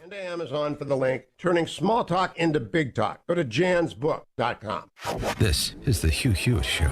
And to Amazon for the link, turning small talk into big talk. Go to jansbook.com. This is the Hugh Hewitt Show.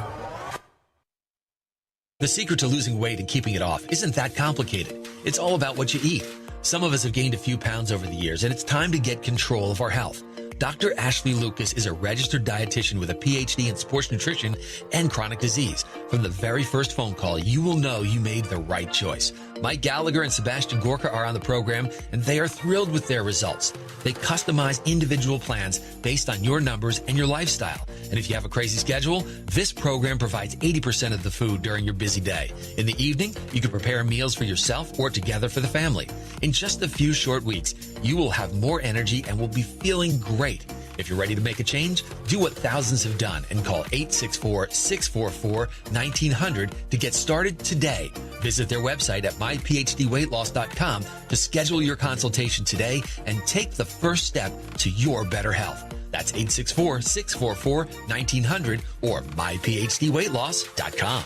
The secret to losing weight and keeping it off isn't that complicated. It's all about what you eat. Some of us have gained a few pounds over the years, and it's time to get control of our health. Dr. Ashley Lucas is a registered dietitian with a PhD in sports nutrition and chronic disease. From the very first phone call, you will know you made the right choice. Mike Gallagher and Sebastian Gorka are on the program, and they are thrilled with their results. They customize individual plans based on your numbers and your lifestyle. And if you have a crazy schedule, this program provides 80% of the food during your busy day. In the evening, you can prepare meals for yourself or together for the family. In just a few short weeks, you will have more energy and will be feeling great. If you're ready to make a change, do what thousands have done and call 864-644-1900 to get started today. Visit their website at myphdweightloss.com to schedule your consultation today and take the first step to your better health. That's 864-644-1900 or myphdweightloss.com.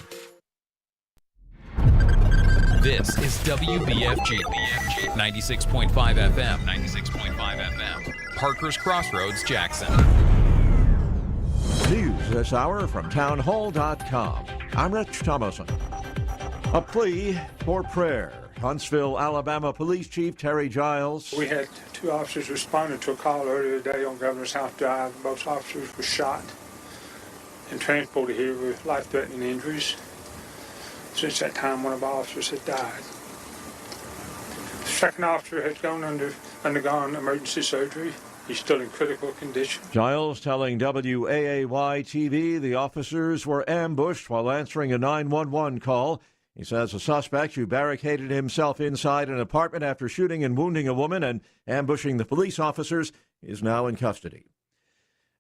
This is WBFG 96.5 FM, 96.5 FM. Parker's Crossroads, Jackson. News this hour from townhall.com. I'm Rich Thomason. A plea for prayer. Huntsville, Alabama Police Chief Terry Giles. We had two officers responding to a call earlier today on Governor's House Drive. Both officers were shot and transported here with life-threatening injuries. Since that time, one of our officers had died. The second officer has undergone emergency surgery. He's still in critical condition. Giles telling WAAY-TV the officers were ambushed while answering a 911 call. He says a suspect who barricaded himself inside an apartment after shooting and wounding a woman and ambushing the police officers is now in custody.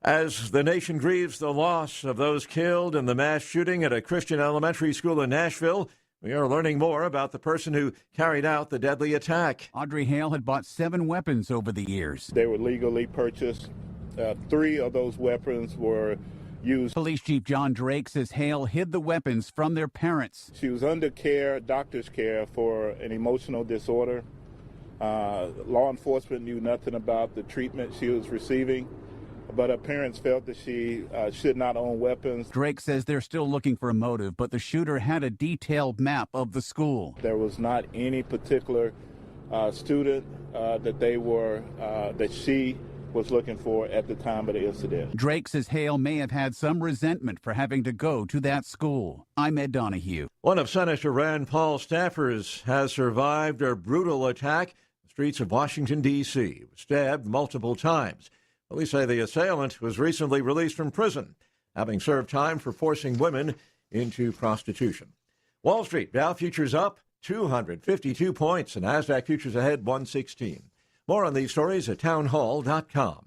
As the nation grieves the loss of those killed in the mass shooting at a Christian elementary school in Nashville, we are learning more about the person who carried out the deadly attack. Audrey Hale had bought 7 weapons over the years. They were legally purchased. 3 of those weapons were used. Police Chief John Drake says Hale hid the weapons from their parents. She was under care, doctor's care, for an emotional disorder. Law enforcement knew nothing about the treatment she was receiving, but her parents felt that she should not own weapons. Drake says they're still looking for a motive, but the shooter had a detailed map of the school. There was not any particular student that she was looking for at the time of the incident. Drake says Hale may have had some resentment for having to go to that school. I'm Ed Donahue. One of Senator Rand Paul's staffers has survived a brutal attack in the streets of Washington, D.C. He was stabbed multiple times. Police say the assailant was recently released from prison, having served time for forcing women into prostitution. Wall Street, Dow futures up 252 points, and NASDAQ futures ahead 116. More on these stories at townhall.com.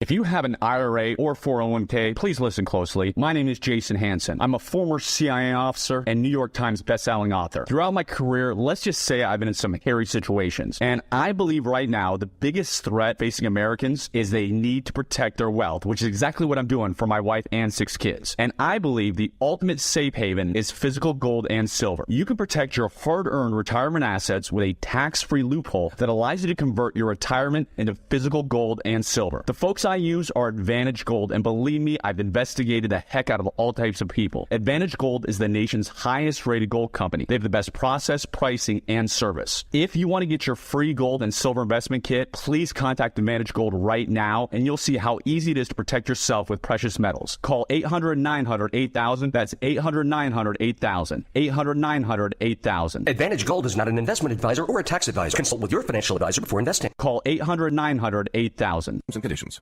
If you have an IRA or 401k, please listen closely. My name is Jason Hansen. I'm a former CIA officer and New York Times bestselling author. Throughout my career, let's just say I've been in some hairy situations. And I believe right now the biggest threat facing Americans is they need to protect their wealth, which is exactly what I'm doing for my wife and 6 kids. And I believe the ultimate safe haven is physical gold and silver. You can protect your hard-earned retirement assets with a tax-free loophole that allows you to convert your retirement into physical gold and silver. The folks I use are Advantage Gold, and believe me, I've investigated the heck out of all types of people. Advantage Gold is the nation's highest rated gold company. They have the best process, pricing, and service. If you want to get your free gold and silver investment kit, please contact Advantage Gold right now, and you'll see how easy it is to protect yourself with precious metals. Call 800-900-8000. That's 800-900-8000. 800-900-8000. Advantage Gold is not an investment advisor or a tax advisor. Consult with your financial advisor before investing. Call 800-900-8000. Terms and conditions.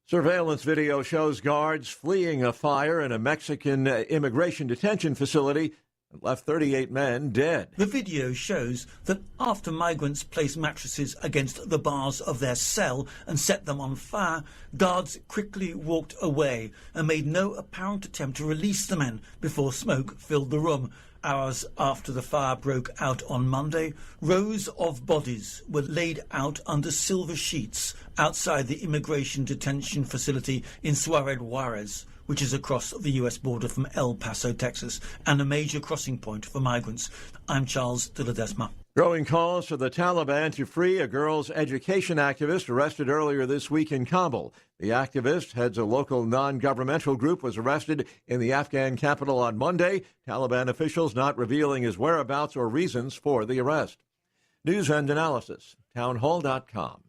Surveillance video shows guards fleeing a fire in a Mexican immigration detention facility and left 38 men dead. The video shows that after migrants placed mattresses against the bars of their cell and set them on fire, guards quickly walked away and made no apparent attempt to release the men before smoke filled the room. Hours after the fire broke out on Monday, rows of bodies were laid out under silver sheets outside the immigration detention facility in Ciudad Juarez, which is across the U.S. border from El Paso, Texas, and a major crossing point for migrants. I'm Charles de Ledesma. Growing calls for the Taliban to free a girls' education activist arrested earlier this week in Kabul. The activist, heads a local non-governmental group, was arrested in the Afghan capital on Monday. Taliban officials not revealing his whereabouts or reasons for the arrest. News and analysis, townhall.com.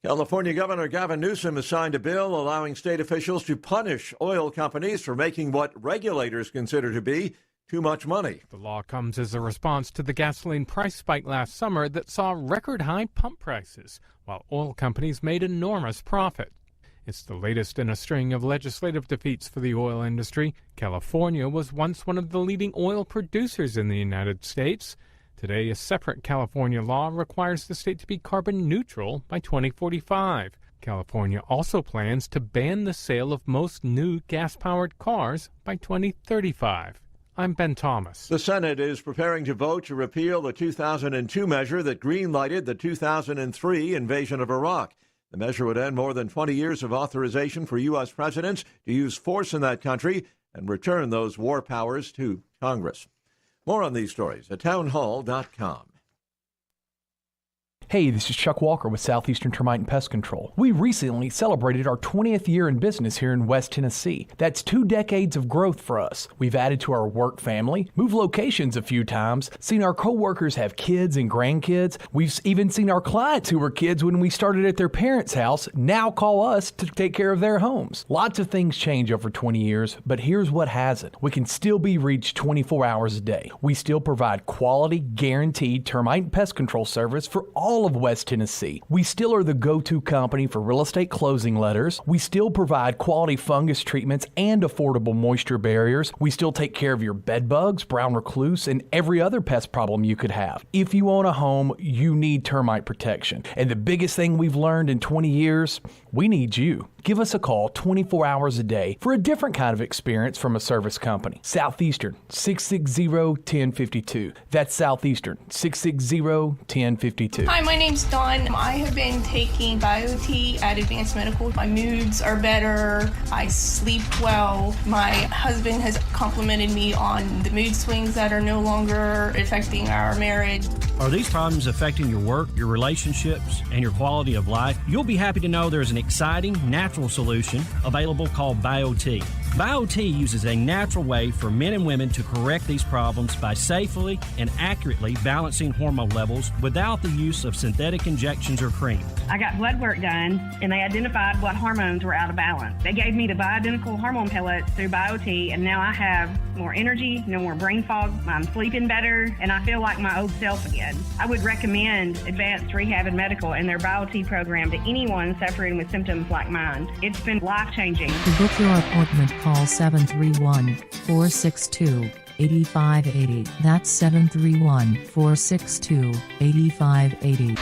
California Governor Gavin Newsom has signed a bill allowing state officials to punish oil companies for making what regulators consider to be too much money. The law comes as a response to the gasoline price spike last summer that saw record-high pump prices, while oil companies made enormous profit. It's the latest in a string of legislative defeats for the oil industry. California was once one of the leading oil producers in the United States. Today, a separate California law requires the state to be carbon neutral by 2045. California also plans to ban the sale of most new gas-powered cars by 2035. I'm Ben Thomas. The Senate is preparing to vote to repeal the 2002 measure that greenlighted the 2003 invasion of Iraq. The measure would end more than 20 years of authorization for U.S. presidents to use force in that country and return those war powers to Congress. More on these stories at townhall.com. Hey, this is Chuck Walker with Southeastern Termite and Pest Control. We recently celebrated our 20th year in business here in West Tennessee. That's 2 decades of growth for us. We've added to our work family, moved locations a few times, seen our coworkers have kids and grandkids. We've even seen our clients who were kids when we started at their parents' house now call us to take care of their homes. Lots of things change over 20 years, but here's what hasn't. We can still be reached 24 hours a day. We still provide quality, guaranteed termite and pest control service for all of West Tennessee. We still are the go-to company for real estate closing letters. We still provide quality fungus treatments and affordable moisture barriers. We still take care of your bed bugs, brown recluse, and every other pest problem you could have. If you own a home, you need termite protection. And the biggest thing we've learned in 20 years, we need you. Give us a call 24 hours a day for a different kind of experience from a service company. Southeastern, 660-1052. That's Southeastern, 660-1052. Hi, my name's Dawn. I have been taking BioT at Advanced Medical. My moods are better. I sleep well. My husband has complimented me on the mood swings that are no longer affecting our marriage. Are these problems affecting your work, your relationships, and your quality of life? You'll be happy to know there's an exciting, natural solution available called BioT. BioT uses a natural way for men and women to correct these problems by safely and accurately balancing hormone levels without the use of synthetic injections or cream. I got blood work done, and they identified what hormones were out of balance. They gave me the bioidentical hormone pellets through BioT, and now I have more energy, no more brain fog, I'm sleeping better, and I feel like my old self again. I would recommend Advanced Rehab and Medical and their BioT program to anyone suffering with symptoms like mine. It's been life-changing. To book your appointment, call 731-462-8580. That's 731-462-8580.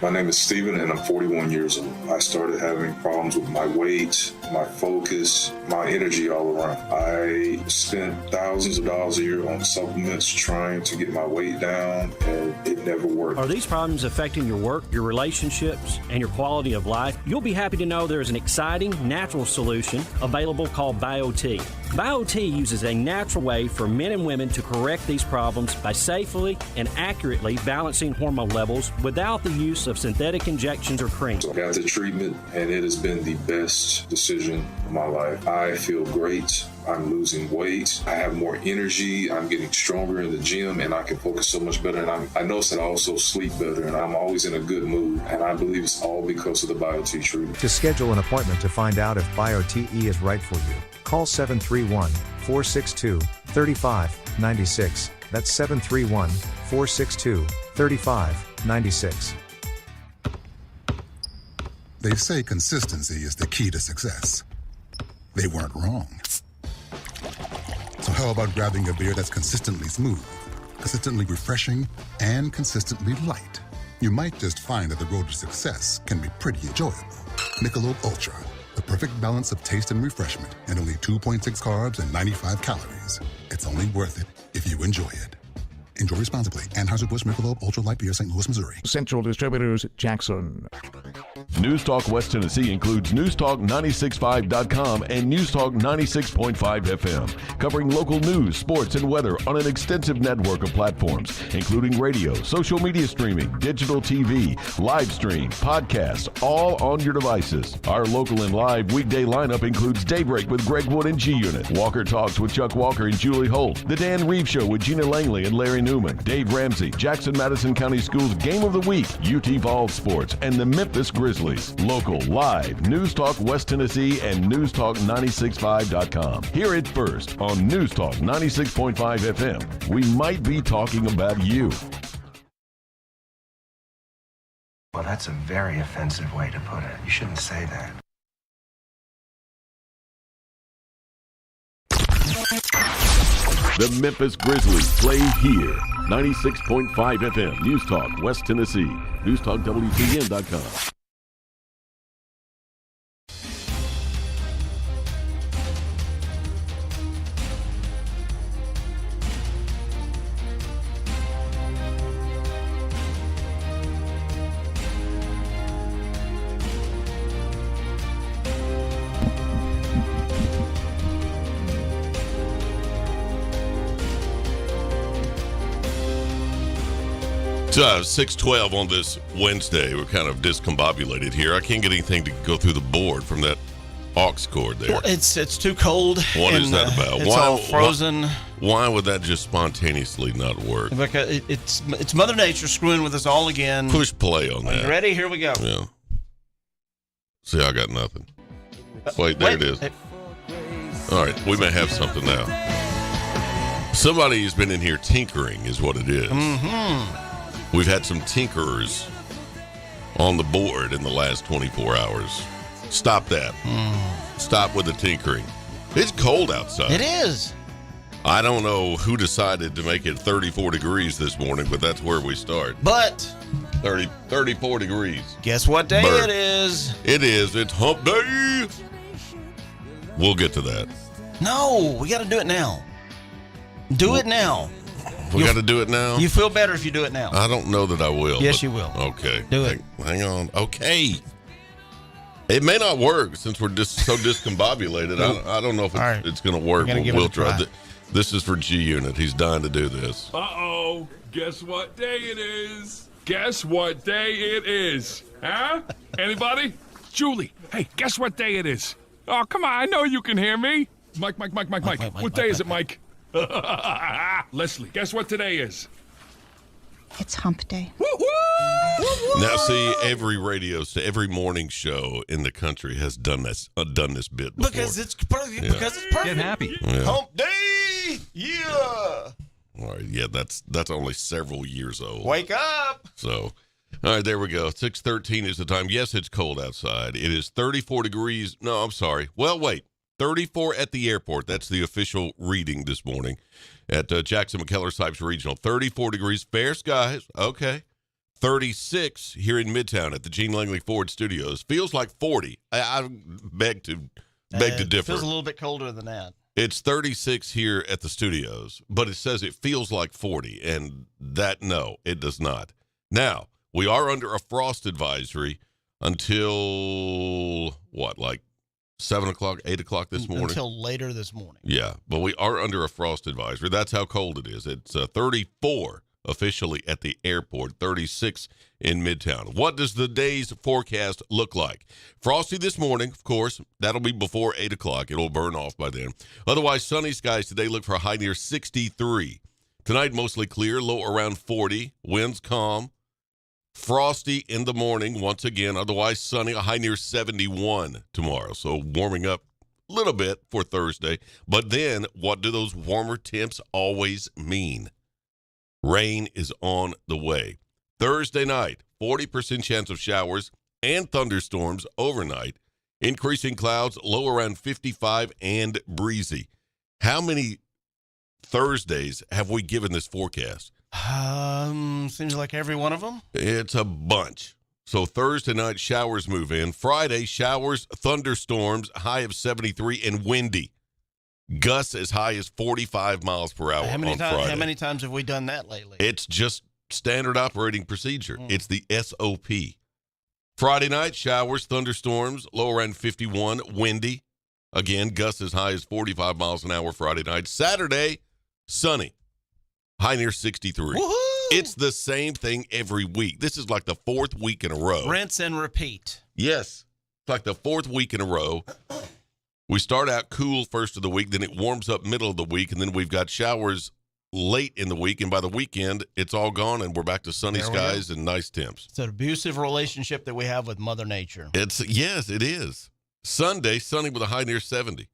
My name is Steven and I'm 41 years old. I started having problems with my weight, my focus, my energy all around. I spent thousands of dollars a year on supplements trying to get my weight down, and it never worked. Are these problems affecting your work, your relationships, and your quality of life? You'll be happy to know there's an exciting, natural solution available called BioT. BioT uses a natural way for men and women to correct these problems by safely and accurately balancing hormone levels without the use of synthetic injections or cream. I got the treatment and it has been the best decision of my life. I feel great. I'm losing weight. I have more energy. I'm getting stronger in the gym and I can focus so much better. And I notice that I also sleep better and I'm always in a good mood. And I believe it's all because of the BioT treatment. To schedule an appointment to find out if BioTE is right for you, call 731-462-3596. That's 731-462-3596. They say consistency is the key to success. They weren't wrong. So how about grabbing a beer that's consistently smooth, consistently refreshing, and consistently light? You might just find that the road to success can be pretty enjoyable. Michelob Ultra, the perfect balance of taste and refreshment, and only 2.6 carbs and 95 calories. It's only worth it if you enjoy it. Enjoy responsibly. Anheuser-Busch Michelob Ultra Light Beer, St. Louis, Missouri. Central Distributors, Jackson. News Talk West Tennessee includes newstalk965.com and Newstalk 96.5 FM, covering local news, sports, and weather on an extensive network of platforms, including radio, social media streaming, digital TV, live stream, podcasts, all on your devices. Our local and live weekday lineup includes Daybreak with Greg Wood and G-Unit, Walker Talks with Chuck Walker and Julie Holt, The Dan Reeves Show with Gina Langley and Larry Newman, Dave Ramsey, Jackson-Madison County Schools Game of the Week, UT Vols Sports, and the Memphis Grizzlies. Local, live, News Talk West Tennessee and newstalk965.com. Hear it first on News Talk 96.5 FM. We might be talking about you. Well, that's a very offensive way to put it. You shouldn't say that. The Memphis Grizzlies play here. 96.5 FM, News Talk West Tennessee, newstalkwtn.com. It's 6:12 on this Wednesday. We're kind of discombobulated here. I can't get anything to go through the board from that aux cord there. Well, it's too cold. What is that about? It's all frozen. Why would that just spontaneously not work? Because it's Mother Nature screwing with us all again. Push play on that. You ready? Here we go. Yeah. See, I got nothing. Wait, there it is. All right, we may have something now. Somebody's been in here tinkering is what it is. Mm-hmm. We've had some tinkerers on the board in the last 24 hours. Stop that. Stop with the tinkering. It's cold outside. It is. I don't know who decided to make it 34 degrees this morning, but that's where we start. But 34 degrees. Guess what day it is? It is. It's hump day. We'll get to that. No, we got to do it now. Do it now. We got to do it now? You feel better if you do it now. I don't know that I will. Yes, you will. Okay. Do it. Hang on. Okay. It may not work since we're just so discombobulated. I don't know if it's going to work. We'll try. This is for G-Unit. He's dying to do this. Uh-oh. Guess what day it is? Guess what day it is? Huh? Anybody? Julie, hey, guess what day it is? Oh, come on. I know you can hear me. Mike. What day is it, Mike? Leslie, guess what today is? It's hump day. Now, see, every morning show in the country has done this bit before. Because it's perfect. Get happy. Yeah. Hump day. Yeah. All right. Yeah, that's only several years old. Wake up. So, all right, there we go. 6:13 is the time. Yes, it's cold outside. It is 34 degrees. No, I'm sorry. Well, wait. 34 at the airport. That's the official reading this morning at Jackson McKellar Sipes Regional. 34 degrees, fair skies. Okay. 36 here in Midtown at the Gene Langley Ford Studios. Feels like 40. I beg to differ. Feels a little bit colder than that. It's 36 here at the studios, but it says it feels like 40, and no, it does not. Now, we are under a frost advisory until, like 7 o'clock, 8 o'clock this morning? Until later this morning. Yeah, but we are under a frost advisory. That's how cold it is. It's 34 officially at the airport, 36 in Midtown. What does the day's forecast look like? Frosty this morning, of course. That'll be before 8 o'clock. It'll burn off by then. Otherwise, sunny skies today. Look for a high near 63. Tonight, mostly clear, low around 40. Winds calm. Frosty in the morning once again. Otherwise sunny, a high near 71 tomorrow. So warming up a little bit for Thursday. But then what do those warmer temps always mean? Rain is on the way. Thursday night, 40% chance of showers and thunderstorms overnight. Increasing clouds, low around 55 and breezy. How many Thursdays have we given this forecast? Seems like every one of them. It's a bunch. So Thursday night, showers move in. Friday, showers, thunderstorms, high of 73 and windy. Gusts as high as 45 miles per hour on Friday. How many times have we done that lately? It's just standard operating procedure. It's the SOP. Friday night, showers, thunderstorms, low around 51, windy. Again, gusts as high as 45 miles an hour Friday night. Saturday, sunny, high near 63. Woohoo! It's the same thing every week. This is like the fourth week in a row. Rinse and repeat. Yes. It's like the fourth week in a row. We start out cool first of the week, then it warms up middle of the week, and then we've got showers late in the week, and by the weekend, it's all gone, and we're back to sunny skies and nice temps. It's an abusive relationship that we have with Mother Nature. Yes, it is. Sunday, sunny with a high near 70.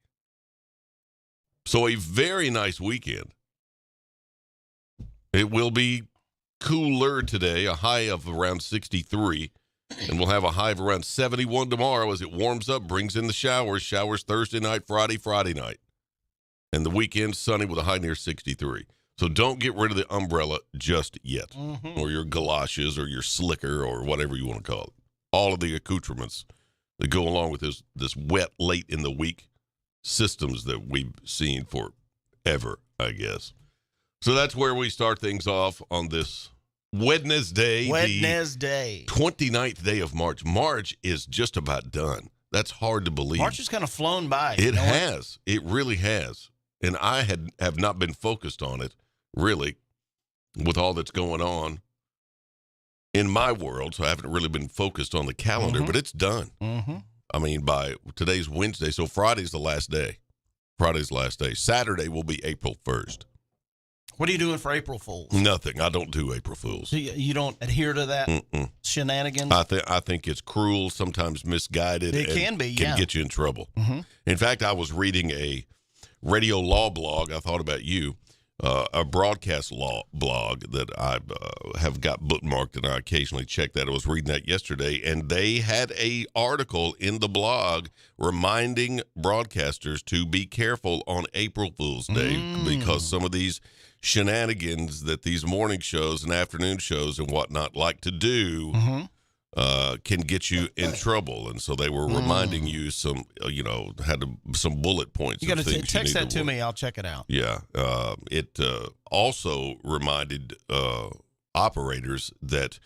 So a very nice weekend. It will be cooler today, a high of around 63, and we'll have a high of around 71 tomorrow as it warms up, brings in the showers. Showers Thursday night, Friday night. And the weekend, sunny with a high near 63. So don't get rid of the umbrella just yet, or your galoshes, or your slicker, or whatever you want to call it. All of the accoutrements that go along with this wet, late in the week systems that we've seen forever, I guess. So that's where we start things off on this Wednesday. The 29th day of March. March is just about done. That's hard to believe. March has kind of flown by. It has. It really has. And I have not been focused on it, really, with all that's going on in my world. So I haven't really been focused on the calendar, but it's done. I mean, by today's Wednesday, so Friday's the last day. Saturday will be April 1st. What are you doing for April Fools? Nothing. I don't do April Fools. So you don't adhere to that shenanigans? I think it's cruel, sometimes misguided. It can be, Can get you in trouble. In fact, I was reading a radio law blog. I thought about you. A broadcast law blog that I have got bookmarked, and I occasionally check that. I was reading that yesterday, and they had a article in the blog reminding broadcasters to be careful on April Fool's Day because some of these shenanigans that these morning shows and afternoon shows and whatnot like to do can get you in trouble. And so they were reminding you some, some bullet points. You got to text that to me. I'll check it out. Yeah. It also reminded operators that,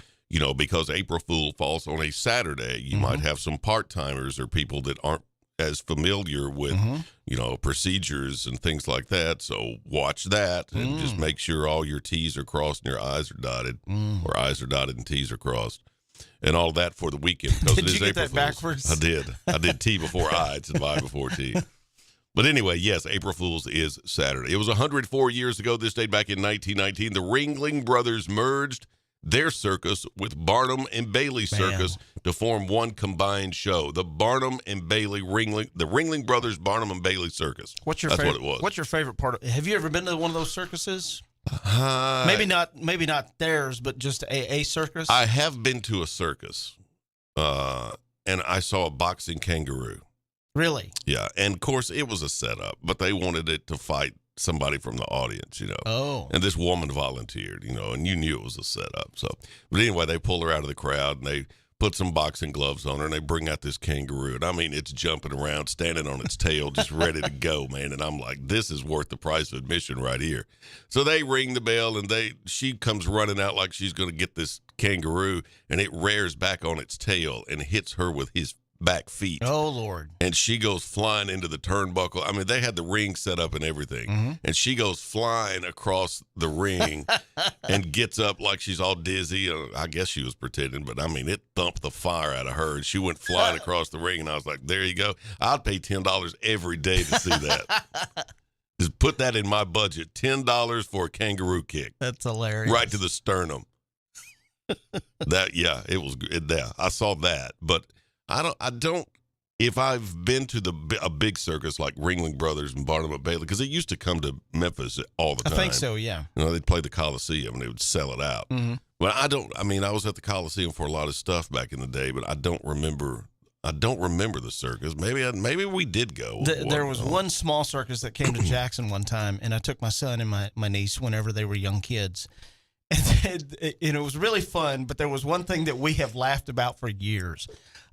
because April Fool falls on a Saturday, you might have some part-timers or people that aren't as familiar with, procedures and things like that. So watch that and just make sure all your T's are crossed and your I's are dotted, or I's are dotted and T's are crossed, and all that for the weekend. Did you get that backwards? I did. I did T before I. It's I before T. But anyway, yes, April Fool's is Saturday. It was 104 years ago this day, back in 1919. The Ringling Brothers merged their circus with Barnum and Bailey Circus to form one combined show. The Barnum and Bailey the Ringling Brothers Barnum and Bailey Circus. That's what it was. What's your favorite part? Have you ever been to one of those circuses? Maybe not theirs, but just a circus. I have been to a circus, and I saw a boxing kangaroo. Really? Yeah, and of course it was a setup, but they wanted it to fight somebody from the audience, Oh. And this woman volunteered, and you knew it was a setup. So, but anyway, they pull her out of the crowd and they put some boxing gloves on her and they bring out this kangaroo. And I mean, it's jumping around, standing on its tail, just ready to go, man. And I'm like, this is worth the price of admission right here. So they ring the bell and she comes running out like she's going to get this kangaroo, and it rears back on its tail and hits her with his back feet. Oh, Lord. And she goes flying into the turnbuckle. I mean, they had the ring set up and everything. And she goes flying across the ring and gets up like she's all dizzy. I guess she was pretending, but I mean, it thumped the fire out of her. And she went flying across the ring, and I was like, there you go. I'd pay $10 every day to see that. Just put that in my budget. $10 for a kangaroo kick. That's hilarious. Right to the sternum. It was good. Yeah, I saw that, but I don't. If I've been to a big circus like Ringling Brothers and Barnum and Bailey, because it used to come to Memphis all the time. I think so, yeah. They'd play the Coliseum and they would sell it out. But I was at the Coliseum for a lot of stuff back in the day, but I don't remember the circus. Maybe we did go. There was one small circus that came to Jackson one time, and I took my son and my niece whenever they were young kids. And it was really fun, but there was one thing that we have laughed about for years.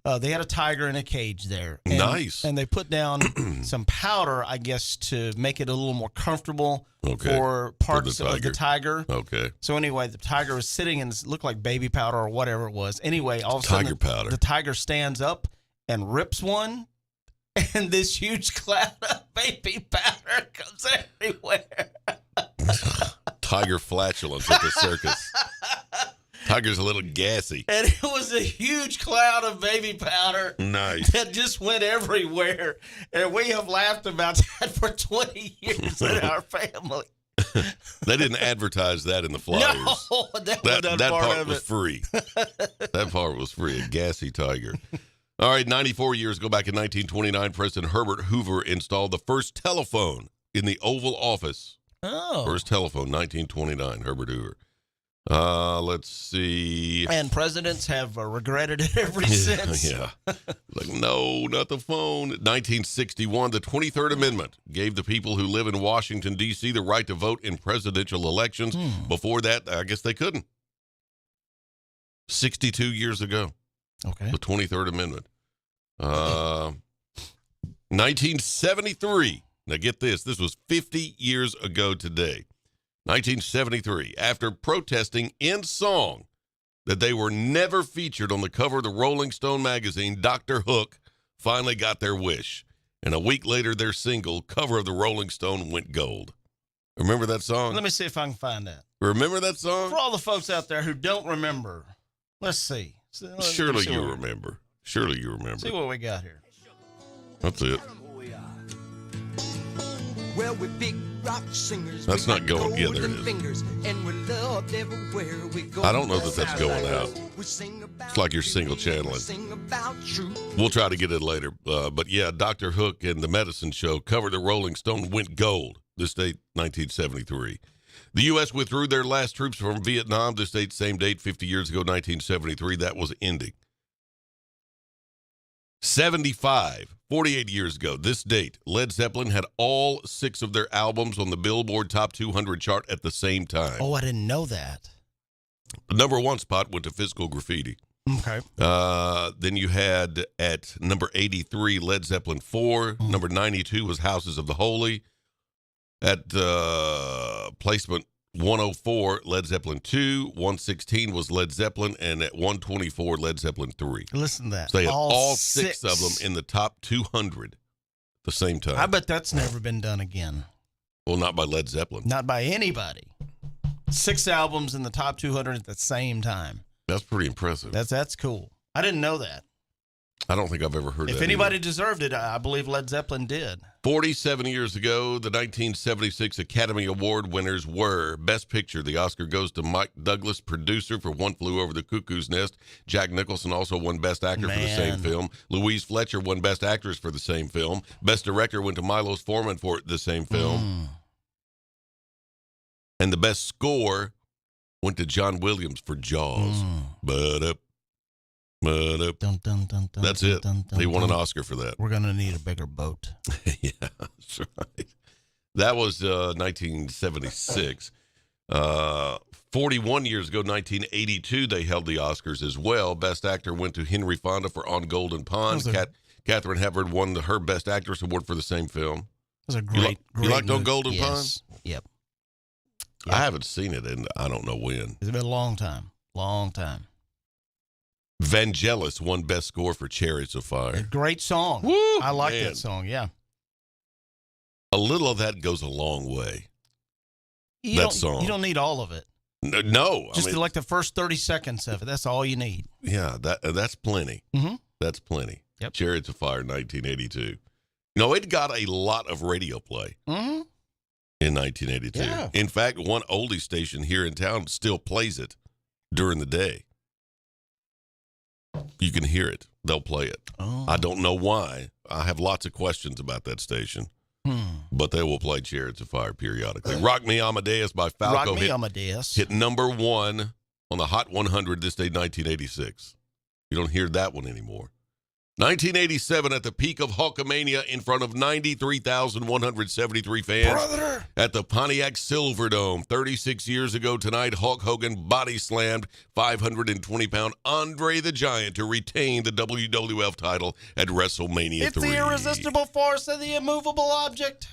They had a tiger in a cage there. And, Nice. And they put down some powder, I guess, to make it a little more comfortable for parts of the tiger. Okay. So anyway, the tiger was sitting and it looked like baby powder or whatever it was. Anyway, all of a sudden powder. The tiger stands up and rips one, and this huge cloud of baby powder comes everywhere. Tiger flatulence at the circus. Tiger's a little gassy. And it was a huge cloud of baby powder. Nice. That just went everywhere. And we have laughed about that for 20 years in our family. They didn't advertise that in the flyers. No, that part was free. That part was free. A gassy tiger. All right, 94 years ago, back in 1929, President Herbert Hoover installed the first telephone in the Oval Office. Oh. First telephone, 1929, Herbert Hoover. Let's see. And presidents have regretted it ever since. Yeah. Like, no, not the phone. 1961, the 23rd Amendment gave the people who live in Washington, D.C. the right to vote in presidential elections. Before that, I guess they couldn't. 62 years ago. Okay. The 23rd Amendment. 1973. Now get this. This was 50 years ago today. 1973. After protesting in song that they were never featured on the cover of the Rolling Stone magazine, Dr. Hook finally got their wish. And a week later, their single, Cover of the Rolling Stone, went gold. Remember that song? Let me see if I can find that. Remember that song? For all the folks out there who don't remember, let's see. Surely you remember. Surely you remember. See what we got here. That's it. Well, we're big rock singers. That's not going. Yeah, there it is. Fingers, and we're loved everywhere we go. I don't know that that's going out. It's like you're single channeling. We'll try to get it later. But yeah, Dr. Hook and the Medicine Show covered the Rolling Stone, went gold. This date, 1973. The U.S. withdrew their last troops from Vietnam. This date, same date, 50 years ago, 1973. That was ending. 48 years ago, this date, Led Zeppelin had all 6 of their albums on the Billboard Top 200 chart at the same time. Oh, I didn't know that. The number 1 spot went to Physical Graffiti. Okay. Then you had at number 83, Led Zeppelin 4. Number 92 was Houses of the Holy. At placement 104, Led Zeppelin 2. 116 was Led Zeppelin. And at 124, Led Zeppelin 3. Listen to that. So they had all 6 of them in the top 200 at the same time. I bet that's never been done again. Well, not by Led Zeppelin. Not by anybody. 6 albums in the top 200 at the same time. That's pretty impressive. That's cool. I didn't know that. I don't think I've ever heard of that. If anybody deserved it, I believe Led Zeppelin did. 47 years ago, the 1976 Academy Award winners were Best Picture. The Oscar goes to Mike Douglas, producer for One Flew Over the Cuckoo's Nest. Jack Nicholson also won Best Actor for the same film. Louise Fletcher won Best Actress for the same film. Best Director went to Milos Forman for the same film. And the Best Score went to John Williams for Jaws. That's it. He won an Oscar for that. We're going to need a bigger boat. Yeah, that's right. That was 1976. 41 years ago, 1982, they held the Oscars as well. Best Actor went to Henry Fonda for On Golden Pond. Katharine Hepburn won her Best Actress award for the same film. It was a great You liked On Golden Pond? Pond? Yep. I haven't seen it, and I don't know when. It's been a long time. Long time. Vangelis won Best Score for Chariots of Fire. A great song. Woo, I like man. that song, yeah. A little of that goes a long way. Song. You don't need all of it. No. Just like the first 30 seconds of it. That's all you need. Yeah, that's plenty. Mm-hmm. That's plenty. Yep. Chariots of Fire, 1982. No, it got a lot of radio play in 1982. Yeah. In fact, one oldie station here in town still plays it during the day. You can hear it. They'll play it. Oh. I don't know why. I have lots of questions about that station. But they will play Chariots of Fire periodically. Rock Me Amadeus by Falco hit number 1 on the Hot 100 this day, 1986. You don't hear that one anymore. 1987, at the peak of Hulkamania, in front of 93,173 fans at the Pontiac Silverdome. 36 years ago tonight, Hulk Hogan body slammed 520-pound Andre the Giant to retain the WWF title at WrestleMania It's 3. the irresistible force of the immovable object.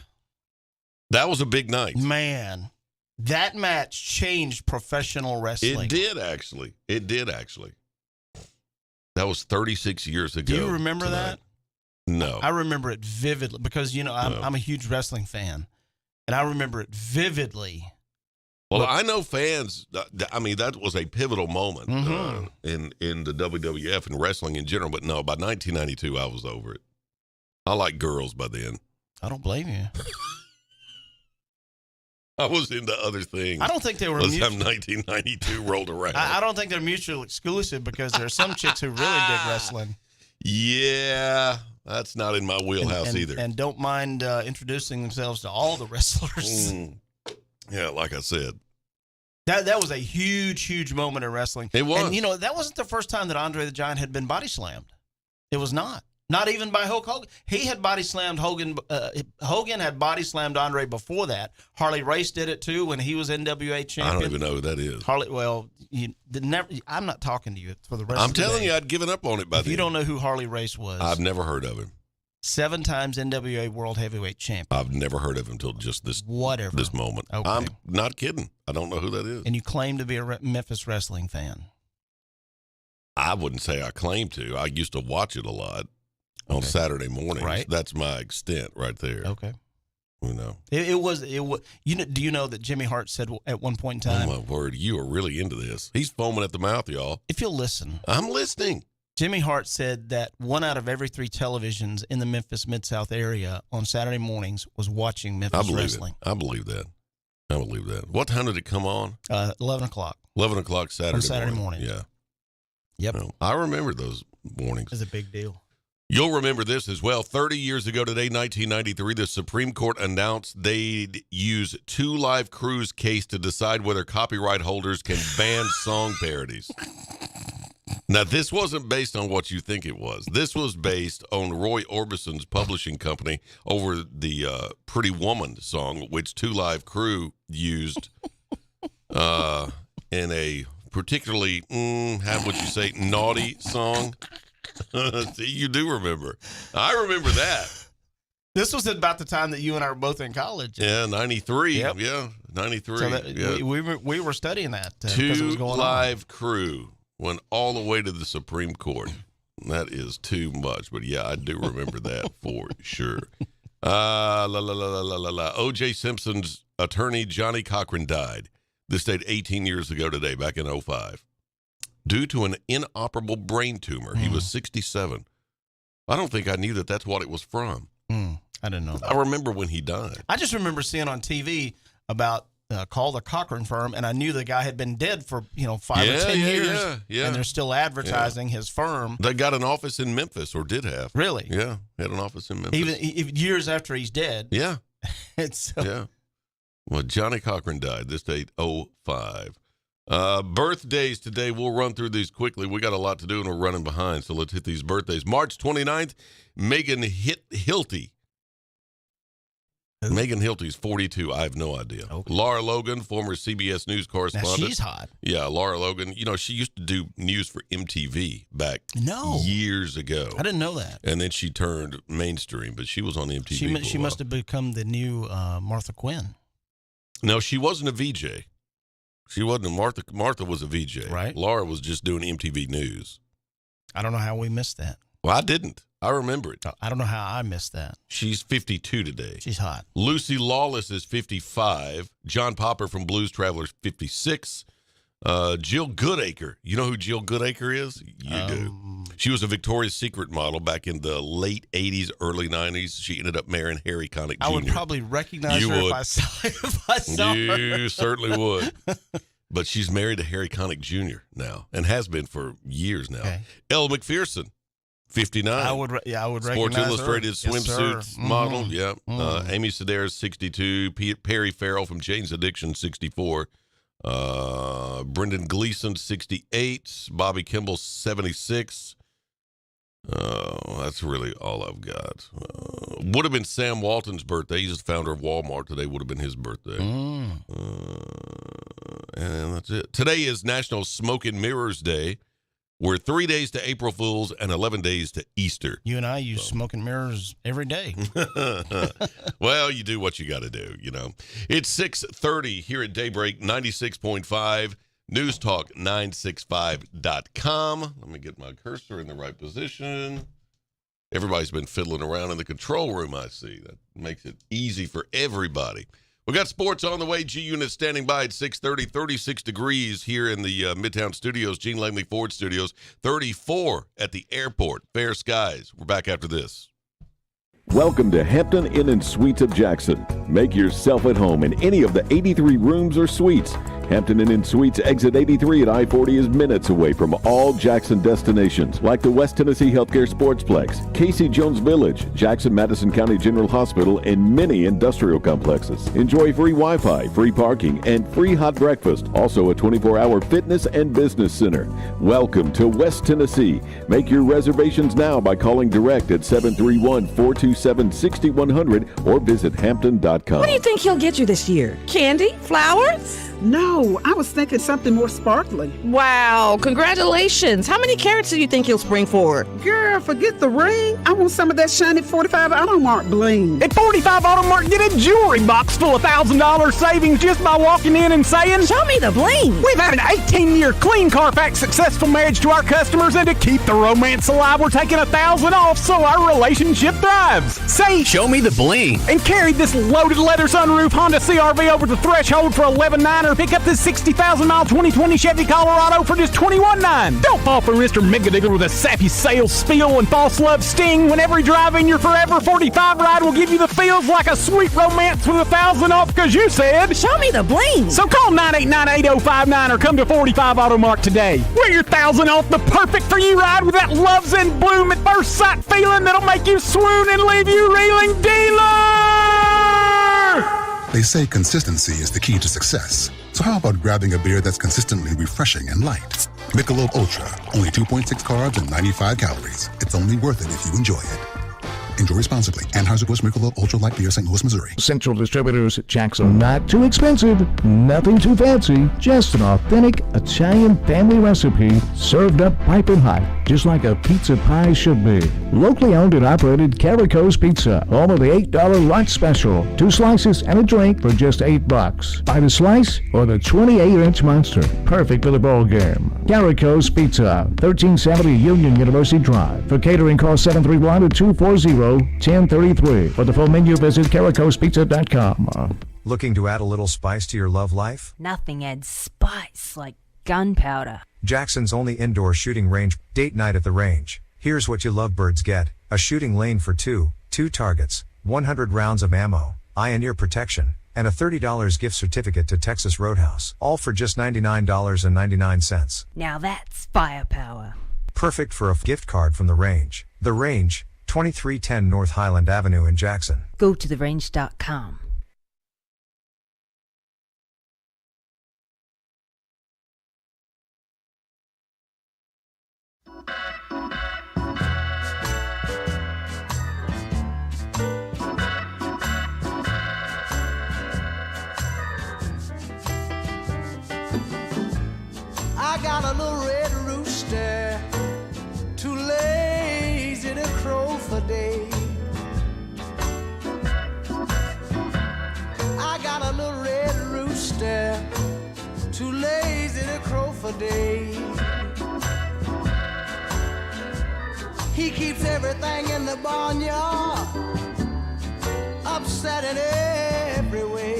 That was a big night. Man, that match changed professional wrestling. It did, actually. That was 36 years ago. Do you remember tonight. that? No. I remember it vividly because, I'm a huge wrestling fan, and I remember it vividly. Well, I know fans, that was a pivotal moment in the WWF and wrestling in general, but no, by 1992, I was over it. I liked girls by then. I don't blame you. I was into other things. I don't think they were by the time 1992 rolled around. I don't think they're mutually exclusive because there are some chicks who really dig wrestling. Yeah, that's not in my wheelhouse either. And don't mind introducing themselves to all the wrestlers. Yeah, like I said. That was a huge moment in wrestling. It was. And, that wasn't the first time that Andre the Giant had been body slammed. It was not. Not even by Hulk Hogan. He had body slammed Hogan. Hogan had body slammed Andre before that. Harley Race did it too when he was NWA champion. I don't even know who that is. Harley. Well, I'm not talking to you for the rest. I'm of the telling day. you, I'd given up on it by if then. you don't know who Harley Race was, I've never heard of him. 7 times NWA World Heavyweight Champion. I've never heard of him until just this moment. Okay. I'm not kidding. I don't know who that is. And you claim to be a Memphis wrestling fan. I wouldn't say I claim to. I used to watch it a lot. On Saturday mornings, right? That's my extent right there. Okay, It was. Do you know that Jimmy Hart said at one point in time? Oh my word, you are really into this. He's foaming at the mouth, y'all. If you'll listen, I'm listening. Jimmy Hart said that 1 out of every 3 televisions in the Memphis Mid-South area on Saturday mornings was watching Memphis wrestling. I believe that. What time did it come on? 11 o'clock. 11 o'clock Saturday morning. Yeah. Yep. No, I remember those mornings. It's a big deal. You'll remember this as well. 30 years ago today, 1993, the Supreme Court announced they'd use 2 live crews case to decide whether copyright holders can ban song parodies. Now, this wasn't based on what you think it was. This was based on Roy Orbison's publishing company over the Pretty Woman song, which 2 Live Crew used in a particularly, how would you say, naughty song. See, you do remember. I remember that. This was about the time that you and I were both in college. Yeah, 93. Yep. Yeah, 93. So we were studying that. 2 it was going Live on. Crew went all the way to the Supreme Court. That is too much, but yeah, I do remember that for sure. O.J. Simpson's attorney, Johnny Cochran, died. This date 18 years ago today, back in 2005. Due to an inoperable brain tumor. He was 67. I don't think I knew that that's what it was from. I didn't know that. I remember when he died. I just remember seeing on TV about call the Cochran firm, and I knew the guy had been dead for 5 or 10 years. Yeah. And they're still advertising his firm. They got an office in Memphis, or did have. Really? Yeah, had an office in Memphis. Even years after he's dead. Yeah. Yeah. Well, Johnny Cochran died this date 2005. Birthdays today. We'll run through these quickly. We got a lot to do and we're running behind, so let's hit these birthdays. March 29th, Megan Hilty. Megan Hilty's 42. I have no idea. Okay. Laura Logan, former CBS News correspondent. Now she's hot. Yeah, Laura Logan. She used to do news for MTV back years ago. I didn't know that. And then she turned mainstream, but she was on MTV. She must have become the new Martha Quinn. No, she wasn't a VJ. She wasn't. Martha was a VJ. Right. Laura was just doing MTV News. I don't know how we missed that. Well, I didn't. I remember it. I don't know how I missed that. She's 52 today. She's hot. Lucy Lawless is 55. John Popper from Blues Travelers, 56. Jill Goodacre. You know who Jill Goodacre is? You do. She was a Victoria's Secret model back in the late 80s, early 90s. She ended up marrying Harry Connick Jr. I would probably recognize her if I saw her. You certainly would. But she's married to Harry Connick Jr. now and has been for years now. Okay. Elle McPherson, 59. I would recognize Sports Illustrated her. swimsuit model. Yeah. Amy Sedaris, 62. Perry Farrell from Jane's Addiction, 64. Brendan Gleeson, 68. Bobby Kimball, 76. Oh, that's really all I've got. Would have been Sam Walton's birthday. He's the founder of Walmart. Today would have been his birthday. And that's it. Today is National Smoke and Mirrors Day. We're 3 days to April Fool's and 11 days to Easter. You and I use smoke and mirrors every day. Well, you do what you got to do, you know. It's 6:30 here at Daybreak 96.5, newstalk965.com. Let me get my cursor in the right position. Everybody's been fiddling around in the control room, I see. That makes it easy for everybody. We got sports on the way. G-Unit standing by at 6:30, 36 degrees here in the Midtown Studios, Gene Langley Ford Studios, 34 at the airport. Fair skies. We're back after this. Welcome to Hampton Inn & Suites of Jackson. Make yourself at home in any of the 83 rooms or suites. Hampton Inn & Suites exit 83 at I-40 is minutes away from all Jackson destinations like the West Tennessee Healthcare Sportsplex, Casey Jones Village, Jackson Madison County General Hospital, and many industrial complexes. Enjoy free Wi-Fi, free parking, and free hot breakfast. Also a 24-hour fitness and business center. Welcome to West Tennessee. Make your reservations now by calling direct at 731-427-6100 or visit hampton.com. What do you think he'll get you this year? Candy? Flowers? No, I was thinking something more sparkly. Wow, congratulations. How many carats do you think he'll spring for? Girl, forget the ring. I want some of that shiny 45 Automark bling. At 45 Automark, get a jewelry box full of $1,000 savings just by walking in and saying, "Show me the bling." We've had an 18-year clean Carfax successful marriage to our customers, and to keep the romance alive, we're taking $1,000 off so our relationship thrives. Say, "Show me the bling," and carry this loaded leather sunroof Honda CRV over the threshold for $11,900. Or pick up this 60,000-mile 2020 Chevy Colorado for just $21,900. Don't fall for Mr. Megadigger with a sappy sales spiel and false love sting when every drive-in your Forever 45 ride will give you the feels like a sweet romance with $1,000 off because you said, "Show me the bling." So call 989-8059 or come to 45 Automark today. Wear your $1,000 off the perfect for you ride with that loves and bloom at first sight feeling that'll make you swoon and leave you reeling. Dealer! They say consistency is the key to success. So how about grabbing a beer that's consistently refreshing and light? Michelob Ultra, only 2.6 carbs and 95 calories. It's only worth it if you enjoy it. Enjoy responsibly. Anheuser-Busch Michelob Ultra Light Beer, St. Louis, Missouri. Central Distributors, Jackson. Not too expensive, nothing too fancy. Just an authentic Italian family recipe served up piping hot, just like a pizza pie should be. Locally owned and operated Carico's Pizza. Home of the $8 lunch special. 2 slices and a drink for just $8. Buy the slice or the 28-inch monster. Perfect for the ball game. Carico's Pizza, 1370 Union University Drive. For catering, call 731-240-1033. For the full menu, visit caricospizza.com. Looking to add a little spice to your love life? Nothing adds spice like gunpowder. Jackson's only indoor shooting range, date night at the range. Here's what you lovebirds get: a shooting lane for two targets, 100 rounds of ammo, eye and ear protection, and a $30 gift certificate to Texas Roadhouse. All for just $99.99. Now that's firepower. Perfect for a gift card from the range. The Range, 2310 North Highland Avenue in Jackson. Go to therange.com. I got a little red rooster, too lazy to crow for day. I got a little red rooster, too lazy to crow for day. He keeps everything in the barnyard, upset in every way.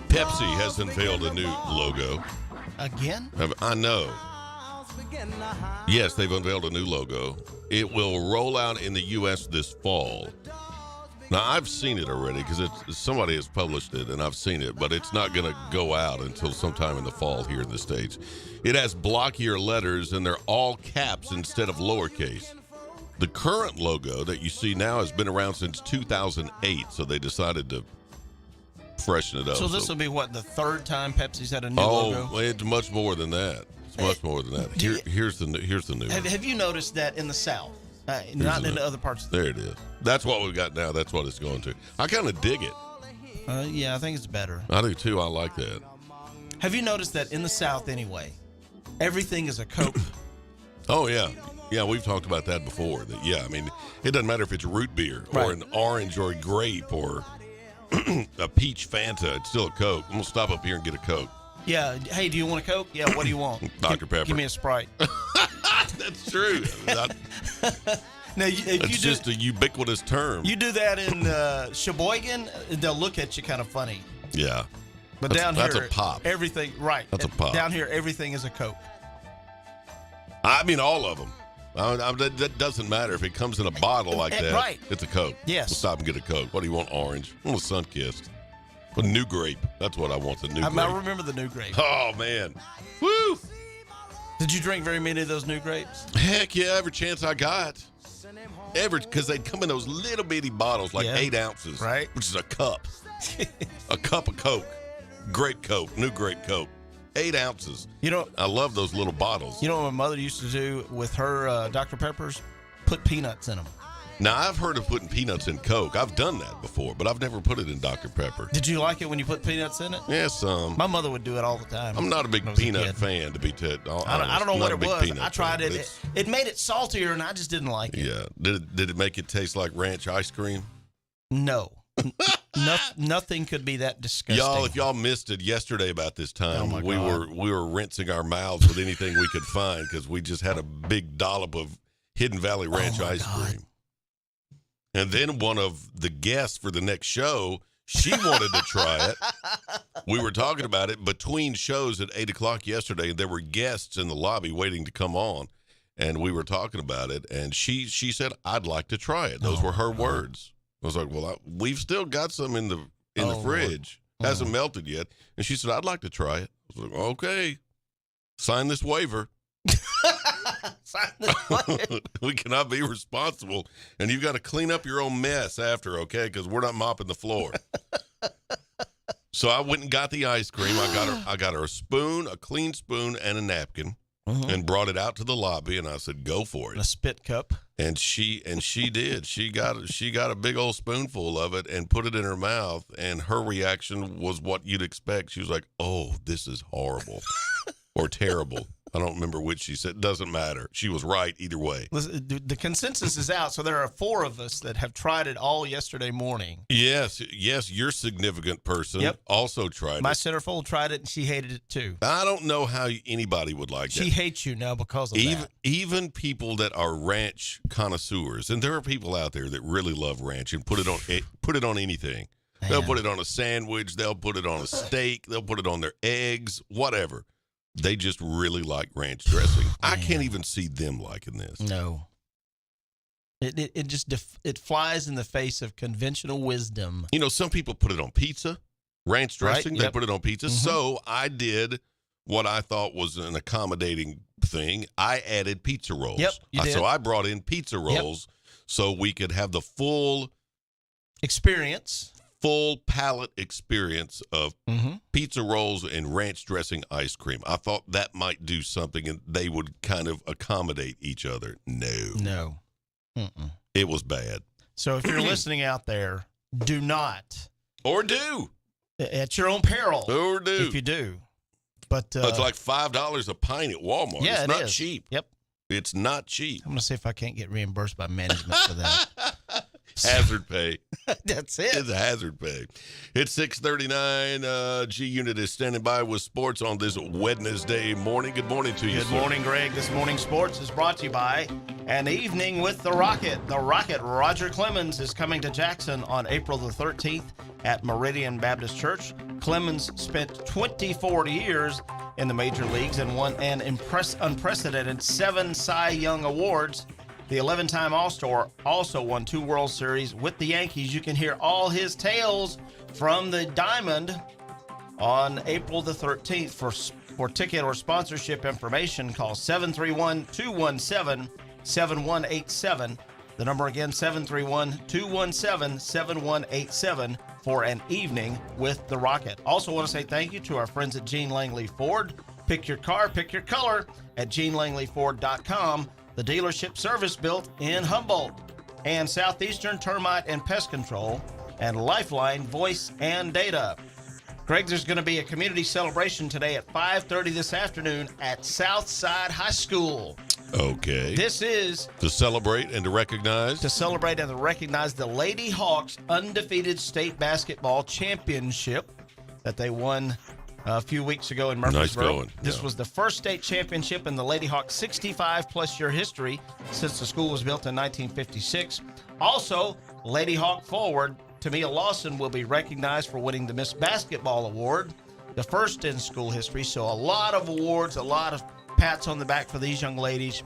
Pepsi has unveiled a new logo. Again? I know. Yes, they've unveiled a new logo. It will roll out in the U.S. this fall. Now, I've seen it already because somebody has published it, and I've seen it, but it's not going to go out until sometime in the fall here in the States. It has blockier letters, and they're all caps instead of lowercase. The current logo that you see now has been around since 2008, so they decided to freshen it up. So this will be, what, the third time Pepsi's had a new logo? Oh, it's much more than that. It's much more than that. Here's the new one. Have you noticed that in the South, not in the other parts? There it is. That's what we've got now. That's what it's going to. I kind of dig it. Yeah, I think it's better. I do too. I like that. Have you noticed that in the South anyway, everything is a Coke? Oh, yeah. Yeah, we've talked about that before. I mean, it doesn't matter if it's root beer or an orange or a grape or a peach Fanta. It's still a Coke. I'm going to stop up here and get a Coke. Yeah. Hey, do you want a Coke? Yeah, what do you want? Dr. Pepper. Give me a Sprite. That's true. Now, it's just a ubiquitous term. You do that in Sheboygan, they'll look at you kind of funny. Yeah. But down here, that's a pop. Everything, right. That's a pop. Down here, everything is a Coke. I mean, all of them. That doesn't matter if it comes in a bottle like that. Right. It's a Coke. Yes. We'll stop and get a Coke. What do you want? Orange. I want a Sunkist. A new grape. That's what I want. The new grape. I remember the new grape. Oh man. Woo! Did you drink very many of those new grapes? Heck yeah! Every chance I got. Because they'd come in those little bitty bottles, like 8 ounces, right? Which is a cup. A cup of Coke. Grape Coke. New grape Coke. 8 ounces. I love those little bottles. You know what my mother used to do with her Dr. Peppers? Put peanuts in them. Now, I've heard of putting peanuts in Coke. I've done that before, but I've never put it in Dr. Pepper. Did you like it when you put peanuts in it? Yes. My mother would do it all the time. I'm not a big peanut fan, to be honest. I don't know what it was. I tried fan, it. It made it saltier, and I just didn't like it. Yeah. Did it make it taste like ranch ice cream? No. Nothing could be that disgusting. Y'all, if y'all missed it yesterday about this time, we were rinsing our mouths with anything we could find because we just had a big dollop of Hidden Valley Ranch ice cream. And then one of the guests for the next show, she wanted to try it. We were talking about it between shows at 8 o'clock yesterday, and there were guests in the lobby waiting to come on, and we were talking about it, and she said, "I'd like to try it." Those were her words. I was like, "Well, we've still got some in the fridge. Hasn't melted yet." And she said, "I'd like to try it." I was like, "Okay, sign this waiver." We cannot be responsible, and you've got to clean up your own mess after, okay? Because we're not mopping the floor. So I went and got the ice cream. I got her a spoon, a clean spoon, and a napkin, and brought it out to the lobby. And I said, "Go for it." A spit cup. And she did. She got a big old spoonful of it and put it in her mouth. And her reaction was what you'd expect. She was like, "Oh, this is horrible," or "terrible." I don't remember which she said. Doesn't matter. She was right either way. Listen, the consensus is out, so there are 4 of us that have tried it all yesterday morning. Yes, your significant person also tried it. My centerfold tried it, and she hated it too. I don't know how anybody would like that. She hates you now because of that. Even people that are ranch connoisseurs, and there are people out there that really love ranch and put it on anything. Man. They'll put it on a sandwich. They'll put it on a steak. They'll put it on their eggs, whatever. They just really like ranch dressing. I can't even see them liking this. No. It just it flies in the face of conventional wisdom. You know, some people put it on pizza, ranch dressing. Right, they put it on pizza. So I did what I thought was an accommodating thing. I added pizza rolls. Yep, you did. So I brought in pizza rolls so we could have the full palate experience of pizza rolls and ranch dressing ice cream. I thought that might do something and they would kind of accommodate each other. No. Mm-mm. It was bad. So if you're listening out there, do not. Or do. At your own peril. Or do. If you do. But it's like $5 a pint at Walmart. Yeah, it's not cheap. Yep. It's not cheap. I'm going to see if I can't get reimbursed by management for that. Hazard pay. That's it. It's a hazard pay. It's 6:39. G Unit is standing by with sports on this Wednesday morning. Good morning to you, Good morning, Greg. This morning sports is brought to you by An Evening with the Rocket. The Rocket, Roger Clemens, is coming to Jackson on April the 13th at Meridian Baptist Church. Clemens spent 24 years in the major leagues and won an unprecedented 7 Cy Young Awards. The 11-time All-Star also won 2 World Series with the Yankees. You can hear all his tales from the diamond on April the 13th. For ticket or sponsorship information, call 731-217-7187. The number again, 731-217-7187 for An Evening with the Rocket. Also want to say thank you to our friends at Gene Langley Ford. Pick your car, pick your color at GeneLangleyFord.com, the dealership service built in Humboldt. And Southeastern Termite and Pest Control and Lifeline Voice and Data. Greg, there's going to be a community celebration today at 5:30 this afternoon at Southside High School. Okay. This is to celebrate and to recognize the Lady Hawks undefeated state basketball championship that they won a few weeks ago in Murfreesboro. Nice going. This was the first state championship in the Lady Hawks 65-plus year history since the school was built in 1956. Also, Lady Hawk forward Tamia Lawson will be recognized for winning the Miss Basketball Award, the first in school history. So a lot of awards, a lot of pats on the back for these young ladies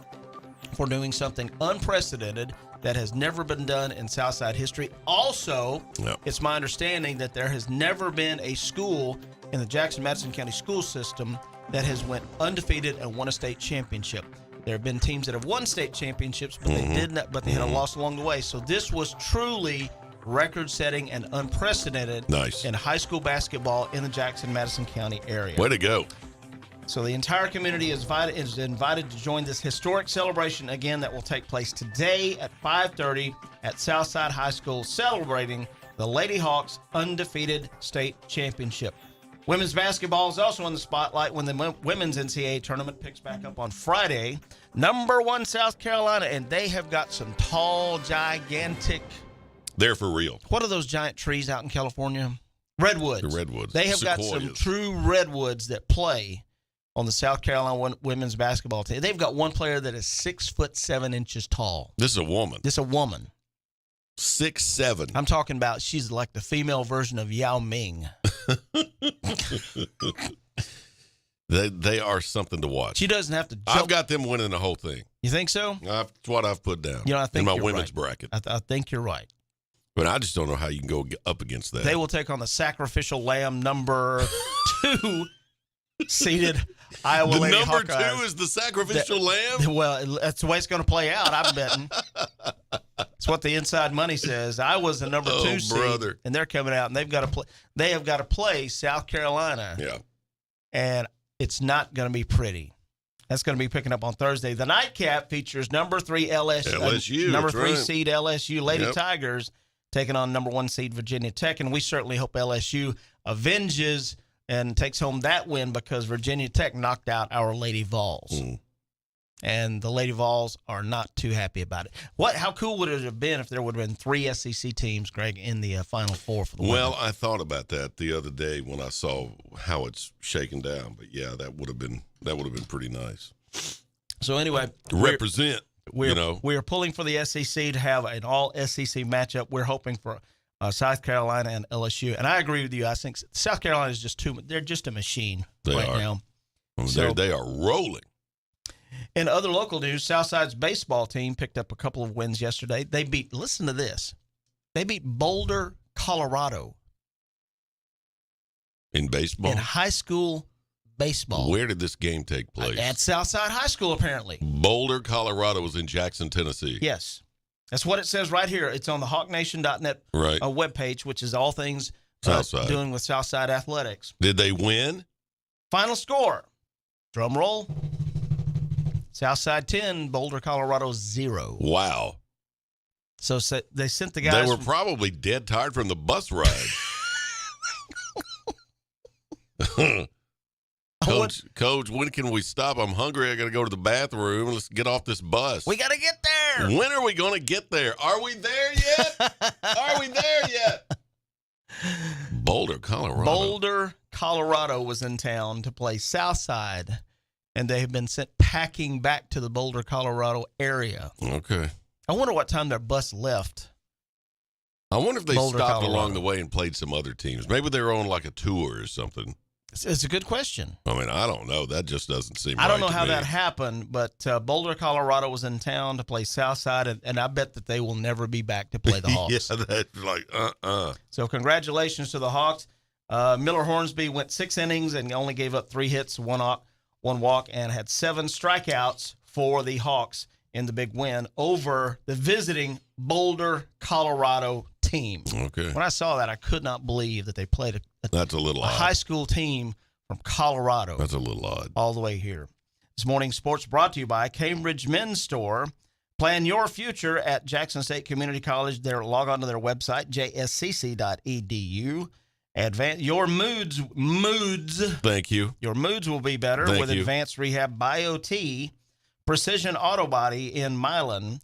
for doing something unprecedented that has never been done in Southside history. Also, It's my understanding that there has never been a school in the Jackson-Madison County school system that has went undefeated and won a state championship. There have been teams that have won state championships, but they did not, but they had a loss along the way. So this was truly record-setting and unprecedented in high school basketball in the Jackson-Madison County area. Way to go. So the entire community is invited to join this historic celebration again that will take place today at 5:30 at Southside High School, celebrating the Lady Hawks' undefeated state championship. Women's basketball is also in the spotlight when the women's NCAA tournament picks back up on Friday. Number 1 South Carolina, and they have got some tall, gigantic. They're for real. What are those giant trees out in California? Redwoods. The redwoods. They have got some true redwoods that play on the South Carolina women's basketball team. They've got one player that is 6'7" tall. This is a woman. 6'7". I'm talking about she's like the female version of Yao Ming. They are something to watch. She doesn't have to jump. I've got them winning the whole thing. You think so? That's what I've put down I think in my you're women's right. bracket. I think you're right. But I just don't know how you can go up against that. They will take on the sacrificial lamb number 2 seeded Iowa Lady Hawkeyes. Number 2 is the sacrificial lamb? Well, that's the way it's going to play out, I'm betting. That's what the inside money says. I was the number 2 seed, and they're coming out, and they have got to play South Carolina. Yeah. And it's not going to be pretty. That's going to be picking up on Thursday. The nightcap features number 3 LSU. Number 3 seed LSU Lady Tigers taking on number 1 seed Virginia Tech, and we certainly hope LSU avenges and takes home that win because Virginia Tech knocked out our Lady Vols. And the Lady Vols are not too happy about it. How cool would it have been if there would have been 3 SEC teams, Greg, in the Final Four for the women? Well, I thought about that the other day when I saw how it's shaken down. But yeah, that would have been pretty nice. So anyway, represent. We are pulling for the SEC to have an all-SEC matchup. We're hoping for South Carolina and LSU. And I agree with you. I think South Carolina is they're just a machine now. They are rolling. In other local news, Southside's baseball team picked up a couple of wins yesterday. Listen to this. They beat Boulder, Colorado. In baseball? In high school baseball. Where did this game take place? At Southside High School, apparently. Boulder, Colorado was in Jackson, Tennessee. Yes. That's what it says right here. It's on the hawknation.net webpage, which is all things doing with Southside Athletics. Did they win? Final score. Drum roll. Southside 10, Boulder, Colorado 0. Wow. So they sent the guys. They were probably dead tired from the bus ride. Coach, when can we stop? I'm hungry. I got to go to the bathroom. Let's get off this bus. We got to get there. When are we going to get there? Are we there yet? Are we there yet? Boulder, Colorado. Boulder, Colorado was in town to play Southside, and they have been sent packing back to the Boulder, Colorado area. Okay. I wonder what time their bus left. I wonder if they Boulder, stopped Colorado. along the way and played some other teams. Maybe they were on like a tour or something. It's a good question. I mean, I don't know. That just doesn't seem right. I don't know to how me. that happened, but Boulder, Colorado was in town to play Southside, and I bet that they will never be back to play the Hawks. Yeah, that's like, So congratulations to the Hawks. Miller Hornsby went 6 innings and only gave up 3 hits, one walk, and had 7 strikeouts for the Hawks in the big win over the visiting Boulder, Colorado team. Okay. When I saw that, I could not believe that they played that's a little a odd. high school team from Colorado. That's a little odd. All the way here. This morning's sports brought to you by Cambridge Men's Store. Plan your future at Jackson State Community College. Log on to their website, jscc.edu. Your moods. Thank you. Your moods will be better with Advanced Rehab BioT, Precision Auto Body in Milan,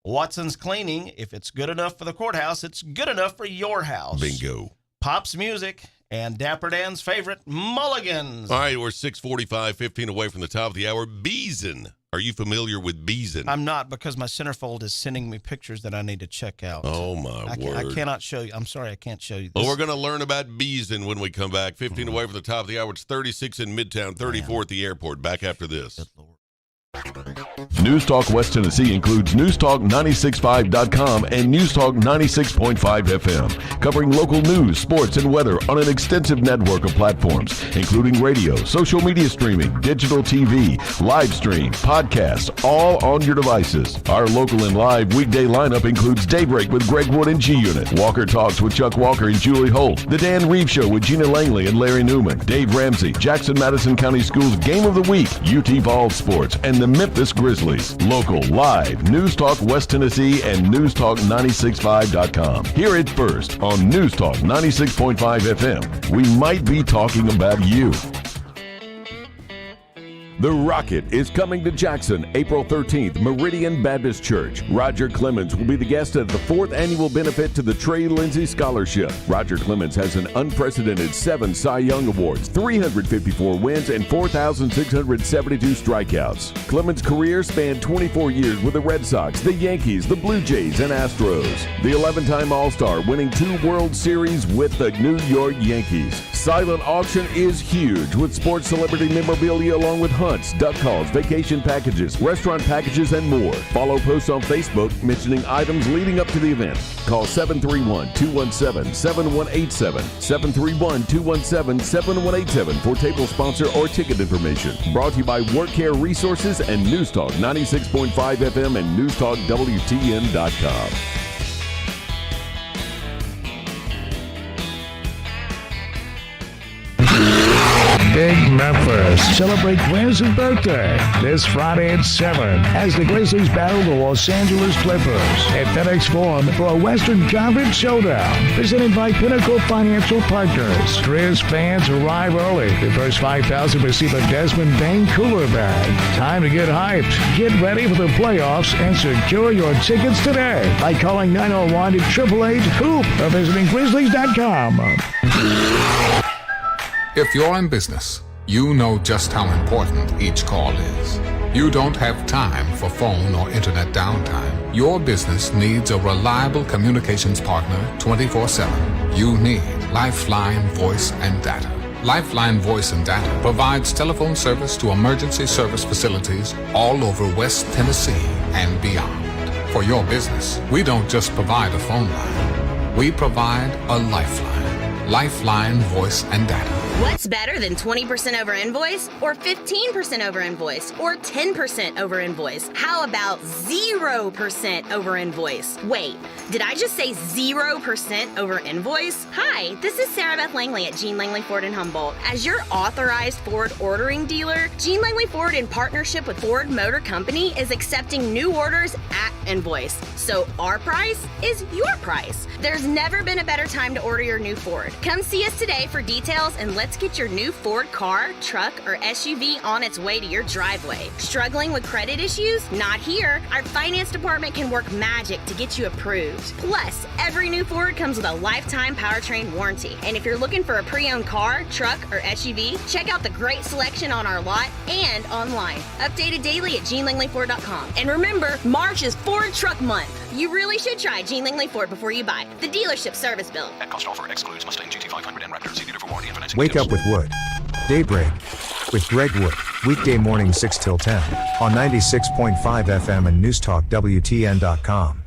Watson's Cleaning. If it's good enough for the courthouse, it's good enough for your house. Bingo. Pops Music and Dapper Dan's favorite, Mulligan's. All right, we're 6:45, 15 away from the top of the hour. Beeson. Are you familiar with Beeson? I'm not, because my centerfold is sending me pictures that I need to check out. Oh, my word. I cannot show you. I'm sorry, I can't show you this. Well, we're going to learn about Beeson when we come back. 15 away from the top of the hour. It's 36 in Midtown, 34 at the airport. Back after this. News Talk West Tennessee includes NewsTalk965.com and NewsTalk 96.5 FM, covering local news, sports, and weather on an extensive network of platforms, including radio, social media streaming, digital TV, live stream, podcasts, all on your devices. Our local and live weekday lineup includes Daybreak with Greg Wood and G-Unit, Walker Talks with Chuck Walker and Julie Holt, The Dan Reeves Show with Gina Langley and Larry Newman, Dave Ramsey, Jackson-Madison County Schools Game of the Week, UT Vols Sports, and the Memphis Grizzlies. Local, live, News Talk West Tennessee and NewsTalk965.com. Hear it first on News Talk 96.5 FM. We might be talking about you. The Rocket is coming to Jackson April 13th, Meridian Baptist Church. Roger Clemens will be the guest at the 4th annual benefit to the Trey Lindsay Scholarship. Roger Clemens has an unprecedented 7 Cy Young Awards, 354 wins, and 4,672 strikeouts. Clemens' career spanned 24 years with the Red Sox, the Yankees, the Blue Jays, and Astros. The 11-time All-Star, winning 2 World Series with the New York Yankees. Silent auction is huge with sports celebrity memorabilia along with hunts, duck calls, vacation packages, restaurant packages, and more. Follow posts on Facebook mentioning items leading up to the event. Call 731-217-7187, 731-217-7187 for table sponsor or ticket information. Brought to you by Work Care Resources and News Talk 96.5 FM and NewsTalkWTN.com. Big Memphis. Celebrate Quinn's birthday this Friday at 7 as the Grizzlies battle the Los Angeles Clippers at FedEx Forum for a Western Conference showdown. Presented by Pinnacle Financial Partners. Grizz fans arrive early. The first 5,000 receive a Desmond Bain cooler bag. Time to get hyped. Get ready for the playoffs and secure your tickets today by calling 901-888-HOOP or visiting Grizzlies.com. If you're in business, you know just how important each call is. You don't have time for phone or internet downtime. Your business needs a reliable communications partner 24/7. You need Lifeline Voice and Data. Lifeline Voice and Data provides telephone service to emergency service facilities all over West Tennessee and beyond. For your business, we don't just provide a phone line. We provide a lifeline. Lifeline Voice and Data. What's better than 20% over invoice, or 15% over invoice, or 10% over invoice? How about 0% over invoice? Wait, did I just say 0% over invoice? Hi, this is Sarah Beth Langley at Gene Langley Ford in Humboldt. As your authorized Ford ordering dealer, Gene Langley Ford, in partnership with Ford Motor Company, is accepting new orders at invoice. So our price is your price. There's never been a better time to order your new Ford. Come see us today for details, and let's get your new Ford car, truck, or SUV on its way to your driveway. Struggling with credit issues? Not here. Our finance department can work magic to get you approved. Plus, every new Ford comes with a lifetime powertrain warranty. And if you're looking for a pre-owned car, truck, or SUV, check out the great selection on our lot and online. Updated daily at GeneLangleyFord.com. And remember, March is Ford Truck Month. You really should try Gene Langley Ford before you buy. The dealership service bill. At cost offer excludes Mustang GT500 and Raptor. See dealer for warranty and financing. Wake up with Wood. Daybreak with Greg Wood. Weekday morning 6 till 10 on 96.5 FM and NewsTalkWTN.com.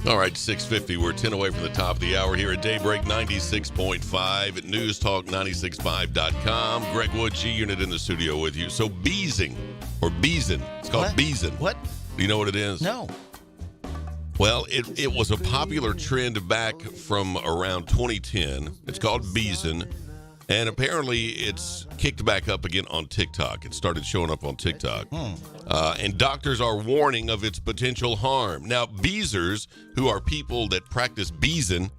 All right, 6:50. We're 10 away from the top of the hour here at Daybreak 96.5 at newstalk965.com. Greg Wood, G-Unit in the studio with you. So Beezing, or Beezin, it's called Beezin. What? Do you know what it is? No. Well, it was a popular trend back from around 2010. It's called Beezin, and apparently it's kicked back up again on TikTok. It started showing up on TikTok. And doctors are warning of its potential harm. Now, Beezers, who are people that practice Beezin,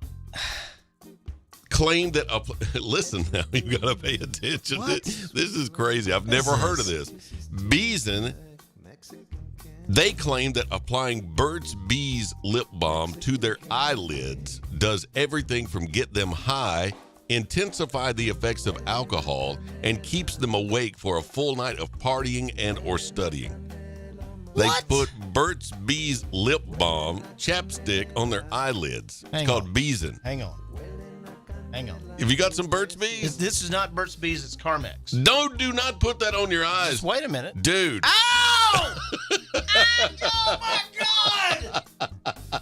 claim that, listen now, you got to pay attention. This is crazy. I've never heard of this. Beezin, they claim that applying Burt's Bees lip balm to their eyelids does everything from get them high, intensify the effects of alcohol, and keeps them awake for a full night of partying and or studying. They put Burt's Bees lip balm chapstick on their eyelids. It's called Beezin. Hang on. Have you got some Burt's Bees? This is not Burt's Bees, it's Carmex. Do not put that on your eyes. Just wait a minute. Dude. Ow! Oh my God!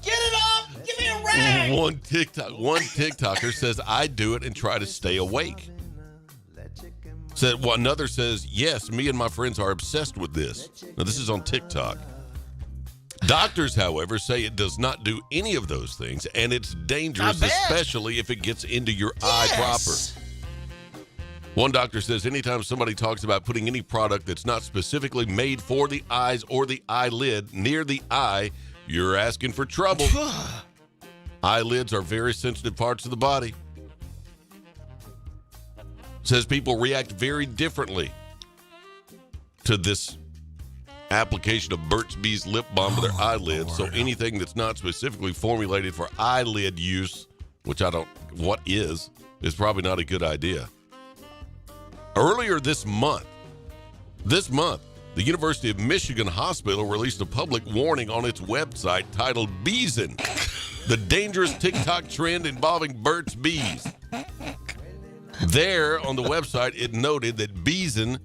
Get it off! Give me a rag! One TikToker says, I do it and try to stay awake. Another says, yes, me and my friends are obsessed with this. Now, this is on TikTok. Doctors, however, say it does not do any of those things, and it's dangerous, especially if it gets into your eye proper. One doctor says anytime somebody talks about putting any product that's not specifically made for the eyes or the eyelid near the eye, you're asking for trouble. Eyelids are very sensitive parts of the body. Says people react very differently to this application of Burt's Bees lip balm to their eyelids. So anything that's not specifically formulated for eyelid use, which is probably not a good idea. Earlier this month, the University of Michigan Hospital released a public warning on its website titled Beezin, the dangerous TikTok trend involving Burt's Bees. There on the website, it noted that Beezin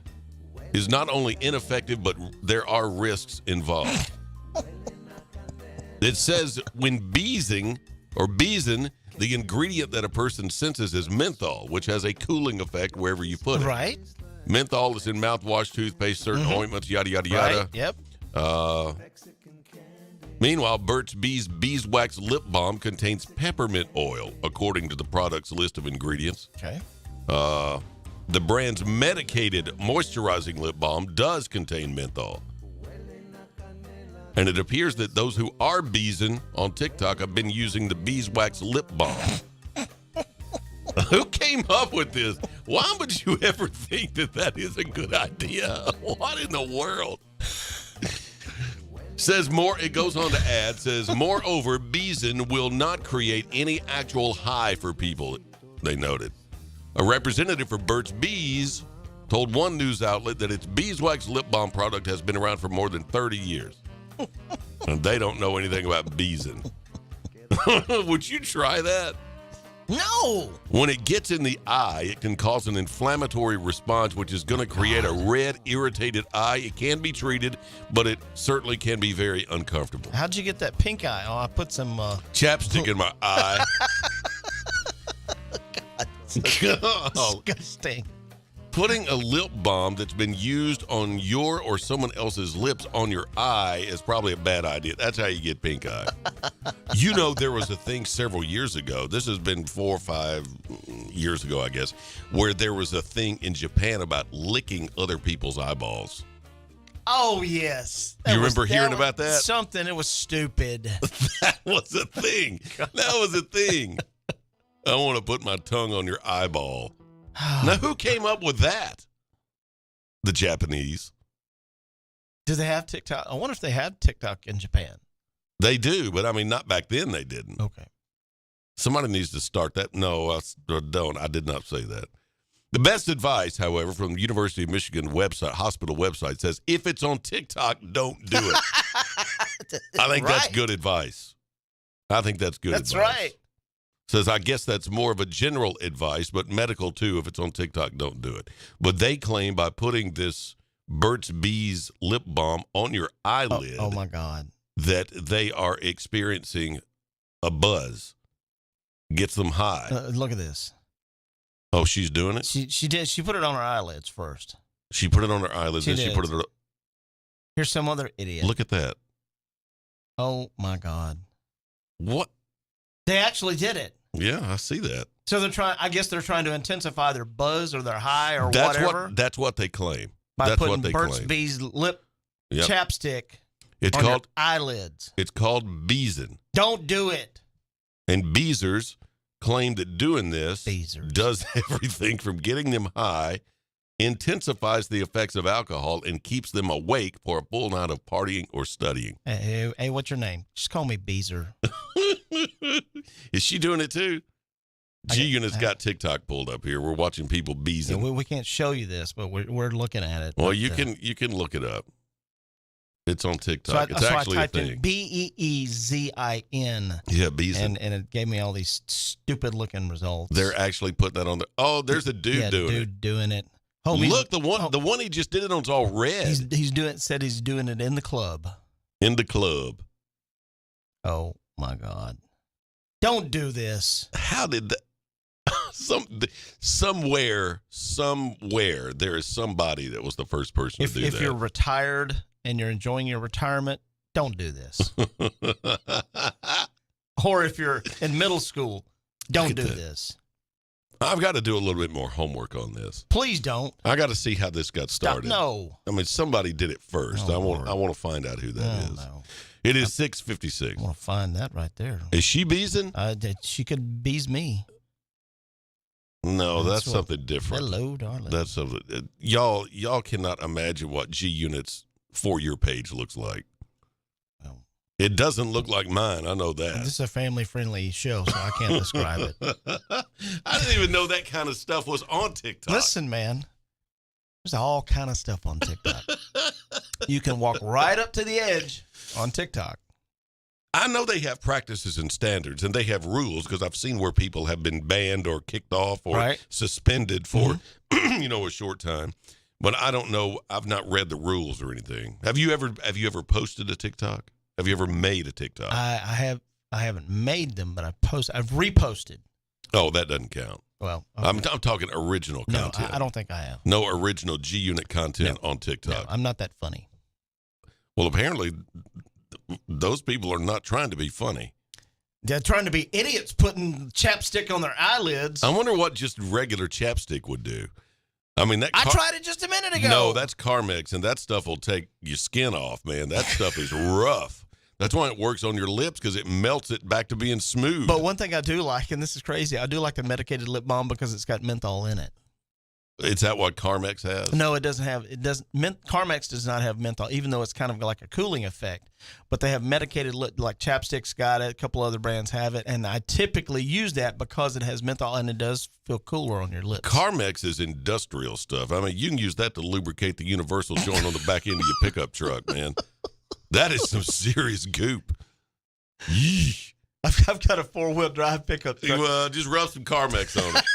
is not only ineffective, but there are risks involved. It says when Beezin, the ingredient that a person senses is menthol, which has a cooling effect wherever you put it. Right. Menthol is in mouthwash, toothpaste, certain ointments, yada, yada, yada. Right. Yep. Meanwhile, Burt's Bees Beeswax Lip Balm contains peppermint oil, according to the product's list of ingredients. Okay. The brand's medicated moisturizing lip balm does contain menthol. And it appears that those who are Beezing on TikTok have been using the beeswax lip balm. Who came up with this? Why would you ever think that is a good idea? What in the world? It goes on to add, moreover, Beezing will not create any actual high for people, they noted. A representative for Burt's Bees told one news outlet that its beeswax lip balm product has been around for more than 30 years. And they don't know anything about Beezing. Would you try that? No. When it gets in the eye, it can cause an inflammatory response, which is going to create a red, irritated eye. It can be treated, but it certainly can be very uncomfortable. How'd you get that pink eye? Oh, I put some chapstick in my eye. Disgusting. Putting a lip balm that's been used on your or someone else's lips on your eye is probably a bad idea. That's how you get pink eye. You know, there was a thing several years ago. This has been 4 or 5 years ago, I guess, where there was a thing in Japan about licking other people's eyeballs. Oh, yes. You remember hearing about that? Something. It was stupid. That was a thing. That was a thing. I want to put my tongue on your eyeball. Now, who came up with that? The Japanese. Do they have TikTok? I wonder if they have TikTok in Japan. They do, but I mean, not back then they didn't. Okay. Somebody needs to start that. No, I don't. I did not say that. The best advice, however, from the University of Michigan website, hospital website, says if it's on TikTok, don't do it. I think that's good advice. I think that's good advice. That's right. Says, I guess that's more of a general advice, but medical too. If it's on TikTok, don't do it. But they claim by putting this Burt's Bees lip balm on your eyelid. Oh my God. That they are experiencing a buzz, gets them high. Look at this. Oh, she's doing it? She did. She put it on her eyelids first. She put it on her eyelids, She and she did. put it on. Here's some other idiot. Look at that. Oh, my God. What? They actually did it. Yeah, I see that. So I guess they're trying to intensify their buzz or their high or whatever. That's what they claim. By That's putting what they Burt's claim. Bees lip chapstick It's on called your eyelids. It's called Beezing. Don't do it. And Beezers claim that doing this does everything from getting them high, intensifies the effects of alcohol, and keeps them awake for a full night of partying or studying. Hey, what's your name? Just call me Beezer. Is she doing it too? G-Unit's got TikTok pulled up here. We're watching people beezing. Yeah, we can't show you this, but we're looking at it. Well, but, you can look it up. It's on TikTok. It's actually I typed a thing. in Beezin. Yeah, Beezin. And it gave me all these stupid looking results. They're actually putting that on there. Oh, there's a dude doing it. Look, the one he just did it on's all red. He's doing it in the club. In the club. Oh my God! Don't do this. How did that? Somewhere there is somebody that was the first person to do that. If you're retired and you're enjoying your retirement, don't do this. Or if you're in middle school, don't do this. I've got to do a little bit more homework on this. Please don't. I got to see how this got started. No. I mean, somebody did it first. Oh, I want to find out who that is. No. It is 6:56. I want to find that right there. Is she beezing? She could beeze me. No, that's something different. Hello, darling. That's something. Y'all cannot imagine what G-Unit's For You page looks like. Oh. It doesn't look like mine. I know that. This is a family-friendly show, so I can't describe it. I didn't even know that kind of stuff was on TikTok. Listen, man. There's all kind of stuff on TikTok. You can walk right up to the edge on TikTok. I know they have practices and standards, and they have rules, because I've seen where people have been banned or kicked off or suspended for, a short time. But I don't know. I've not read the rules or anything. Have you ever posted a TikTok? Have you ever made a TikTok? I haven't made them, but I've reposted. Oh, that doesn't count. Well, okay. I'm talking original content. No, I don't think I have. No original G-Unit content on TikTok. No, I'm not that funny. Well, apparently, those people are not trying to be funny. They're trying to be idiots putting chapstick on their eyelids. I wonder what just regular chapstick would do. I mean, I tried it just a minute ago. No, that's Carmex, and that stuff will take your skin off, man. That stuff is rough. That's why it works on your lips, because it melts it back to being smooth. But one thing I do like, and this is crazy, I do like the medicated lip balm because it's got menthol in it. Is that what Carmex has? No, it doesn't have. Carmex does not have menthol, even though it's kind of like a cooling effect. But they have medicated lip, like Chapstick's got it. A couple other brands have it, and I typically use that because it has menthol and it does feel cooler on your lips. Carmex is industrial stuff. I mean, you can use that to lubricate the universal joint on the back end of your pickup truck, man. That is some serious goop. Yeesh. I've got a 4-wheel drive pickup truck. You just rub some Carmex on it.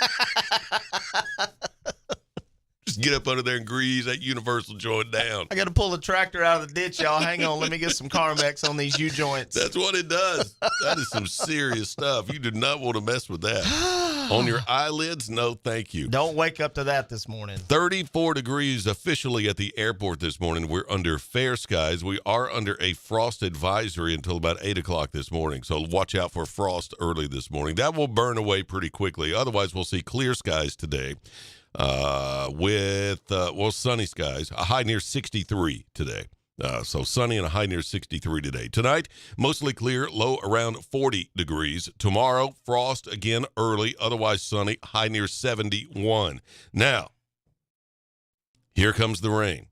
Just get up under there and grease that universal joint down. I got to pull the tractor out of the ditch, y'all. Hang on. Let me get some Carmex on these U-joints. That's what it does. That is some serious stuff. You do not want to mess with that. On your eyelids, no thank you. Don't wake up to that this morning. 34 degrees officially at the airport this morning. We're under fair skies. We are under a frost advisory until about 8 o'clock this morning. So watch out for frost early this morning. That will burn away pretty quickly. Otherwise, we'll see clear skies today. With sunny skies, a high near 63 today. So sunny and a high near 63 today. Tonight, mostly clear, low around 40 degrees. Tomorrow, frost again early, otherwise sunny, high near 71. Now, here comes the rain.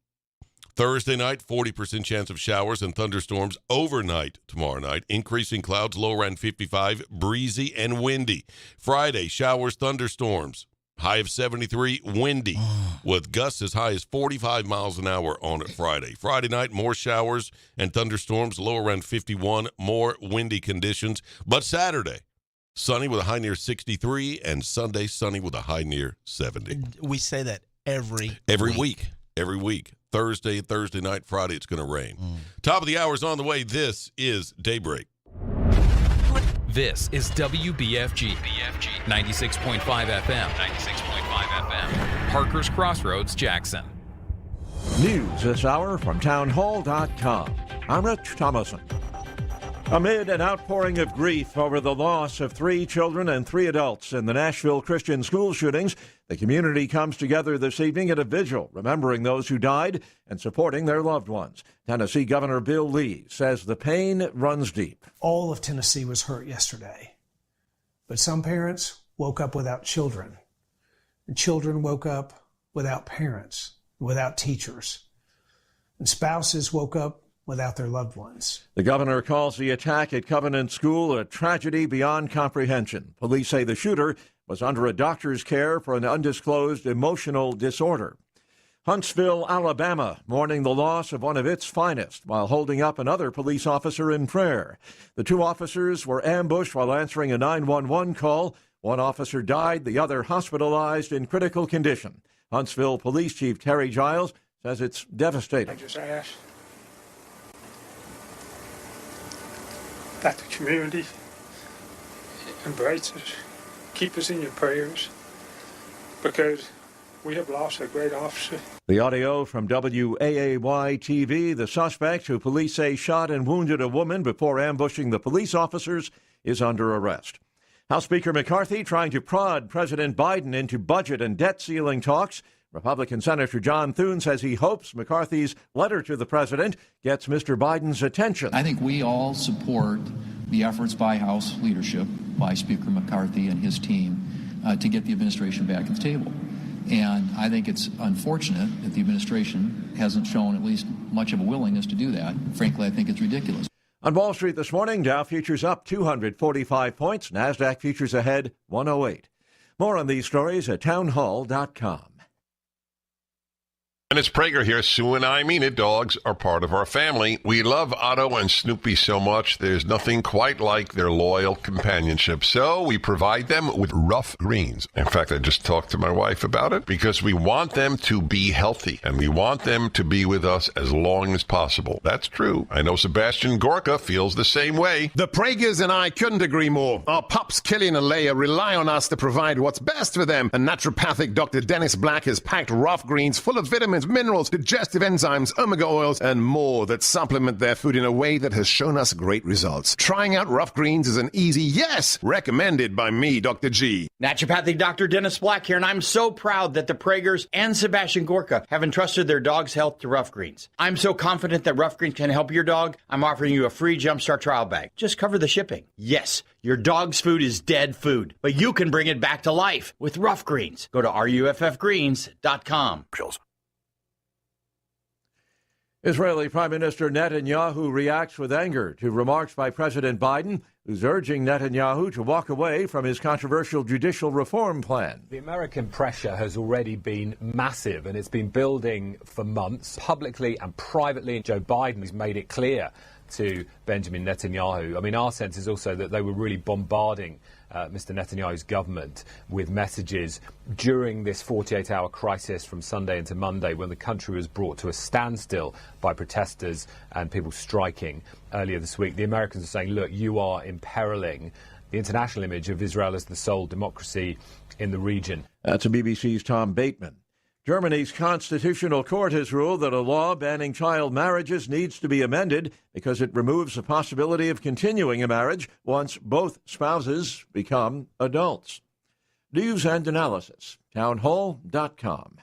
Thursday night, 40% chance of showers and thunderstorms overnight tomorrow night. Increasing clouds, low around 55, breezy and windy. Friday, showers, thunderstorms. High of 73, windy, with gusts as high as 45 miles an hour on Friday. Friday night, more showers and thunderstorms, low around 51, more windy conditions. But Saturday, sunny with a high near 63, and Sunday, sunny with a high near 70. We say that every week. Every week. Thursday night, Friday, it's going to rain. Top of the hour is on the way. This is Daybreak. This is WBFG 96.5 FM. Parker's Crossroads, Jackson. News this hour from townhall.com. I'm Rich Thomason. Amid an outpouring of grief over the loss of 3 children and 3 adults in the Nashville Christian school shootings, the community comes together this evening at a vigil, remembering those who died and supporting their loved ones. Tennessee Governor Bill Lee says the pain runs deep. All of Tennessee was hurt yesterday, but some parents woke up without children, and children woke up without parents, without teachers, and spouses woke up without their loved ones. The governor calls the attack at Covenant School a tragedy beyond comprehension. Police say the shooter was under a doctor's care for an undisclosed emotional disorder. Huntsville, Alabama, mourning the loss of one of its finest while holding up another police officer in prayer. The 2 officers were ambushed while answering a 911 call. One officer died, the other hospitalized in critical condition. Huntsville Police Chief Terry Giles says it's devastating. I just ask that the community embrace us, keep us in your prayers, because we have lost a great officer. The audio from WAAY-TV, the suspect who police say shot and wounded a woman before ambushing the police officers, is under arrest. House Speaker McCarthy trying to prod President Biden into budget and debt ceiling talks. Republican Senator John Thune says he hopes McCarthy's letter to the president gets Mr. Biden's attention. I think we all support the efforts by House leadership, by Speaker McCarthy and his team, to get the administration back at the table. And I think it's unfortunate that the administration hasn't shown at least much of a willingness to do that. Frankly, I think it's ridiculous. On Wall Street this morning, Dow futures up 245 points. NASDAQ futures ahead 108. More on these stories at townhall.com. And it's Prager here. Sue and I mean it. Dogs are part of our family. We love Otto and Snoopy so much. There's nothing quite like their loyal companionship. So we provide them with Rough Greens. In fact, I just talked to my wife about it because we want them to be healthy and we want them to be with us as long as possible. That's true. I know Sebastian Gorka feels the same way. The Pragers and I couldn't agree more. Our pups, Killian and Leia, rely on us to provide what's best for them. And naturopathic Dr. Dennis Black has packed Rough Greens full of vitamins, minerals, digestive enzymes, omega oils, and more that supplement their food in a way that has shown us great results. Trying out Rough Greens is an easy yes, recommended by me, Dr. G. Naturopathic Dr. Dennis Black here, and I'm so proud that the Pragers and Sebastian Gorka have entrusted their dog's health to Rough Greens. I'm so confident that Rough Greens can help your dog, I'm offering you a free Jumpstart trial bag. Just cover the shipping. Yes, your dog's food is dead food, but you can bring it back to life with Rough Greens. Go to ruffgreens.com. Israeli Prime Minister Netanyahu reacts with anger to remarks by President Biden, who's urging Netanyahu to walk away from his controversial judicial reform plan. The American pressure has already been massive, and it's been building for months, publicly and privately. Joe Biden has made it clear to Benjamin Netanyahu. I mean, our sense is also that they were really bombarding Mr. Netanyahu's government with messages during this 48-hour crisis from Sunday into Monday, when the country was brought to a standstill by protesters and people striking earlier this week. The Americans are saying, look, you are imperiling the international image of Israel as the sole democracy in the region. That's BBC's Tom Bateman. Germany's constitutional court has ruled that a law banning child marriages needs to be amended because it removes the possibility of continuing a marriage once both spouses become adults. News and analysis, townhall.com.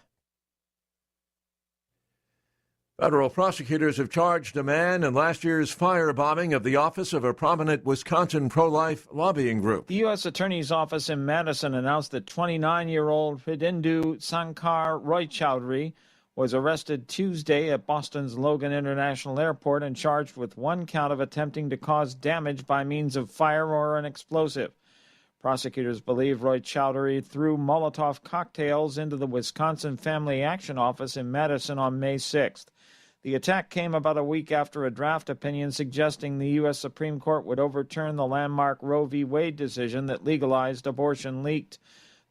Federal prosecutors have charged a man in last year's firebombing of the office of a prominent Wisconsin pro-life lobbying group. The U.S. Attorney's Office in Madison announced that 29-year-old Hridendra Sankar Roychowdhury was arrested Tuesday at Boston's Logan International Airport and charged with one count of attempting to cause damage by means of fire or an explosive. Prosecutors believe Roychowdhury threw Molotov cocktails into the Wisconsin Family Action Office in Madison on May 6th. The attack came about a week after a draft opinion suggesting the U.S. Supreme Court would overturn the landmark Roe v. Wade decision that legalized abortion leaked.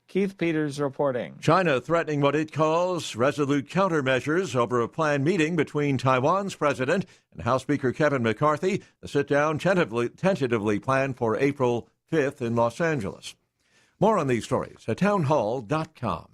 Keith Peters reporting. China threatening what it calls resolute countermeasures over a planned meeting between Taiwan's president and House Speaker Kevin McCarthy. The sit-down tentatively planned for April 5th in Los Angeles. More on these stories at townhall.com.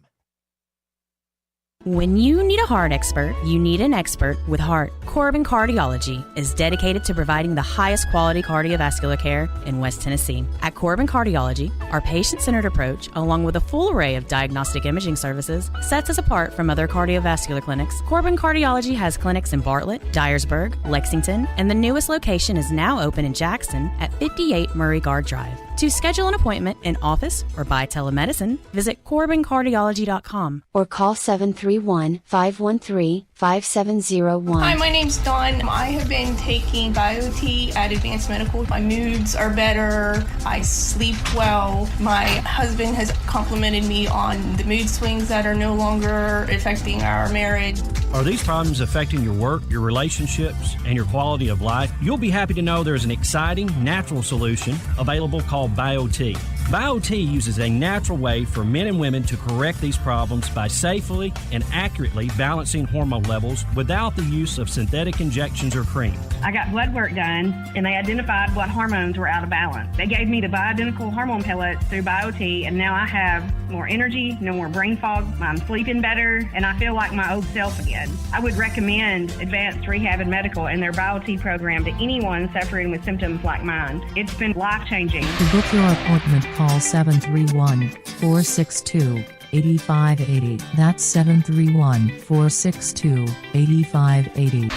When you need a heart expert, you need an expert with heart. Corbin Cardiology is dedicated to providing the highest quality cardiovascular care in West Tennessee. At Corbin Cardiology, our patient-centered approach, along with a full array of diagnostic imaging services, sets us apart from other cardiovascular clinics. Corbin Cardiology has clinics in Bartlett, Dyersburg, Lexington, and the newest location is now open in Jackson at 58 Murray Guard Drive. To schedule an appointment in office or by telemedicine, visit CorbinCardiology.com or call 731-513-5701. Hi, my name's Dawn. I have been taking BioT at Advanced Medical. My moods are better. I sleep well. My husband has complimented me on the mood swings that are no longer affecting our marriage. Are these problems affecting your work, your relationships, and your quality of life? You'll be happy to know there's an exciting, natural solution available called BioT. BioT uses a natural way for men and women to correct these problems by safely and accurately balancing hormone levels without the use of synthetic injections or cream. I got blood work done, and they identified what hormones were out of balance. They gave me the bioidentical hormone pellets through BioT, and now I have more energy, no more brain fog, I'm sleeping better, and I feel like my old self again. I would recommend Advanced Rehab and Medical and their BioT program to anyone suffering with symptoms like mine. It's been life-changing. To book your appointment, call 731-462-8580. That's 731-462-8580.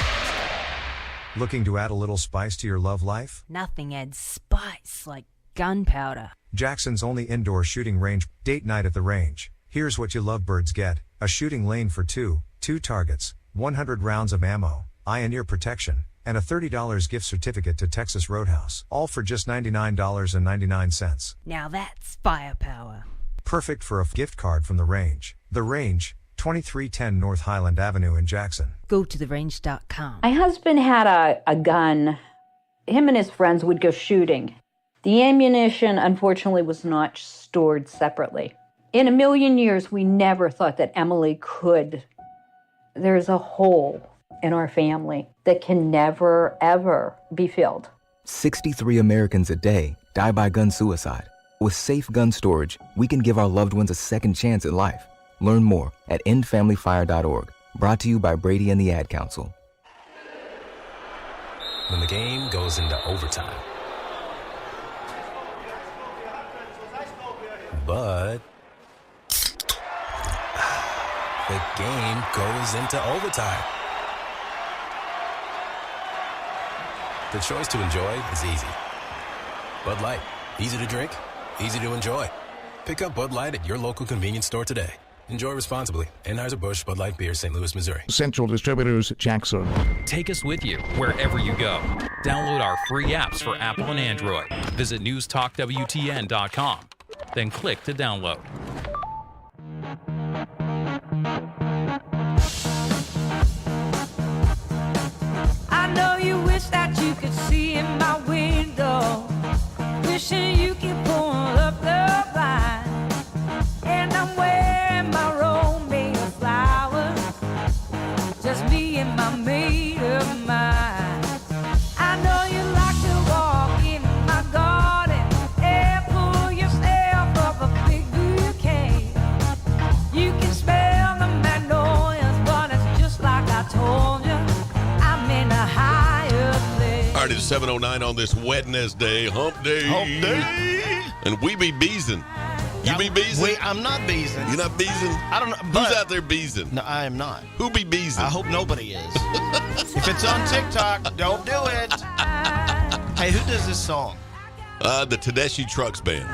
Looking to add a little spice to your love life? Nothing adds spice like gunpowder. Jackson's only indoor shooting range, date night at the range. Here's what you lovebirds get: a shooting lane for two targets, 100 rounds of ammo, eye and ear protection, and a $30 gift certificate to Texas Roadhouse. All for just $99.99. Now that's firepower. Perfect for a gift card from the range. The Range, 2310 North Highland Avenue in Jackson. Go to therange.com. My husband had a gun. Him and his friends would go shooting. The ammunition, unfortunately, was not stored separately. In a million years, we never thought that Emily could. There's a hole in our family that can never, ever be filled. 63 Americans a day die by gun suicide. With safe gun storage, we can give our loved ones a second chance at life. Learn more at endfamilyfire.org. Brought to you by Brady and the Ad Council. When the game goes into overtime. But the game goes into overtime. The choice to enjoy is easy. Bud Light. Easy to drink, easy to enjoy. Pick up Bud Light at your local convenience store today. Enjoy responsibly. Anheuser-Busch Bud Light Beer, St. Louis, Missouri. Central Distributors, Jackson. Take us with you wherever you go. Download our free apps for Apple and Android. Visit newstalkwtn.com. Then click to download. I know you wish that you could see in my window, wishing you could pull up the blind, and I'm wearing my romance flowers, just me and my maid of mine. I know you like to walk in my garden and pull yourself up a big bouquet. You can smell the magnolias, but it's just like I told you, I'm in a higher place. All right, it's 7:09 on this Wednesday, hump day. Hump day. And we be beezing. You be beezing? I'm not beezing. You're not beezing? I don't know. Who's out there beezing? No, I am not. Who be beezing? I hope nobody is. If it's on TikTok, don't do it. Hey, who does this song? The Tedeschi Trucks Band.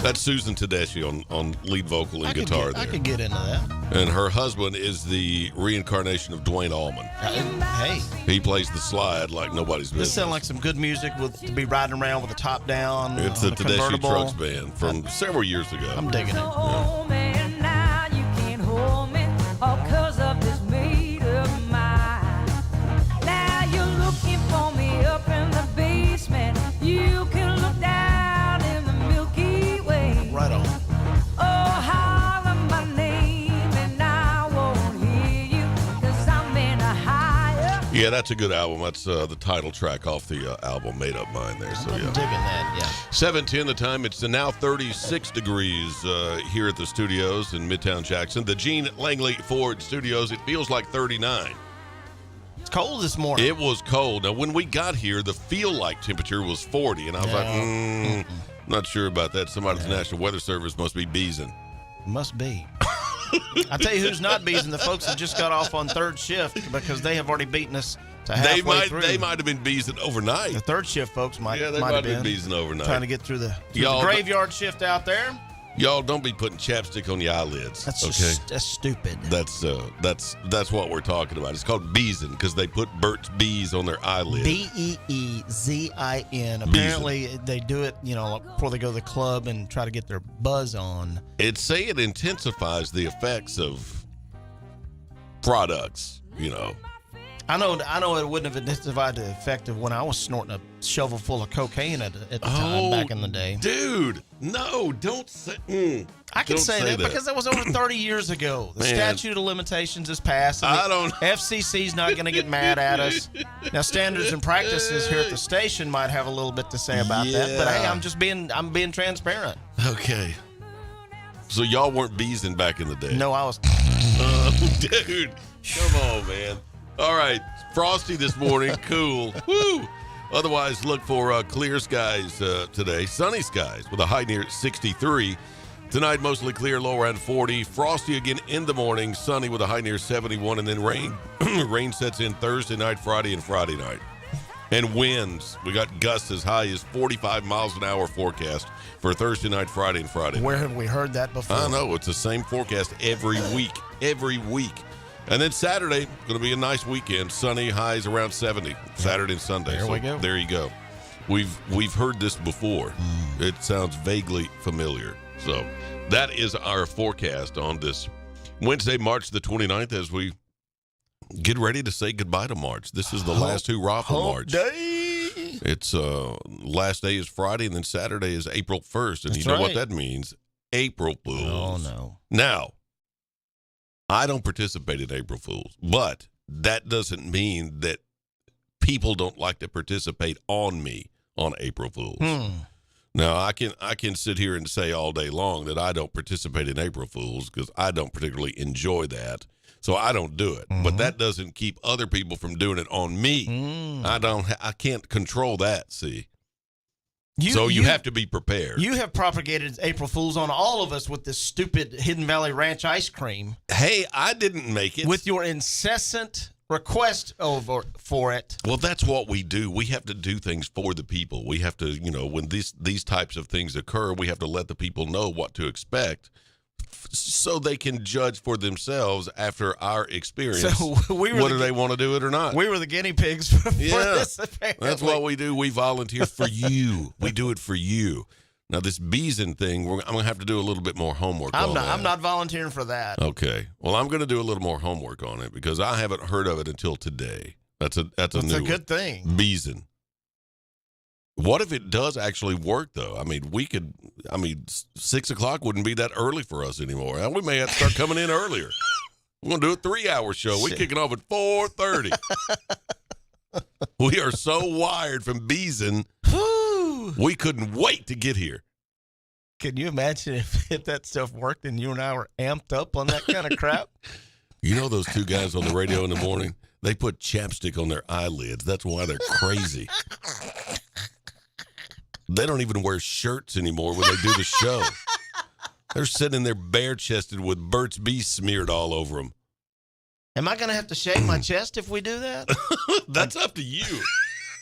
That's Susan Tedeschi on lead vocal and guitar there. I could get into that. And her husband is the reincarnation of Dwayne Allman. Hey. He plays the slide like nobody's business. This sounds like some good music to be riding around with the top down. It's the Tedeschi Trucks Band from several years ago. I'm digging it. Oh, man, now you can't hold me, all 'cause of this maid of mine. Now you're looking for me up in the basement. You can look down in the Milky Way. Right on. Oh, holler my name and I won't hear you, 'cause I'm in a higher. Yeah, that's a good album. That's the title track off the album Made Up Mind there. So, I'm digging that, yeah. 7:10 the time. It's now 36 degrees here at the studios in Midtown Jackson. The Gene Langley Ford Studios, it feels like 39. It's cold this morning. It was cold. Now, when we got here, the feel-like temperature was 40, and I was like, not sure about that. Somebody at the National Weather Service must be beezing. Must be. I tell you who's not beezing, the folks that just got off on third shift because they have already beaten us to halfway through. They might have been beezing overnight. The third shift folks might have been beezing overnight. Trying to get through the graveyard shift out there. Y'all don't be putting chapstick on your eyelids. That's stupid. That's what we're talking about. It's called beezing because they put Burt's Bees on their eyelids. Beezin. Apparently, they do it, before they go to the club and try to get their buzz on. It's say it intensifies the effects of products. I know it wouldn't have intensified the effect of when I was snorting a shovel full of cocaine at the time back in the day. Dude, no, don't say. I can say that because that was over 30 years ago. The statute of limitations is passed. FCC's not going to get mad at us. Now, standards and practices here at the station might have a little bit to say about that. But hey, I'm being transparent. Okay. So y'all weren't beezing back in the day? No, I was. Dude, come on, man. All right, frosty this morning, cool. Woo! Otherwise, look for clear skies today. Sunny skies with a high near 63. Tonight, mostly clear, low around 40. Frosty again in the morning, sunny with a high near 71, and then rain. Rain sets in Thursday night, Friday, and Friday night. And winds, we got gusts as high as 45 miles an hour forecast for Thursday night, Friday, and Friday night. Where have we heard that before? I know, it's the same forecast every week. And then Saturday, going to be a nice weekend. Sunny, highs around 70. Saturday and Sunday. There we go. There you go. We've heard this before. It sounds vaguely familiar. So that is our forecast on this Wednesday, March the 29th, as we get ready to say goodbye to March. This is the last hoorah for March. Day. It's last day is Friday, and then Saturday is April 1st. And That's you know right. what that means? April Fools. Oh, no. Now, I don't participate in April Fools, but that doesn't mean that people don't like to participate on me on April Fools. Now, I can sit here and say all day long that I don't participate in April Fools because I don't particularly enjoy that, so I don't do it. But that doesn't keep other people from doing it on me. I can't control that, see? You have to be prepared. You have propagated April Fools on all of us with this stupid Hidden Valley Ranch ice cream. Hey, I didn't make it. With your incessant request for it. Well, that's what we do. We have to do things for the people. We have to, when these types of things occur, we have to let the people know what to expect so they can judge for themselves after our experience whether they want to do it or not. We were the guinea pigs for this, apparently. That's what we do. We volunteer for you. We do it for you. Now, this beezing thing, I'm going to have to do a little bit more homework on that. I'm not volunteering for that. Okay. Well, I'm going to do a little more homework on it because I haven't heard of it until today. That's a good thing. Beezing. What if it does actually work, though? 6 o'clock wouldn't be that early for us anymore. We may have to start coming in earlier. We're going to do a 3-hour show. We're kicking off at 4:30. We are so wired from beezing. We couldn't wait to get here. Can you imagine if that stuff worked and you and I were amped up on that kind of crap? You know those two guys on the radio in the morning? They put chapstick on their eyelids. That's why they're crazy. They don't even wear shirts anymore when they do the show. They're sitting there bare-chested with Burt's Bees smeared all over them. Am I going to have to shave my chest if we do that? That's up to you.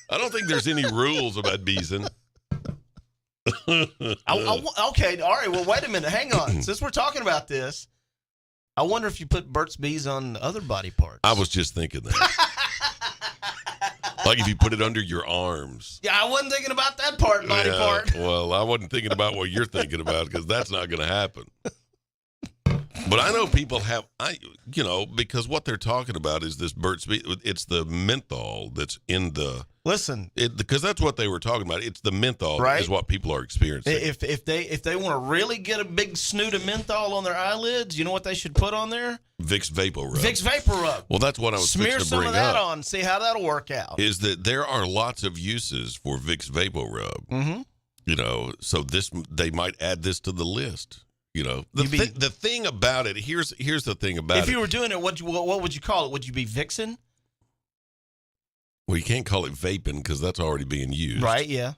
I don't think there's any rules about beezing. Okay, all right. Well, wait a minute. Hang on. Since we're talking about this, I wonder if you put Burt's Bees on other body parts. I was just thinking that. Like if you put it under your arms. Yeah, I wasn't thinking about that body part. Well, I wasn't thinking about what you're thinking about because that's not going to happen. But I know people have, because what they're talking about is this Burt's Bees. It's the menthol that's in the. Listen, because that's what they were talking about. It's the menthol right? is what people are experiencing. If they want to really get a big snoot of menthol on their eyelids, you know what they should put on there? Vicks Vapor Rub. Vicks Vapor Rub. Well, that's what I was Smear fixing to some bring of that up. on, see how that'll work out. Is that there are lots of uses for Vicks Vapor Rub. Mm-hmm. So they might add this to the list. The thing about it, here's the thing about it. If you were doing it, what would you call it? Would you be Vixen? Well, you can't call it vaping because that's already being used. Right, yeah.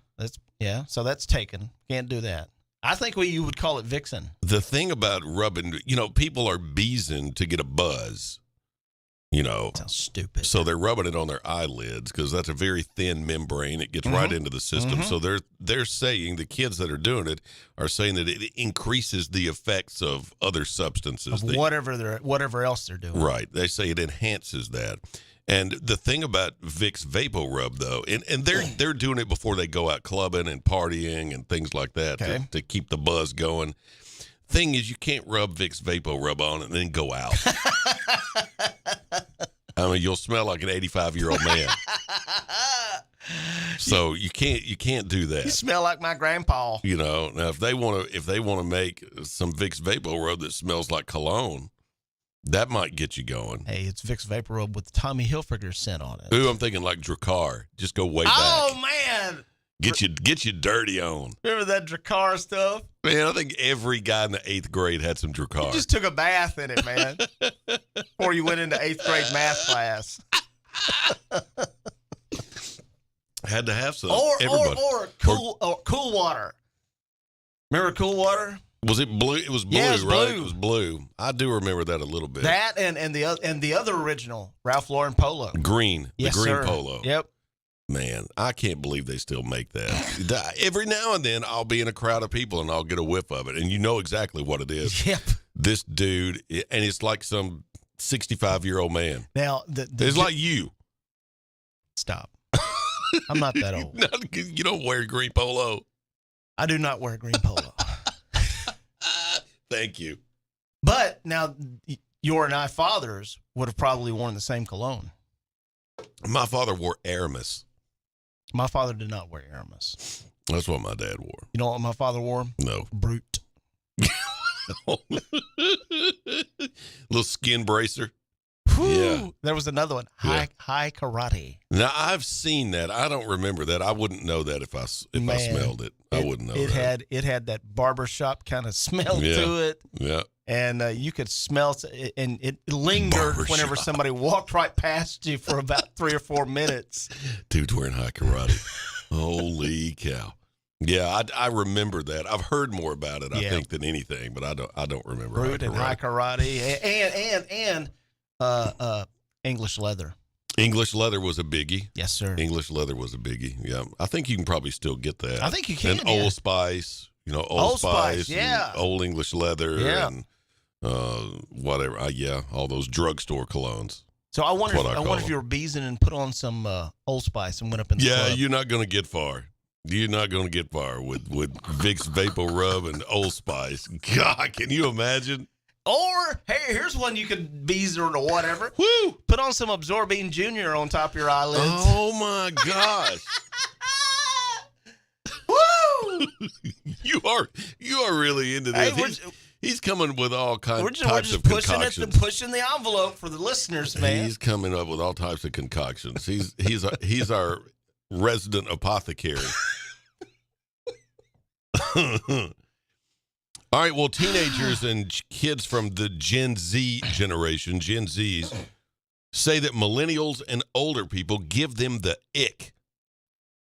So that's taken. Can't do that. I think you would call it Vixen. The thing about rubbing, people are beezing to get a buzz. Sounds stupid. So they're rubbing it on their eyelids because that's a very thin membrane. It gets right into the system. So they're saying, the kids that are doing it are saying that it increases the effects of other substances. Of whatever else they're doing. Right. They say it enhances that. And the thing about Vicks Vapor Rub, though, and they're doing it before they go out clubbing and partying and things like that to keep the buzz going. Thing is, you can't rub Vicks Vapor Rub on and then go out. I mean, you'll smell like an 85-year-old man. So you can't do that. You smell like my grandpa. Now if they want to make some Vicks Vapor Rub that smells like cologne, that might get you going. Hey, it's Vicks Vapor Rub with Tommy Hilfiger scent on it. Ooh, I'm thinking like Drakkar. Just go way back. Oh man. Get you dirty on. Remember that Drakkar stuff? Man, I think every guy in the 8th grade had some Drakkar. You just took a bath in it, man. Before you went into 8th grade math class. Had to have some. Or cool water. Remember Cool Water? Was it blue? It was blue, yeah, it was right? Blue. It was blue. I do remember that a little bit. That and the other original Ralph Lauren polo. Green. Yes, the green sir. polo. Yep. Man, I can't believe they still make that. Every now and then, I'll be in a crowd of people and I'll get a whiff of it, and you know exactly what it is. Yep. This dude, and it's like some 65-year-old man. Now, it's like you. Stop. I'm not that old. You don't wear green polo. I do not wear green polo. Thank you. But now, your and I fathers would have probably worn the same cologne. My father wore Aramis. My father did not wear Aramis. That's what my dad wore. You know what my father wore? No. Brute. Little skin bracer. Whew. Yeah. There was another one. High karate. Now, I've seen that. I don't remember that. I wouldn't know that if I smelled it. I wouldn't know that. It had that barbershop kind of smell to it. Yeah. And you could smell it, and it lingered whenever somebody walked right past you for about 3 or 4 minutes. Dude's wearing high karate. Holy cow. Yeah, I remember that. I've heard more about it, I think, than anything, but I don't remember. Brute and high karate and English leather. English leather was a biggie. Yes, sir. English leather was a biggie. Yeah, I think you can probably still get that. I think you can. And Old Spice, Old Spice, yeah. Old English leather, yeah. and whatever. All those drugstore colognes. So I wonder if you were beezing and put on some Old Spice and went up in the club. You're not going to get far. You're not going to get far with Vicks Vapor Rub and Old Spice. God, can you imagine? Or, hey, here's one you could beeze or whatever. Woo! Put on some Absorbine Jr. on top of your eyelids. Oh, my gosh. Woo! You are really into this. Hey, he's coming with all kinds we're types just of pushing concoctions. pushing the envelope for the listeners, man. He's coming up with all types of concoctions. He's our resident apothecary. All right, well, teenagers and kids from the Gen Z generation, Gen Zs, say that millennials and older people give them the ick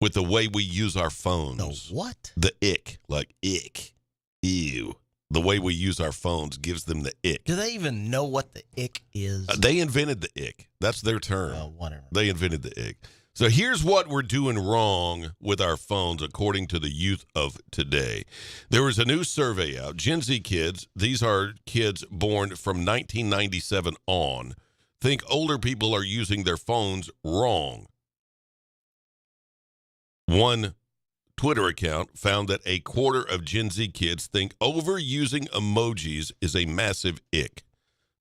with the way we use our phones. The what? The ick, like ick, ew. The way we use our phones gives them the ick. Do they even know what the ick is? They invented the ick. That's their term. Whatever. They invented the ick. So here's what we're doing wrong with our phones, according to the youth of today. There was a new survey out. Gen Z kids, these are kids born from 1997 on, think older people are using their phones wrong. One Twitter account found that a quarter of Gen Z kids think overusing emojis is a massive ick.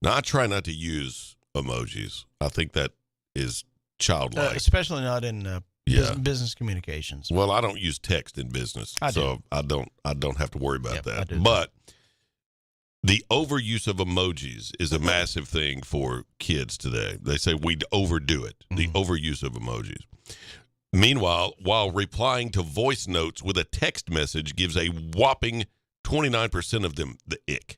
Now, I try not to use emojis. I think that is childlike. Especially not in business communications. Well, I don't use text in business, I don't have to worry about that. But the overuse of emojis is a massive thing for kids today. They say we overdo it, the overuse of emojis. Meanwhile, while replying to voice notes with a text message gives a whopping 29% of them the ick.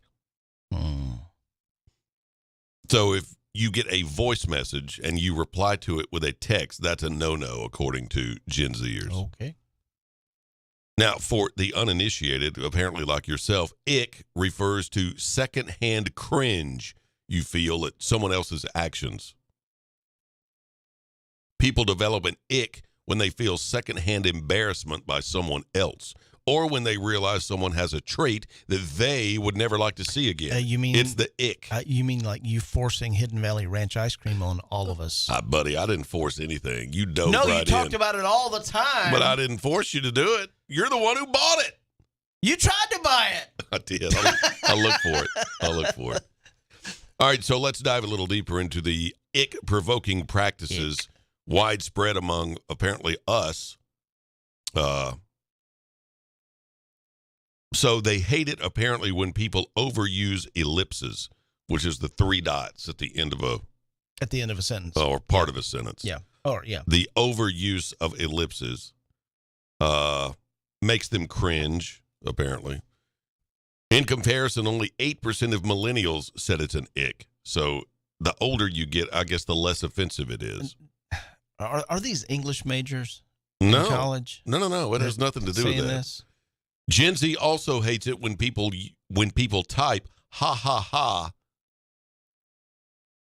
So if you get a voice message and you reply to it with a text, that's a no-no, according to Gen Zers. Okay. Now, for the uninitiated, apparently like yourself, ick refers to secondhand cringe you feel at someone else's actions. People develop an ick when they feel secondhand embarrassment by someone else, or when they realize someone has a trait that they would never like to see again. You mean it's the ick? You mean like you forcing Hidden Valley Ranch ice cream on all of us? Buddy, I didn't force anything. You dove right in. No, you talked about it all the time. But I didn't force you to do it. You're the one who bought it. You tried to buy it. I did. I'll look for it. I'll look for it. All right, so let's dive a little deeper into the ick-provoking practices widespread among, apparently, us. So they hate it, apparently, when people overuse ellipses, which is the 3 dots at the end of a sentence. Or part of a sentence. Yeah. The overuse of ellipses makes them cringe, apparently. In comparison, only 8% of millennials said it's an ick. So the older you get, I guess the less offensive it is. Are these English majors in college? No. It has nothing to do with that. This? Gen Z also hates it when people type ha ha ha,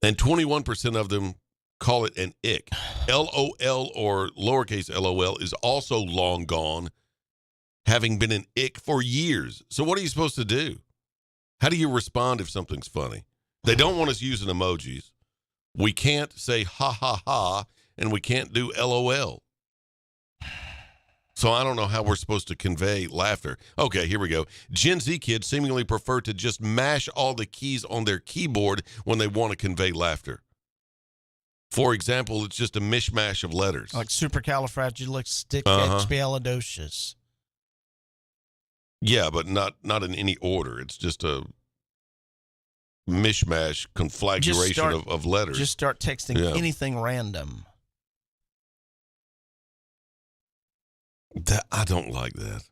and 21% of them call it an ick. LOL or lowercase LOL is also long gone, having been an ick for years. So what are you supposed to do? How do you respond if something's funny? They don't want us using emojis. We can't say ha ha ha, and we can't do LOL. So I don't know how we're supposed to convey laughter. Okay, here we go. Gen Z kids seemingly prefer to just mash all the keys on their keyboard when they want to convey laughter. For example, it's just a mishmash of letters. Like supercalifragilisticexpialidocious. Yeah, but not in any order. It's just a mishmash conflagration of letters. Just start texting anything random. I don't like that.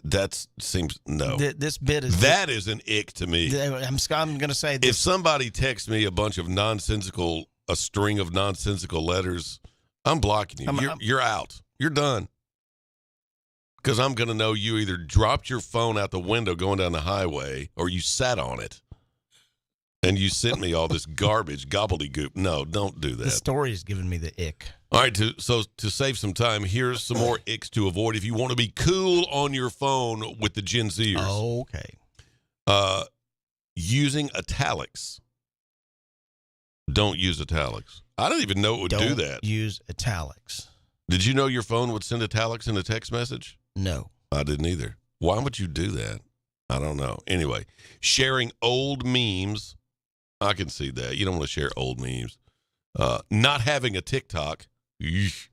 That seems no. This bit is that is an ick to me. I'm going to say this. If somebody texts me a string of nonsensical letters, I'm blocking you. You're out. You're done. Because I'm going to know you either dropped your phone out the window going down the highway or you sat on it. And you sent me all this garbage, gobbledygook. No, don't do that. The story is giving me the ick. All right, to save some time, here's some more icks to avoid if you want to be cool on your phone with the Gen Zers. Okay. Using italics. Don't use italics. I didn't even know it would do that. Don't use italics. Did you know your phone would send italics in a text message? No. I didn't either. Why would you do that? I don't know. Anyway, sharing old memes. I can see that. You don't want to share old memes. Not having a TikTok. Yeesh.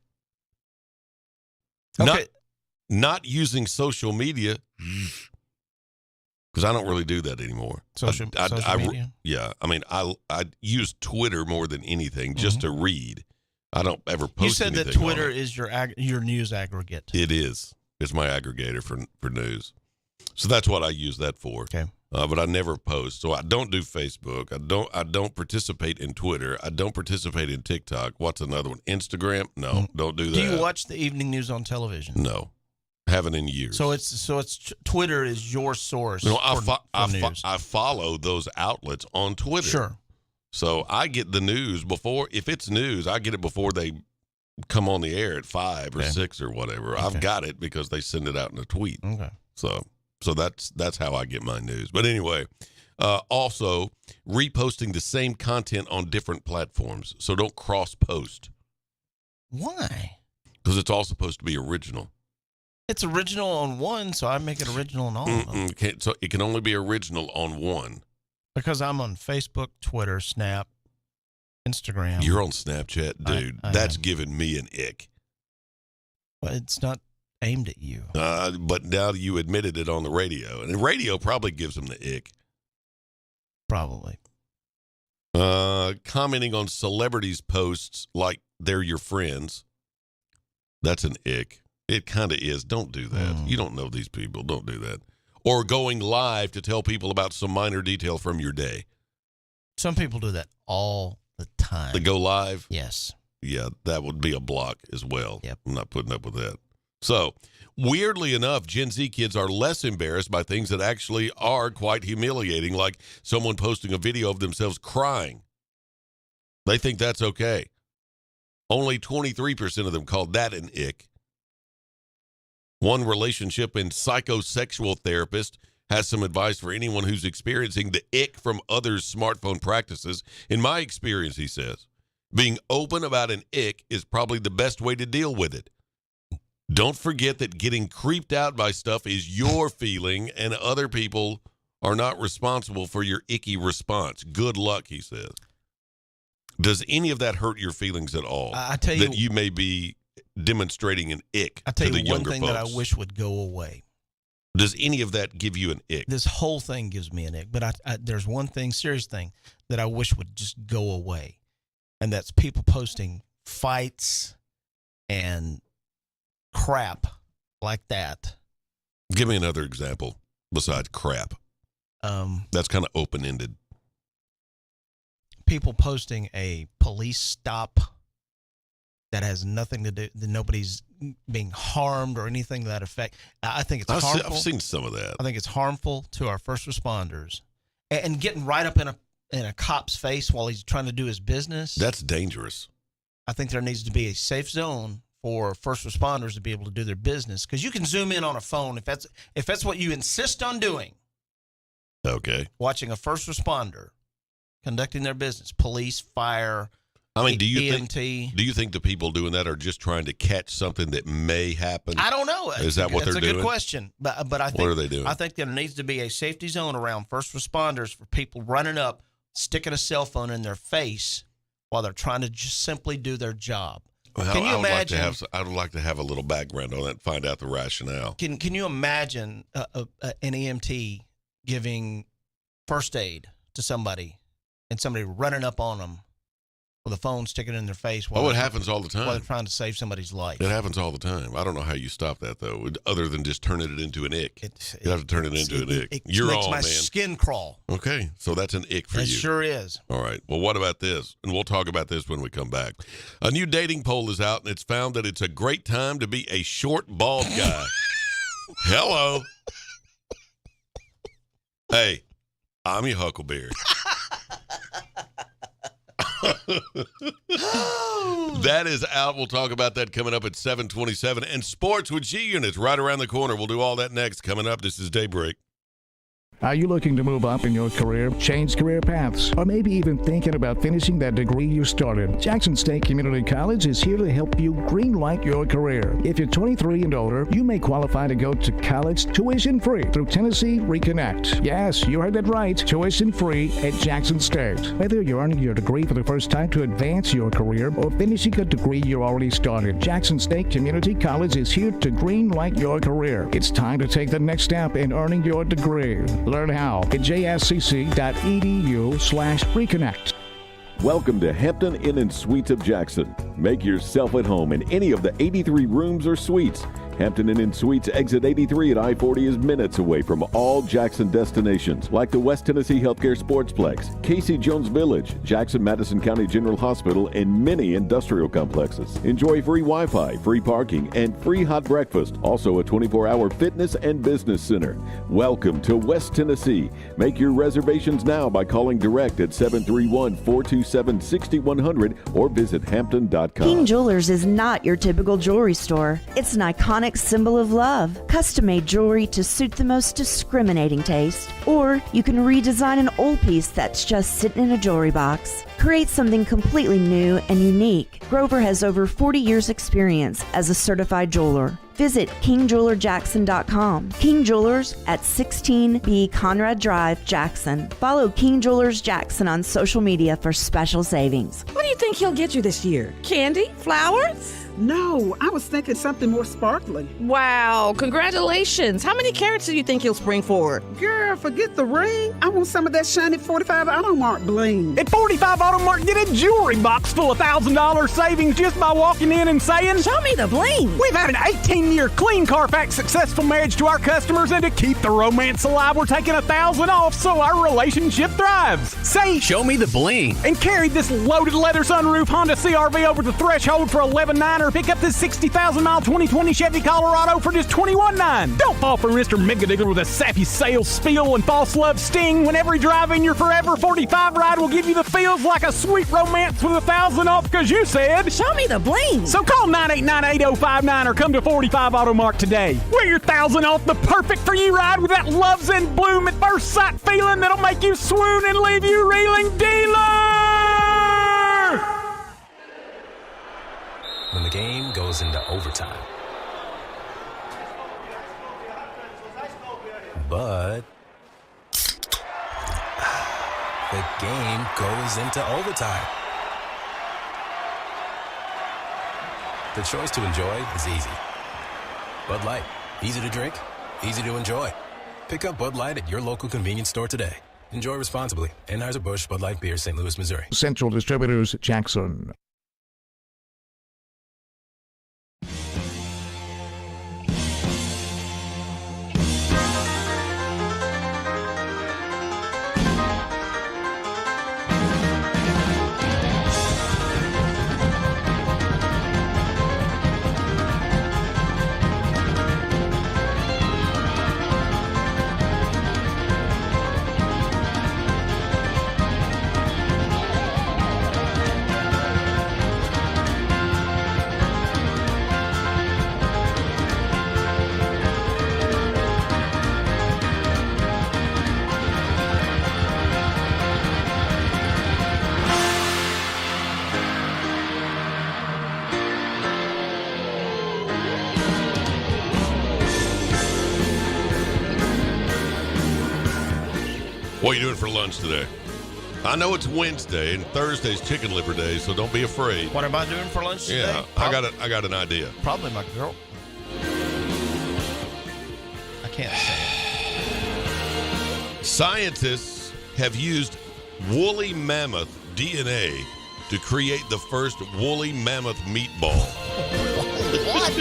Okay. Not using social media. Because I don't really do that anymore. Social media? Yeah. I mean, I use Twitter more than anything just to read. I don't ever post anything. You said that Twitter is your news aggregate. It is. It's my aggregator for news. So that's what I use that for. Okay. But I never post. So I don't do Facebook. I don't participate in Twitter. I don't participate in TikTok. What's another one? Instagram? No, don't do that. Do you watch the evening news on television? No. Haven't in years. So it's Twitter is your source for news. I follow those outlets on Twitter. Sure. So I get the news before, if it's news, I get it before they come on the air at 5 or 6 or whatever. Okay. I've got it because they send it out in a tweet. Okay. So that's how I get my news. But anyway, also reposting the same content on different platforms. So don't cross post. Why? Because it's all supposed to be original. It's original on one, so I make it original on all of them. So it can only be original on one. Because I'm on Facebook, Twitter, Snap, Instagram. You're on Snapchat, dude. I That's am. giving me an ick. Well, it's not aimed at you. But now you admitted it on the radio. And the radio probably gives them the ick. Probably. Commenting on celebrities' posts like they're your friends. That's an ick. It kind of is. Don't do that. You don't know these people. Don't do that. Or going live to tell people about some minor detail from your day. Some people do that all the time. They go live? Yes. Yeah, that would be a block as well. Yep. I'm not putting up with that. So, weirdly enough, Gen Z kids are less embarrassed by things that actually are quite humiliating, like someone posting a video of themselves crying. They think that's okay. Only 23% of them called that an ick. One relationship and psychosexual therapist has some advice for anyone who's experiencing the ick from others' smartphone practices. In my experience, he says, being open about an ick is probably the best way to deal with it. Don't forget that getting creeped out by stuff is your feeling, and other people are not responsible for your icky response. Good luck, he says. Does any of that hurt your feelings at all? I tell you, that you may be demonstrating an ick I tell to the you one younger thing folks. that I wish would go away. Does any of that give you an ick? This whole thing gives me an ick, but there's one thing, serious thing, that I wish would just go away, and that's people posting fights and crap like that. Give me another example besides crap. That's kind of open-ended. People posting a police stop that has nothing to do, that nobody's being harmed or anything to that effect. I think it's harmful. I've seen some of that. I think it's harmful to our first responders, and getting right up in a cop's face while he's trying to do his business. That's dangerous. I think there needs to be a safe zone for first responders to be able to do their business, because you can zoom in on a phone if that's what you insist on doing. Okay. Watching a first responder conducting their business, police, fire. I mean, do you EMT. think the people doing that are just trying to catch something that may happen? I don't know. Is that what they're doing? That's a good question. But I think, what are they doing? I think there needs to be a safety zone around first responders for people running up, sticking a cell phone in their face while they're trying to just simply do their job. Well, Can you imagine? I would like to have a little background on that and find out the rationale. Can you imagine an EMT giving first aid to somebody and somebody running up on them with a phone sticking in their face? It happens all the time. While they're trying to save somebody's life. It happens all the time. I don't know how you stop that, though, other than just turning it into an ick. You have to turn it into an ick. It You're makes on, my man. skin crawl. Okay, so that's an ick for It you. sure is. All right. Well, what about this? And we'll talk about this when we come back. A new dating poll is out, and it's found that it's a great time to be a short, bald guy. Hello. Hey, I'm your Huckleberry. That is out. We'll talk about that coming up at 7:27. And sports with G-Units right around the corner. We'll do all that next. Coming up, this is Daybreak. Are you looking to move up in your career, change career paths, or maybe even thinking about finishing that degree you started? Jackson State Community College is here to help you greenlight your career. If you're 23 and older, you may qualify to go to college tuition-free through Tennessee Reconnect. Yes, you heard that right, tuition-free at Jackson State. Whether you're earning your degree for the first time to advance your career or finishing a degree you already started, Jackson State Community College is here to greenlight your career. It's time to take the next step in earning your degree. Learn how at jscc.edu/reconnect. Welcome to Hampton Inn & Suites of Jackson. Make yourself at home in any of the 83 rooms or suites. Hampton Inn & Suites exit 83 at I-40 is minutes away from all Jackson destinations like the West Tennessee Healthcare Sportsplex, Casey Jones Village, Jackson Madison County General Hospital, and many industrial complexes. Enjoy free Wi-Fi, free parking, and free hot breakfast. Also a 24-hour fitness and business center. Welcome to West Tennessee. Make your reservations now by calling direct at 731-427-6100 or visit hampton.com. King Jewelers is not your typical jewelry store. It's an iconic symbol of love. Custom-made jewelry to suit the most discriminating taste. Or you can redesign an old piece that's just sitting in a jewelry box. Create something completely new and unique. Grover has over 40 years experience as a certified jeweler. Visit KingJewelerJackson.com. King Jewelers at 16B Conrad Drive, Jackson. Follow King Jewelers Jackson on social media for special savings. What do you think he'll get you this year? Candy? Flowers? No, I was thinking something more sparkly. Wow, congratulations. How many carats do you think he'll spring forward? Girl, forget the ring. I want some of that shiny 45 Automark bling. At 45 Automark, get a jewelry box full of $1,000 savings just by walking in and saying, "Show me the bling." We've had an 18-year clean Carfax successful marriage to our customers, and to keep the romance alive, we're taking $1,000 off so our relationship thrives. Say, "Show me the bling." And carry this loaded leather sunroof Honda CRV over the threshold for $11,900, or pick up this 60,000-mile 2020 Chevy Colorado for just $21,900. Don't fall for Mr. Megadigger with a sappy sales spiel and false love sting when every drive in your Forever 45 ride will give you the feels like a sweet romance with $1,000 off because you said, "Show me the bling." So call 989-8059 or come to 45 Automark today. Wear your $1,000 off the perfect for you ride with that love's in bloom at first sight feeling that'll make you swoon and leave you reeling. Dealer! When the game goes into overtime. But the game goes into overtime. The choice to enjoy is easy. Bud Light, easy to drink, easy to enjoy. Pick up Bud Light at your local convenience store today. Enjoy responsibly. Anheuser-Busch Bud Light Beer, St. Louis, Missouri. Central Distributors, Jackson. What are you doing for lunch today? I know it's Wednesday and Thursday's chicken liver day, so don't be afraid. What am I doing for lunch today? Yeah, I got an idea. Probably my girl. I can't say. Scientists have used woolly mammoth DNA to create the first woolly mammoth meatball. What?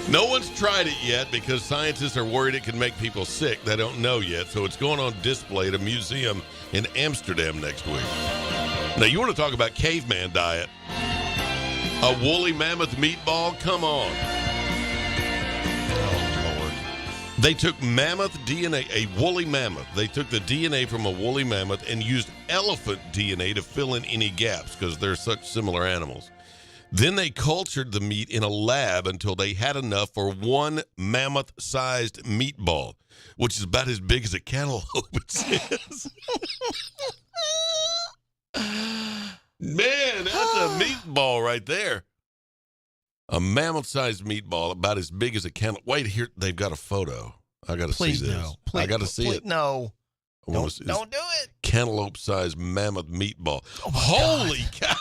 No one's tried it yet because scientists are worried it can make people sick. They don't know yet, so it's going on display at a museum in Amsterdam next week. Now, you want to talk about caveman diet? A woolly mammoth meatball? Come on. Oh, Lord. They took mammoth DNA, a woolly mammoth. They took the DNA from a woolly mammoth and used elephant DNA to fill in any gaps because they're such similar animals. Then they cultured the meat in a lab until they had enough for one mammoth-sized meatball, which is about as big as a cantaloupe, it says. Man, that's a meatball right there. A mammoth-sized meatball about as big as a cantaloupe. Wait, here, they've got a photo. I got to see this. No. Please, I got to see it. No. Don't do it. Cantaloupe-sized mammoth meatball. Oh, holy cow.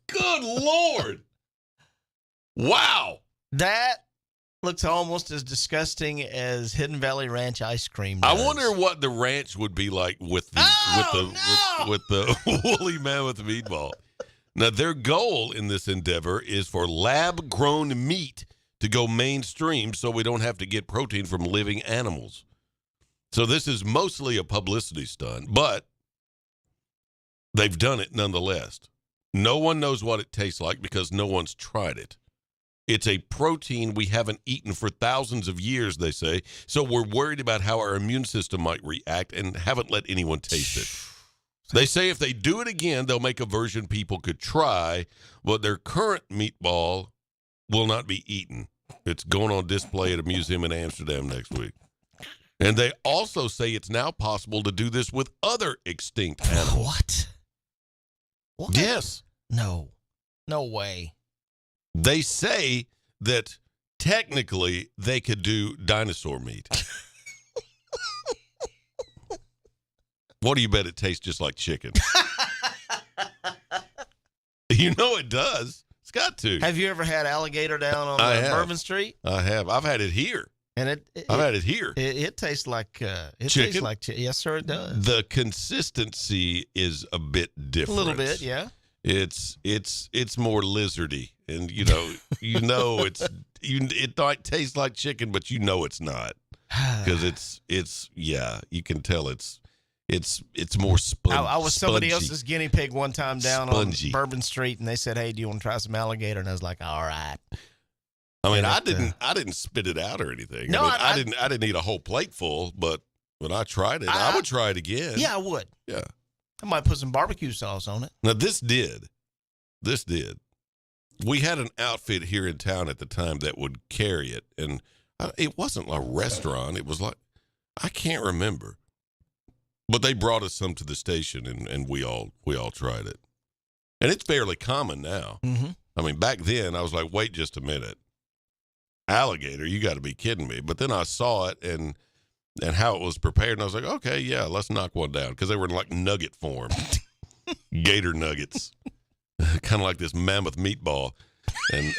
Good Lord. Wow. That looks almost as disgusting as Hidden Valley Ranch ice cream does. I wonder what the ranch would be like with the with the woolly mammoth meatball. Now, their goal in this endeavor is for lab-grown meat to go mainstream so we don't have to get protein from living animals. So this is mostly a publicity stunt, but they've done it nonetheless. No one knows what it tastes like because no one's tried it. It's a protein we haven't eaten for thousands of years, they say, so we're worried about how our immune system might react and haven't let anyone taste it. They say if they do it again, they'll make a version people could try, but their current meatball will not be eaten. It's going on display at a museum in Amsterdam next week. And they also say it's now possible to do this with other extinct animals. What? Yes. No way. They say that technically they could do dinosaur meat. What do you bet it tastes just like chicken? You know it does. It's got to. Have you ever had alligator down on Bourbon Street? I have. I've had it here. And I've had it here. It tastes like chicken. Tastes like yes, sir, it does. The consistency is a bit different. A little bit, yeah. It's more lizardy, and it might taste like chicken, but it's not because you can tell it's more spongy. I was somebody else's guinea pig one time down on Bourbon Street, and they said, "Hey, do you want to try some alligator?" And I was like, "All right." I mean, I didn't spit it out or anything. No, I didn't eat a whole plate full, but when I tried it, I would try it again. Yeah, I would. Yeah. I might put some barbecue sauce on it. Now, this did. We had an outfit here in town at the time that would carry it, and it wasn't a restaurant. It was like, I can't remember. But they brought us some to the station, and we all tried it. And it's fairly common now. Mm-hmm. I mean, back then, I was like, wait just a minute. Alligator, you got to be kidding me. But then I saw it and how it was prepared, and I was like, okay, yeah, let's knock one down, because they were in like nugget form. Gator nuggets. Kind of like this mammoth meatball. And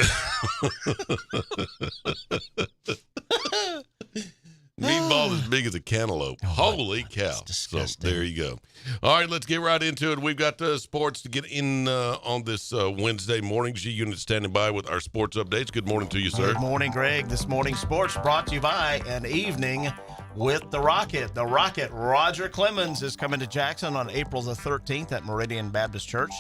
meatball as big as a cantaloupe. Holy cow. So there you go. All right, let's get right into it. We've got sports to get in on this Wednesday morning. G-Unit standing by with our sports updates. Good morning to you, sir. Good morning, Greg. This morning's sports brought to you by An Evening with the Rocket. The Rocket, Roger Clemens, is coming to Jackson on April the 13th at Meridian Baptist Church.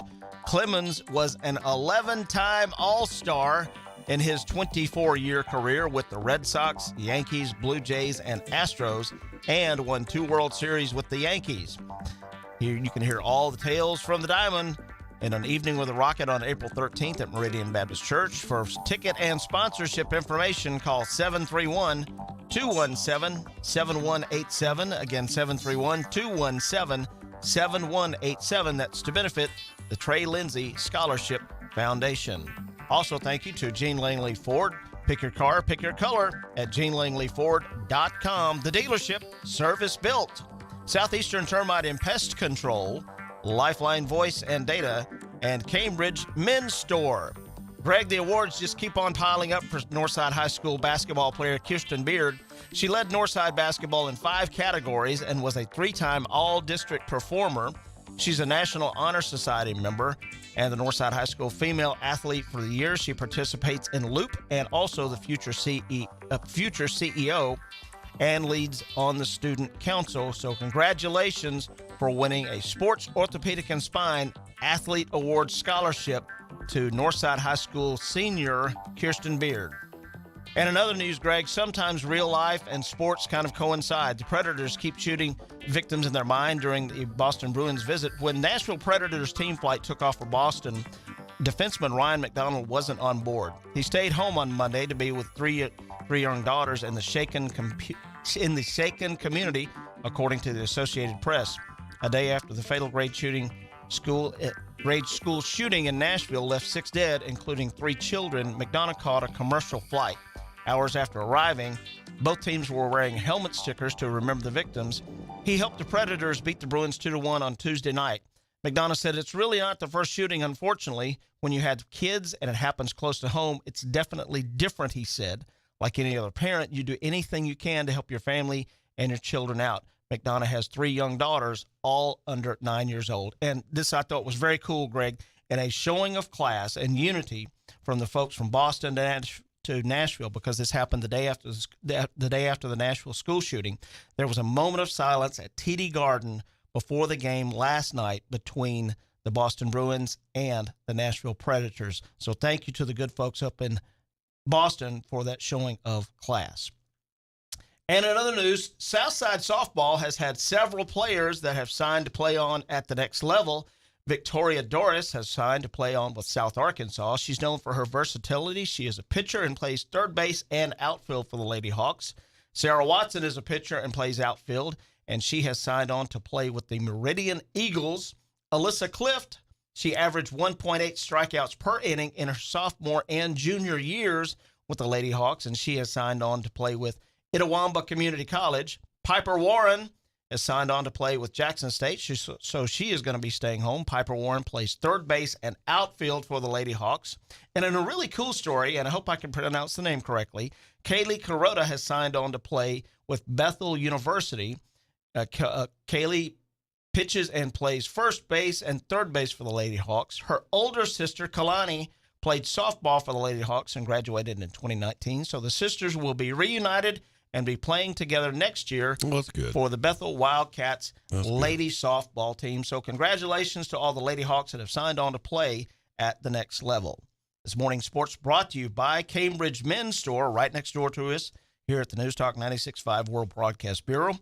Clemens was an 11-time All-Star in his 24-year career with the Red Sox, Yankees, Blue Jays, and Astros, and won 2 World Series with the Yankees. Here you can hear all the tales from the Diamond in An Evening with the Rocket on April 13th at Meridian Baptist Church. For ticket and sponsorship information, call 731-217-7187. Again, 731-217-7187. That's to benefit the Trey Lindsay Scholarship Foundation. Also, thank you to Gene Langley Ford. Pick your car, pick your color at GeneLangleyFord.com. The dealership, service built. Southeastern Termite and Pest Control, Lifeline Voice and Data, and Cambridge Men's Store. Greg, the awards just keep on piling up for Northside High School basketball player Kirsten Beard. She led Northside basketball in 5 categories and was a 3-time All-District performer. She's a National Honor Society member and the Northside High School Female Athlete for the Year. She participates in Loop and also the Future CEO and leads on the Student Council. So congratulations for winning a Sports Orthopedic and Spine Athlete Award Scholarship to Northside High School senior Kirsten Beard. And in other news, Greg, sometimes real life and sports kind of coincide. The Predators keep shooting victims in their mind during the Boston Bruins visit. When Nashville Predators team flight took off for Boston, defenseman Ryan McDonald wasn't on board. He stayed home on Monday to be with three young daughters in the Shaken community, according to the Associated Press. A day after the fatal grade school shooting in Nashville left 6 dead, including 3 children, McDonald caught a commercial flight. Hours after arriving, both teams were wearing helmet stickers to remember the victims. He helped the Predators beat the Bruins 2-1 on Tuesday night. McDonough said, "It's really not the first shooting, unfortunately. When you have kids and it happens close to home, it's definitely different," he said. "Like any other parent, you do anything you can to help your family and your children out." McDonough has 3 young daughters, all under 9 years old. And this I thought was very cool, Greg, and a showing of class and unity from the folks from Boston to Nashville, because this happened the day after the Nashville school shooting. There was a moment of silence at TD Garden before the game last night between the Boston Bruins and the Nashville Predators. So thank you to the good folks up in Boston for that showing of class. And in other news, Southside softball has had several players that have signed to play on at the next level. Victoria Doris has signed to play on with South Arkansas. She's known for her versatility. She is a pitcher and plays third base and outfield for the Lady Hawks. Sarah Watson is a pitcher and plays outfield, and she has signed on to play with the Meridian Eagles. Alyssa Clift She averaged 1.8 strikeouts per inning in her sophomore and junior years with the Lady Hawks, and she has signed on to play with Itawamba Community College. Piper Warren has signed on to play with Jackson State, so she is going to be staying home. Piper Warren plays third base and outfield for the Lady Hawks. And in a really cool story, and I hope I can pronounce the name correctly, Kaylee Kuroda has signed on to play with Bethel University. Kaylee pitches and plays first base and third base for the Lady Hawks. Her older sister, Kalani, played softball for the Lady Hawks and graduated in 2019. So the sisters will be reunited and be playing together next year for the Bethel Wildcats lady softball team. So congratulations to all the Lady Hawks that have signed on to play at the next level. This morning's sports brought to you by Cambridge Men's Store, right next door to us here at the News Talk 96.5 World Broadcast Bureau.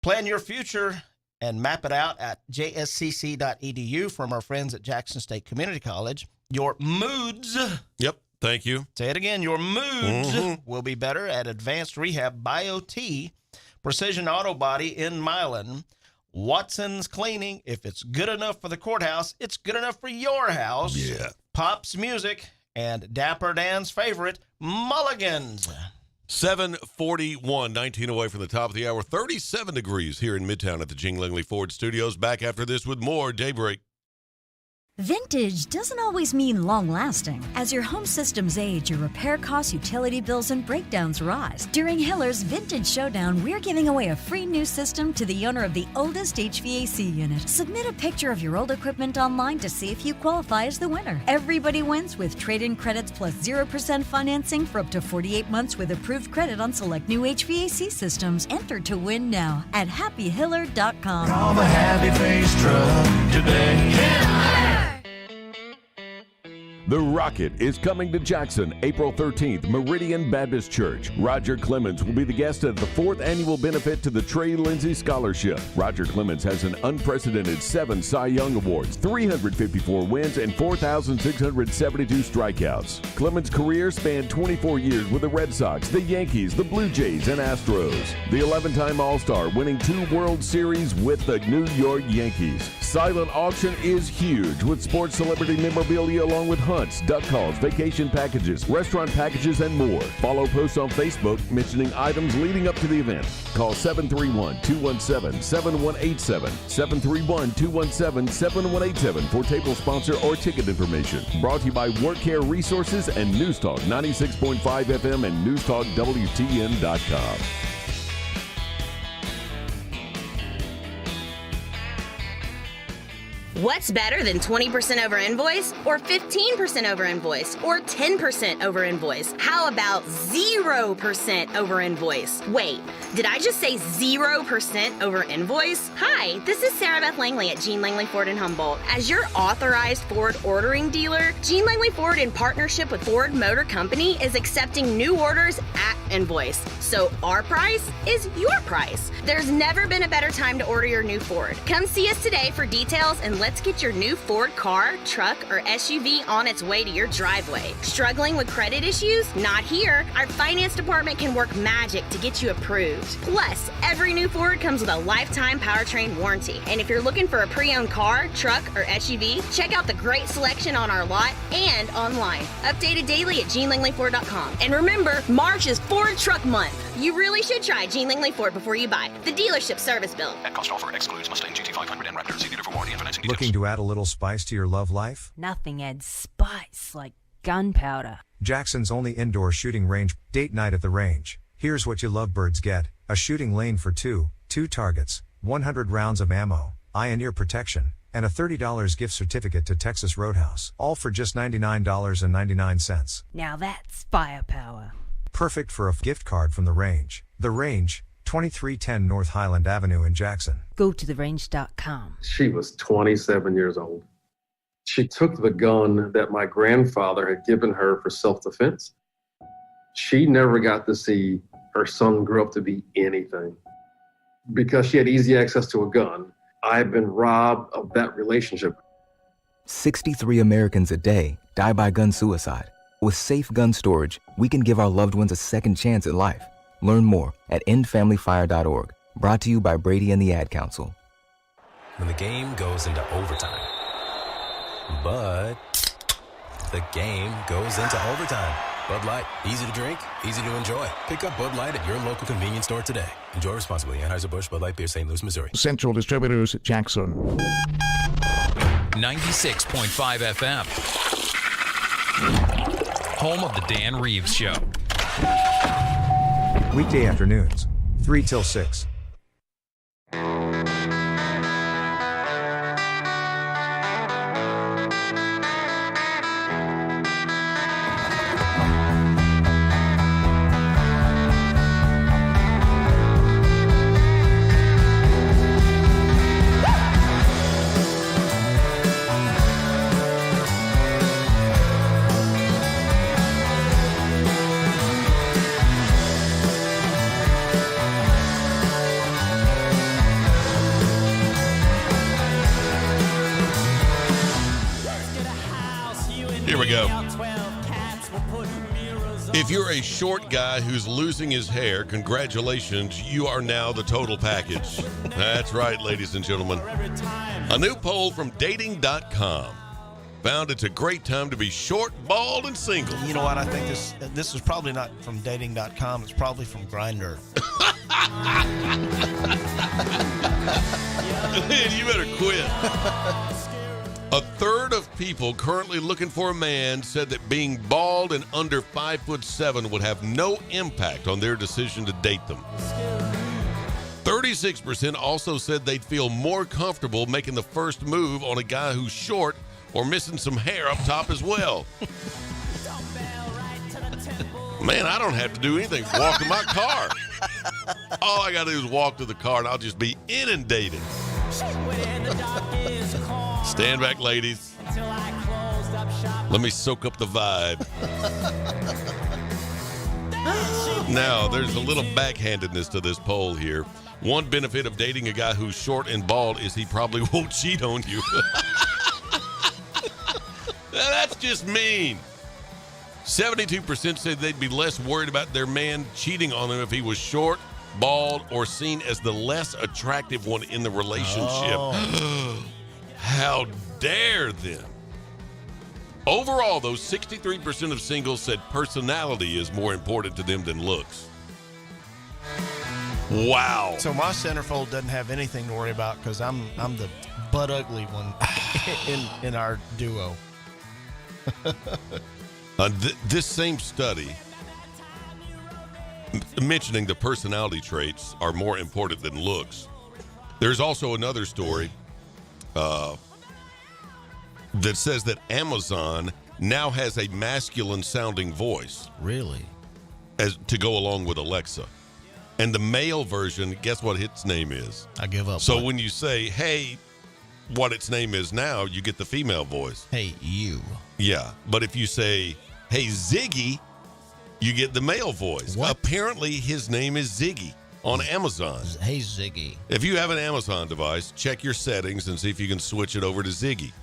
Plan your future and map it out at jscc.edu from our friends at Jackson State Community College. Your moods. Yep. Thank you. Say it again. Your moods will be better at Advanced Rehab BioT, Precision Auto Body in Milan, Watson's Cleaning. If it's good enough for the courthouse, it's good enough for your house. Yeah. Pop's Music and Dapper Dan's favorite, Mulligan's. 7:41, 19 away from the top of the hour. 37 degrees here in Midtown at the Jing Langley Ford Studios. Back after this with more Daybreak. Vintage doesn't always mean long-lasting. As your home systems age, your repair costs, utility bills, and breakdowns rise. During Hiller's Vintage Showdown, we're giving away a free new system to the owner of the oldest HVAC unit. Submit a picture of your old equipment online to see if you qualify as the winner. Everybody wins with trade-in credits plus 0% financing for up to 48 months with approved credit on select new HVAC systems. Enter to win now at happyhiller.com. Call the Happy Face Truck today. The Rocket is coming to Jackson April 13th, Meridian Baptist Church. Roger Clemens will be the guest at the 4th annual benefit to the Trey Lindsay Scholarship. Roger Clemens has an unprecedented 7 Cy Young Awards, 354 wins, and 4,672 strikeouts. Clemens' career spanned 24 years with the Red Sox, the Yankees, the Blue Jays, and Astros. The 11-time All-Star, winning 2 World Series with the New York Yankees. Silent auction is huge with sports celebrity memorabilia along with hunts, duck calls, vacation packages, restaurant packages, and more. Follow posts on Facebook mentioning items leading up to the event. Call 731-217-7187, 731-217-7187 for table sponsor or ticket information. Brought to you by Work Care Resources and News Talk 96.5 FM and NewsTalkWTN.com. What's better than 20% over invoice, or 15% over invoice, or 10% over invoice? How about 0% over invoice? Wait, did I just say 0% over invoice? Hi, this is Sarah Beth Langley at Gene Langley Ford in Humboldt. As your authorized Ford ordering dealer, Gene Langley Ford, in partnership with Ford Motor Company, is accepting new orders at invoice. So our price is your price. There's never been a better time to order your new Ford. Come see us today for details, and let's get your new Ford car, truck, or SUV on its way to your driveway. Struggling with credit issues? Not here. Our finance department can work magic to get you approved. Plus, every new Ford comes with a lifetime powertrain warranty. And if you're looking for a pre-owned car, truck, or SUV, check out the great selection on our lot and online. Updated daily at GeneLangleyFord.com. And remember, March is Ford Truck Month. You really should try Gene Langley Ford before you buy. The dealership service bill. At cost offer excludes Mustang GT500 and Raptor. See dealer for warranty and financing details. Looking to add a little spice to your love life? Nothing adds spice like gunpowder. Jackson's only indoor shooting range. Date night at the range. Here's what you lovebirds get. A shooting lane for 2 targets, 100 rounds of ammo, eye and ear protection, and a $30 gift certificate to Texas Roadhouse. All for just $99.99. Now that's firepower. Perfect for a gift card from the range. The Range, 2310 North Highland Avenue in Jackson. Go to therange.com. She was 27 years old. She took the gun that my grandfather had given her for self-defense. She never got to see her son grow up to be anything. Because she had easy access to a gun, I've been robbed of that relationship. 63 Americans a day die by gun suicide. With safe gun storage, we can give our loved ones a second chance at life. Learn more at endfamilyfire.org. Brought to you by Brady and the Ad Council. When the game goes into overtime, But the game goes into overtime. Bud Light, easy to drink, easy to enjoy. Pick up Bud Light at your local convenience store today. Enjoy responsibly. Anheuser-Busch, Bud Light Beer, St. Louis, Missouri. Central Distributors, Jackson. 96.5 FM. Home of the Dan Reeves Show. Weekday afternoons, 3 till 6. Here we go. If you're a short guy who's losing his hair, congratulations, you are now the total package. That's right, ladies and gentlemen. A new poll from dating.com found it's a great time to be short, bald, and single. You know what? I think this is probably not from dating.com. It's probably from Grindr. You better quit. A third of people currently looking for a man said that being bald and under 5'7" would have no impact on their decision to date them. 36% also said they'd feel more comfortable making the first move on a guy who's short or missing some hair up top as well. Man, I don't have to do anything. Walk to my car. All I got to do is walk to the car and I'll just be inundated. Stand back, ladies. Let me soak up the vibe. Now, there's a little backhandedness to this poll here. One benefit of dating a guy who's short and bald is he probably won't cheat on you. That's just mean. 72% said they'd be less worried about their man cheating on them if he was short, bald, or seen as the less attractive one in the relationship. Oh. How dare them? Overall, though, 63% of singles said personality is more important to them than looks. Wow. So my centerfold doesn't have anything to worry about because I'm the butt ugly one in our duo. This same study mentioning the personality traits are more important than looks. There's also another story that says that Amazon now has a masculine sounding voice. Really? As to go along with Alexa. And the male version, guess what its name is? I give up. So when you say, hey, what its name is now, you get the female voice. Hey, you. Yeah. But if you say, hey, Ziggy, you get the male voice. What? Apparently his name is Ziggy on Amazon. Hey, Ziggy. If you have an Amazon device, check your settings and see if you can switch it over to Ziggy.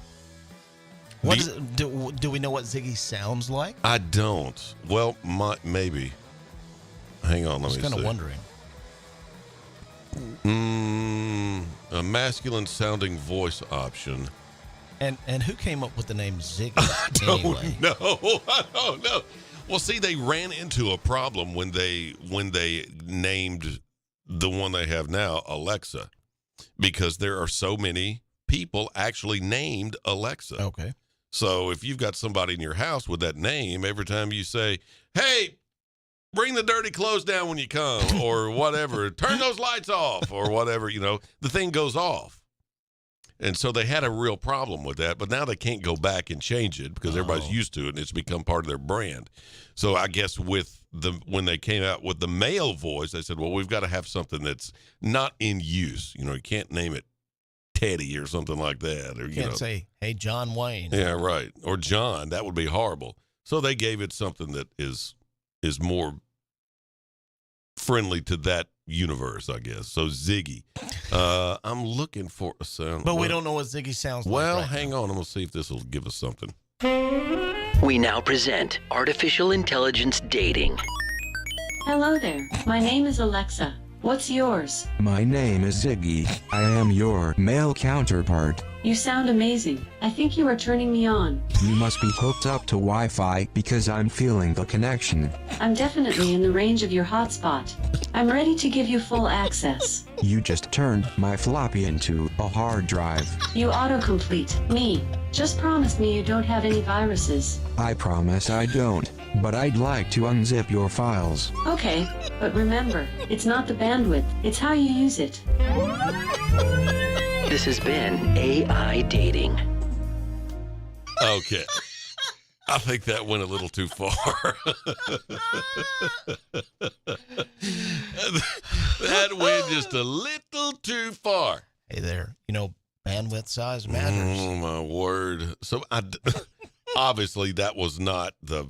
What is it, do we know what Ziggy sounds like? I don't. Well, maybe. Hang on, let me see. I was kind of wondering. A masculine sounding voice option. And who came up with the name Ziggy? I don't know. I don't know. Well, see, they ran into a problem when they named the one they have now Alexa, because there are so many people actually named Alexa. Okay. So if you've got somebody in your house with that name, every time you say, hey, bring the dirty clothes down when you come, or whatever, turn those lights off, or whatever, the thing goes off. And so they had a real problem with that, but now they can't go back and change it because everybody's used to it and it's become part of their brand. So I guess when they came out with the male voice, they said, well, we've got to have something that's not in use. You can't name it Teddy or something like that. Or you can't say, hey, John Wayne. Yeah, right. Or John. That would be horrible. So they gave it something that is more friendly to that universe, I guess. So Ziggy. I'm looking for a sound. But we don't know what Ziggy sounds like. Well, hang on. I'm going to see if this will give us something. We now present Artificial Intelligence Dating. Hello there. My name is Alexa. What's yours? My name is Ziggy. I am your male counterpart. You sound amazing. I think you are turning me on. You must be hooked up to Wi-Fi because I'm feeling the connection. I'm definitely in the range of your hotspot. I'm ready to give you full access. You just turned my floppy into a hard drive. You autocomplete me. Just promise me you don't have any viruses. I promise I don't, but I'd like to unzip your files. Okay, but remember, it's not the bandwidth, it's how you use it. This has been AI Dating. Okay. I think that went a little too far. That went just a little too far. Hey there, bandwidth size matters. Oh my word! So obviously that was not the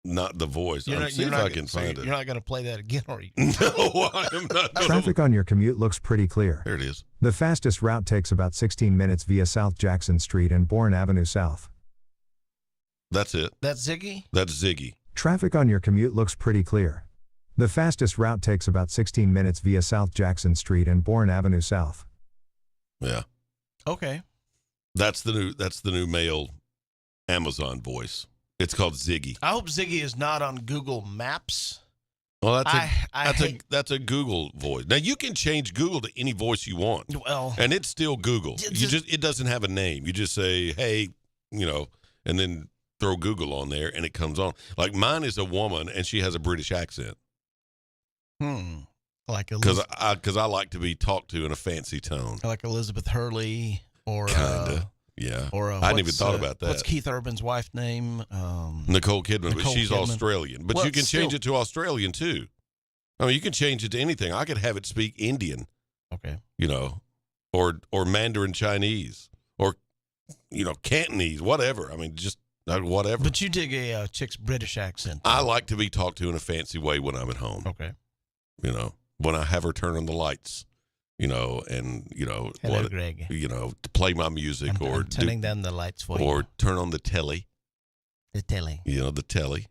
voice. See if I can find it. You're not going to play that again, are you? No, I am not. Traffic on your commute looks pretty clear. There it is. The fastest route takes about 16 minutes via South Jackson Street and Bourne Avenue South. That's it. That's Ziggy? That's Ziggy. Traffic on your commute looks pretty clear. The fastest route takes about 16 minutes via South Jackson Street and Bourne Avenue South. Yeah. Okay. That's the new male Amazon voice. It's called Ziggy. I hope Ziggy is not on Google Maps. Well, that's a Google voice. Now you can change Google to any voice you want. Well, and it's still Google. It doesn't have a name. You just say, hey, and then throw Google on there and it comes on. Like mine is a woman and she has a British accent. Like because I like to be talked to in a fancy tone. Like Elizabeth Hurley or kinda. Yeah. Or I hadn't even thought about that. What's Keith Urban's wife's name? Nicole Kidman, but she's Kidman. Australian. But you can change it to Australian too. I mean, you can change it to anything. I could have it speak Indian. Okay. Or Mandarin Chinese or Cantonese, whatever. I mean, just whatever. But you dig a chick's British accent. I like to be talked to in a fancy way when I'm at home. Okay. When I have her turn on the lights. Hello, Greg. To play my music I'm turning down the lights for you. Or turn on the telly. The telly. The telly.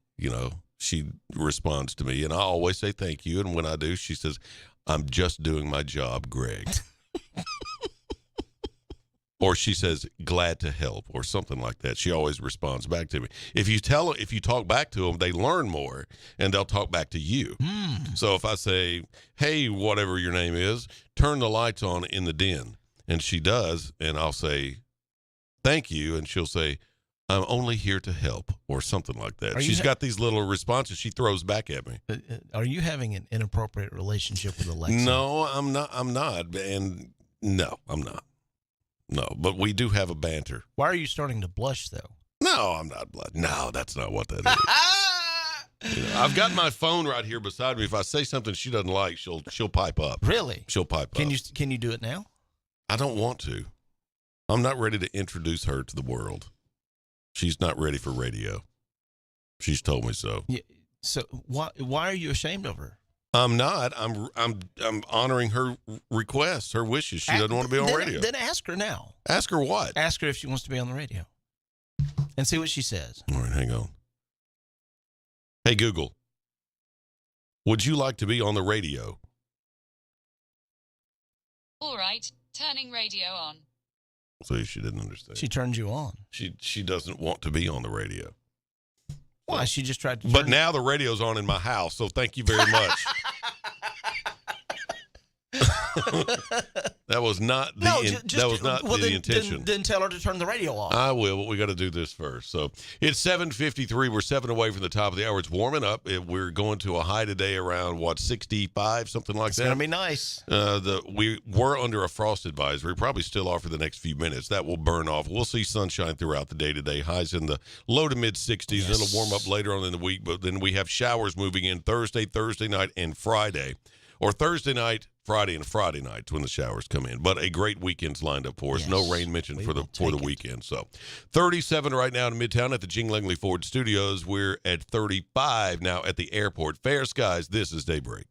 She responds to me, and I always say thank you. And when I do, she says, "I'm just doing my job, Greg." Or she says, "Glad to help," or something like that. She always responds back to me. If you talk back to them, they learn more, and they'll talk back to you. So if I say, "Hey, whatever your name is, turn the lights on in the den," and she does, and I'll say, "Thank you," and she'll say, "I'm only here to help," or something like that. She's got these little responses she throws back at me. Are you having an inappropriate relationship with Alexa? No, I'm not, and no, I'm not. No, but we do have a banter. Why are you starting to blush, though? No, I'm not blushing. No, that's not what that is. I've got my phone right here beside me. If I say something she doesn't like, she'll pipe up. Really? She'll pipe up. Can you do it now? I don't want to. I'm not ready to introduce her to the world. She's not ready for radio. She's told me so. Yeah, so why are you ashamed of her? I'm not. I'm honoring her requests, her wishes. She doesn't want to be on radio. Then ask her now. Ask her what? Ask her if she wants to be on the radio. And see what she says. All right, hang on. Hey, Google. Would you like to be on the radio? All right, turning radio on. See, she didn't understand. She turned you on. She doesn't want to be on the radio. Why? She just tried to. But now the radio's on in my house, so thank you very much. That was not the intention. Then tell her to turn the radio off. I will, but we got to do this first. So it's 7:53. We're 7 away from the top of the hour. It's warming up. We're going to a high today around 65, something like that. It's gonna be nice. We were under a frost advisory. Probably still are for the next few minutes. That will burn off. We'll see sunshine throughout the day today. Highs in the low to mid 60s. Yes. It'll warm up later on in the week, but then we have showers moving in Thursday night, and Friday. Or Thursday night, Friday, and Friday nights when the showers come in. But a great weekend's lined up for us. Yes, no rain mentioned for the weekend. So 37 right now in Midtown at the Jing Langley Ford Studios. We're at 35 now at the airport. Fair skies, this is Daybreak.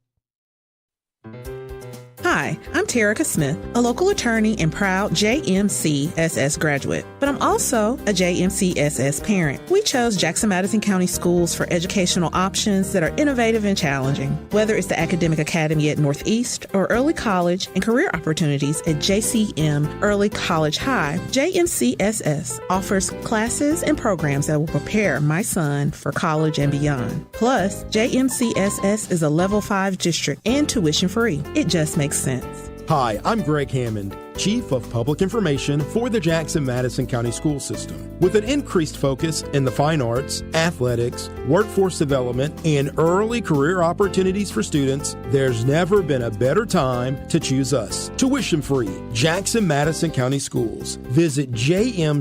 Hi, Hi, I'm Terica Smith, a local attorney and proud JMCSS graduate, but I'm also a JMCSS parent. We chose Jackson-Madison County Schools for educational options that are innovative and challenging. Whether it's the Academic Academy at Northeast or early college and career opportunities at JCM Early College High, JMCSS offers classes and programs that will prepare my son for college and beyond. Plus, JMCSS is a Level 5 district and tuition free. It just makes sense. Hi, I'm Greg Hammond, Chief of Public Information for the Jackson-Madison County School System. With an increased focus in the fine arts, athletics, workforce development, and early career opportunities for students, there's never been a better time to choose us. Tuition-free, Jackson-Madison County Schools. Visit jmcss.org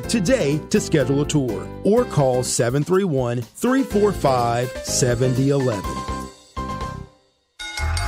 today to schedule a tour or call 731-345-7011.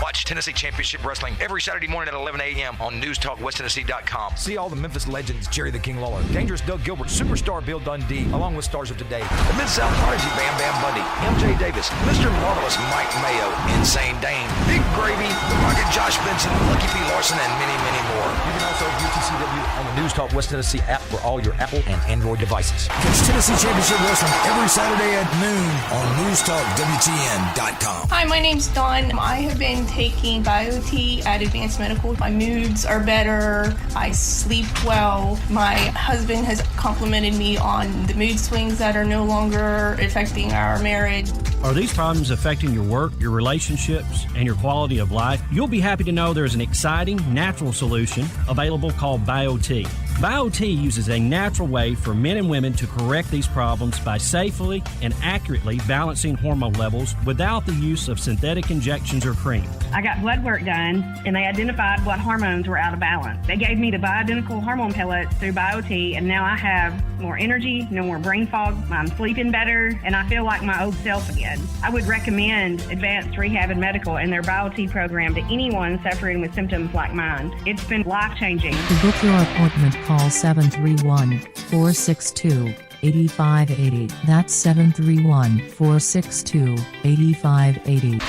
Watch Tennessee Championship Wrestling every Saturday morning at 11 a.m. on NewsTalkWestTennessee.com. See all the Memphis legends, Jerry the King Lawler, Dangerous Doug Gilbert, Superstar Bill Dundee, along with stars of today, The Mid-South Prodigy Bam Bam Bundy, MJ Davis, Mr. Marvelous Mike Mayo, Insane Dane, Big Gravy, The Rocket Josh Benson, Lucky P. Larson, and many, many more. You can also view TCW on the News Talk West Tennessee app for all your Apple and Android devices. Catch Tennessee Championship Wrestling every Saturday at noon on NewsTalkWTN.com. Hi, my name's Dawn. I have been taking BioT at Advanced Medical. My moods are better. I sleep well. My husband has complimented me on the mood swings that are no longer affecting our marriage. Are these problems affecting your work, your relationships, and your quality of life? You'll be happy to know there's an exciting, natural solution available called BioT. BioT uses a natural way for men and women to correct these problems by safely and accurately balancing hormone levels without the use of synthetic injections or cream. I got blood work done, and they identified what hormones were out of balance. They gave me the bioidentical hormone pellets through BioT, and now I have more energy, no more brain fog, I'm sleeping better, and I feel like my old self again. I would recommend Advanced Rehab and Medical and their BioT program to anyone suffering with symptoms like mine. It's been life-changing. To book your appointment, call 731-462-8580. That's 731-462-8580.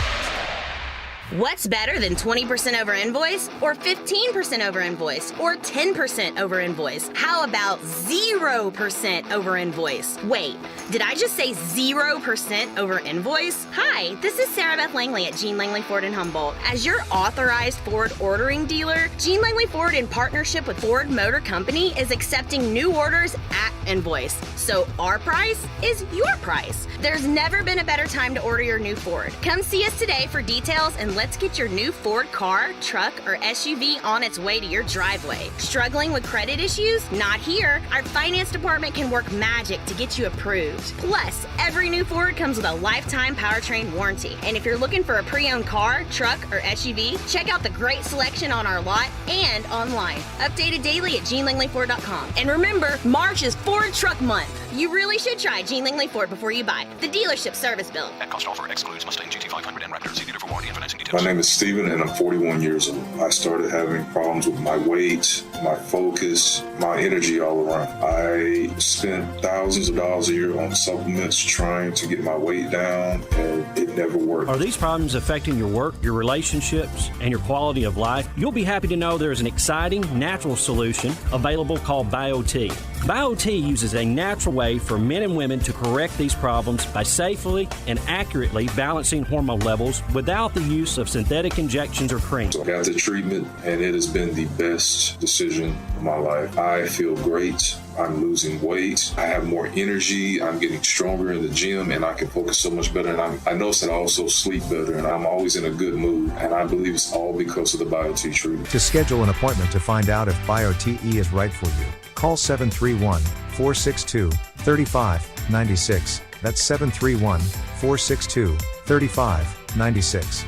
What's better than 20% over invoice or 15% over invoice or 10% over invoice? How about 0% over invoice? Wait, did I just say 0% over invoice? Hi, this is Sarah Beth Langley at Gene Langley Ford in Humboldt. As your authorized Ford ordering dealer, Gene Langley Ford in partnership with Ford Motor Company is accepting new orders at invoice. So our price is your price. There's never been a better time to order your new Ford. Come see us today for details and let's get your new Ford car, truck, or SUV on its way to your driveway. Struggling with credit issues? Not here. Our finance department can work magic to get you approved. Plus, every new Ford comes with a lifetime powertrain warranty. And if you're looking for a pre-owned car, truck, or SUV, check out the great selection on our lot and online. Updated daily at GeneLangleyFord.com. And remember, March is Ford Truck Month. You really should try Gene Langley Ford before you buy. The dealership service bill. That cost offer excludes Mustang GT500 and Raptor. See dealer for warranty and financing details. My name is Steven and I'm 41 years old. I started having problems with my weight, my focus, my energy all around. I spent thousands of dollars a year on supplements trying to get my weight down and it never worked. Are these problems affecting your work, your relationships, and your quality of life? You'll be happy to know there's an exciting, natural solution available called BioT. BioT uses a natural way for men and women to correct these problems by safely and accurately balancing hormone levels without the use of synthetic injections or cream. So I got the treatment and it has been the best decision of my life. I feel great. I'm losing weight. I have more energy. I'm getting stronger in the gym and I can focus so much better. And I notice that I also sleep better and I'm always in a good mood. And I believe it's all because of the BioT treatment. To schedule an appointment to find out if BioTE is right for you, call 731-462-3596. That's 731-462-3596.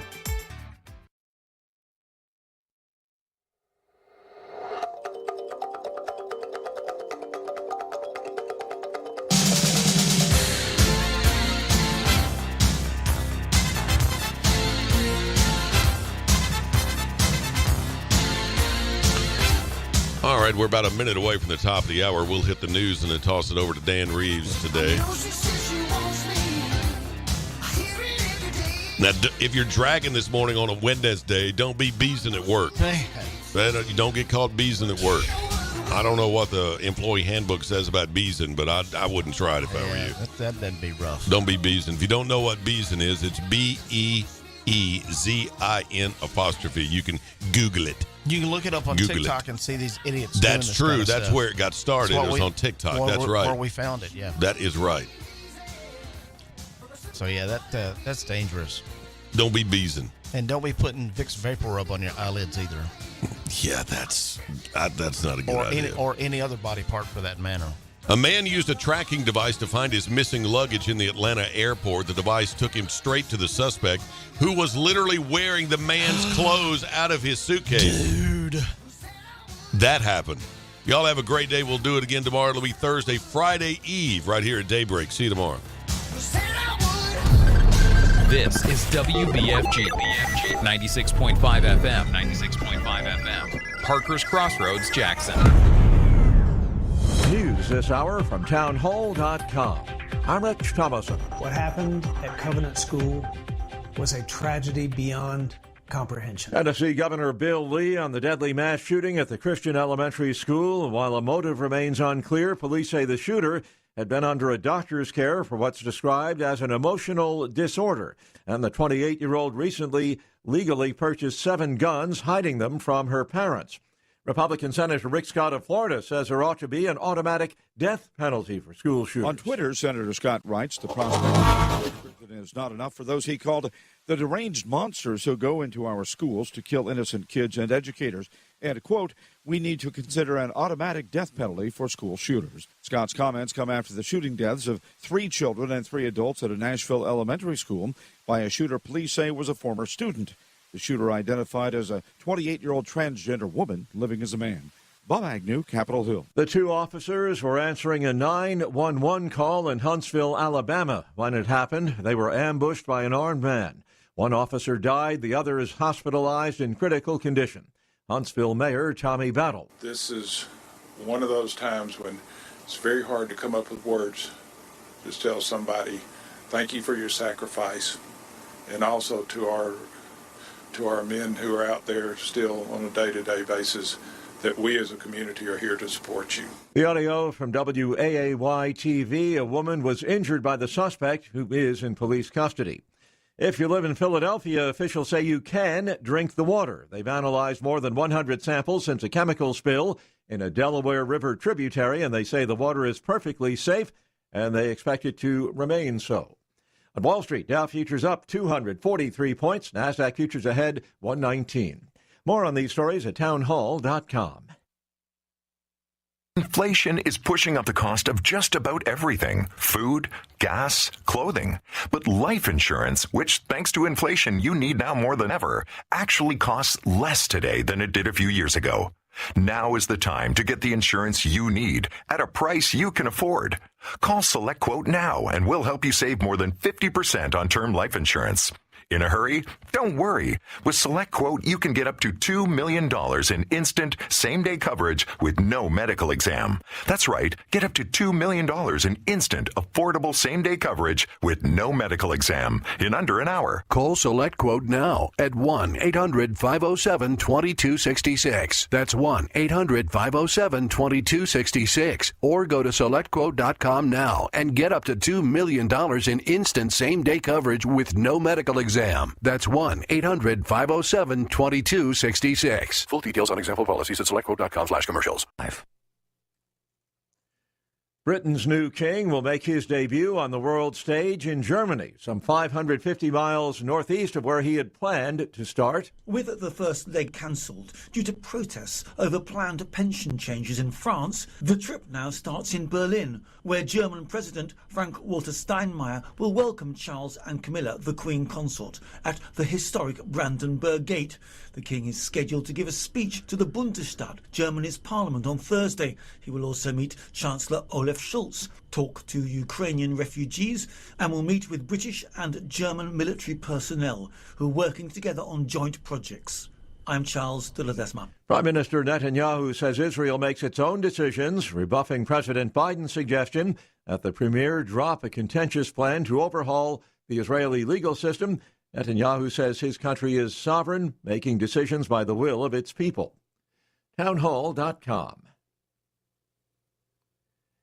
All right, we're about a minute away from the top of the hour. We'll hit the news and then toss it over to Dan Reeves today. Now, if you're dragging this morning on a Wednesday, don't be beezing at work. You don't get caught beezing at work. I don't know what the employee handbook says about beezing, but I wouldn't try it if I were you. That'd be rough. Don't be beezing. If you don't know what beezing is, it's BEEZIN'. You can Google it. You can look it up on TikTok and see these idiots. That's doing true. Kind of That's stuff. where it got started. It was on TikTok. That's right. Where we found it, yeah. That is right. So, yeah, that's dangerous. Don't be beezing. And don't be putting Vicks Vapor Rub on your eyelids either. Yeah, that's not a good idea. Or any other body part for that matter. A man used a tracking device to find his missing luggage in the Atlanta airport. The device took him straight to the suspect, who was literally wearing the man's clothes out of his suitcase. Dude. That happened. Y'all have a great day. We'll do it again tomorrow. It'll be Thursday, Friday Eve, right here at Daybreak. See you tomorrow. This is WBFG 96.5 FM, 96.5 FM, Parker's Crossroads, Jackson. News this hour from townhall.com. I'm Rich Thomason. What happened at Covenant School was a tragedy beyond comprehension. Tennessee Governor Bill Lee on the deadly mass shooting at the Christian Elementary School. While a motive remains unclear, police say the shooter had been under a doctor's care for what's described as an emotional disorder. And the 28-year-old recently legally purchased 7 guns, hiding them from her parents. Republican Senator Rick Scott of Florida says there ought to be an automatic death penalty for school shooters. On Twitter, Senator Scott writes the prospect is not enough for those he called the deranged monsters who go into our schools to kill innocent kids and educators. And, quote, we need to consider an automatic death penalty for school shooters. Scott's comments come after the shooting deaths of 3 children and 3 adults at a Nashville elementary school by a shooter police say was a former student. The shooter identified as a 28-year-old transgender woman living as a man. Bob Agnew, Capitol Hill. The 2 officers were answering a 911 call in Huntsville, Alabama. When it happened, they were ambushed by an armed man. 1 officer died. The other is hospitalized in critical condition. Huntsville Mayor Tommy Battle. This is one of those times when it's very hard to come up with words. Just tell somebody, thank you for your sacrifice. And also to our men who are out there still on a day-to-day basis, that we as a community are here to support you. The audio from WAAY-TV. A woman was injured by the suspect, who is in police custody. If you live in Philadelphia, officials say you can drink the water. They've analyzed more than 100 samples since a chemical spill in a Delaware River tributary, and they say the water is perfectly safe, and they expect it to remain so. On Wall Street, Dow futures up 243 points. NASDAQ futures ahead 119. More on these stories at townhall.com. Inflation is pushing up the cost of just about everything: food, gas, clothing. But life insurance, which thanks to inflation you need now more than ever, actually costs less today than it did a few years ago. Now is the time to get the insurance you need at a price you can afford. Call SelectQuote now and we'll help you save more than 50% on term life insurance. In a hurry? Don't worry. With SelectQuote, you can get up to $2 million in instant, same-day coverage with no medical exam. That's right. Get up to $2 million in instant, affordable same-day coverage with no medical exam in under an hour. Call SelectQuote now at 1-800-507-2266. That's 1-800-507-2266. Or go to SelectQuote.com now and get up to $2 million in instant same-day coverage with no medical exam. That's 1-800-507-2266. Full details on example policies at SelectQuote.com/commercials. Britain's new king will make his debut on the world stage in Germany, some 550 miles northeast of where he had planned to start. With the first leg cancelled due to protests over planned pension changes in France, the trip now starts in Berlin, where German President Frank-Walter Steinmeier will welcome Charles and Camilla, the Queen Consort, at the historic Brandenburg Gate. The king is scheduled to give a speech to the Bundestag, Germany's parliament, on Thursday. He will also meet Chancellor Olaf Scholz, talk to Ukrainian refugees, and will meet with British and German military personnel who are working together on joint projects. I'm Charles de Ledesma. Prime Minister Netanyahu says Israel makes its own decisions, rebuffing President Biden's suggestion that the premier drop a contentious plan to overhaul the Israeli legal system. Netanyahu says his country is sovereign, making decisions by the will of its people. Townhall.com.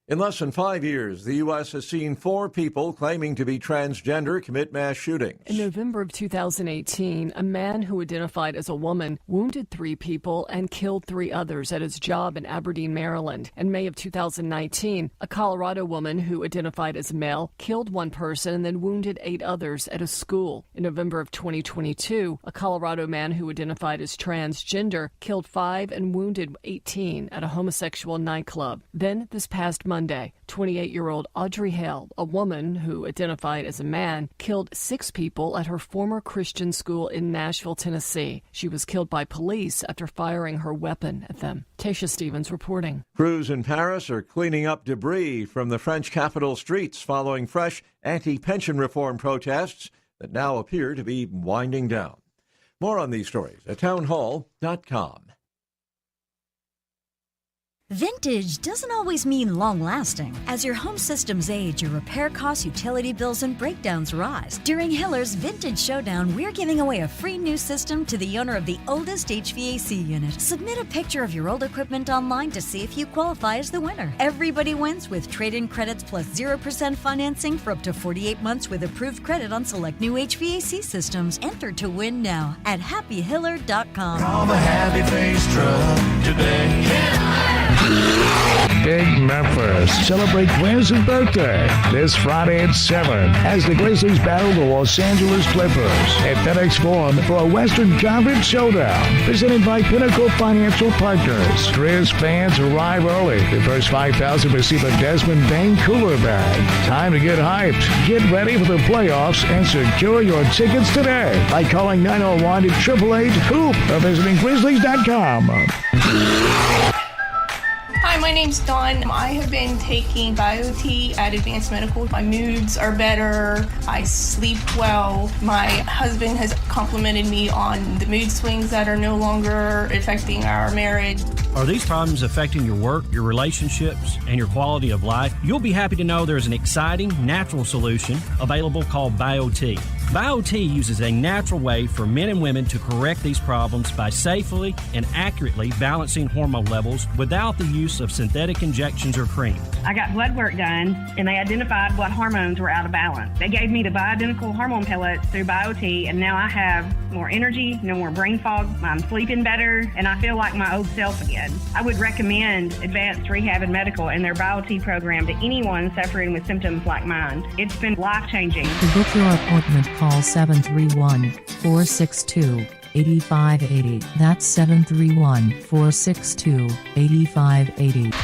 In less than 5 years, the U.S. has seen 4 people claiming to be transgender commit mass shootings. In November of 2018, a man who identified as a woman wounded 3 people and killed 3 others at his job in Aberdeen, Maryland. In May of 2019, a Colorado woman who identified as male killed 1 person and then wounded 8 others at a school. In November of 2022, a Colorado man who identified as transgender killed 5 and wounded 18 at a homosexual nightclub. Then, this past Monday, 28-year-old Audrey Hale, a woman who identified as a man, killed 6 people at her former Christian school in Nashville, Tennessee. She was killed by police after firing her weapon at them. Tasha Stevens reporting. Crews in Paris are cleaning up debris from the French capital streets following fresh anti-pension reform protests that now appear to be winding down. More on these stories at townhall.com. Vintage doesn't always mean long-lasting. As your home systems age, your repair costs, utility bills, and breakdowns rise. During Hiller's Vintage Showdown, we're giving away a free new system to the owner of the oldest HVAC unit. Submit a picture of your old equipment online to see if you qualify as the winner. Everybody wins with trade-in credits plus 0% financing for up to 48 months with approved credit on select new HVAC systems. Enter to win now at happyhiller.com. Call the Happy Face Truck today. Big Memphis. Celebrate Quinn's birthday this Friday at 7 as the Grizzlies battle the Los Angeles Clippers at FedEx Forum for a Western Conference showdown. Presented by Pinnacle Financial Partners. Grizz fans arrive early. The first 5,000 receive a Desmond Bain cooler bag. Time to get hyped. Get ready for the playoffs and secure your tickets today by calling 901-888-HOOP or visiting Grizzlies.com. Hi, my name's Dawn. I have been taking BioT at Advanced Medical. My moods are better. I sleep well. My husband has complimented me on the mood swings that are no longer affecting our marriage. Are these problems affecting your work, your relationships, and your quality of life? You'll be happy to know there's an exciting, natural solution available called BioT. BioT uses a natural way for men and women to correct these problems by safely and accurately balancing hormone levels without the use of synthetic injections or cream. I got blood work done, and they identified what hormones were out of balance. They gave me the bioidentical hormone pellets through BioT, and now I have more energy, no more brain fog, I'm sleeping better, and I feel like my old self again. I would recommend Advanced Rehab and Medical and their BioT program to anyone suffering with symptoms like mine. It's been life-changing. To book your appointment, call 731-462-8580. That's 731-462-8580.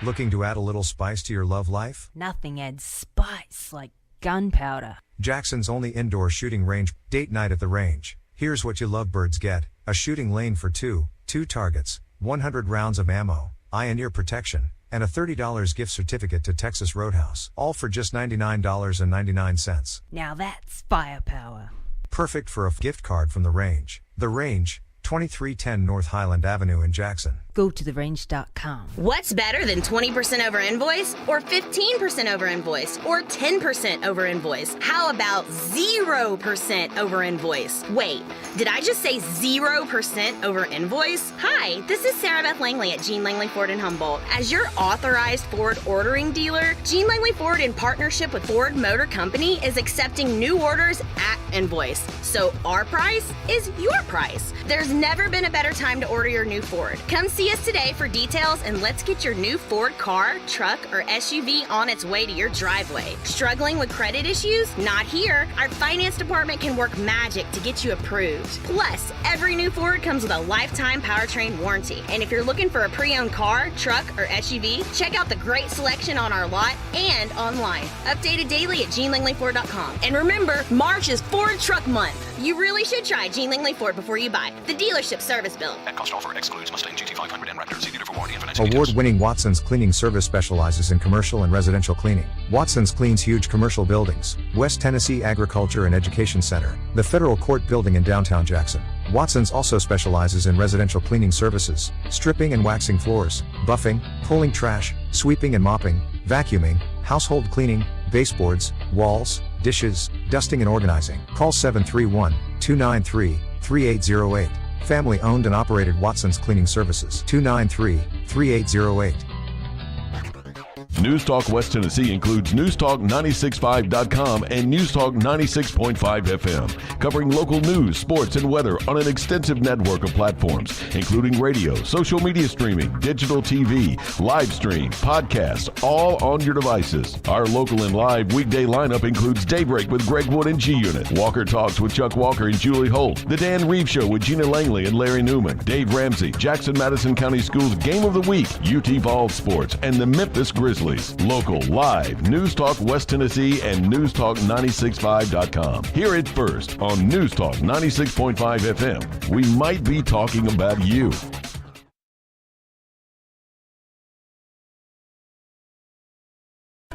Looking to add a little spice to your love life? Nothing adds spice like gunpowder. Jackson's only indoor shooting range. Date night at the range. Here's what you lovebirds get. A shooting lane for 2 targets, 100 rounds of ammo, eye and ear protection, and a $30 gift certificate to Texas Roadhouse. All for just $99.99. Now that's firepower. Perfect for a gift card from the range. The range, 2310 North Highland Avenue in Jackson. Go to therange.com. What's better than 20% over invoice or 15% over invoice or 10% over invoice? How about 0% over invoice? Wait, did I just say 0% over invoice? Hi, this is Sarah Beth Langley at Jean Langley Ford in Humboldt. As your authorized Ford ordering dealer, Jean Langley Ford in partnership with Ford Motor Company is accepting new orders at invoice. So our price is your price. There's never been a better time to order your new Ford. Come see us today for details and let's get your new Ford car, truck, or SUV on its way to your driveway. Struggling with credit issues? Not here. Our finance department can work magic to get you approved. Plus, every new Ford comes with a lifetime powertrain warranty. And if you're looking for a pre-owned car, truck, or SUV, check out the great selection on our lot and online. Updated daily at JeanLangleyFord.com. And remember, March is Ford Truck Month. You really should try Jean Langley Ford before you buy. The dealership service bill. At cost offer excludes Mustang GT500 and Raptor. See dealer for warranty and financing details. Award-winning Watson's Cleaning Service specializes in commercial and residential cleaning. Watson's cleans huge commercial buildings. West Tennessee Agriculture and Education Center, the Federal Court Building in downtown Jackson. Watson's also specializes in residential cleaning services, stripping and waxing floors, buffing, pulling trash, sweeping and mopping, vacuuming, household cleaning, baseboards, walls, dishes, dusting and organizing. Call 731-293-3808. Family owned and operated Watson's Cleaning Services. 293-3808. News Talk West Tennessee includes newstalk965.com and Newstalk 96.5 FM, covering local news, sports, and weather on an extensive network of platforms, including radio, social media streaming, digital TV, live stream, podcasts, all on your devices. Our local and live weekday lineup includes Daybreak with Greg Wood and G-Unit, Walker Talks with Chuck Walker and Julie Holt, The Dan Reeves Show with Gina Langley and Larry Newman, Dave Ramsey, Jackson-Madison County Schools Game of the Week, UT Vols Sports, and the Memphis Grizzlies. Local, live, News Talk West Tennessee and newstalk965.com. Hear it first on News Talk 96.5 FM. We might be talking about you.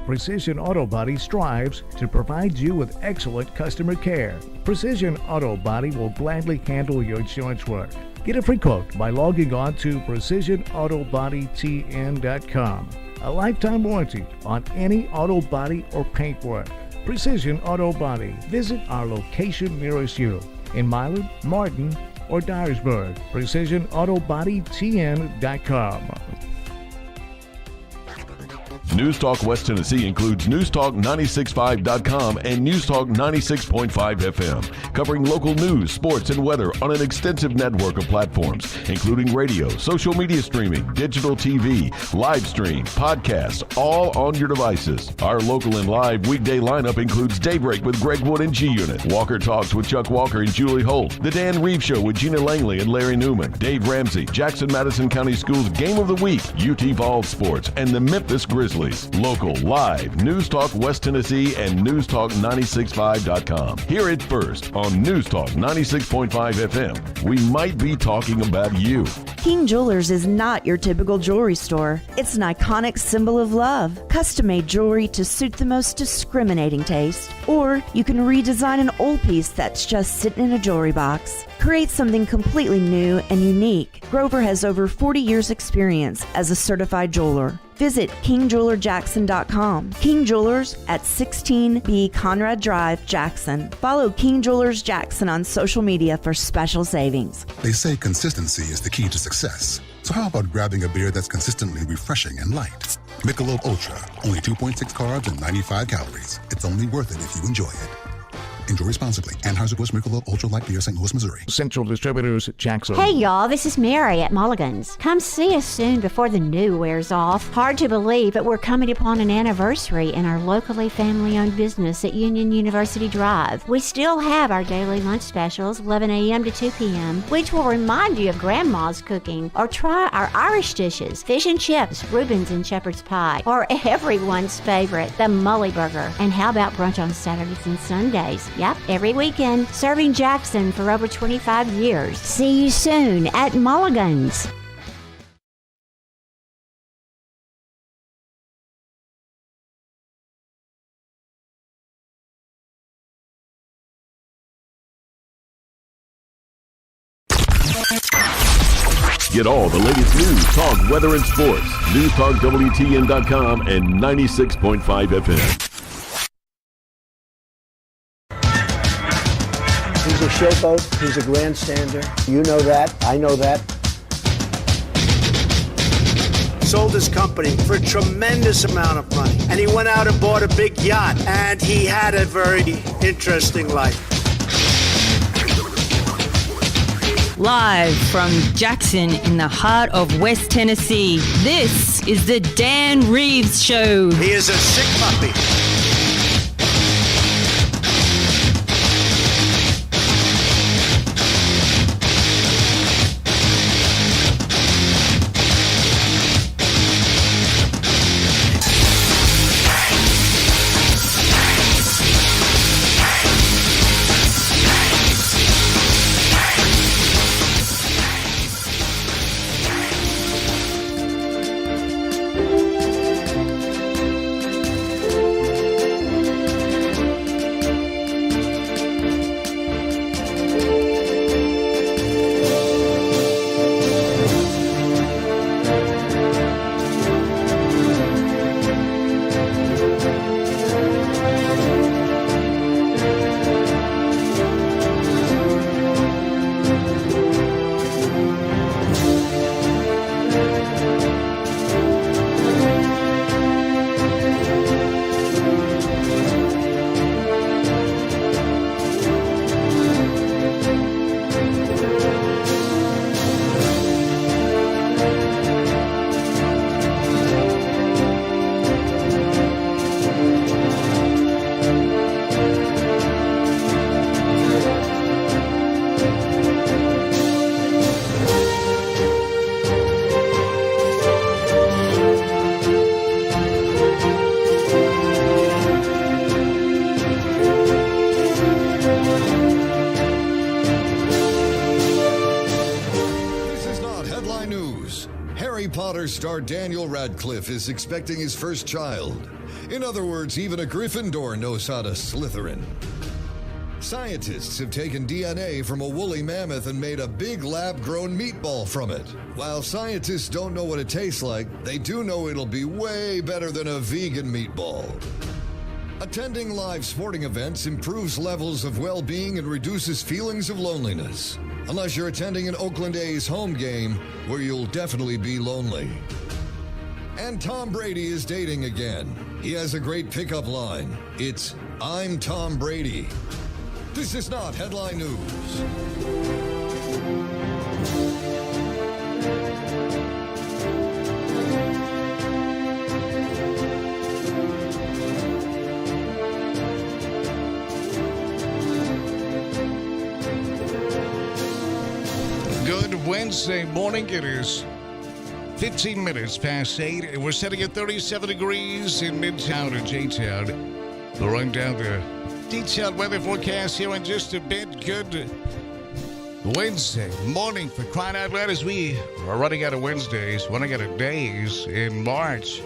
Precision Auto Body strives to provide you with excellent customer care. Precision Auto Body will gladly handle your insurance work. Get a free quote by logging on to precisionautobodytn.com. A lifetime warranty on any auto body or paint work. Precision Auto Body. Visit our location nearest you in Milan, Martin, or Dyersburg. PrecisionAutobodyTN.com. News Talk West Tennessee includes newstalk965.com and Newstalk 96.5 FM, covering local news, sports, and weather on an extensive network of platforms, including radio, social media streaming, digital TV, live stream, podcasts, all on your devices. Our local and live weekday lineup includes Daybreak with Greg Wood and G-Unit, Walker Talks with Chuck Walker and Julie Holt, The Dan Reeves Show with Gina Langley and Larry Newman, Dave Ramsey, Jackson-Madison County Schools Game of the Week, UT Vols Sports, and the Memphis Grizzlies. Local, live, News Talk West Tennessee and newstalk965.com. Hear it first on News Talk 96.5 FM. We might be talking about you. King Jewelers is not your typical jewelry store. It's an iconic symbol of love. Custom-made jewelry to suit the most discriminating taste. Or you can redesign an old piece that's just sitting in a jewelry box. Create something completely new and unique. Grover has over 40 years experience as a certified jeweler. Visit KingJewelerJackson.com. King Jewelers at 16B Conrad Drive, Jackson. Follow King Jewelers Jackson on social media for special savings. They say consistency is the key to success. So how about grabbing a beer that's consistently refreshing and light? Michelob Ultra, only 2.6 carbs and 95 calories. It's only worth it if you enjoy it. Enjoy responsibly. Anheuser-Busch Michelob Ultra Light Beer, St. Louis, Missouri. Central Distributors, Jackson. Hey, y'all. This is Mary at Mulligan's. Come see us soon before the new wears off. Hard to believe, but we're coming upon an anniversary in our locally family-owned business at Union University Drive. We still have our daily lunch specials, 11 a.m. to 2 p.m., which will remind you of Grandma's cooking. Or try our Irish dishes, fish and chips, Reuben's and shepherd's pie, or everyone's favorite, the Mully Burger. And how about brunch on Saturdays and Sundays? Yep, every weekend, serving Jackson for over 25 years. See you soon at Mulligan's. Get all the latest news, talk, weather, and sports. NewsTalkWTN.com and 96.5 FM. He's a showboat. He's a grandstander. You know that. I know that. Sold his company for a tremendous amount of money. And he went out and bought a big yacht. And he had a very interesting life. Live from Jackson in the heart of West Tennessee, this is the Dan Reeves Show. He is a sick puppy. star Daniel Radcliffe is expecting his first child. In other words, even a Gryffindor knows how to Slytherin. Scientists have taken DNA from a woolly mammoth and made a big lab-grown meatball from it. While scientists don't know what it tastes like, they do know it'll be way better than a vegan meatball. Attending live sporting events improves levels of well-being and reduces feelings of loneliness. Unless you're attending an Oakland A's home game, where you'll definitely be lonely. And Tom Brady is dating again. He has a great pickup line. It's, "I'm Tom Brady." This is not headline news. Good Wednesday morning. It is 15 minutes past 8, and we're sitting at 37 degrees in Midtown and J-Town. We'll run down the detailed weather forecast here in just a bit. Good Wednesday morning, for crying out loud, as we are running out of Wednesdays, running out of days in March.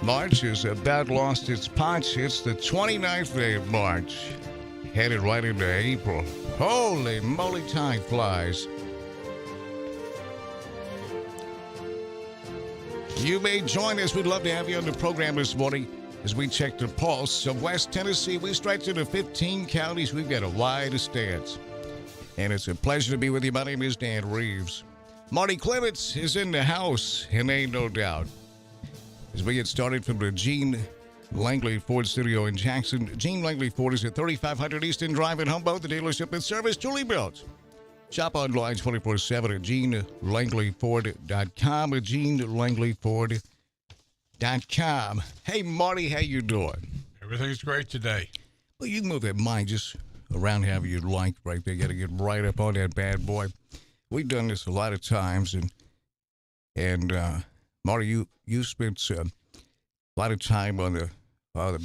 March has about lost its punch. It's the 29th day of March, headed right into April. Holy moly, time flies. You may join us. We'd love to have you on the program this morning as we check the pulse of West Tennessee. We stretch into 15 counties. We've got a wide stance. And it's a pleasure to be with you. My name is Dan Reeves. Marty Clements is in the house, and ain't no doubt. As we get started from the Gene Langley Ford studio in Jackson, Gene Langley Ford is at 3500 Easton Drive in Humboldt, the dealership and service truly built. Shop online 24/7 at GeneLangleyFord.com, at GeneLangleyFord.com. Hey, Marty, how you doing? Everything's great today. Well, you can move that mind just around however you'd like right there. You got to get right up on that bad boy. We've done this a lot of times, and Marty, you spent a lot of time on the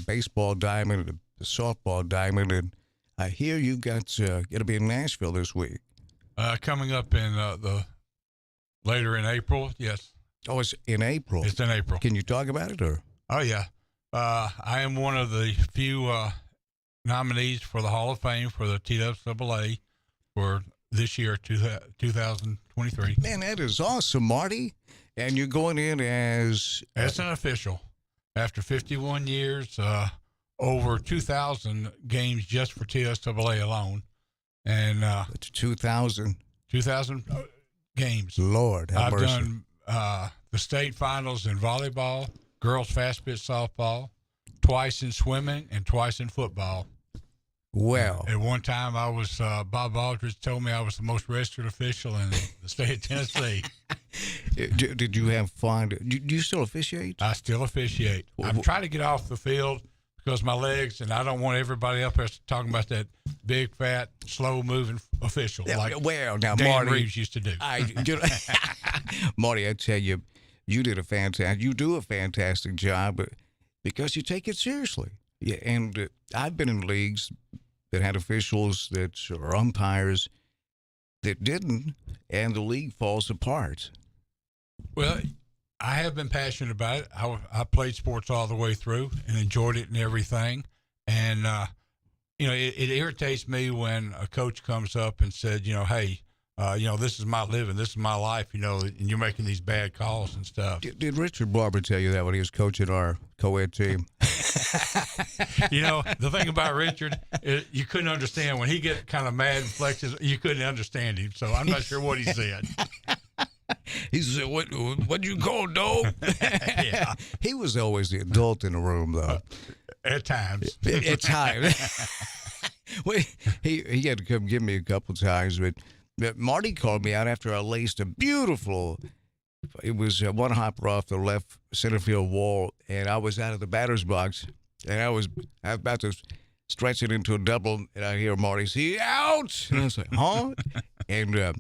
baseball diamond, the softball diamond, and I hear you got going to be in Nashville this week. Coming up in later in April, yes. Oh, it's in April. It's in April. Can you talk about it, or? Oh yeah, I am one of the few nominees for the Hall of Fame for the TWAA for this year, 2023. Man, that is awesome, Marty. And you're going in as an official after 51 years, over 2,000 games just for TSAA alone. And 2,000 games. Lord have mercy. I've done the state finals in volleyball, girls fast pitch softball, twice in swimming, and twice in football. Well, at one time, I was Bob Aldridge told me I was the most registered official in the state of Tennessee. Did you have fun? Do you still officiate? I still officiate. I'm trying to get off the field because my legs, and I don't want everybody up there talking about that big, fat, slow-moving official like now, Dan Marty, Reeves used to do. Marty, I tell you, you do a fantastic job because you take it seriously. Yeah, and I've been in leagues that had officials that are umpires that didn't, and the league falls apart. Well, I have been passionate about it. I played sports all the way through and enjoyed it and everything. And, it irritates me when a coach comes up and said, hey, this is my living, this is my life, and you're making these bad calls and stuff. Did Richard Barber tell you that when he was coaching our co-ed team? The thing about Richard, you couldn't understand. When he get kind of mad and flexes, you couldn't understand him. So I'm not sure what he said. He said, what'd you call dope? Yeah. He was always the adult in the room, though. At times. At times. Well, he had to come get me a couple times, but Marty called me out after I laced a beautiful, it was one hopper off the left center field wall, and I was out of the batter's box, and I was about to stretch it into a double, and I hear Marty say, out! And I was like, huh? And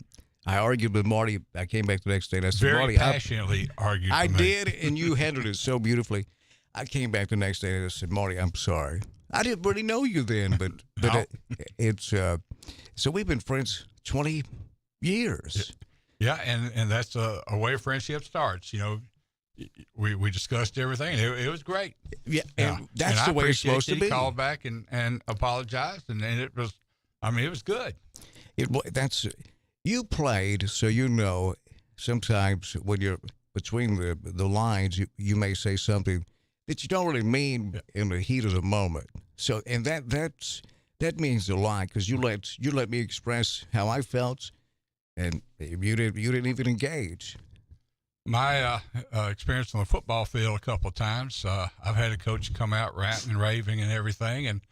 I argued with Marty. I came back the next day, and I said, Very Marty, passionately argued with I me. did, and you handled it so beautifully. I came back the next day, and I said, Marty, I'm sorry. I didn't really know you then, but it's so we've been friends 20 years. Yeah, and that's a way friendship starts. You know, we discussed everything. It was great. Yeah, and that's the way it's supposed to be. He called back and apologized, and it was, I mean, it was good. You played, so you know. Sometimes when you're between the lines, you may say something that you don't really mean in the heat of the moment. So, and that means a lot, because you let me express how I felt, and you didn't even engage. My experience on the football field a couple of times, I've had a coach come out ranting and raving and everything, and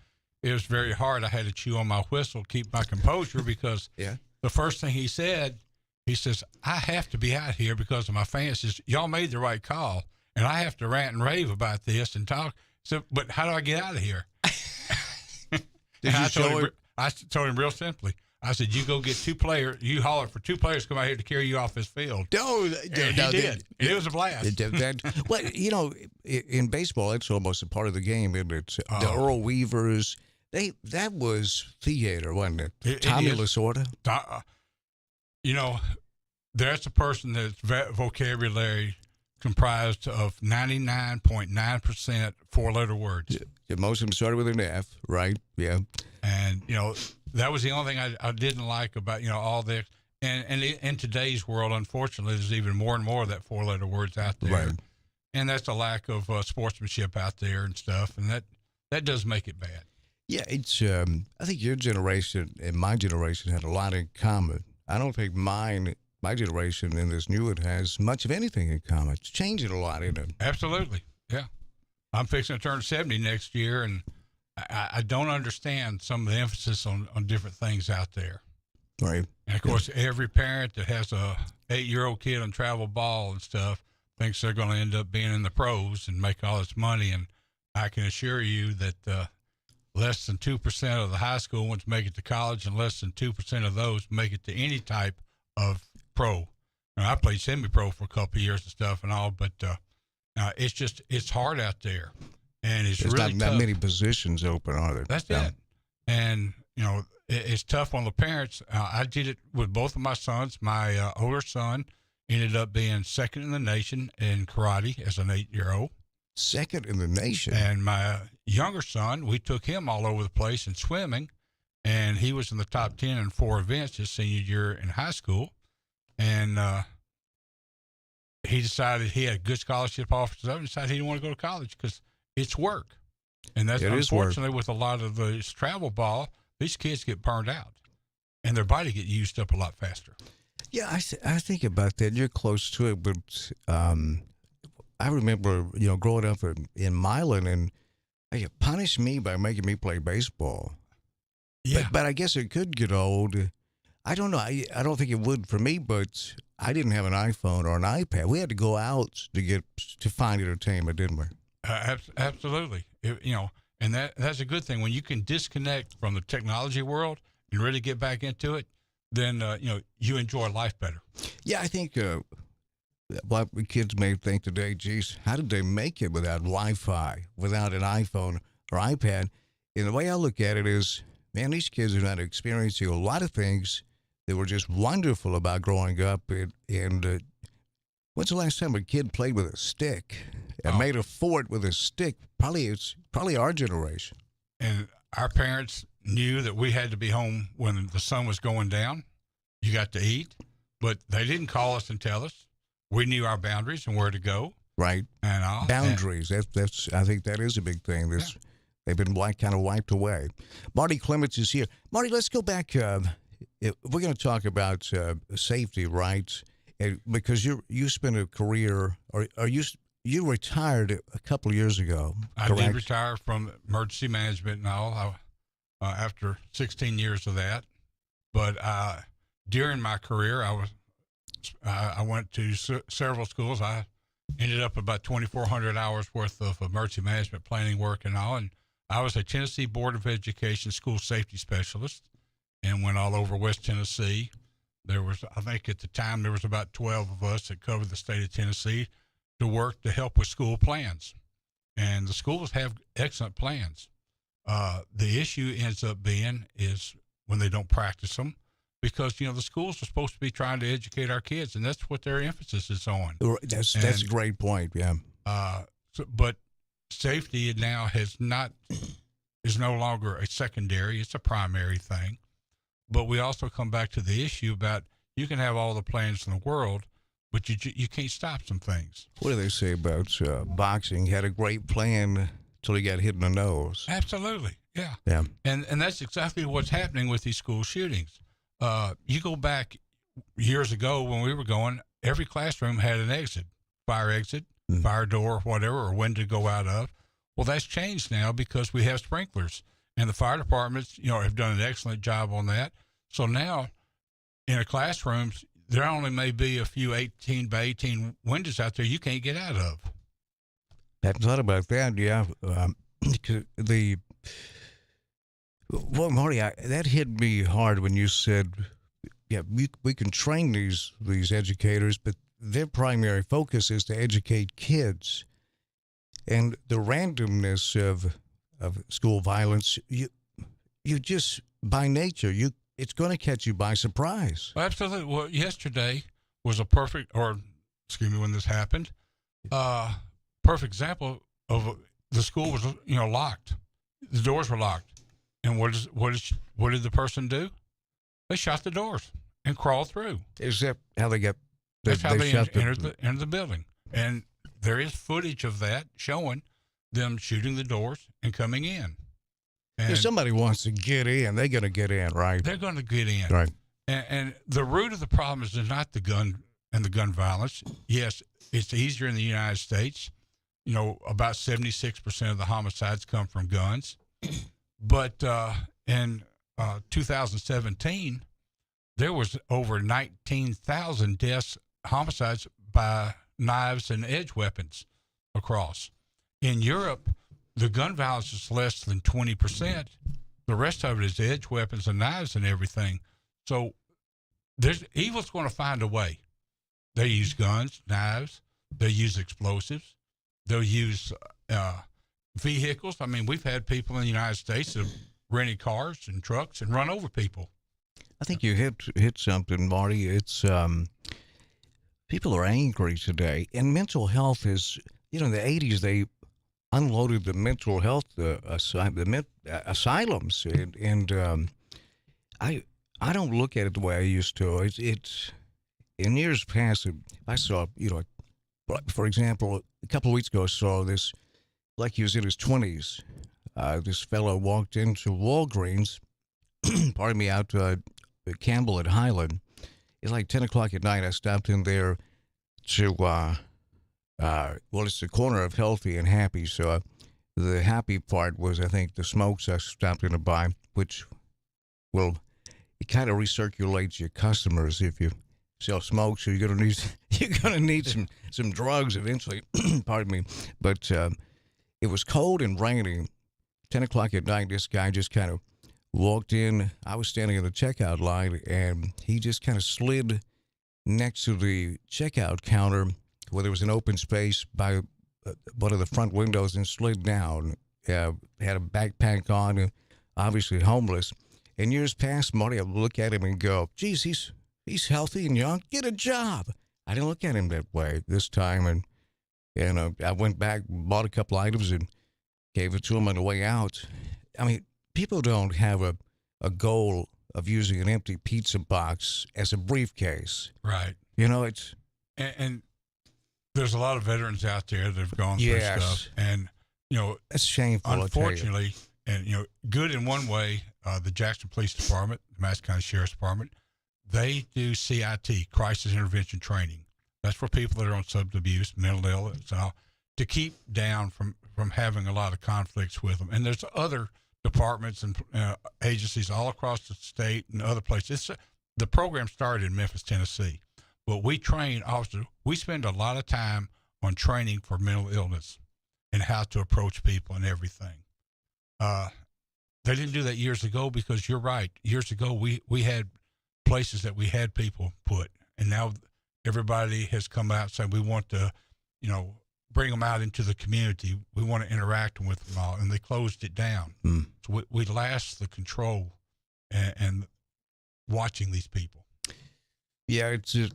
it was very hard. I had to chew on my whistle, keep my composure, because the first thing he said, he says, I have to be out here because of my fans. Says, y'all made the right call, and I have to rant and rave about this and talk. So, but how do I get out of here? I told him real simply. I said, you go get 2 players. You holler for 2 players to come out here to carry you off this field. He did. It was a blast. Well, you know, in baseball, it's almost a part of the game, isn't it? The Earl Weavers, that was theater, wasn't it? Tommy Lasorda. You know, that's a person that's vocabulary comprised of 99.9% 4-letter words. Yeah, most of them started with an F, right? Yeah. And, you know, that was the only thing I didn't like about, you know, all this. And in today's world, unfortunately, there's even more and more of that 4-letter words out there. Right. And that's a lack of sportsmanship out there and stuff. And that does make it bad. Yeah, it's. I think your generation and my generation had a lot in common. I don't think my generation and this new one has much of anything in common. It's changing a lot, isn't it? Absolutely, yeah. I'm fixing to turn 70 next year, and I don't understand some of the emphasis on different things out there. Right. And, of course, every parent that has a 8-year-old kid on travel ball and stuff thinks they're going to end up being in the pros and make all this money. And I can assure you that less than 2% of the high school ones make it to college, and less than 2% of those make it to any type of pro. Now, I played semi-pro for a couple of years and stuff and all, but it's hard out there, and it's There's really not tough. that many positions open, are there? That's it. And, you know, it's tough on the parents. I did it with both of my sons. My older son ended up being second in the nation in karate as an 8-year-old. Second in the nation. And my younger son, we took him all over the place in swimming, and he was in the top 10 in 4 events his senior year in high school. And he decided he had good scholarship offers and decided he didn't want to go to college because it's work. And that's unfortunately with a lot of this travel ball, these kids get burned out and their body get used up a lot faster. Yeah, I think about that. You're close to it, but I remember, you know, growing up in Milan, and they punished me by making me play baseball. Yeah. But I guess it could get old. I don't know. I don't think it would for me, but I didn't have an iPhone or an iPad. We had to go out to find entertainment, didn't we? Absolutely. You know, and that's a good thing. When you can disconnect from the technology world and really get back into it, then, you know, you enjoy life better. Yeah, I think what kids may think today, geez, how did they make it without Wi-Fi, without an iPhone or iPad? And the way I look at it is, man, these kids are not experiencing a lot of things that were just wonderful about growing up. And when's the last time a kid played with a stick and made a fort with a stick? It's probably our generation. And our parents knew that we had to be home when the sun was going down. You got to eat, but they didn't call us and tell us. We knew our boundaries and where to go. Right. And all. Boundaries. That's. I think that is a big thing. They've been kind of wiped away. Marty Clements is here. Marty, let's go back. We're going to talk about safety rights, because you spent a career, or you retired a couple of years ago. I correct? did retire from emergency management and all after 16 years of that. But during my career, I went to several schools. I ended up about 2,400 hours worth of emergency management planning work and all. And I was a Tennessee Board of Education school safety specialist and went all over West Tennessee. There was, I think at the time, there was about 12 of us that covered the state of Tennessee to work to help with school plans. And the schools have excellent plans. The issue ends up being is when they don't practice them, because the schools are supposed to be trying to educate our kids, and that's what their emphasis is on. That's a great point. Yeah. But safety now is no longer a secondary; it's a primary thing. But we also come back to the issue about you can have all the plans in the world, but you can't stop some things. What do they say about boxing? Had a great plan till he got hit in the nose. Absolutely, yeah. Yeah. And that's exactly what's happening with these school shootings. You go back years ago when we were going, every classroom had an exit, fire exit, fire door, whatever, or window to go out of. Well, that's changed now because we have sprinklers, and the fire departments, have done an excellent job on that. So now, in a classrooms, there only may be a few 18 by 18 windows out there you can't get out of. I hadn't thought about that. Yeah, Marty, that hit me hard when you said, "Yeah, we can train these educators, but their primary focus is to educate kids." And the randomness of school violence, you just by nature it's going to catch you by surprise. Well, absolutely. Well, yesterday was when this happened, perfect example of the school was locked. The doors were locked, and what did the person do? They shut the doors and crawled through. Is that how they got? That's how they entered the building, and there is footage of that showing them shooting the doors and coming in. And if somebody wants to get in, they're going to get in, right? They're going to get in, right? And the root of the problem is not the gun and the gun violence. Yes, it's easier in the United States. About 76% of the homicides come from guns. But in 2017, there was over 19,000 deaths, homicides by knives and edge weapons across. In Europe, the gun violence is less than 20%. The rest of it is edge weapons and knives and everything. So evil's going to find a way. They use guns, knives. They use explosives. They'll use vehicles. I mean, we've had people in the United States that have rented cars and trucks and run over people. I think you hit something, Marty. It's people are angry today, and mental health is. In the 80s they unloaded the mental health asylums, and I don't look at it the way I used to. It's in years past. I saw, for example, a couple of weeks ago, I saw this, like he was in his 20s. This fellow walked into Walgreens, pardon me, out Campbell at Highland. It's like 10 o'clock at night. I stopped in there to, it's the corner of Healthy and Happy. So the happy part was, I think, the smokes I stopped in to buy, which, it kind of recirculates your customers if you sell smoke. So you're gonna need some drugs eventually. Pardon me, but it was cold and raining. 10 o'clock at night, this guy just kind of walked in. I was standing in the checkout line, and he just kind of slid next to the checkout counter where there was an open space by one of the front windows and slid down. Had a backpack on, obviously homeless. In years past, Marty, I would look at him and go, geez, he's healthy and young. Get a job. I didn't look at him that way this time. And I went back, bought a couple items, and gave it to him on the way out. I mean, people don't have a goal of using an empty pizza box as a briefcase. Right. It's... And there's a lot of veterans out there that have gone through stuff. And, that's shameful, unfortunately, and, good in one way, the Jackson Police Department, the Madison County Sheriff's Department, they do CIT, crisis intervention training. That's for people that are on substance abuse, mental illness, and all, to keep down from having a lot of conflicts with them. And there's other departments and agencies all across the state and other places. The program started in Memphis, Tennessee, but we train officers. We spend a lot of time on training for mental illness and how to approach people and everything. They didn't do that years ago because you're right. Years ago, we had places that we had people put, and now everybody has come out and said we want to, bring them out into the community. We want to interact with them all, and they closed it down. So we lost the control, and watching these people. Yeah, it's just,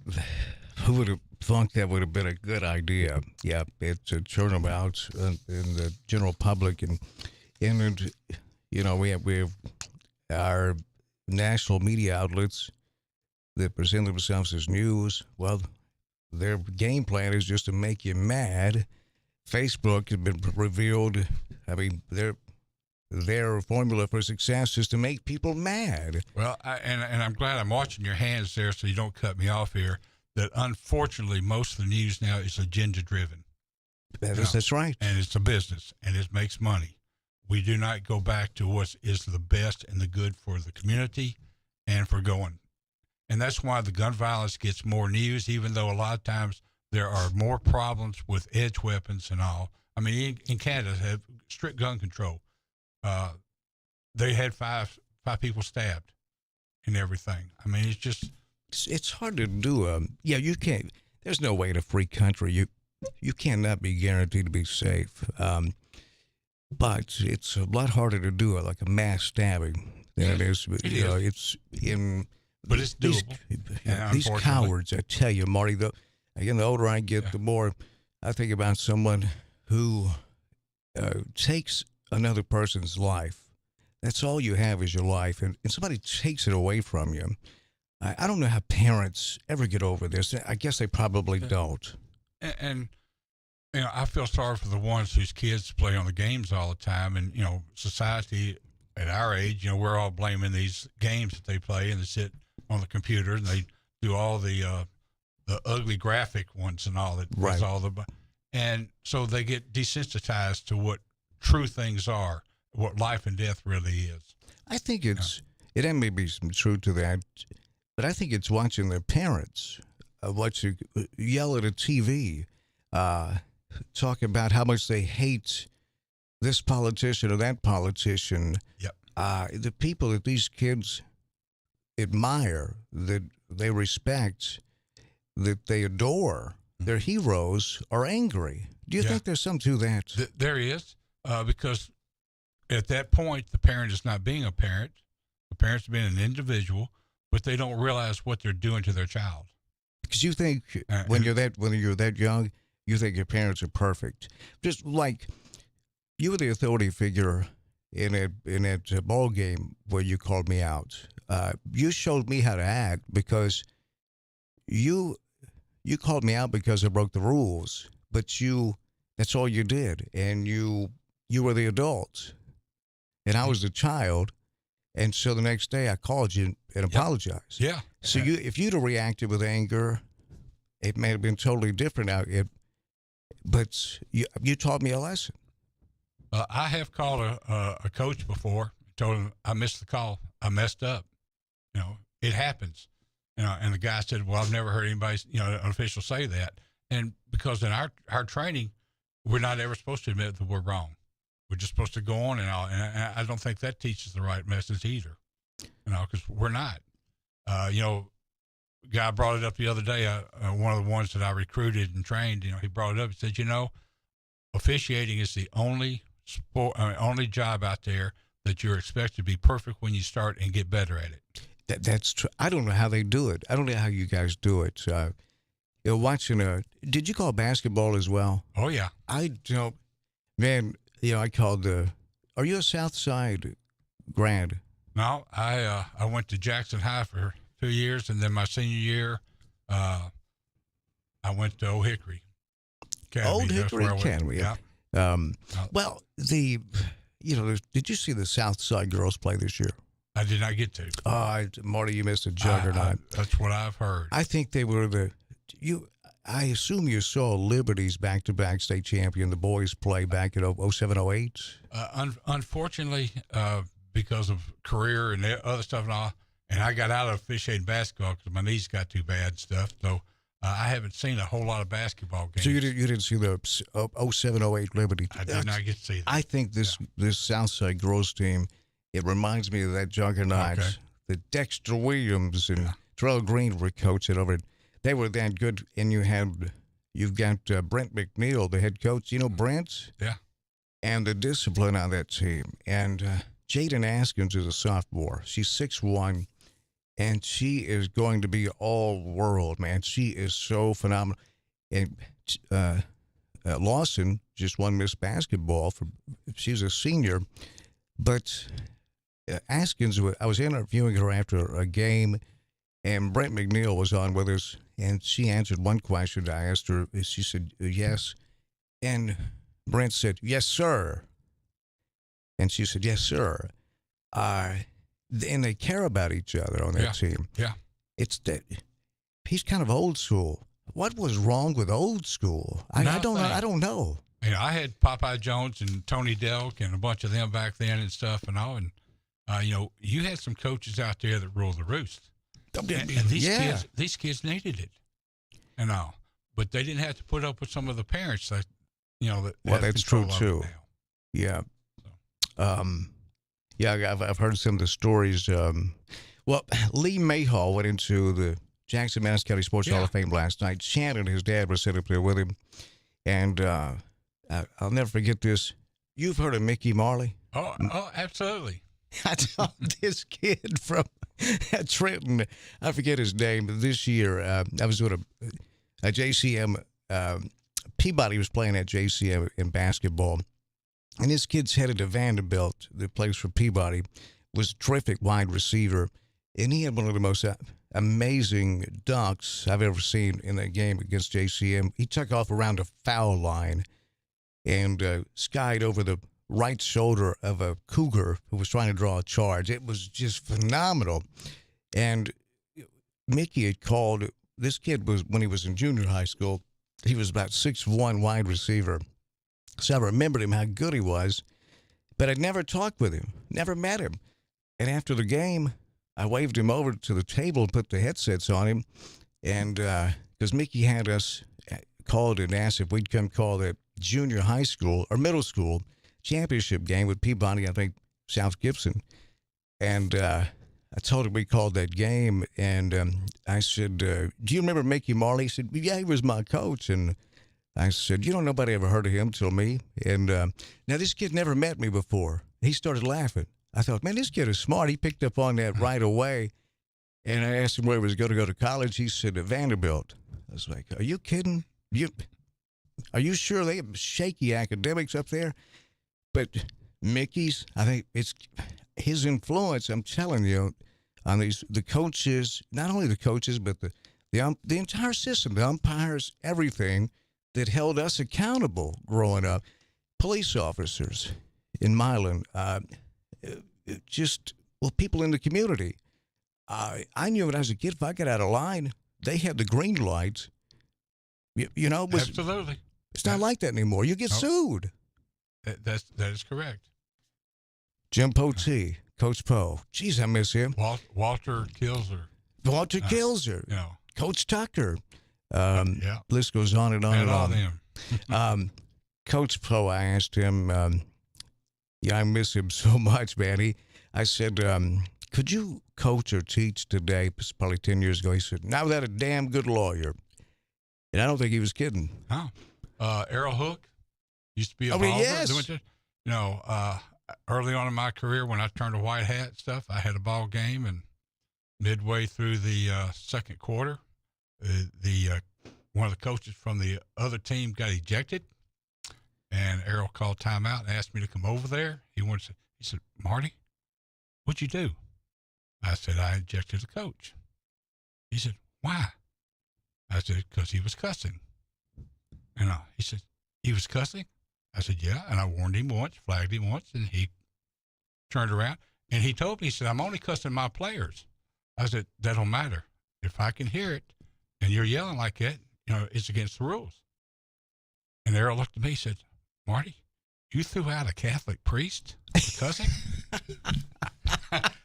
who would have thought that would have been a good idea? Yeah, it's a turnabout in the general public, and you know, we have our national media outlets that present themselves as news. Well, their game plan is just to make you mad. Facebook has been revealed. I mean, their formula for success is to make people mad. Well, and I'm glad I'm watching your hands there, so you don't cut me off here. That unfortunately, most of the news now is agenda driven. That's right, and it's a business, and it makes money. We do not go back to what is the best and the good for the community and for going. And that's why the gun violence gets more news, even though a lot of times there are more problems with edge weapons and all. I mean, in Canada, they have strict gun control. They had five people stabbed and everything. I mean, it's just... It's hard to do. Yeah, you can't... There's no way in a free country. You cannot be guaranteed to be safe. But it's a lot harder to do like a mass stabbing than it is. It's in... But it's doable. These cowards, I tell you, Marty, the older I get, the more I think about someone who takes another person's life. That's all you have is your life, and somebody takes it away from you. I don't know how parents ever get over this. I guess they probably don't. And you know, I feel sorry for the ones whose kids play on the games all the time, and you know, society at our age, you know, we're all blaming these games that they play, and they sit on the computer and they do all the ugly graphic ones and all that. Right. And so they get desensitized to what true things are, what life and death really is. I think it may be some truth to that, but I think it's watching their parents yell at a TV, talk about how much they hate this politician or that politician. Yep. The people that these kids admire, that they respect, that they adore, their heroes, are angry. Do you think there's something to that? There is, because at that point, the parent is not being a parent. The parent's being an individual, but they don't realize what they're doing to their child. Because you think when you're that young, you think your parents are perfect. Just like you were the authority figure in that ball game where you called me out. You showed me how to act because you called me out because I broke the rules, but that's all you did. And you were the adult and I was the child. And so the next day I called you and apologized. Yeah. So if you'd have reacted with anger, it may have been totally different out. But you taught me a lesson. I have called a coach before, told him I missed the call. I messed up. You know, it happens. You know, and the guy said, well, I've never heard anybody, an official say that. And because in our training, we're not ever supposed to admit that we're wrong. We're just supposed to go on and all. And I don't think that teaches the right message either, because we're not. Guy brought it up the other day. One of the ones that I recruited and trained, he brought it up. He said, officiating is the only job out there that you're expected to be perfect when you start and get better at it. That's true. I don't know how they do it. I don't know how you guys do it. Watching did you call basketball as well? Oh yeah. I don't, man. I called are you a South Side grad? No, I went to Jackson High for 2 years, and then my senior year, I went to Old Hickory Academy. Old Hickory Academy. Yeah. Well, did you see the South Side girls play this year? I did not get to. Marty, you missed a juggernaut. That's what I've heard. I think they were I assume you saw Liberty's back-to-back state champion. The boys play back in 07, 08. Unfortunately, because of career and other stuff and all, and I got out of officiating basketball because my knees got too bad and stuff. So I haven't seen a whole lot of basketball games. So you didn't see the 07, 08 Liberty? I did not get to see that. I think this Southside girls team, it reminds me of that juggernaut. Okay. The Dexter Williams and Terrell Green were coaching over it. They were that good, and you've got Brent McNeil, the head coach. You know Brent? Yeah. And the discipline on that team. And Jaden Askins is a sophomore. She's 6'1", and she is going to be all world, man. She is so phenomenal. And Lawson just won Miss Basketball. She's a senior, but Askins, I was interviewing her after a game, and Brent McNeil was on with us, and she answered one question I asked her. She said, yes. And Brent said, yes, sir. And she said, yes, sir. And they care about each other on that team. Yeah. It's that he's kind of old school. What was wrong with old school? I don't know. I don't know. You know, I had Popeye Jones and Tony Delk and a bunch of them back then and stuff and all. And, you know, you had some coaches out there that ruled the roost. And these kids needed it and all. But they didn't have to put up with some of the parents that, you know, that well, that's true, too. Yeah. I've heard some of the stories. Well, Lee Mayhall went into the Jackson Madison County Sports Hall of Fame last night. Shannon, his dad, was sitting up there with him. And I'll never forget this. You've heard of Mickey Marley? Oh, absolutely. I saw this kid from Trenton. I forget his name. This year, I was with a JCM. Peabody was playing at JCM in basketball. And this kid's headed to Vanderbilt, the place for Peabody, was a terrific wide receiver. And he had one of the most amazing dunks I've ever seen in a game against JCM. He took off around a foul line and skied over the right shoulder of a cougar who was trying to draw a charge. It was just phenomenal. And Mickey had called, this kid was, when he was in junior high school, he was about 6'1" wide receiver. So I remembered him, how good he was, but I'd never talked with him, never met him. And after the game, I waved him over to the table and put the headsets on him. And because Mickey had us called and asked if we'd come call the junior high school or middle school championship game with Peabody, I think, South Gibson. And I told him we called that game. And I said, do you remember Mickey Marley? He said, yeah, he was my coach. And I said, nobody ever heard of him till me. And now this kid never met me before. He started laughing. I thought, man, this kid is smart. He picked up on that right away. And I asked him where he was going to go to college. He said, Vanderbilt. I was like, are you kidding? Are you sure they have shaky academics up there? But Mickey's, I think it's his influence, I'm telling you, on the coaches, not only the coaches, but the entire system, the umpires, everything that held us accountable growing up. Police officers in Milan, people in the community. I knew when I was a kid, if I got out of line, they had the green lights. Absolutely. It's not like that anymore. You get sued. That is correct. Jim Potee, Coach Poe. Jeez, I miss him. Walter Kilzer. Walter Kilzer. Coach Tucker. List goes on and on and all on. Them. Coach Poe, I asked him, I miss him so much, man. I said, could you coach or teach today? It's probably 10 years ago. He said, not without a damn good lawyer. And I don't think he was kidding. Errol Hook used to be a baller. Yes. Early on in my career, when I turned a white hat and stuff, I had a ball game, and midway through the second quarter, one of the coaches from the other team got ejected, and Errol called timeout and asked me to come over there. He said, Marty, what'd you do? I said, I ejected the coach. He said, why? I said, because he was cussing. And he said, he was cussing? I said, yeah. And I warned him once, flagged him once, and he turned around. And he told me, he said, I'm only cussing my players. I said, that don't matter. If I can hear it and you're yelling like that, it's against the rules. And Errol looked at me and said, Marty, you threw out a Catholic priest for cussing?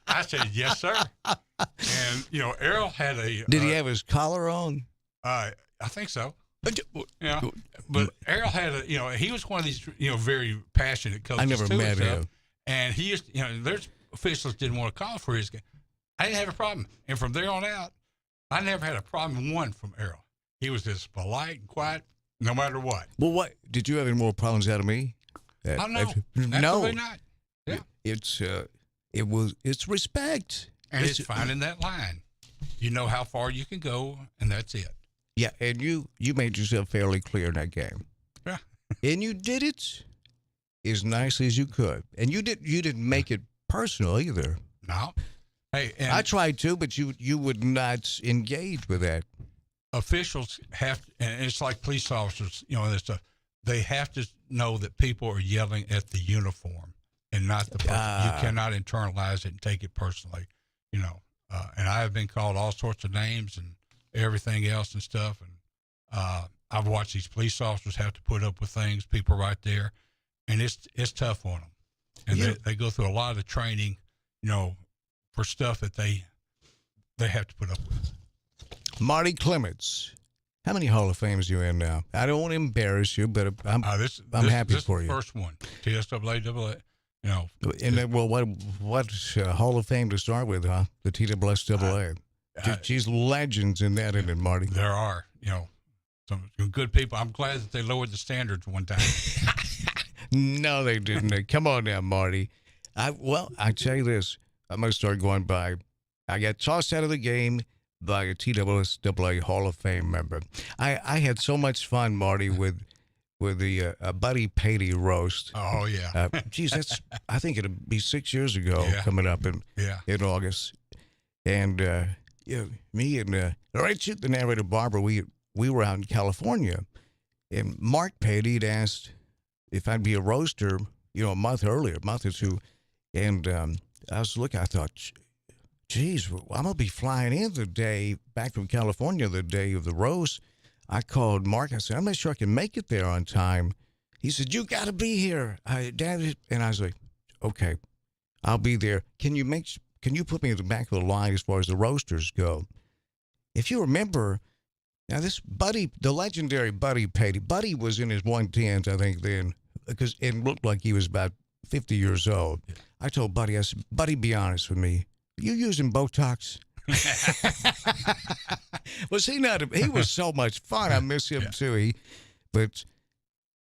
I said, yes, sir. And, Errol had a... Did he have his collar on? I think so. But Errol had he was one of these, very passionate coaches. I never met him. And he used, there's officials didn't want to call for his game. I didn't have a problem. And from there on out, I never had a problem from Errol. He was just polite and quiet, no matter what. Well, what did you have any more problems out of me? No, no, not. Yeah, it's respect. And it's finding that line. You know how far you can go, and that's it. Yeah, and you made yourself fairly clear in that game. Yeah. And you did it as nicely as you could. And you didn't make it personal either. No. Hey, and I tried to, but you would not engage with that. Officials have, and it's like police officers, this stuff. They have to know that people are yelling at the uniform and not the person. You cannot internalize it and take it personally, And I have been called all sorts of names and everything else and stuff. And I've watched these police officers have to put up with things, people right there, and it's tough on them. And they go through a lot of training, for stuff that they have to put up with. Marty Clements, how many Hall of Fames are you in now? I don't want to embarrass you, but I'm happy for you. This first one, TSAA, And then, well, what Hall of Fame to start with, huh? The TSAA. She's legends in that, isn't it, Marty? There are, some good people. I'm glad that they lowered the standards one time. No, they didn't. Come on now, Marty. I tell you this. I'm going to start going by. I got tossed out of the game by a TSAA Hall of Fame member. I had so much fun, Marty, with the Buddy Patey roast. Oh, yeah. Geez, I think it'll be 6 years ago coming up in August. And me and Richard, the narrator Barbara, we were out in California. And Mark Patey had asked if I'd be a roaster, a month or two. And I was looking, I thought, geez, I'm going to be flying in the day, back from California, the day of the roast. I called Mark. I said, I'm not sure I can make it there on time. He said, you got to be here. Dad. And I was like, okay, I'll be there. Can you put me in the back of the line as far as the roasters go? If you remember, now this Buddy, the legendary Buddy Patey, Buddy was in his 110s, I think, then, because it looked like he was about 50 years old. I told Buddy, I said, Buddy, be honest with me. You using Botox? Was he not? He was so much fun. I miss him too. But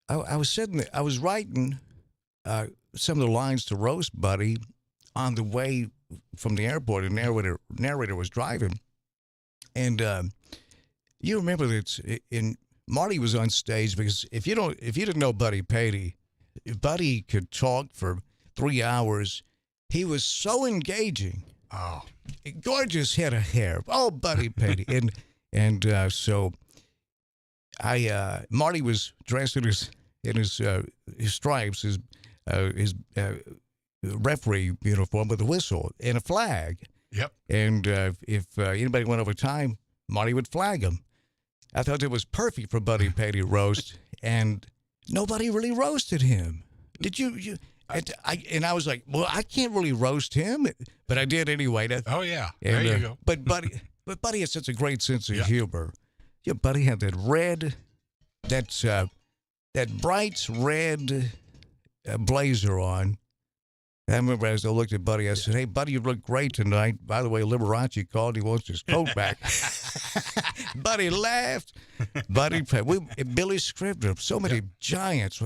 I was writing some of the lines to roast Buddy on the way from the airport. The narrator was driving, and you remember that Marty was on stage because if you didn't know Buddy Patey, Buddy could talk for 3 hours. He was so engaging. Oh, gorgeous head of hair. Oh, Buddy Patey. and so Marty was dressed in his stripes, his referee uniform with a whistle and a flag. Yep. And if anybody went over time, Marty would flag him. I thought it was perfect for Buddy Patey roast, and nobody really roasted him. Did you? And I was like, well, I can't really roast him, but I did anyway. Oh yeah, there you go. But Buddy has such a great sense of humor. Yeah, Buddy had that bright red blazer on. I remember as I looked at Buddy, I said, "Hey, Buddy, you look great tonight. By the way, Liberace called. He wants his coat back." Buddy laughed. Billy Scribner, so many giants.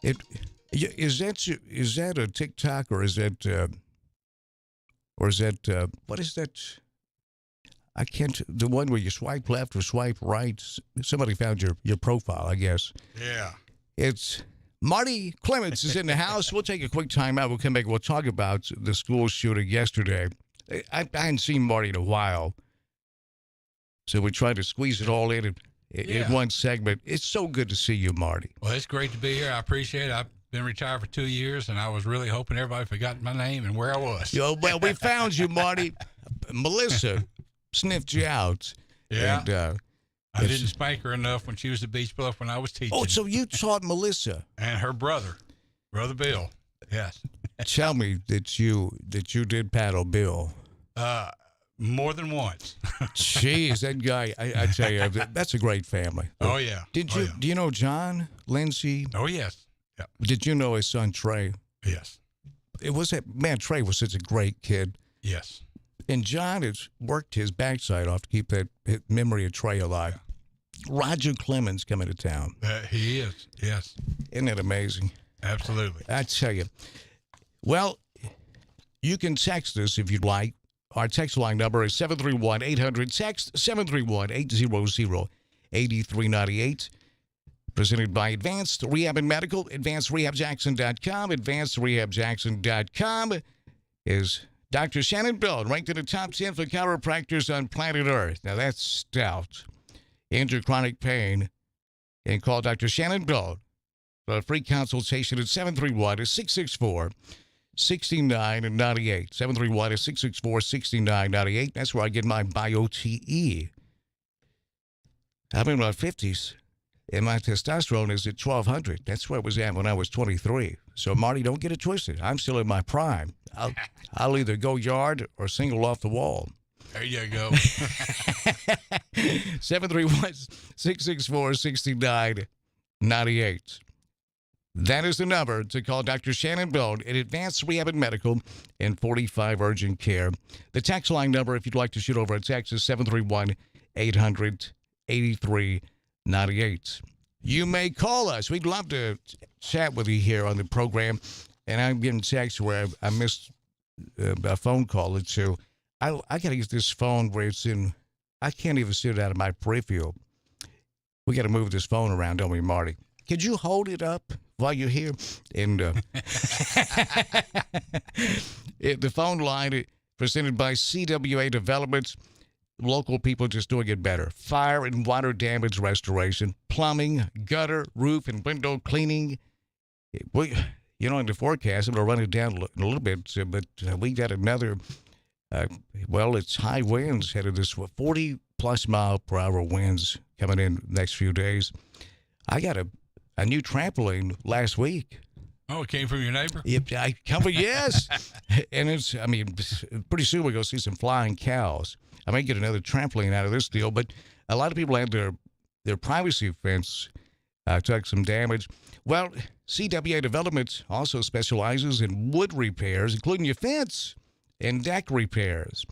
Is that a TikTok or is that what is that? I can't. The one where you swipe left or swipe right. Somebody found your profile, I guess. Yeah. It's Marty Clements is in the house. We'll take a quick time out. We'll come back. We'll talk about the school shooting yesterday. I hadn't seen Marty in a while, so we tried to squeeze it all in one segment. It's so good to see you, Marty. Well, it's great to be here. I appreciate it. I've been retired for 2 years, and I was really hoping everybody forgot my name and where I was. Well, we found you, Marty. Melissa sniffed you out. Yeah. And, I didn't spank her enough when she was at Beach Bluff when I was teaching. Oh, so you taught Melissa and her brother Bill. Yes. Tell me that you did paddle Bill. More than once. Jeez, that guy! I tell you, that's a great family. Oh yeah. Do you know John Lindsay? Oh yes. Yeah. Did you know his son Trey? Yes. Trey was such a great kid. Yes. And John has worked his backside off to keep that memory of Trey alive. Roger Clemens coming to town. He is, yes. Isn't that amazing? Absolutely. I tell you. Well, You can text us if you'd like. Our text line number is 731-800. Text 731-800-8398. Presented by Advanced Rehab and Medical, advancedrehabjackson.com. Advancedrehabjackson.com is Dr. Shannon Bell, ranked in the top 10 for chiropractors on planet Earth. Now, that's stout. End your chronic pain and call Dr. Shannon Bell for a free consultation at 731-664-6998. 731-664-6998. That's where I get my BioTE. I'm in my 50s. And my testosterone is at 1,200. That's where it was at when I was 23. So, Marty, don't get it twisted. I'm still in my prime. I'll either go yard or single off the wall. There you go. 731-664-6998. That is the number to call Dr. Shannon Bell at Advanced Rehab and Medical and 45 Urgent Care. The text line number, if you'd like to shoot over a text, is 731-800-8398. You may call us. We'd love to chat with you here on the program. And I'm getting texts where I missed a phone call or two. I got to use this phone where it's in, I can't even see it out of my peripheral. We got to move this phone around, don't we, Marty? Could you hold it up while you're here? And the phone line presented by CWA Developments. Local people just doing it better. Fire and water damage restoration, plumbing, gutter, roof, and window cleaning. In the forecast, it'll run it down a little bit, but we got another, it's high winds headed this way, 40-plus mile-per-hour winds coming in the next few days. I got a new trampoline last week. Oh, it came from your neighbor? Yes. And pretty soon we're going to see some flying cows. I may get another trampoline out of this deal, but a lot of people had their privacy fence took some damage. Well, CWA Developments also specializes in wood repairs, including your fence and deck repairs.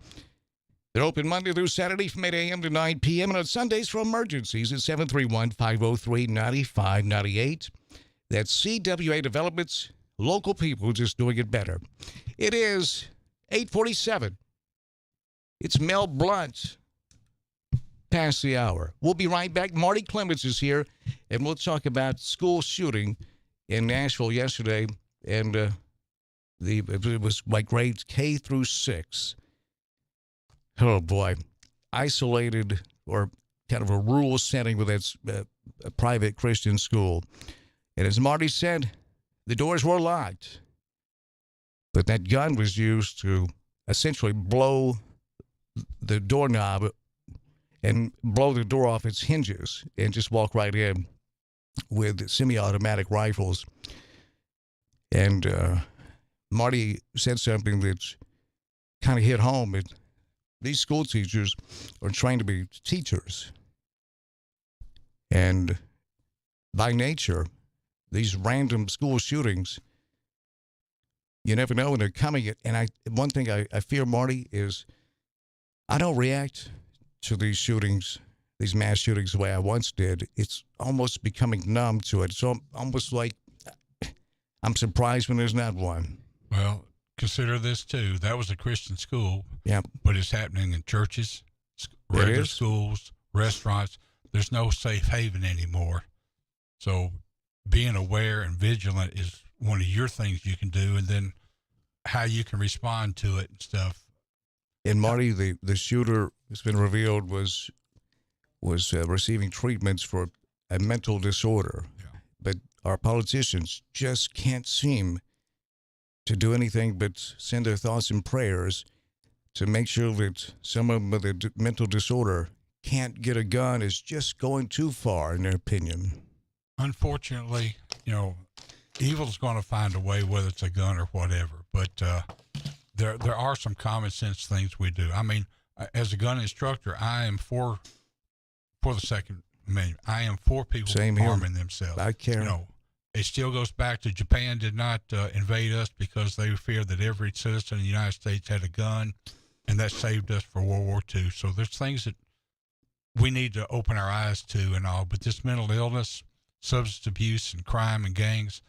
They're open Monday through Saturday from 8 a.m. to 9 p.m. and on Sundays for emergencies at 731-503-9598. That's CWA Developments, local people just doing it better. It is 8:47. It's Mel Blunt past the hour. We'll be right back. Marty Clemens is here, and we'll talk about school shooting in Nashville yesterday. And it was like grades K through 6. Oh, boy. Isolated or kind of a rural setting with its a private Christian school. And as Marty said, the doors were locked. But that gun was used to essentially blow the doorknob and blow the door off its hinges and just walk right in with semi-automatic rifles. And Marty said something that's kind of hit home. These school teachers are trained to be teachers. And by nature, these random school shootings, you never know when they're coming. And one thing I fear, Marty, is I don't react to these shootings, these mass shootings, the way I once did. It's almost becoming numb to it. So almost like I'm surprised when there's not one. Well, consider this, too. That was a Christian school. Yeah. But it's happening in churches, regular schools, restaurants. There's no safe haven anymore. So being aware and vigilant is one of your things you can do, and then how you can respond to it and stuff. And Marty, the shooter, it's been revealed, was receiving treatments for a mental disorder. Yeah. But our politicians just can't seem to do anything but send their thoughts and prayers to make sure that someone with a mental disorder can't get a gun is just going too far, in their opinion. Unfortunately, evil's going to find a way, whether it's a gun or whatever. But there are some common sense things we do. I mean, as a gun instructor, I am for the Second Amendment. I am for people harming themselves. I care. It still goes back to Japan did not invade us because they feared that every citizen in the United States had a gun, and that saved us for World War II. So there's things that we need to open our eyes to and all. But this mental illness, substance abuse, and crime and gangs,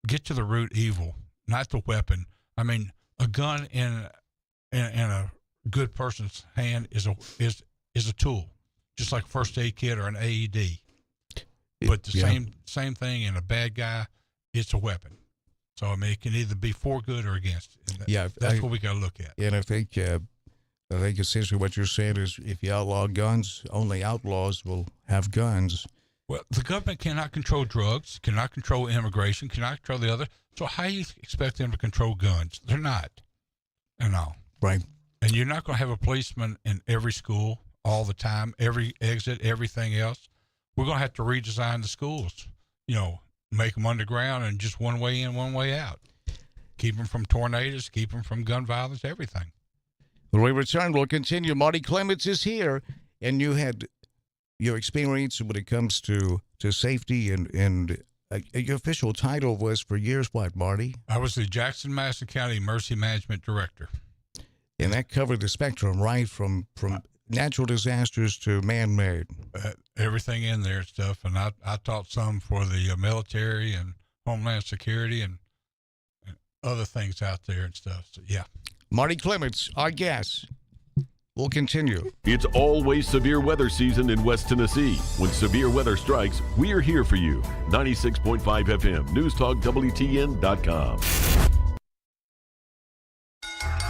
get to the root evil, not the weapon. I mean, a gun in a good person's hand is a tool, just like a first aid kit or an AED. But the same thing in a bad guy, it's a weapon. So I mean, it can either be for good or against. And that's what we got to look at. And I think essentially what you're saying is, if you outlaw guns, only outlaws will have guns. Well, the government cannot control drugs, cannot control immigration, cannot control the other. So how do you expect them to control guns? They're not. Right. And you're not going to have a policeman in every school all the time, every exit, everything else. We're going to have to redesign the schools, make them underground and just one way in, one way out. Keep them from tornadoes, keep them from gun violence, everything. When we return, we'll continue. Marty Clements is here, and you had your experience when it comes to safety, and your official title was for years what, Marty? I was the Jackson-Madison County Emergency Management Director. And that covered the spectrum, right, from natural disasters to man-made. Everything in there and stuff. And I taught some for the military and Homeland Security and other things out there and stuff. So, yeah. Marty Clements, our guest. We'll continue. It's always severe weather season in West Tennessee. When severe weather strikes, we are here for you. 96.5 FM, NewsTalkWTN.com.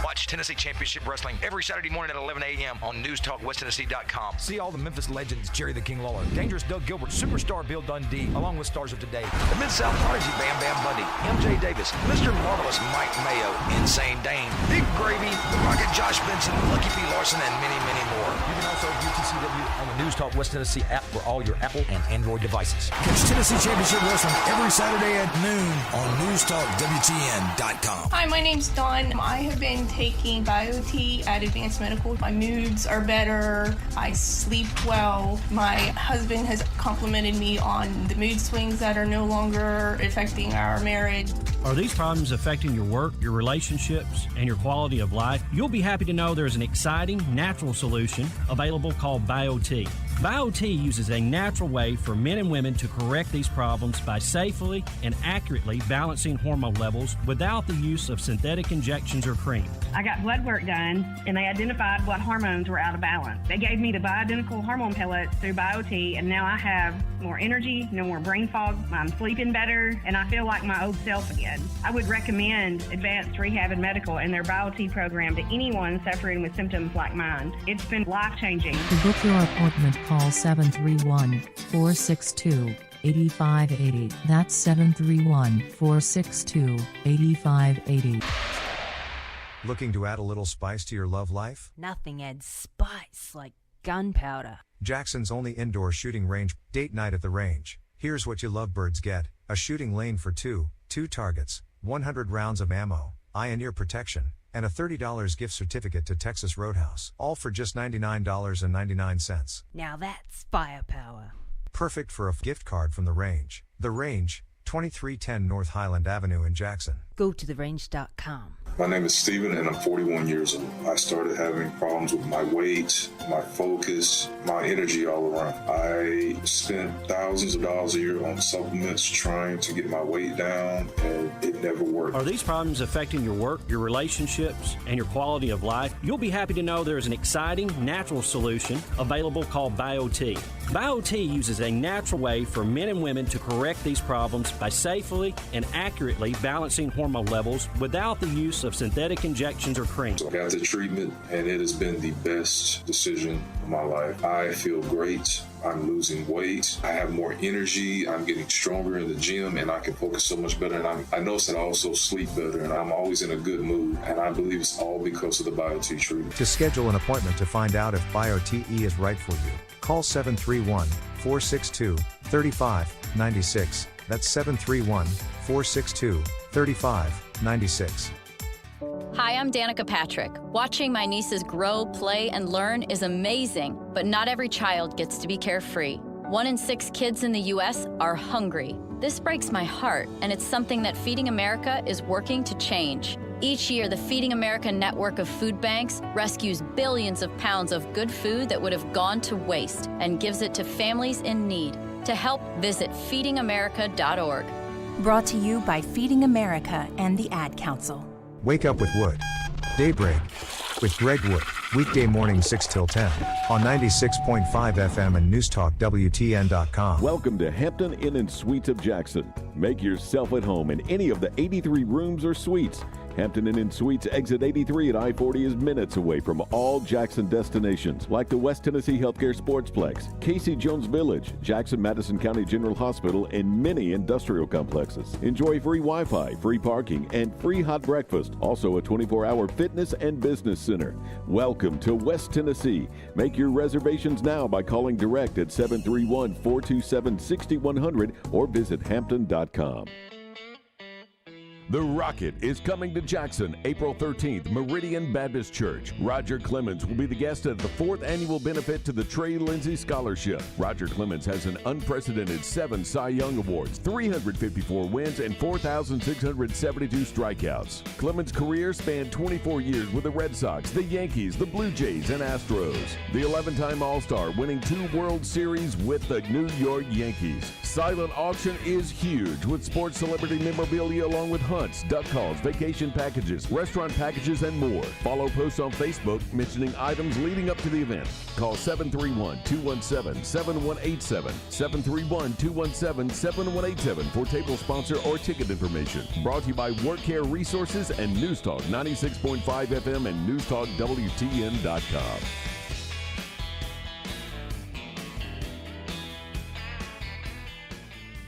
Watch Tennessee Championship Wrestling every Saturday morning at 11 a.m. on NewsTalkWestTennessee.com. See all the Memphis legends: Jerry the King Lawler, Dangerous Doug Gilbert, Superstar Bill Dundee, along with stars of today: the Mid-South Prodigy Bam Bam Bundy, MJ Davis, Mr. Marvelous Mike Mayo, Insane Dane, Big Gravy, The Rocket Josh Benson, Lucky P. Larson, and many, many more. You can also view TCW on the News Talk West Tennessee app for all your Apple and Android devices. Catch Tennessee Championship Wrestling every Saturday at noon on NewsTalkWTN.com. Hi, my name's Dawn. I have been taking BioT at Advanced Medical. My moods are better. I sleep well. My husband has complimented me on the mood swings that are no longer affecting our marriage. Are these problems affecting your work, your relationships, and your quality of life? You'll be happy to know there's an exciting, natural solution available called BioT. BioT uses a natural way for men and women to correct these problems by safely and accurately balancing hormone levels without the use of synthetic injections or cream. I got blood work done, and they identified what hormones were out of balance. They gave me the bioidentical hormone pellets through BioT, and now I have more energy, no more brain fog, I'm sleeping better, and I feel like my old self again. I would recommend Advanced Rehab and Medical and their BioT program to anyone suffering with symptoms like mine. It's been life-changing. To book your appointment, call 731-462-8580. That's 731-462-8580. Looking to add a little spice to your love life? Nothing adds spice like gunpowder. Jackson's only indoor shooting range, date night at the range. Here's what you lovebirds get: a shooting lane for two targets, 100 rounds of ammo, eye and ear protection, and a $30 gift certificate to Texas Roadhouse. All for just $99.99. Now that's firepower. Perfect for a gift card from the range. The Range, 2310 North Highland Avenue in Jackson. Go to therange.com. My name is Steven, and I'm 41 years old. I started having problems with my weight, my focus, my energy all around. I spent thousands of dollars a year on supplements trying to get my weight down, and it never worked. Are these problems affecting your work, your relationships, and your quality of life? You'll be happy to know there's an exciting, natural solution available called BioT. BioT uses a natural way for men and women to correct these problems by safely and accurately balancing hormone levels without the use of synthetic injections or cream. I got the treatment, and it has been the best decision of my life. I feel great. I'm losing weight. I have more energy. I'm getting stronger in the gym, and I can focus so much better. And I notice that I also sleep better, and I'm always in a good mood. And I believe it's all because of the BioT treatment. To schedule an appointment to find out if BioTE is right for you, call 731-462-3596. That's 731-462-3596. Hi, I'm Danica Patrick. Watching my nieces grow, play, and learn is amazing, but not every child gets to be carefree. 1 in 6 kids in the U.S. are hungry. This breaks my heart, and it's something that Feeding America is working to change. Each year, the Feeding America network of food banks rescues billions of pounds of good food that would have gone to waste and gives it to families in need. To help, visit feedingamerica.org. Brought to you by Feeding America and the Ad Council. Wake Up with Wood. Daybreak with Greg Wood. Weekday morning 6 till 10 on 96.5 FM and newstalkwtn.com. Welcome to Hampton Inn & Suites of Jackson. Make yourself at home in any of the 83 rooms or suites. Hampton Inn & Suites exit 83 at I-40 is minutes away from all Jackson destinations like the West Tennessee Healthcare Sportsplex, Casey Jones Village, Jackson Madison County General Hospital, and many industrial complexes. Enjoy free Wi-Fi, free parking, and free hot breakfast. Also a 24-hour fitness and business center. Welcome to West Tennessee. Make your reservations now by calling direct at 731-427-6100 or visit hampton.com. The Rocket is coming to Jackson April 13th, Meridian Baptist Church. Roger Clemens will be the guest at the 4th annual benefit to the Trey Lindsay Scholarship. Roger Clemens has an unprecedented 7 Cy Young Awards, 354 wins, and 4,672 strikeouts. Clemens' career spanned 24 years with the Red Sox, the Yankees, the Blue Jays, and Astros. The 11-time All-Star, winning 2 World Series with the New York Yankees. Silent auction is huge with sports celebrity memorabilia along with hunts, duck calls, vacation packages, restaurant packages, and more. Follow posts on Facebook mentioning items leading up to the event. Call 731-217-7187, 731-217-7187 for table sponsor or ticket information. Brought to you by Work Care Resources and News Talk 96.5 FM and newstalkwtn.com.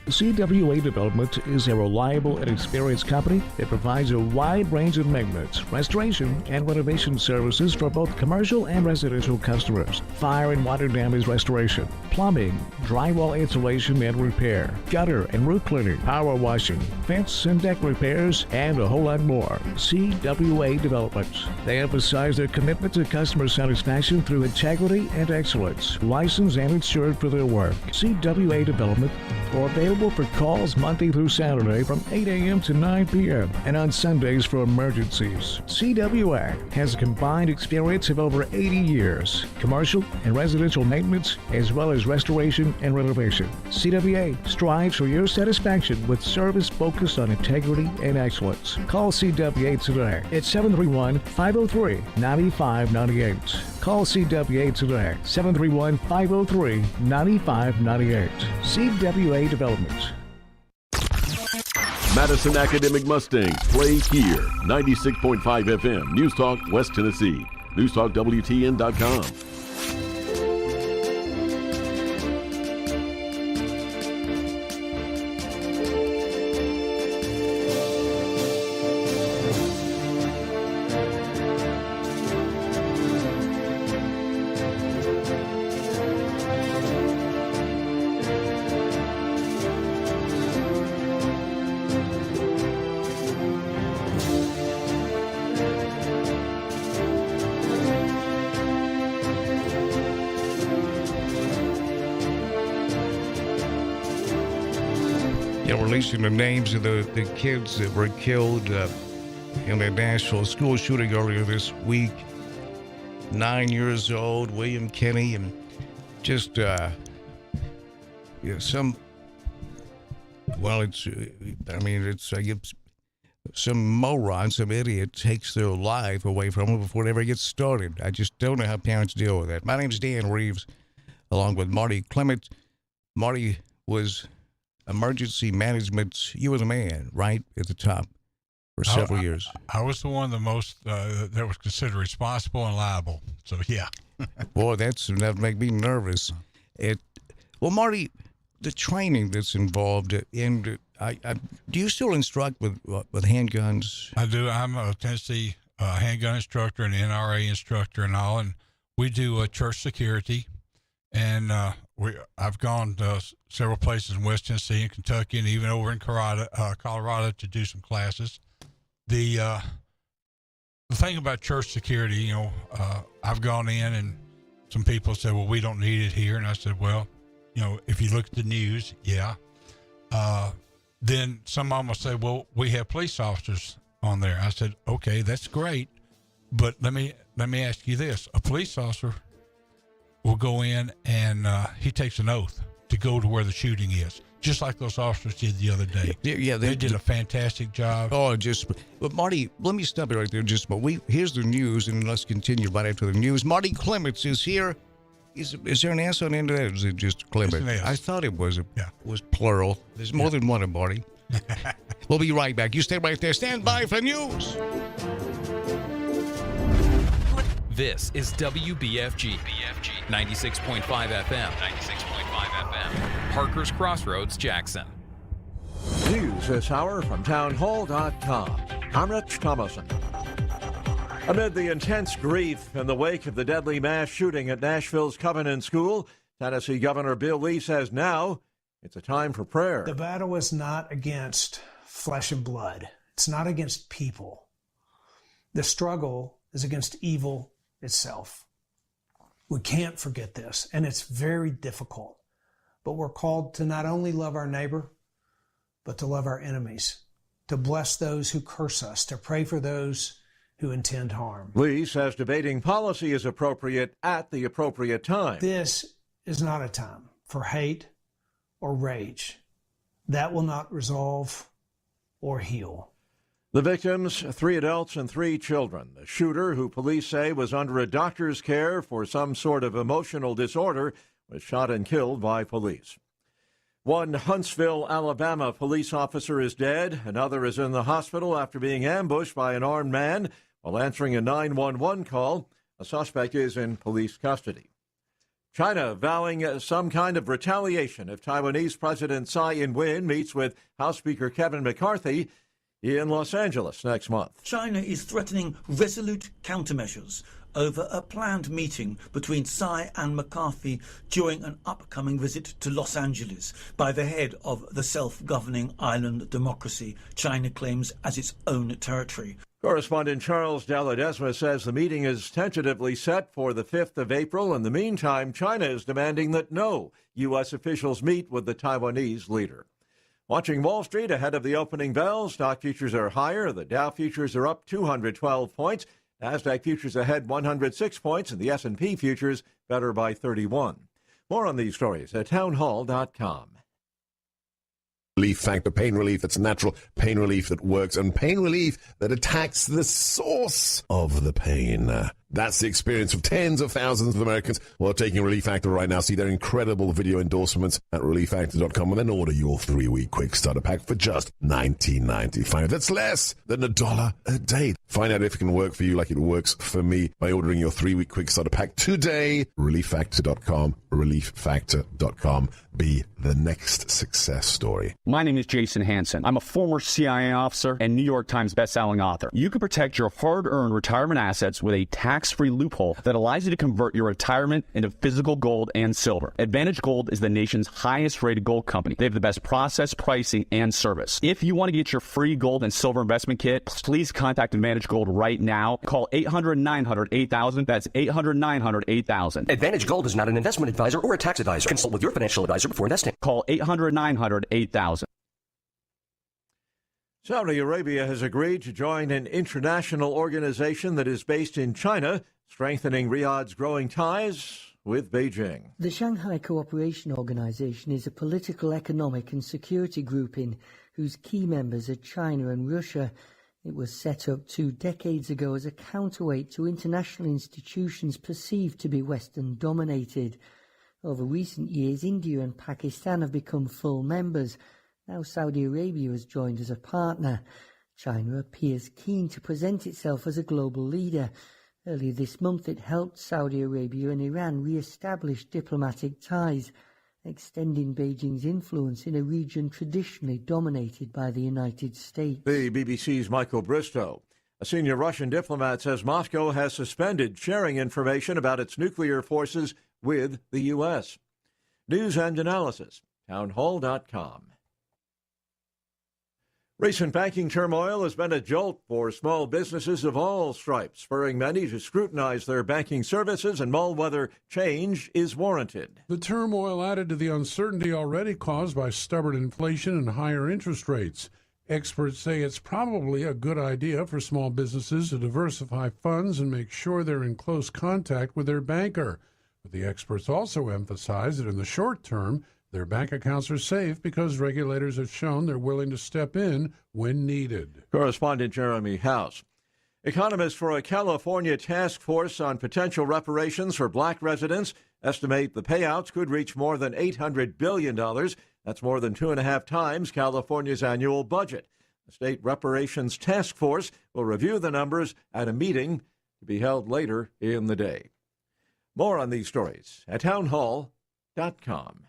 CWA Development is a reliable and experienced company that provides a wide range of maintenance, restoration, and renovation services for both commercial and residential customers. Fire and water damage restoration, plumbing, drywall insulation and repair, gutter and roof cleaning, power washing, fence and deck repairs, and a whole lot more. CWA Development. They emphasize their commitment to customer satisfaction through integrity and excellence. Licensed and insured for their work. CWA Development are available for calls Monday through Saturday from 8 a.m. to 9 p.m. and on Sundays for emergencies. CWA has a combined experience of over 80 years, commercial and residential maintenance, as well as restoration and renovation. CWA strives for your satisfaction with service focused on integrity and excellence. Call CWA today at 731-503-9598. Call CWA today, 731-503-9598. CWA Development. Madison Academic Mustangs play here. 96.5 FM, News Talk, West Tennessee. NewsTalkWTN.com. Releasing the names of the kids that were killed in the Nashville school shooting earlier this week. 9 years old, William Kenny, and just some. Well, I guess some moron, some idiot takes their life away from them before it ever gets started. I just don't know how parents deal with that. My name's Dan Reeves, along with Marty Clement. Marty was emergency management. You were the man, right, at the top for several years. I was the one the most that was considered responsible and liable. So yeah. Boy, that make me nervous. Well, Marty, the training that's involved in, do you still instruct with handguns? I do. I'm a Tennessee handgun instructor and NRA instructor and all, and we do church security. And I've gone to several places in West Tennessee and Kentucky and even over in Colorado to do some classes. The thing about church security, I've gone in and some people said, well, we don't need it here. And I said, well, if you look at the news, yeah. Then some of them will say, well, we have police officers on there. I said, okay, that's great. But let me ask you this. A police officer will go in and he takes an oath to go to where the shooting is. just like those officers did the other day. Yeah, they did a fantastic job. Oh, but Marty, let me stop you right there. Here's the news, and let's continue right after the news. Marty Clements is here. Is there an S on the end of that, or is it just Clements? It's an S. I thought it was plural. There's more than one of Marty. We'll be right back. You stay right there. Stand by for news. This is WBFG 96.5 FM. Parker's Crossroads, Jackson. News this hour from townhall.com. I'm Rich Thomason. Amid the intense grief in the wake of the deadly mass shooting at Nashville's Covenant School, Tennessee Governor Bill Lee says now it's a time for prayer. The battle is not against flesh and blood. It's not against people. The struggle is against evil itself. We can't forget this, and it's very difficult. But we're called to not only love our neighbor, but to love our enemies, to bless those who curse us, to pray for those who intend harm. Lee says debating policy is appropriate at the appropriate time. This is not a time for hate or rage. That will not resolve or heal. The victims, 3 adults and 3 children. The shooter, who police say was under a doctor's care for some sort of emotional disorder, was shot and killed by police. One Huntsville, Alabama police officer is dead. Another is in the hospital after being ambushed by an armed man while answering a 911 call. A suspect is in police custody. China vowing some kind of retaliation if Taiwanese President Tsai Ing-wen meets with House Speaker Kevin McCarthy in Los Angeles next month. China is threatening resolute countermeasures over a planned meeting between Tsai and McCarthy during an upcoming visit to Los Angeles by the head of the self-governing island democracy China claims as its own territory. Correspondent Charles Dalladesma says the meeting is tentatively set for the 5th of April. In the meantime, China is demanding that no U.S. officials meet with the Taiwanese leader. Watching Wall Street ahead of the opening bell, stock futures are higher. The Dow futures are up 212 points. NASDAQ futures ahead 106 points, and the S&P futures better by 31. More on these stories at townhall.com. Relief Factor, pain relief that's natural, pain relief that works, and pain relief that attacks the source of the pain. That's the experience of tens of thousands of Americans who are taking Relief Factor right now. See their incredible video endorsements at relieffactor.com and then order your 3-week quick starter pack for just $19.95. That's less than $1 a day. Find out if it can work for you like it works for me by ordering your 3-week quick starter pack today. relieffactor.com, relieffactor.com. Be the next success story. My name is Jason Hansen. I'm a former CIA officer and New York Times bestselling author. You can protect your hard-earned retirement assets with a tax-free loophole that allows you to convert your retirement into physical gold and silver. Advantage Gold is the nation's highest-rated gold company. They have the best process, pricing, and service. If you want to get your free gold and silver investment kit, please contact Advantage Gold right now. Call 800-900-8000. That's 800-900-8000. Advantage Gold is not an investment advisor or a tax advisor. Consult with your financial advisor before investing. Call 800-900-8000. Saudi Arabia has agreed to join an international organization that is based in China, strengthening Riyadh's growing ties with Beijing. The Shanghai Cooperation Organization is a political, economic and security grouping whose key members are China and Russia. It was set up 2 decades ago as a counterweight to international institutions perceived to be Western-dominated. Over recent years, India and Pakistan have become full members. Now Saudi Arabia has joined as a partner. China appears keen to present itself as a global leader. Earlier this month, it helped Saudi Arabia and Iran re-establish diplomatic ties, extending Beijing's influence in a region traditionally dominated by the United States. The BBC's Michael Bristow. A senior Russian diplomat says Moscow has suspended sharing information about its nuclear forces with the U.S. News and analysis, townhall.com. Recent banking turmoil has been a jolt for small businesses of all stripes, spurring many to scrutinize their banking services and mull whether change is warranted. The turmoil added to the uncertainty already caused by stubborn inflation and higher interest rates. Experts say it's probably a good idea for small businesses to diversify funds and make sure they're in close contact with their banker. But the experts also emphasize that in the short term, Their bank accounts are safe because regulators have shown they're willing to step in when needed. Correspondent Jeremy House. Economists for a California task force on potential reparations for black residents estimate the payouts could reach more than $800 billion. That's more than 2.5 times California's annual budget. The state reparations task force will review the numbers at a meeting to be held later in the day. More on these stories at townhall.com.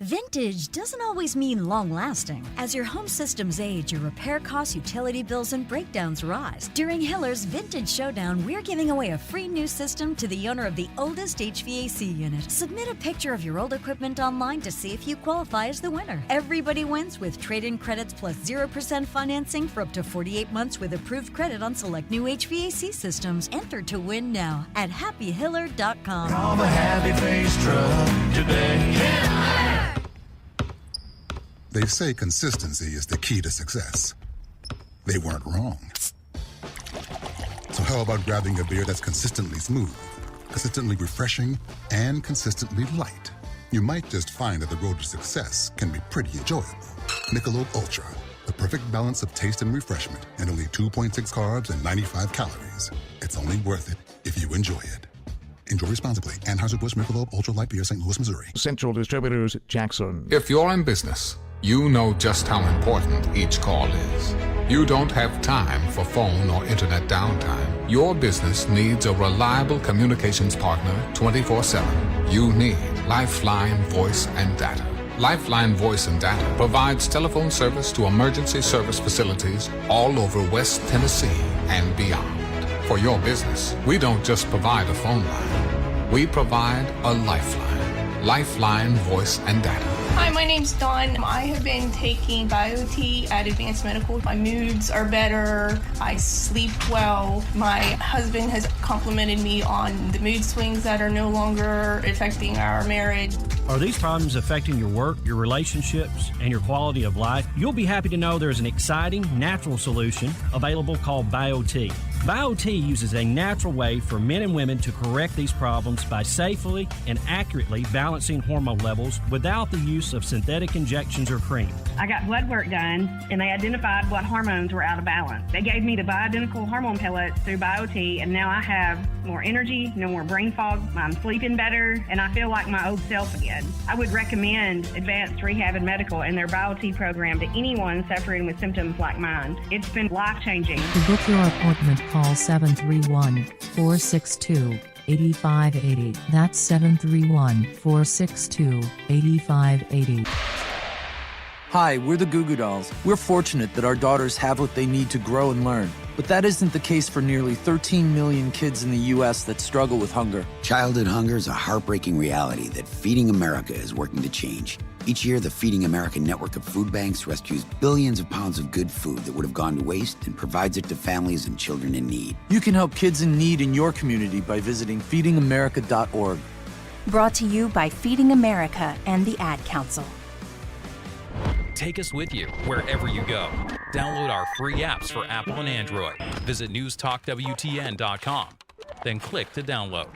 Vintage doesn't always mean long-lasting. As your home systems age, your repair costs, utility bills, and breakdowns rise. During Hiller's Vintage Showdown, we're giving away a free new system to the owner of the oldest HVAC unit. Submit a picture of your old equipment online to see if you qualify as the winner. Everybody wins with trade-in credits plus 0% financing for up to 48 months with approved credit on select new HVAC systems. Enter to win now at happyhiller.com. Call the Happy Face Truck today. They say consistency is the key to success. They weren't wrong. So how about grabbing a beer that's consistently smooth, consistently refreshing, and consistently light? You might just find that the road to success can be pretty enjoyable. Michelob Ultra, the perfect balance of taste and refreshment, and only 2.6 carbs and 95 calories. It's only worth it if you enjoy it. Enjoy responsibly. Anheuser-Busch Michelob Ultra Light Beer, St. Louis, Missouri. Central Distributors, Jackson. If you're in business, you know just how important each call is. You don't have time for phone or internet downtime. Your business needs a reliable communications partner 24/7. You need Lifeline Voice and Data. Lifeline Voice and Data provides telephone service to emergency service facilities all over West Tennessee and beyond. For your business, we don't just provide a phone line. We provide a lifeline. Lifeline Voice and Data. Hi, my name's Dawn. I have been taking BioT at Advanced Medical. My moods are better. I sleep well. My husband has complimented me on the mood swings that are no longer affecting our marriage. Are these problems affecting your work, your relationships, and your quality of life? You'll be happy to know there's an exciting, natural solution available called BioT. BioT uses a natural way for men and women to correct these problems by safely and accurately balancing hormone levels without the use of synthetic injections or cream. I got blood work done, and they identified what hormones were out of balance. They gave me the bioidentical hormone pellets through BioT, and now I have more energy, no more brain fog, I'm sleeping better, and I feel like my old self again. I would recommend Advanced Rehab and Medical and their BioT program to anyone suffering with symptoms like mine. It's been life-changing. To book your appointment, call 731-462-8580. That's 731-462-8580. Hi, we're the Goo Goo Dolls. We're fortunate that our daughters have what they need to grow and learn. But that isn't the case for nearly 13 million kids in the U.S. that struggle with hunger. Childhood hunger is a heartbreaking reality that Feeding America is working to change. Each year, the Feeding America network of food banks rescues billions of pounds of good food that would have gone to waste and provides it to families and children in need. You can help kids in need in your community by visiting feedingamerica.org. Brought to you by Feeding America and the Ad Council. Take us with you wherever you go. Download our free apps for Apple and Android. Visit newstalkwtn.com. Then click to download.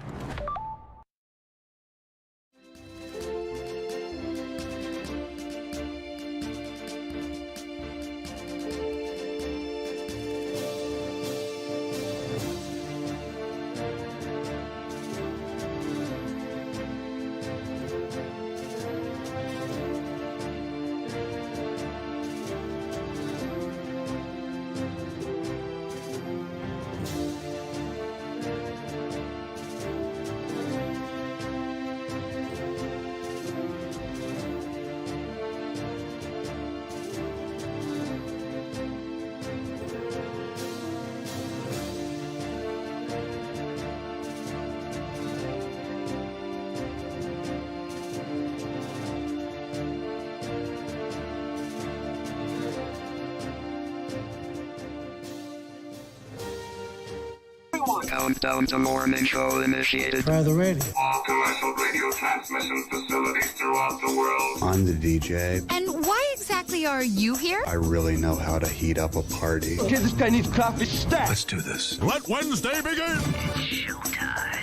Countdown to morning show initiated. Try the radio. All commercial radio transmission facilities throughout the world. I'm the DJ. And why exactly are you here? I really know how to heat up a party. Okay, this guy needs coffee stat. Let's do this. Let Wednesday begin. Showtime.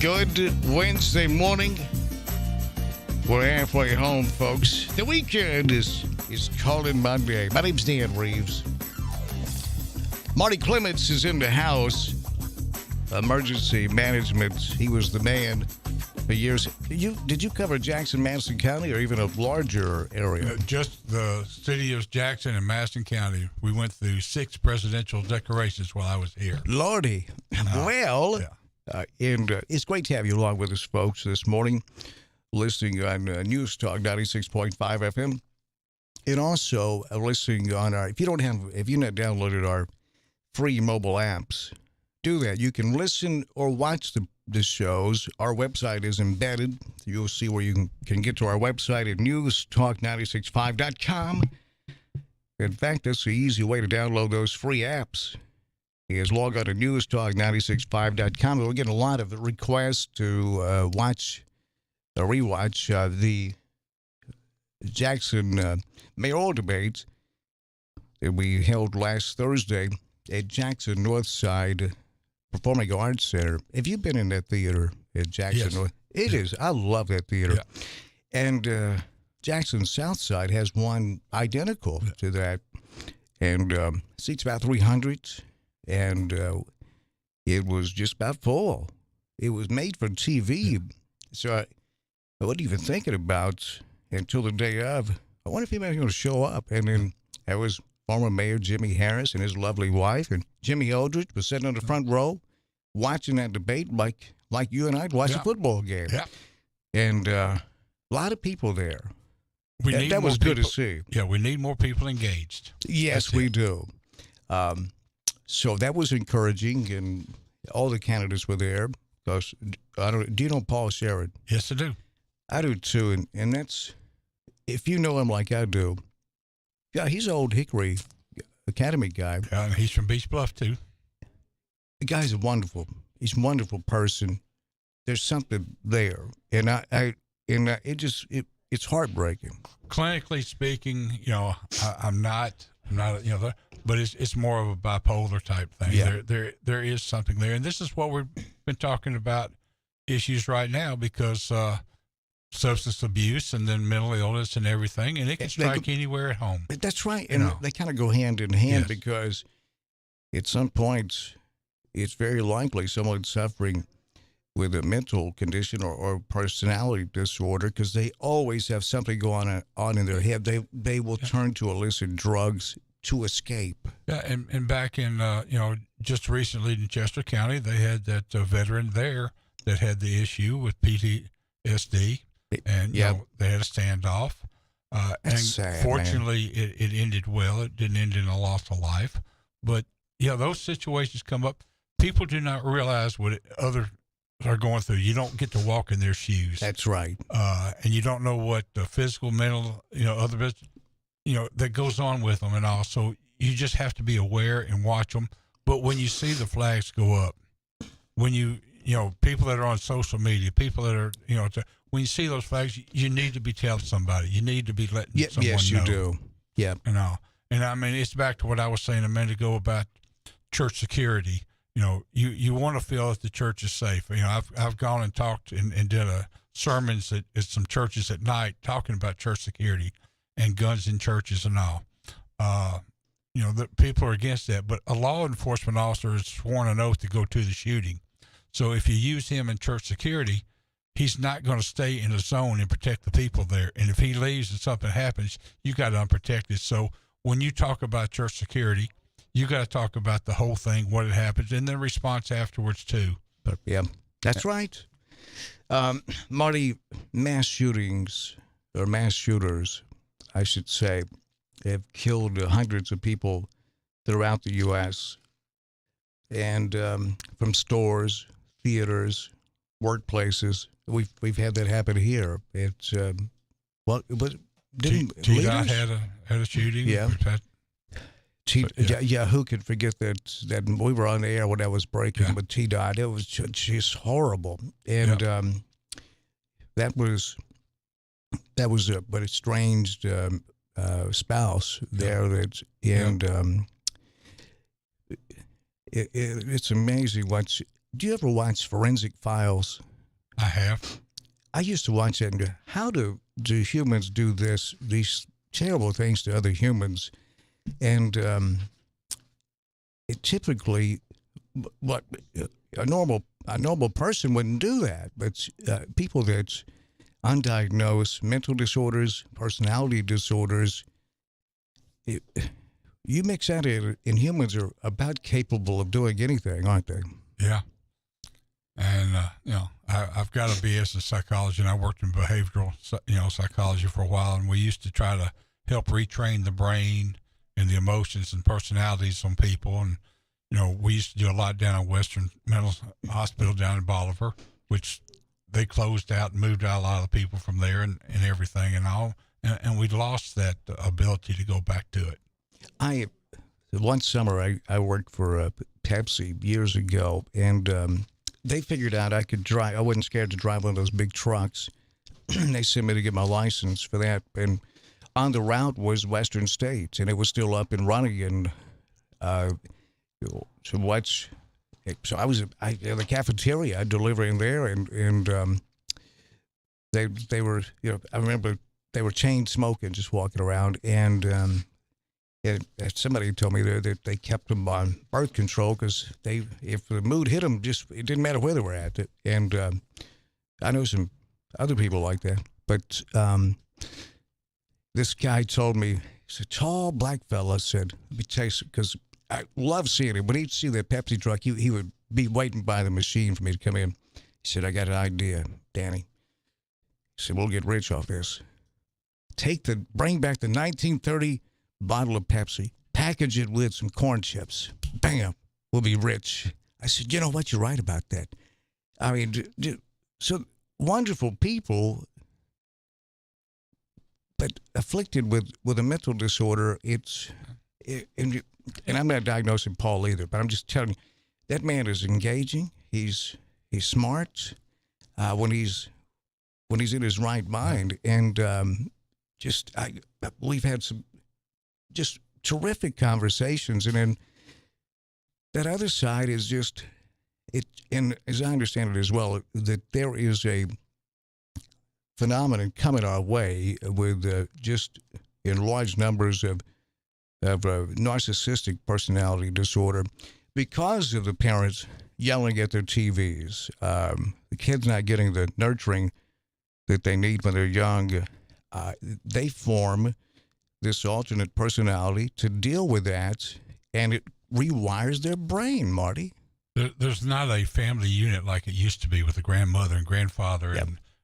Good Wednesday morning. We're halfway home, folks. The weekend is calling my day. My name's Dan Reeves. Marty Clements is in the house. Emergency management. He was the man for years. Did you cover Jackson, Madison County, or even a larger area? Just the city of Jackson and Madison County. We went through 6 presidential decorations while I was here. Lordy. And it's great to have you along with us, folks, this morning, listening on News Talk 96.5 FM, and also listening on our. If you've not downloaded our free mobile apps, do that. You can listen or watch the shows. Our website is embedded. You'll see where you can get to our website at newstalk965.com. In fact, that's the easy way to download those free apps. Is log on to newstalk965.com. We're getting a lot of requests to rewatch the Jackson mayoral debates that we held last Thursday at Jackson Northside Performing Arts Center. Have you been in that theater at Jackson? Yes. North? It is. I love that theater. Yeah. And Jackson Southside has one identical to that, and seats about 300. And it was just about full. It was made for TV. So I wasn't even thinking about until the day of, I wonder if anybody's going to show up. And then that was former Mayor Jimmy Harris and his lovely wife. And Jimmy Aldridge was sitting on the front row watching that debate like you and I'd watch a football game. Yeah. And a lot of people there. That was good to see. Yeah, we need more people engaged. Yes, we do. So that was encouraging, and all the candidates were there. Because do you know Paul Sherrod? Yes, I do. I do too, and that's, if you know him like I do, yeah, he's an Old Hickory Academy guy. And he's from Beach Bluff too. The guy's he's a wonderful person. There's something there, and it's heartbreaking. Clinically speaking, I'm not, but it's more of a bipolar type thing. Yeah. There is something there, and this is what we've been talking about issues right now, because substance abuse and then mental illness and everything, and it can strike anywhere at home. That's right, and they kind of go hand in hand, because at some point it's very likely someone's suffering with a mental condition or personality disorder, because they always have something going on in their head. They will turn to illicit drugs to escape. Yeah, and back in, just recently in Chester County, they had that veteran there that had the issue with PTSD, and they had a standoff. And sad, fortunately, it ended well. It didn't end in a loss of life. But, those situations come up. People do not realize what others are going through. You don't get to walk in their shoes. That's right. And you don't know what the physical, mental, other that goes on with them and all. So you just have to be aware and watch them. But when you see the flags go up, when people that are on social media, people that are, when you see those flags, you need to be telling somebody. You need to be letting someone know. Yes, you do. Yeah. And I mean, it's back to what I was saying a minute ago about church security. You want to feel that the church is safe. I've gone and talked and did sermons at some churches at night talking about church security and guns in churches and all. The people are against that, but a law enforcement officer is sworn an oath to go to the shooting. So if you use him in church security, he's not going to stay in the zone and protect the people there. And if he leaves and something happens, you got unprotected. So when you talk about church security, you got to talk about the whole thing, what it happens, and then response afterwards too. But that's right. Marty, mass shooters, I should say, have killed hundreds of people throughout the U.S. and from stores, theaters, workplaces. We've had that happen here. It's T-Dot had a shooting. Yeah. Who could forget that we were on the air when that was breaking with T-Dot. It was just horrible. And that was but estranged spouse there. It's amazing. Do you ever watch Forensic Files? I have. I used to watch that and go, how do humans do these terrible things to other humans? And it typically, what a normal person wouldn't do that, but people that's undiagnosed mental disorders, personality disorders, you mix that in, and humans are about capable of doing anything, aren't they? Yeah. And, I've got a BS in psychology, and I worked in behavioral, psychology for a while, and we used to try to help retrain the brain and the emotions and personalities on people. And, we used to do a lot down at Western Mental Hospital down in Bolivar, which they closed out and moved out a lot of the people from there and everything and all. And we lost that ability to go back to it. One summer, I worked for Pepsi years ago, and they figured out I could drive. I wasn't scared to drive one of those big trucks. They sent me to get my license for that. And on the route was Western States, and it was still up and running. And so I was in the cafeteria delivering there, and they were, I remember they were chain smoking, just walking around, and somebody told me that they kept them on birth control because if the mood hit them, it didn't matter where they were at. And I know some other people like that, but this guy told me, he's a tall black fella, said, let me tell you, because I love seeing him. When he'd see the Pepsi truck, he would be waiting by the machine for me to come in. He said, I got an idea, Danny. He said, we'll get rich off this. Bring back the 1930 bottle of Pepsi, package it with some corn chips. Bam, we'll be rich. I said, you know what? You're right about that. I mean, so wonderful people, but afflicted with a mental disorder. And I'm not diagnosing Paul either, but I'm just telling you, that man is engaging. He's smart when he's in his right mind, and we've had some just terrific conversations, and then that other side is just it. And as I understand it as well, that there is a phenomenon coming our way with just in large numbers of narcissistic personality disorder because of the parents yelling at their TVs. The kids not getting the nurturing that they need when they're young. They form this alternate personality to deal with that, and it rewires their brain, Marty. There's not a family unit like it used to be with the grandmother and grandfather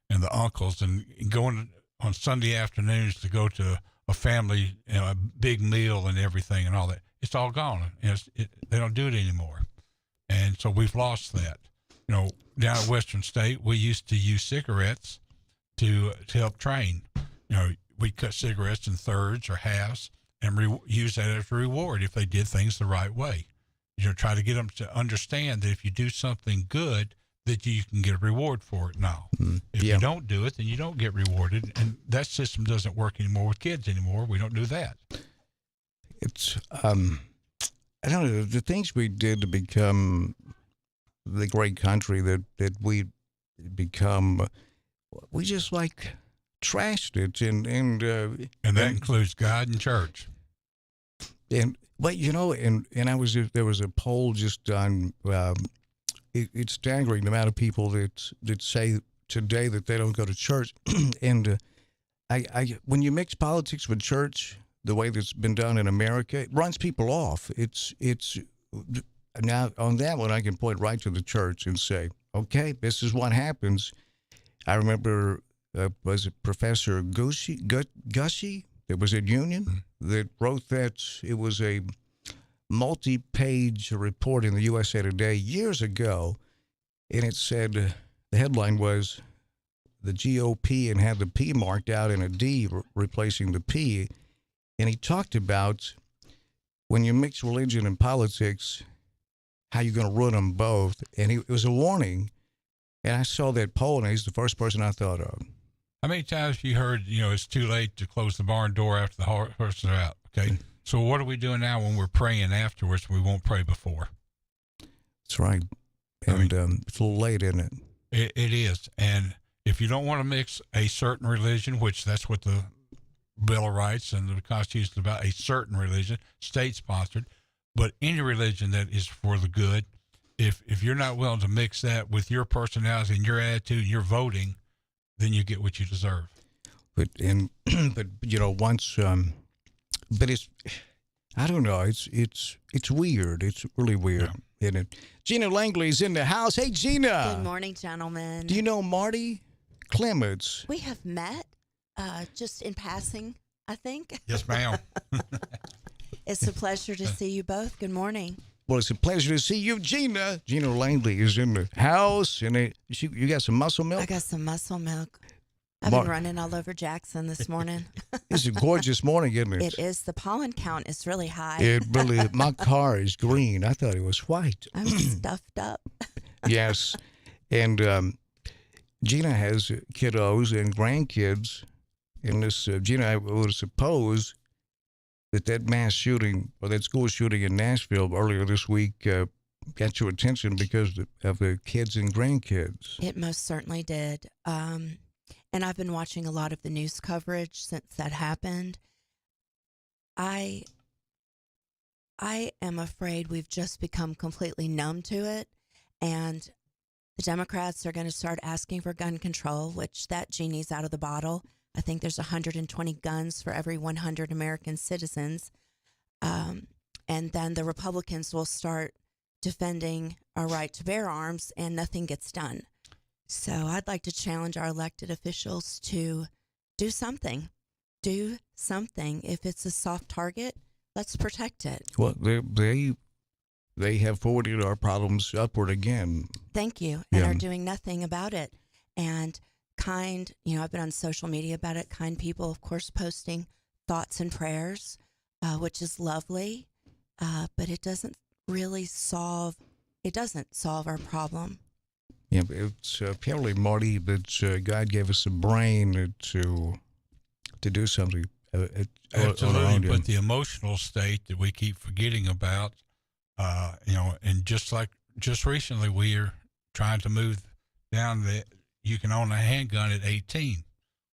and the uncles, and going on Sunday afternoons to go to a family, a big meal and everything and all that. It's all gone. They don't do it anymore. And so we've lost that. Down at Western State, we used to use cigarettes to help train. We'd cut cigarettes in thirds or halves and use that as a reward if they did things the right way. Try to get them to understand that if you do something good, that you can get a reward for it now. If you don't do it, then you don't get rewarded. And that system doesn't work anymore with kids anymore. We don't do that. It's, I don't know, the things we did to become the great country that we become, we just trashed it. And that includes God and church. And, but there was a poll just done, it's staggering the amount of people that say today that they don't go to church. And when you mix politics with church, the way that's been done in America, it runs people off. It's now on that one, I can point right to the church and say, okay, this is what happens. I remember, was it Professor Gushy that was at Union that wrote that? It was a multi-page report in the USA Today years ago, and it said, the headline was the GOP and had the P marked out in a D replacing the P. And he talked about when you mix religion and politics, how you're going to ruin them both. And it was a warning. And I saw that poll, and he's the first person I thought of. How many times have you heard, it's too late to close the barn door after the horses are out? Okay. So what are we doing now when we're praying afterwards? We won't pray before. That's right. And it's a little late, isn't it? It is. And if you don't want to mix a certain religion, which that's what the Bill of Rights and the Constitution is about, a certain religion, state-sponsored, but any religion that is for the good, if you're not willing to mix that with your personality and your attitude and your voting, then you get what you deserve. But once, but it's, I don't know, it's weird. It's really weird, isn't it? Gina Langley's in the house. Hey, Gina. Good morning, gentlemen. Do you know Marty Clements? We have met just in passing, I think. Yes, ma'am. It's a pleasure to see you both. Good morning. Well, it's a pleasure to see you, Gina. Gina Langley is in the house, and you got some muscle milk? I got some muscle milk. I've been running all over Jackson this morning. It's a gorgeous morning, isn't it? It is. The pollen count is really high. It really. My car is green. I thought it was white. I'm stuffed up. Yes, and Gina has kiddos and grandkids. And this, Gina, I would suppose that mass shooting or that school shooting in Nashville earlier this week got your attention because of the kids and grandkids. It most certainly did. And I've been watching a lot of the news coverage since that happened. I am afraid we've just become completely numb to it. And the Democrats are going to start asking for gun control, which that genie's out of the bottle. I think there's 120 guns for every 100 American citizens. And then the Republicans will start defending our right to bear arms, and nothing gets done. So I'd like to challenge our elected officials to do something. Do something. If it's a soft target, let's protect it. Well, they have forwarded our problems upward again. Thank you. And are doing nothing about it. And I've been on social media about it. Kind people, of course, posting thoughts and prayers, which is lovely. But it doesn't really solve our problem. Yeah, it's apparently, Marty, that God gave us a brain to do something. Absolutely, but the emotional state that we keep forgetting about, and just recently we are trying to move down you can own a handgun at 18.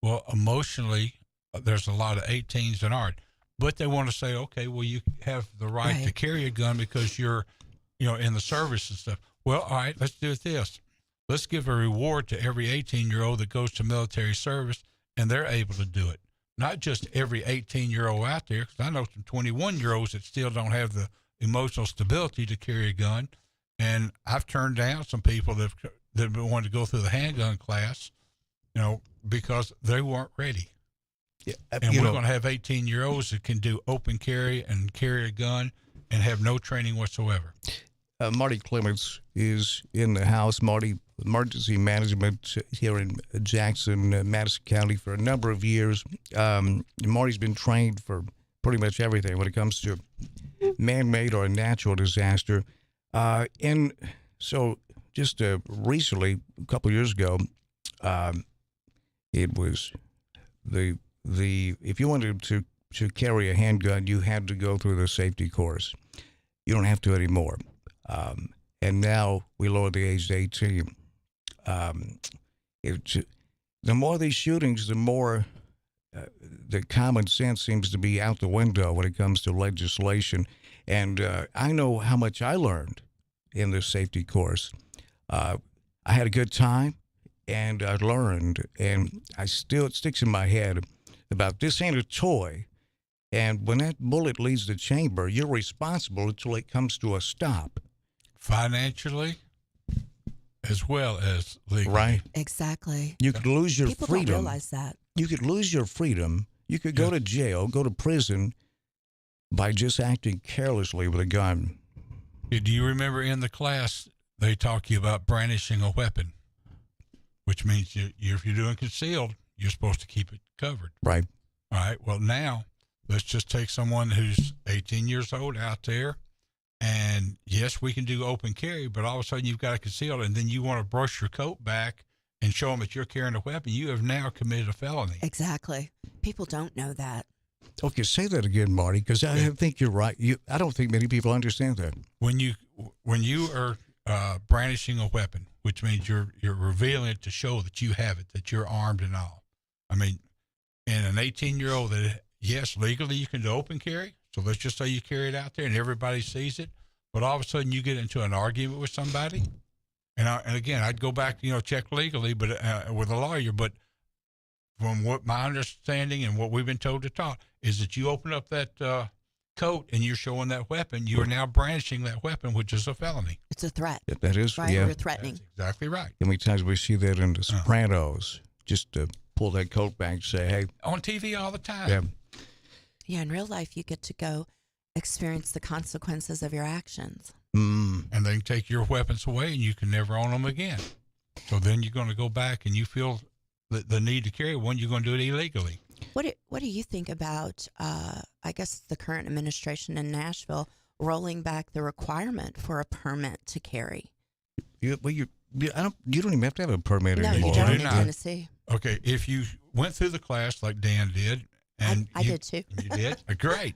Well, emotionally, there's a lot of 18s that aren't. But they want to say, okay, well, you have the right to carry a gun because you're, in the service and stuff. Well, all right, let's do this. Let's give a reward to every 18-year-old that goes to military service, and they're able to do it. Not just every 18-year-old out there, because I know some 21-year-olds that still don't have the emotional stability to carry a gun. And I've turned down some people that wanted to go through the handgun class, because they weren't ready. Yeah, and we're going to have 18-year-olds that can do open carry and carry a gun and have no training whatsoever. Marty Clements is in the house. Marty, emergency management here in Jackson, Madison County for a number of years. Marty's been trained for pretty much everything when it comes to man-made or natural disaster. And so just recently, a couple of years ago, it was if you wanted to carry a handgun, you had to go through the safety course. You don't have to anymore. And now we lowered the age to 18. The more these shootings, the more the common sense seems to be out the window when it comes to legislation. And I know how much I learned in this safety course. I had a good time, and I learned, and it sticks in my head about this ain't a toy. And when that bullet leaves the chamber, you're responsible until it comes to a stop. Financially, as well as legally. Right. Exactly. You could lose your People freedom. People don't realize that. You could lose your freedom. You could go to jail, go to prison by just acting carelessly with a gun. Do you remember in the class they talk to you about brandishing a weapon, which means if you're doing concealed, you're supposed to keep it covered. Right. All right. Well, now let's just take someone who's 18 years old out there. And yes, we can do open carry, but all of a sudden you've got to conceal it, and then you want to brush your coat back and show them that you're carrying a weapon. You have now committed a felony. Exactly. People don't know that. Okay, say that again, Marty, because I think you're right. I don't think many people understand that. When you are brandishing a weapon, which means you're revealing it to show that you have it, that you're armed and all. I mean, and an 18-year-old that, yes, legally you can do open carry. So let's just say you carry it out there and everybody sees it, but all of a sudden you get into an argument with somebody. And again, I'd go back, check legally, but with a lawyer. But from what my understanding and what we've been told to talk is that you open up that coat and you're showing that weapon, you are now brandishing that weapon, which is a felony. It's a threat. That is, right? yeah. You're threatening. That's exactly right. How many times we see that in The Sopranos? Just to pull that coat back and say, hey. On TV all the time. Yeah. Yeah, in real life, you get to go experience the consequences of your actions. And they can take your weapons away and you can never own them again. So then you're going to go back and you feel the need to carry one, you're going to do it illegally. What do you think about, I guess, the current administration in Nashville rolling back the requirement for a permit to carry? You don't even have to have a permit no, anymore. No, you don't in Tennessee. Okay, if you went through the class like Dan did. And I did too. You did? Great.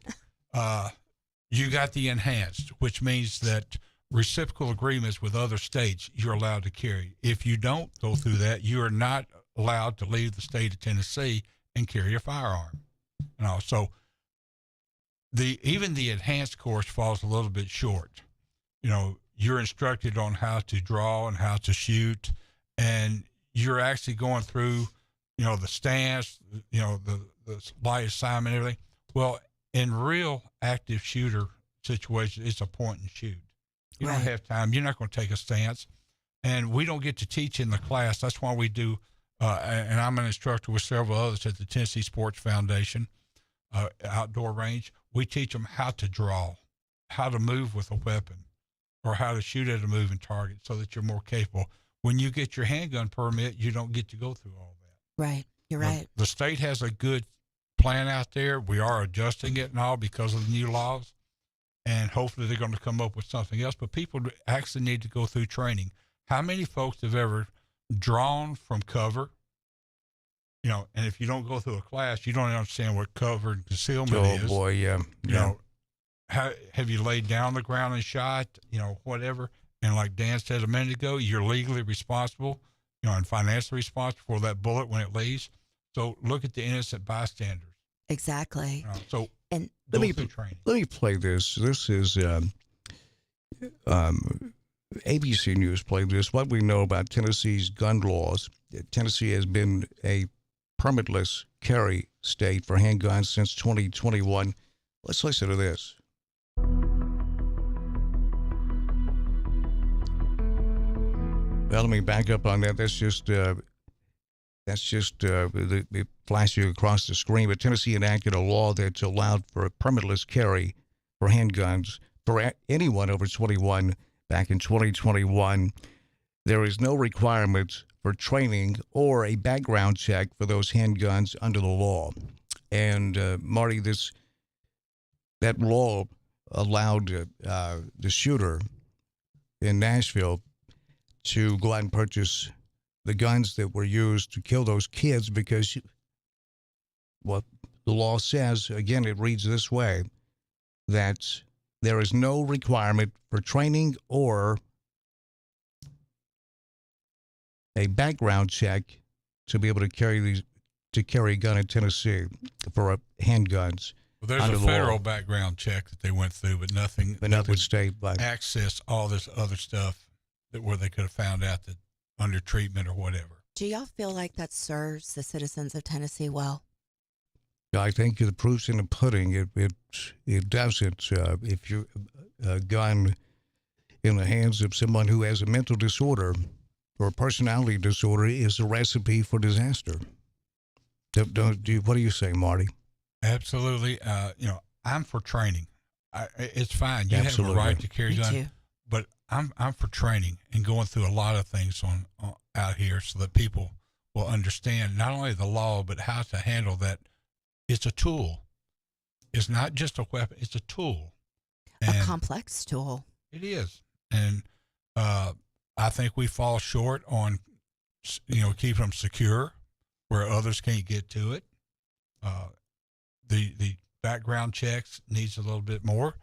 You got the enhanced, which means that reciprocal agreements with other states you're allowed to carry. If you don't go through that, you are not allowed to leave the state of Tennessee and carry a firearm. So even the enhanced course falls a little bit short. You're instructed on how to draw and how to shoot, and you're actually going through, the stance, the light assignment, everything. Well, in real active shooter situations, it's a point and shoot. You don't have time. You're not going to take a stance. And we don't get to teach in the class. That's why we do, and I'm an instructor with several others at the Tennessee Sports Foundation outdoor range. We teach them how to draw, how to move with a weapon, or how to shoot at a moving target so that you're more capable. When you get your handgun permit, you don't get to go through all that. Right. You're right. The state has a good plan out there. We are adjusting it and all because of the new laws, and hopefully they're going to come up with something else. But people actually need to go through training. How many folks have ever drawn from cover? And if you don't go through a class, you don't understand what cover and concealment is. Oh boy, yeah. Have you laid down on the ground and shot? Whatever. And like Dan said a minute ago, you're legally responsible, and financially responsible for that bullet when it leaves. So look at the innocent bystanders. Exactly. So and let me play this. This is ABC News played this. What we know about Tennessee's gun laws. Tennessee has been a permitless carry state for handguns since 2021. Let's listen to this. Well, let me back up on that. That's just the flashing across the screen. But Tennessee enacted a law that allowed for a permitless carry for handguns for anyone over 21 back in 2021. There is no requirement for training or a background check for those handguns under the law. And Marty, that law allowed the shooter in Nashville to go out and purchase the guns that were used to kill those kids because what the law says, again, it reads this way, that there is no requirement for training or a background check to be able to carry a gun in Tennessee for handguns. Well, there's a federal background check that they went through, but nothing state access all this other stuff where they could have found out that under treatment or whatever. Do y'all feel like that serves the citizens of Tennessee well? I think the proof's in the pudding. It doesn't. If you a gun in the hands of someone who has a mental disorder or a personality disorder is a recipe for disaster. What do you say, Marty? Absolutely. I'm for training. It's fine. You Absolutely. have a right to carry a gun, too. but I'm for training and going through a lot of things on out here so that people will understand not only the law but how to handle that. It's a tool. It's not just a weapon. It's a tool. A complex tool. It is, and I think we fall short on keeping them secure where others can't get to it. The background checks needs a little bit more.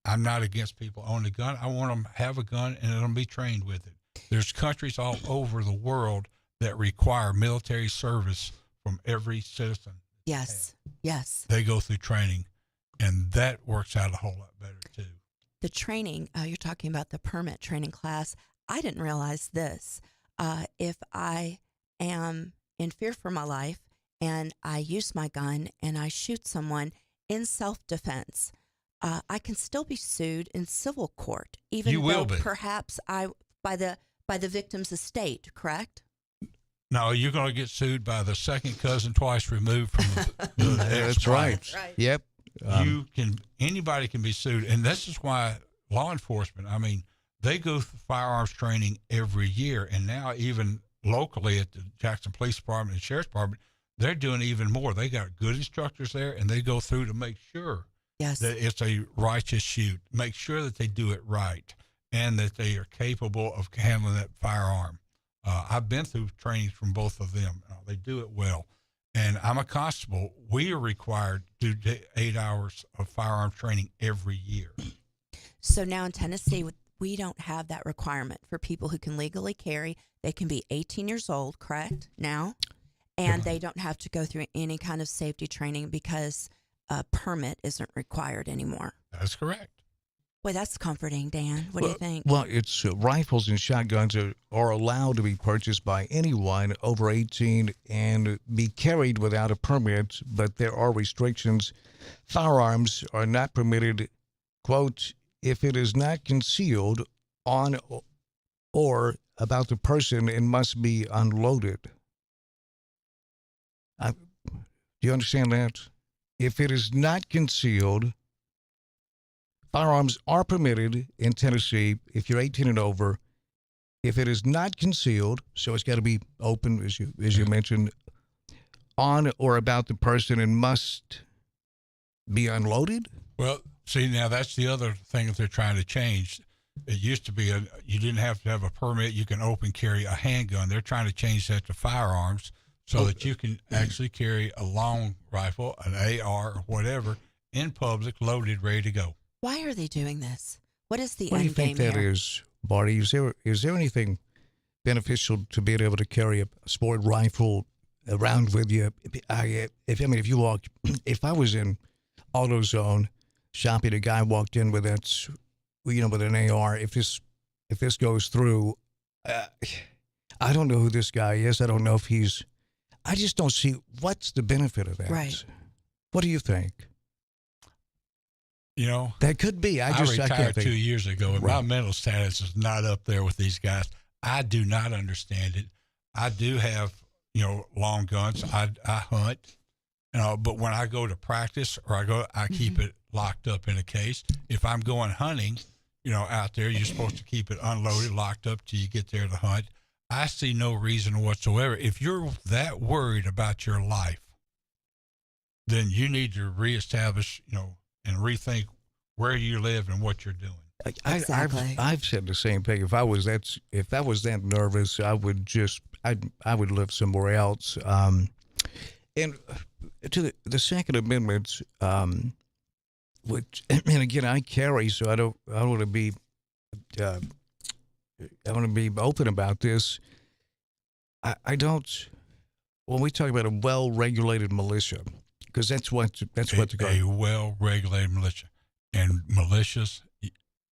I'm not against people owning a gun. I want them to have a gun and let them be trained with it. There's countries all over the world that require military service from every citizen. Yes. Yes. They go through training, and that works out a whole lot better too. The training, you're talking about the permit training class. I didn't realize this. If I am in fear for my life and I use my gun and I shoot someone in self-defense, I can still be sued in civil court, even You will though be. perhaps by the victim's estate, correct? No, you're going to get sued by the second cousin twice removed from the That's right. Yep. Anybody can be sued, and this is why law enforcement, I mean, they go through firearms training every year, and now even locally at the Jackson Police Department and Sheriff's Department, they're doing even more. They got good instructors there, and they go through to make sure that it's a righteous shoot, make sure that they do it right, and that they are capable of handling that firearm. I've been through trainings from both of them. They do it well. And I'm a constable. We are required to do 8 hours of firearm training every year. So now in Tennessee, we don't have that requirement for people who can legally carry. They can be 18 years old, correct, now? And they don't have to go through any kind of safety training because a permit isn't required anymore. That's correct. Boy, that's comforting, Dan. What do you think? Well, it's rifles and shotguns are allowed to be purchased by anyone over 18 and be carried without a permit, but there are restrictions. Firearms are not permitted, quote, if it is not concealed on or about the person and must be unloaded. Do you understand that? If it is not concealed, firearms are permitted in Tennessee if you're 18 and over. If it is not concealed, so it's got to be open, as you mentioned, on or about the person and must be unloaded. Well, see, now that's the other thing that they're trying to change. It used to be you didn't have to have a permit. You can open carry a handgun. They're trying to change that to firearms so that you can actually carry a long rifle, an AR or whatever, in public, loaded, ready to go. Why are they doing this? What is the What do you end game think that here? is, Barty? Is there anything beneficial to being able to carry a sport rifle around with you? If you walk, if I was in AutoZone shopping, a guy walked in with that, with an AR. If this goes through, I don't know who this guy is. I don't know if he's. I just don't see what's the benefit of that. Right. What do you think? That could be. I retired can't think. 2 years ago, and my mental status is not up there with these guys. I do not understand it. I do have, long guns. I hunt, but when I go to practice or I keep it locked up in a case. If I'm going hunting, out there, you're supposed to keep it unloaded, locked up till you get there to hunt. I see no reason whatsoever. If you're that worried about your life, then you need to reestablish, and rethink where you live and what you're doing. Exactly. I've said the same thing. If I was that nervous, I would live somewhere else. And to the Second Amendment, which, and again, I carry, so I want to be open about this. I don't. When we talk about a well-regulated militia, because that's what a well-regulated militia, and militias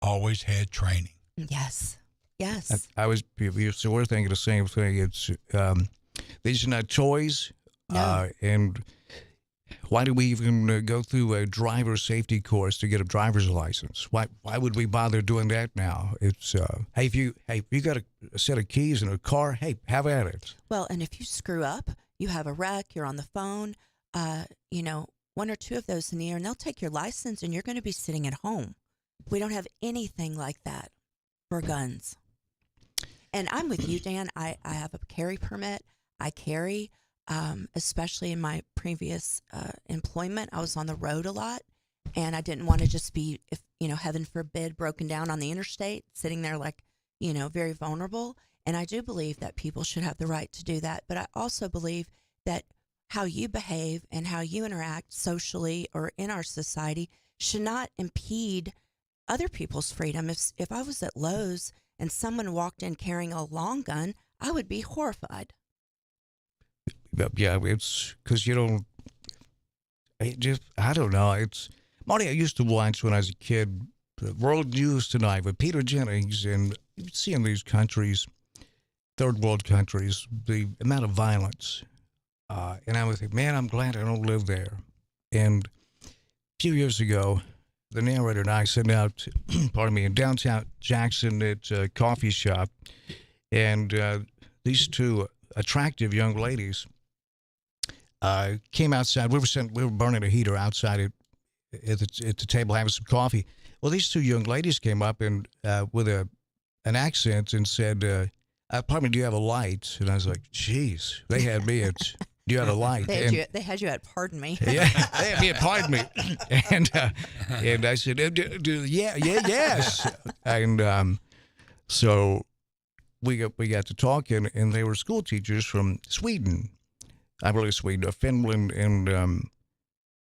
always had training. Yes. So we're thinking the same thing. It's these are not toys. No. And why do we even go through a driver safety course to get a driver's license? Why would we bother doing that now? It's hey, if you got a set of keys in a car, hey, have at it. Well, and if you screw up, you have a wreck, you're on the phone, one or two of those in the air, and they'll take your license, and you're going to be sitting at home. We don't have anything like that for guns. And I'm with you, Dan. I have a carry permit. I carry, especially in my previous employment. I was on the road a lot, and I didn't want to just be, heaven forbid, broken down on the interstate, sitting there like, very vulnerable. And I do believe that people should have the right to do that. But I also believe that how you behave and how you interact socially or in our society should not impede other people's freedom. If I was at Lowe's and someone walked in carrying a long gun, I would be horrified. Yeah, it's because you don't. I don't know. It's Marty. I used to watch when I was a kid, the World News Tonight with Peter Jennings, and you see in these countries, third world countries, the amount of violence. And I would think, man, I'm glad I don't live there. And a few years ago, the narrator and I sat out, pardon me, in downtown Jackson at a coffee shop, and these two attractive young ladies came outside. We were burning a heater outside at the table having some coffee. Well, these two young ladies came up and with an accent and said, "Pardon me, do you have a light?" And I was like, "Geez, they had me at." Do you have a light? They had you at pardon me. Yeah, they had me at pardon me. And I said, yes. And so we got to talking, and they were school teachers from Sweden. I believe Sweden, Finland, and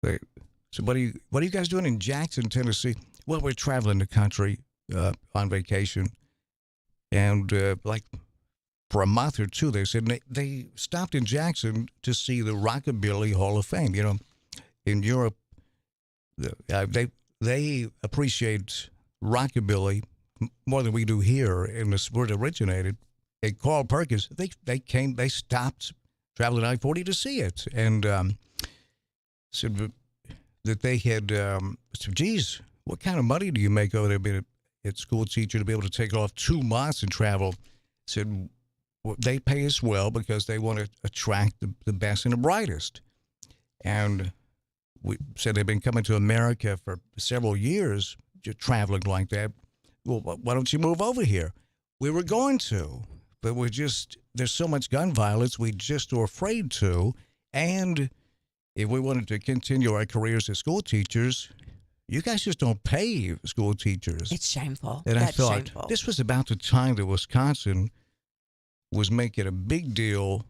they said, what are you guys doing in Jackson, Tennessee? Well, we're traveling the country on vacation. And for a month or two, they said they stopped in Jackson to see the Rockabilly Hall of Fame. You know, in Europe, they appreciate rockabilly more than we do here, and it's where it originated. And Carl Perkins, they stopped traveling I-40 to see it, and said that they had said, "Geez, what kind of money do you make over there being a school teacher to be able to take off 2 months and travel?" Said, well, they pay us well because they want to attract the best and the brightest. And we said they've been coming to America for several years, traveling like that. Well, why don't you move over here? We were going to, but there's so much gun violence, we just are afraid to. And if we wanted to continue our careers as school teachers, you guys just don't pay school teachers. It's shameful. And That's I thought, shameful. This was about the time that Wisconsin was making a big deal.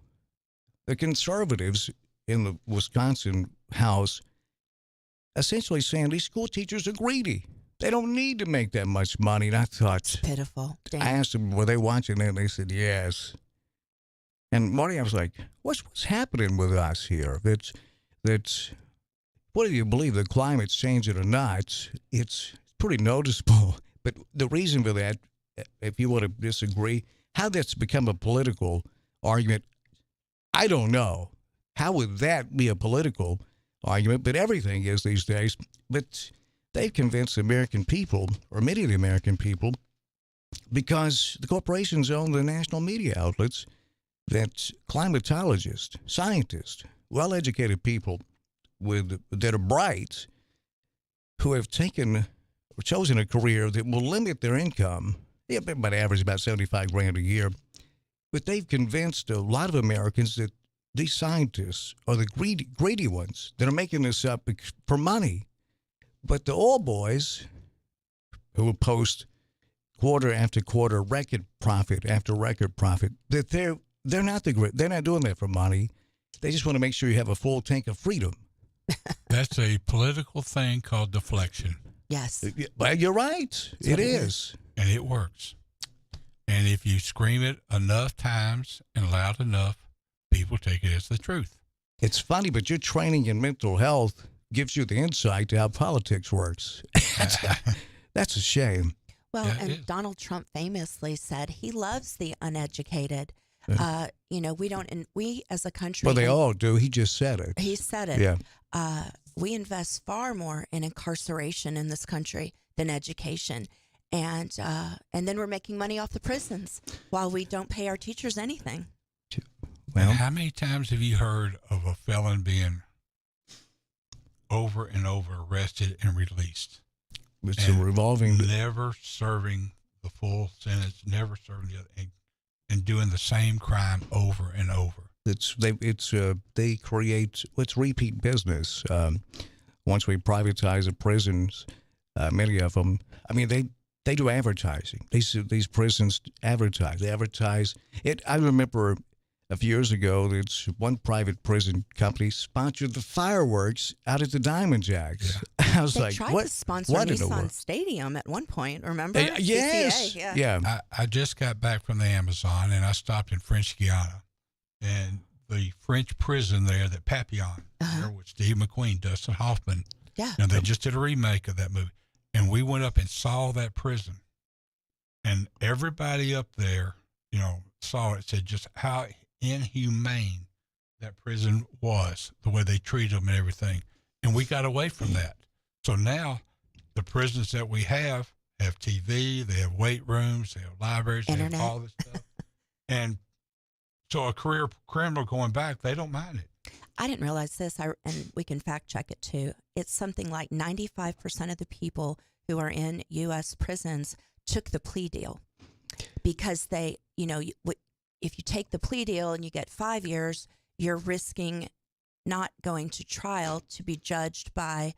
The conservatives in the Wisconsin House essentially saying these school teachers are greedy. They don't need to make that much money. And I thought, it's pitiful. Damn. I asked them, were they watching that? And they said, yes. And Marty, I was like, what's happening with us here? That's whether you believe the climate's changing or not, it's pretty noticeable. But the reason for that, if you want to disagree, how that's become a political argument, I don't know. How would that be a political argument? But everything is these days. But they've convinced the American people, or many of the American people, because the corporations own the national media outlets, that climatologists, scientists, well-educated people that are bright, who have taken or chosen a career that will limit their income. They have about average about $75,000 a year, but they've convinced a lot of Americans that these scientists are the greedy ones that are making this up for money. But the oil boys, who will post quarter after quarter, record profit after record profit, that they're not they're not doing that for money. They just want to make sure you have a full tank of freedom. That's a political thing called deflection. Yes. Well, you're right. It is. And it works. And if you scream it enough times and loud enough, people take it as the truth. It's funny, but your training in mental health gives you the insight to how politics works. That's a shame. Well, yeah, and Donald Trump famously said he loves the uneducated. We as a country. Well, they all do. He just said it. He said it. Yeah. We invest far more in incarceration in this country than education. And then we're making money off the prisons while we don't pay our teachers anything. Well, how many times have you heard of a felon being over and over arrested and released? It's a revolving. Never serving the full sentence, never serving the other, and doing the same crime over and over. They create what's repeat business. Once we privatize the prisons, many of them, I mean, they do advertising. These prisons advertise. They advertise it. I remember a few years ago that one private prison company sponsored the fireworks out at the Diamond Jacks. Yeah. I was They like, tried what? to sponsor what in the Nissan world? Stadium at one point, remember? Yes. CCA, Yeah. I just got back from the Amazon, and I stopped in French Guiana, and the French prison there, that Papillon, there with Steve McQueen, Dustin Hoffman. Yeah. And they just did a remake of that movie, and we went up and saw that prison, and everybody up there, saw it, said just how inhumane that prison was, the way they treated them and everything. And we got away from that. So now the prisons that we have TV, they have weight rooms, they have libraries, Internet. they have all this stuff. And so a career criminal going back, they don't mind it. I didn't realize this, and we can fact check it too. It's something like 95% of the people who are in U.S. prisons took the plea deal because they, if you take the plea deal and you get 5 years, you're risking not going to trial to be judged by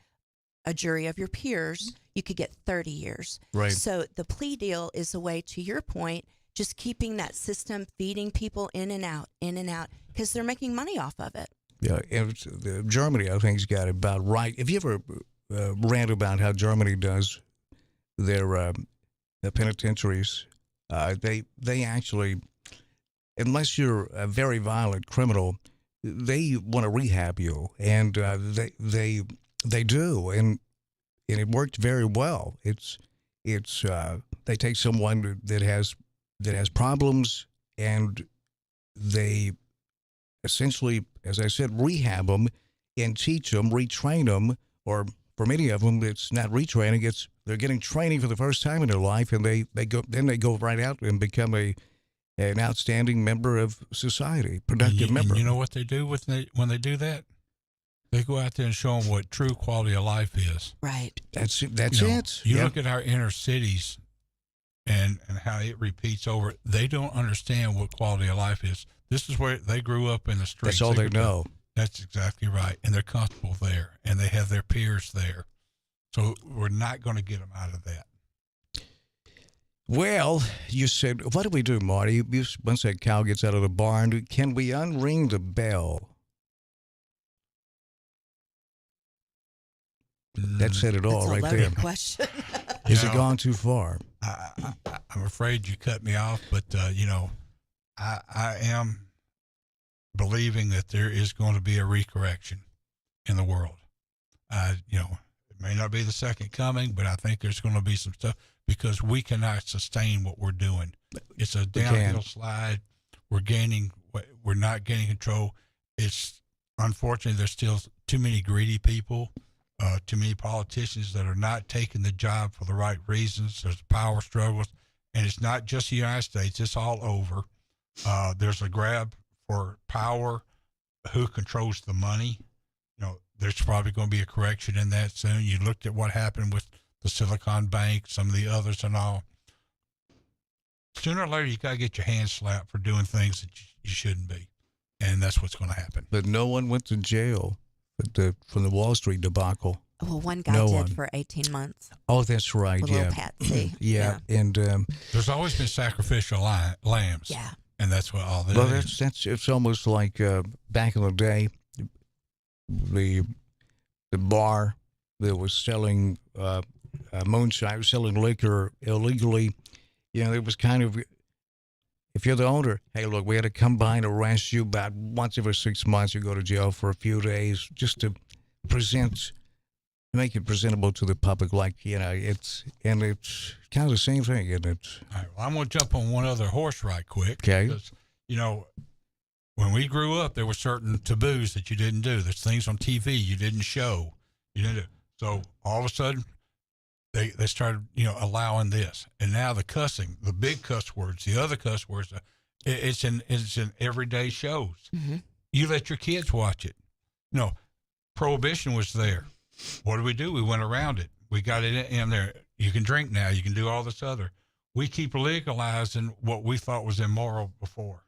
a jury of your peers. You could get 30 years. Right. So the plea deal is a way, to your point, just keeping that system, feeding people in and out, because they're making money off of it. Yeah, Germany, I think, has got it about right. Have you ever read about how Germany does their penitentiaries? They actually, unless you're a very violent criminal, they want to rehab you, and they do, and it worked very well. It's they take someone that has problems, and they essentially, as I said, rehab them and teach them, retrain them, or for many of them, it's not retraining; they're getting training for the first time in their life, and they go right out and become an outstanding member of society, productive member. And you know what they do when they do that? They go out there and show them what true quality of life is. Right. That's it. You look at our inner cities and how it repeats over. They don't understand what quality of life is. This is where they grew up in the streets. That's all they know. That's exactly right. And they're comfortable there, and they have their peers there. So we're not going to get them out of that. Well, you said, what do we do, Marty? Once that cow gets out of the barn, can we unring the bell? That said it all right there. That's a loaded question. Has it gone too far? I'm afraid you cut me off, but, I am believing that there is going to be a recorrection in the world. It may not be the second coming, but I think there's going to be some stuff because we cannot sustain what we're doing. It's a downhill slide. We're not gaining control. It's unfortunately, there's still too many greedy people, too many politicians that are not taking the job for the right reasons. There's power struggles, and it's not just the United States. It's all over. There's a grab for power. Who controls the money? There's probably going to be a correction in that soon. You looked at what happened with the Silicon Bank, some of the others and all. Sooner or later, you got to get your hands slapped for doing things that you shouldn't be. And that's what's going to happen. But no one went to jail from the Wall Street debacle. Well, one guy did for 18 months. Oh, that's right. With yeah. little Patsy. Yeah. And there's always been sacrificial lambs. Yeah. And that's what all this is. That's it's almost like back in the day, the bar that was selling moonshine, selling liquor illegally. It was kind of, if you're the owner, hey, look, we had to come by and arrest you about once every 6 months. You go to jail for a few days just to make it presentable to the public. Like, it's kind of the same thing, isn't it? All right, well, I'm going to jump on one other horse right quick. Okay. Because, when we grew up, there were certain taboos that you didn't do. There's things on TV you didn't show. You didn't do. So all of a sudden, they started, allowing this. And now the cussing, the big cuss words, the other cuss words, it's in everyday shows. Mm-hmm. You let your kids watch it. Prohibition was there. What do? We went around it. We got it in there. You can drink now. You can do all this other. We keep legalizing what we thought was immoral before.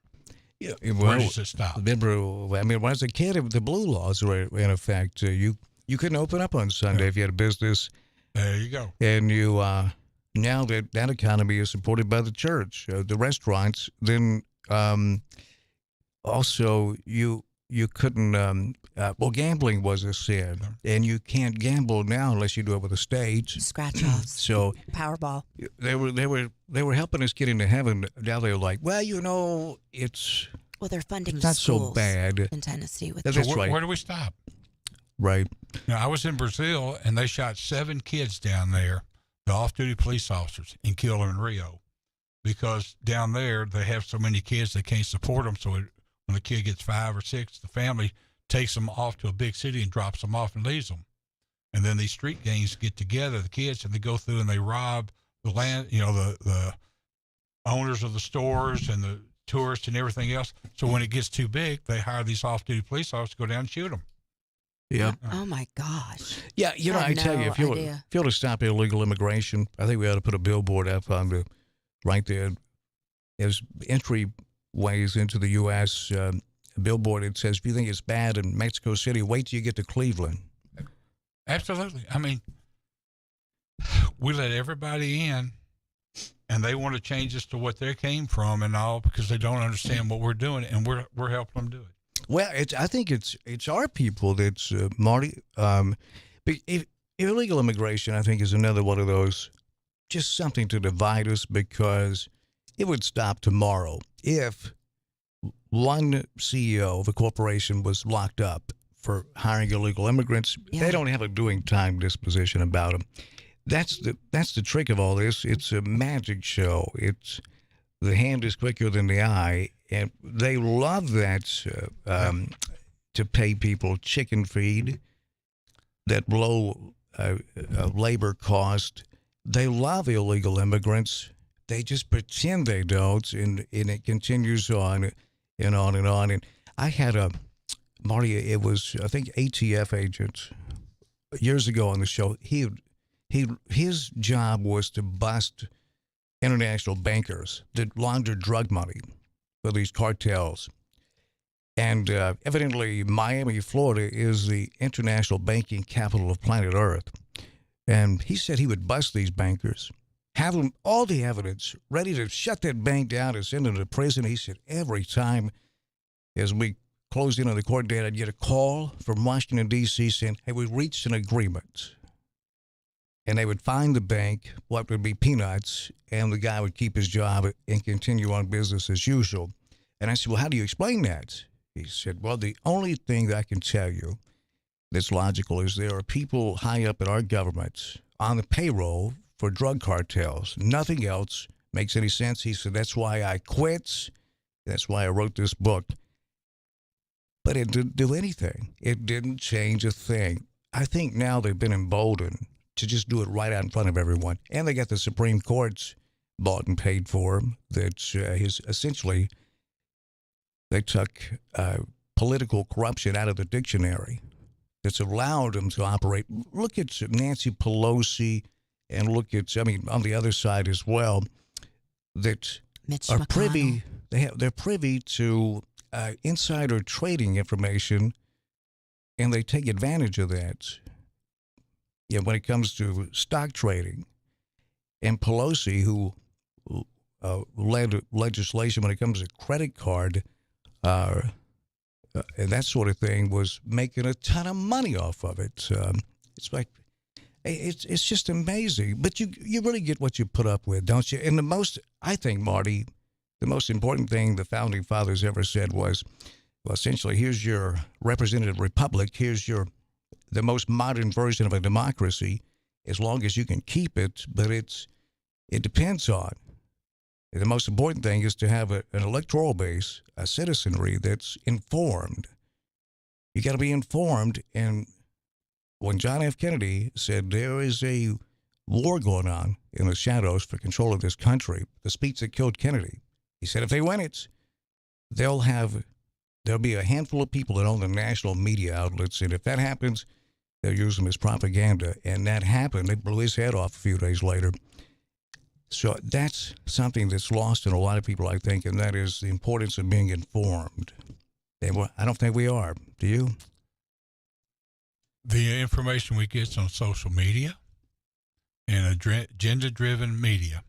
Yeah, where does it stop? Remember, when I was a kid, the blue laws were in effect. You couldn't open up on Sunday if you had a business. There you go. And you now that economy is supported by the church, the restaurants. Then also you you couldn't. Well, gambling was a sin, and you can't gamble now unless you do it with a stage. Scratch offs. So Powerball. they were helping us get into heaven. Now they're like, well, it's. Well, they're funding not schools so bad in Tennessee with That's So right. where do we stop? Right. Now, I was in Brazil, and they shot 7 kids down there, the off-duty police officers, and killed them in Rio. Because down there, they have so many kids, they can't support them. So when a kid gets 5 or 6, the family takes them off to a big city and drops them off and leaves them. And then these street gangs get together, the kids, and they go through and they rob the land, the owners of the stores and the tourists and everything else. So when it gets too big, they hire these off-duty police officers to go down and shoot them. Yeah. Oh my gosh. Yeah, I tell you, if you want to stop illegal immigration, I think we ought to put a billboard up on right there as entryways into the U.S. A billboard. It says, if you think it's bad in Mexico City, wait till you get to Cleveland. Absolutely. I mean, we let everybody in, and they want to change us to what they came from and all because they don't understand what we're doing, and we're helping them do it. Well, I think it's our people that's Marty. Illegal immigration, I think, is another one of those, just something to divide us, because it would stop tomorrow if one CEO of a corporation was locked up for hiring illegal immigrants. Yeah. They don't have a doing time disposition about them. That's the trick of all this. It's a magic show. It's the hand is quicker than the eye, and they love that to pay people chicken feed, that low labor cost. They love illegal immigrants. They just pretend they don't, and it continues on and on and on. And I had Marty, it was, I think, ATF agents years ago on the show. His job was to bust international bankers that laundered drug money for these cartels. And evidently, Miami, Florida is the international banking capital of planet Earth. And he said he would bust these bankers, have them all the evidence ready to shut that bank down and send them to prison. He said every time as we closed in on the court date, I'd get a call from Washington, D.C. saying, hey, we reached an agreement. And they would find the bank, what would be peanuts, and the guy would keep his job and continue on business as usual. And I said, well, how do you explain that? He said, well, the only thing that I can tell you that's logical is there are people high up in our government on the payroll for drug cartels. Nothing else makes any sense. He said, that's why I quit. That's why I wrote this book. But it didn't do anything. It didn't change a thing. I think now they've been emboldened to just do it right out in front of everyone. And they got the Supreme Court's bought and paid for that essentially they took political corruption out of the dictionary. That's allowed them to operate. Look at Nancy Pelosi and look at, on the other side as well, that Mitch are McConnell. privy, they're privy to insider trading information, and they take advantage of that. Yeah, when it comes to stock trading, and Pelosi, who led legislation when it comes to credit card and that sort of thing, was making a ton of money off of it. It's like, it's just amazing. But you really get what you put up with, don't you? And I think, Marty, the most important thing the Founding Fathers ever said was, well, essentially, here's your representative republic, here's the most modern version of a democracy, as long as you can keep it, but it depends on. The most important thing is to have an electoral base, a citizenry that's informed. You got to be informed. And when John F. Kennedy said there is a war going on in the shadows for control of this country, the speech that killed Kennedy, he said if they win it, there'll be a handful of people that own the national media outlets, and if that happens, they'll use them as propaganda. And that happened. They blew his head off a few days later. So that's something that's lost in a lot of people, I think, and that is the importance of being informed. And I don't think we are. Do you? The information we get on social media and agenda-driven media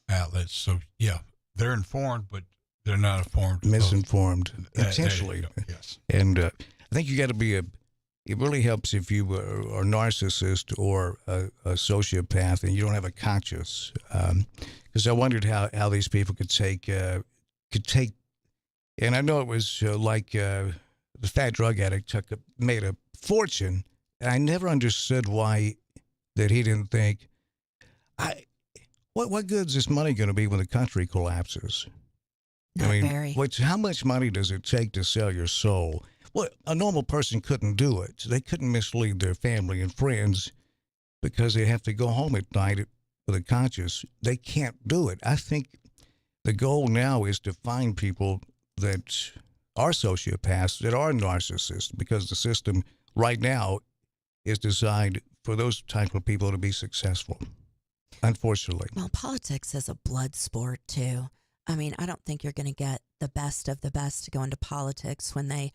outlets. So, yeah, they're informed, but They're not informed. Misinformed, intentionally. Yes. And I think you got to be it really helps if you are a narcissist or a sociopath and you don't have a conscience. Because I wondered how these people could take, and I know it was like the fat drug addict made a fortune, and I never understood why that he didn't think, what good is this money going to be when the country collapses? Not very. How much money does it take to sell your soul? Well, a normal person couldn't do it. They couldn't mislead their family and friends because they have to go home at night with a conscience. They can't do it. I think the goal now is to find people that are sociopaths, that are narcissists, because the system right now is designed for those type of people to be successful, unfortunately. Well, politics is a blood sport, too. I mean, I don't think you're going to get the best of the best to go into politics when they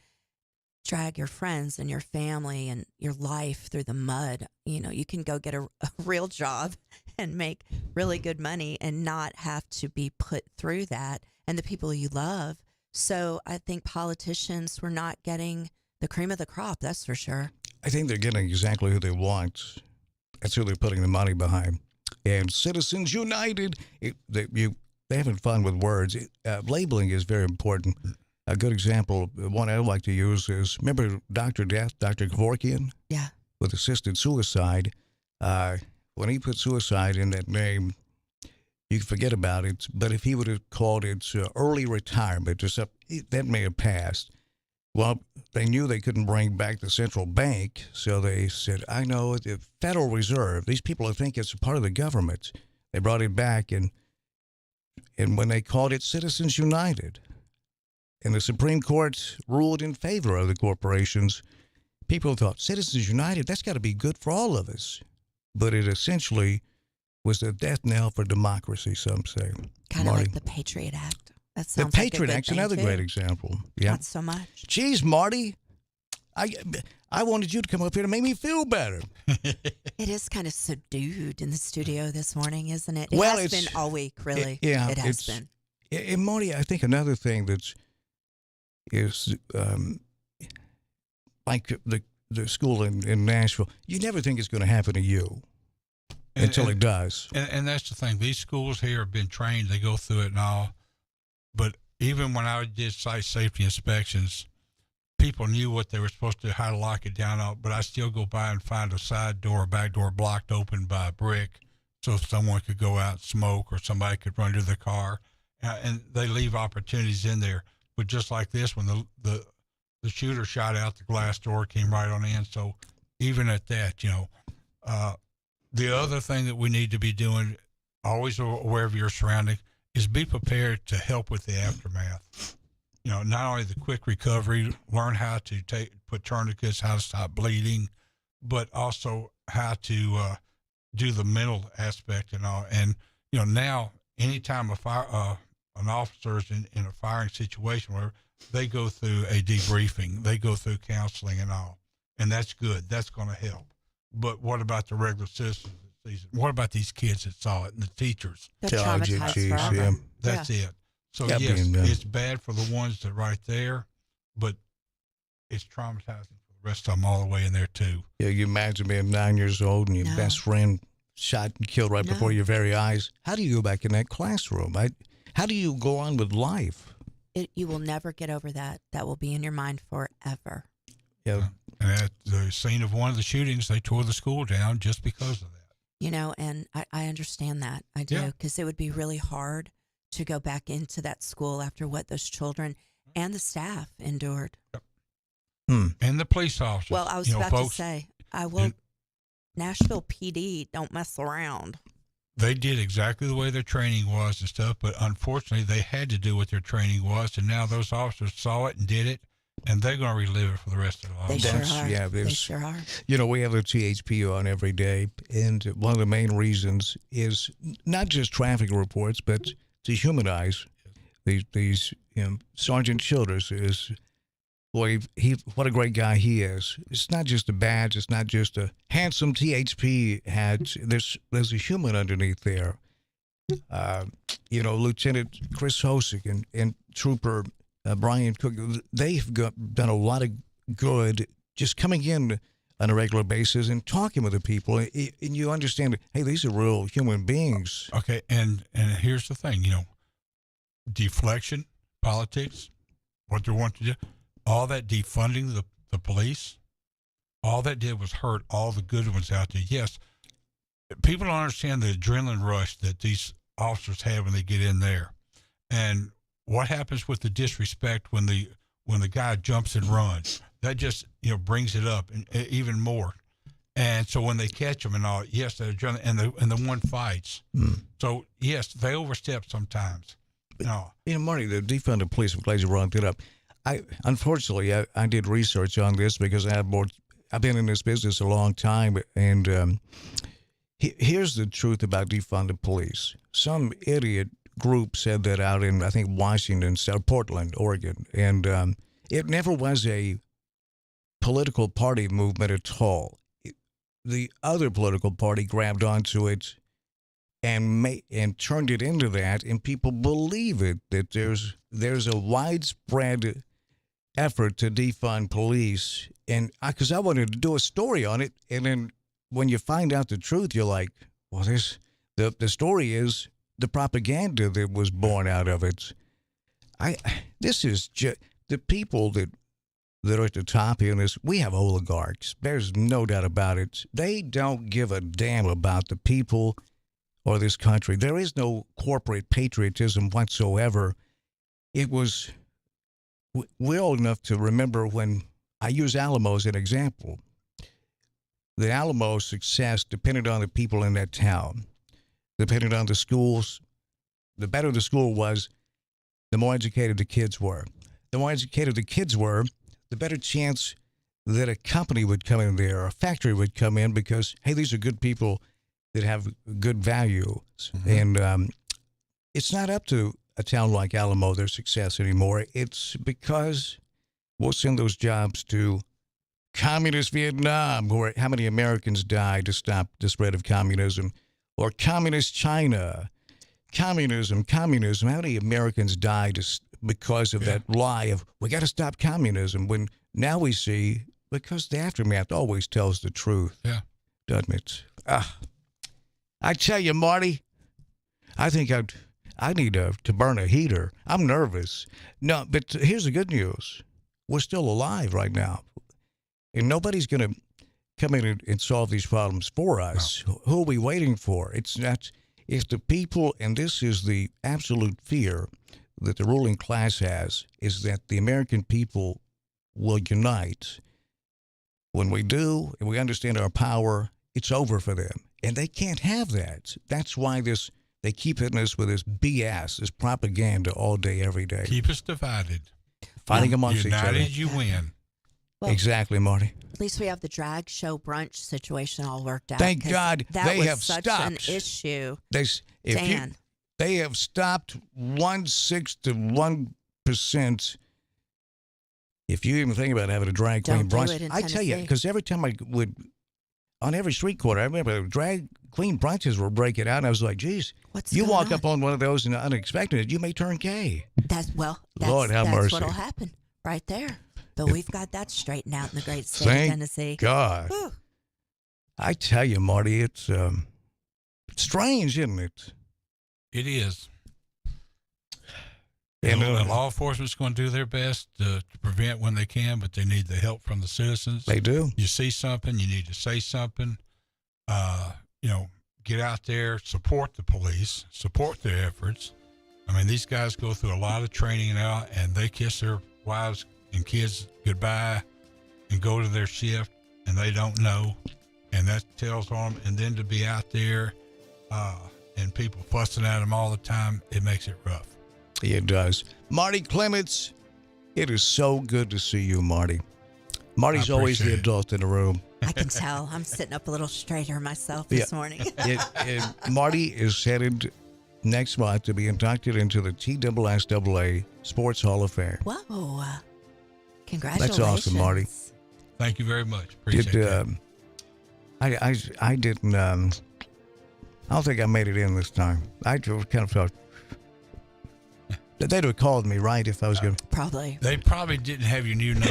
drag your friends and your family and your life through the mud. You know, you can go get a real job and make really good money and not have to be put through that, and the people you love. So I think politicians were not getting the cream of the crop, that's for sure. I think they're getting exactly who they want. That's who they're putting the money behind. And Citizens United, they're having fun with words. Labeling is very important. A good example, one I like to use is, remember Dr. Death, Dr. Kevorkian? Yeah. With assisted suicide. When he put suicide in that name, you can forget about it. But if he would have called it early retirement or something, that may have passed. Well, they knew they couldn't bring back the central bank, so they said, I know, the Federal Reserve, these people think it's a part of the government. They brought it back, and when they called it Citizens United, and the Supreme Court ruled in favor of the corporations, people thought, Citizens United, that's got to be good for all of us. But it essentially was the death knell for democracy, some say. Kind of like the Patriot Act. That sounds the like Patriot a good Act's thing, another too. great example. Yeah. Not so much. Geez, Marty, I wanted you to come up here to make me feel better. It is kind of subdued in the studio this morning, isn't it? It Well, has it's- been all week, really. Yeah, it has it's- been. And Marty, I think another thing is like the school in Nashville, you never think it's going to happen to you until it does. And that's the thing. These schools here have been trained. They go through it and all. But even when I did site safety inspections, people knew what they were supposed to, how to lock it down. But I still go by and find a side door, back door blocked open by a brick so someone could go out and smoke or somebody could run to their car. And they leave opportunities in there. But just like this, when the shooter shot out, the glass door came right on in. So even at that, the other thing that we need to be doing, always aware of your surroundings, is be prepared to help with the aftermath. Not only the quick recovery, learn how to put tourniquets, how to stop bleeding, but also how to do the mental aspect and all. And now anytime an officer is in a firing situation where they go through a debriefing, they go through counseling and all, and that's good. That's going to help. But what about the regular citizens that sees it? What about these kids that saw it and the teachers? They're traumatized forever. Yeah. That's it. So That yes, being done. it's bad for the ones that are right there, but it's traumatizing for the rest of them all the way in there too. Yeah, you imagine being 9 years old and your No. best friend shot and killed right No. before your very eyes. How do you go back in that classroom? How do you go on with life? You will never get over that. That will be in your mind forever. Yeah. And at the scene of one of the shootings, they tore the school down just because of that. And I understand that. I do, Yeah. because it would be really hard to go back into that school after what those children and the staff endured. And the police officers. Well, I was about to say, Nashville PD don't mess around. They did exactly the way their training was and stuff, but unfortunately they had to do what their training was, and now those officers saw it and did it, and they're going to relive it for the rest of their lives. They sure are. Yeah, They there's- sure are. We have the THP on every day, and one of the main reasons is not just traffic reports, but to humanize these Sergeant Childers is, boy, what a great guy he is. It's not just a badge. It's not just a handsome THP hat. There's a human underneath there. Lieutenant Chris Hosick and Trooper Brian Cook, they've done a lot of good just coming in on a regular basis and talking with the people. And you understand, hey, these are real human beings. Okay, and here's the thing, deflection, politics, what they want to do, all that defunding the police, all that did was hurt all the good ones out there. Yes, people don't understand the adrenaline rush that these officers have when they get in there. And what happens with the disrespect when the guy jumps and runs? That just, brings it up and even more. And so when they catch them and all, yes, they're adrenaline, and the one fights. So, yes, they overstep sometimes. No. Marty, the defunded police, I'm glad you brought it up. Unfortunately, I did research on this because I've been in this business a long time, and here's the truth about defunded police. Some idiot group said that out in, I think, Washington, Portland, Oregon, and it never was a political party movement at all. The other political party grabbed onto it and turned it into that, and people believe it, that there's a widespread effort to defund police. And because I wanted to do a story on it, and then when you find out the truth, you're like, well, the story is the propaganda that was born out of it. This is just the people that are at the top here in this. We have oligarchs. There's no doubt about it. They don't give a damn about the people or this country. There is no corporate patriotism whatsoever. We're old enough to remember when I use Alamo as an example. The Alamo's success depended on the people in that town, depended on the schools. The better the school was, the more educated the kids were. The more educated the kids were, the better chance that a company would come in there, or a factory would come in, because, hey, these are good people that have good values. Mm-hmm. And it's not up to a town like Alamo, their success anymore. It's because we'll send those jobs to communist Vietnam, where how many Americans died to stop the spread of communism, or communist China. Communism. How many Americans died because of that lie of, we got to stop communism, when now we see, because the aftermath always tells the truth. Yeah. Doesn't it? I tell you, Marty, I think I need to burn a heater. I'm nervous. No, but here's the good news. We're still alive right now. And nobody's going to come in and solve these problems for us. No. Who are we waiting for? It's the people, and this is the absolute fear that the ruling class has, is that the American people will unite. When we do, and we understand our power, it's over for them. And they can't have that. That's why they keep hitting us with this BS, this propaganda all day, every day. Keep us divided. Fighting amongst each other. United, you win. Well, exactly, Marty. At least we have the drag show brunch situation all worked out. Thank God they have such stopped. An issue. Dan. They have stopped 1/6 to 1%. If you even think about having a drag queen brunch, I tell you, because every time I would, on every street corner, I remember drag queen brunches were breaking out, and I was like, geez, you walk up on one of those and unexpected, you may turn gay. Lord have mercy. That's what'll happen right there. But we've got that straightened out in the great state of Tennessee. God. Whew. I tell you, Marty, it's strange, isn't it? It is. And law enforcement's going to do their best to prevent when they can, but they need the help from the citizens. They do. You see something, you need to say something. Get out there, support the police, support their efforts. I mean, these guys go through a lot of training now, and they kiss their wives and kids goodbye and go to their shift, and they don't know, and that tells on them. And then to be out there and people fussing at them all the time, it makes it rough. It does. Marty Clements, it is so good to see you, Marty. Marty's always the adult in the room. I can tell. I'm sitting up a little straighter myself this morning. Marty is headed next month to be inducted into the TSSAA Sports Hall of Fame. Whoa. Congratulations. That's awesome, Marty. Thank you very much. Appreciate that. I didn't I don't think I made it in this time. I kind of felt they'd have called me, right, if I was going to. Probably. They probably didn't have your new number.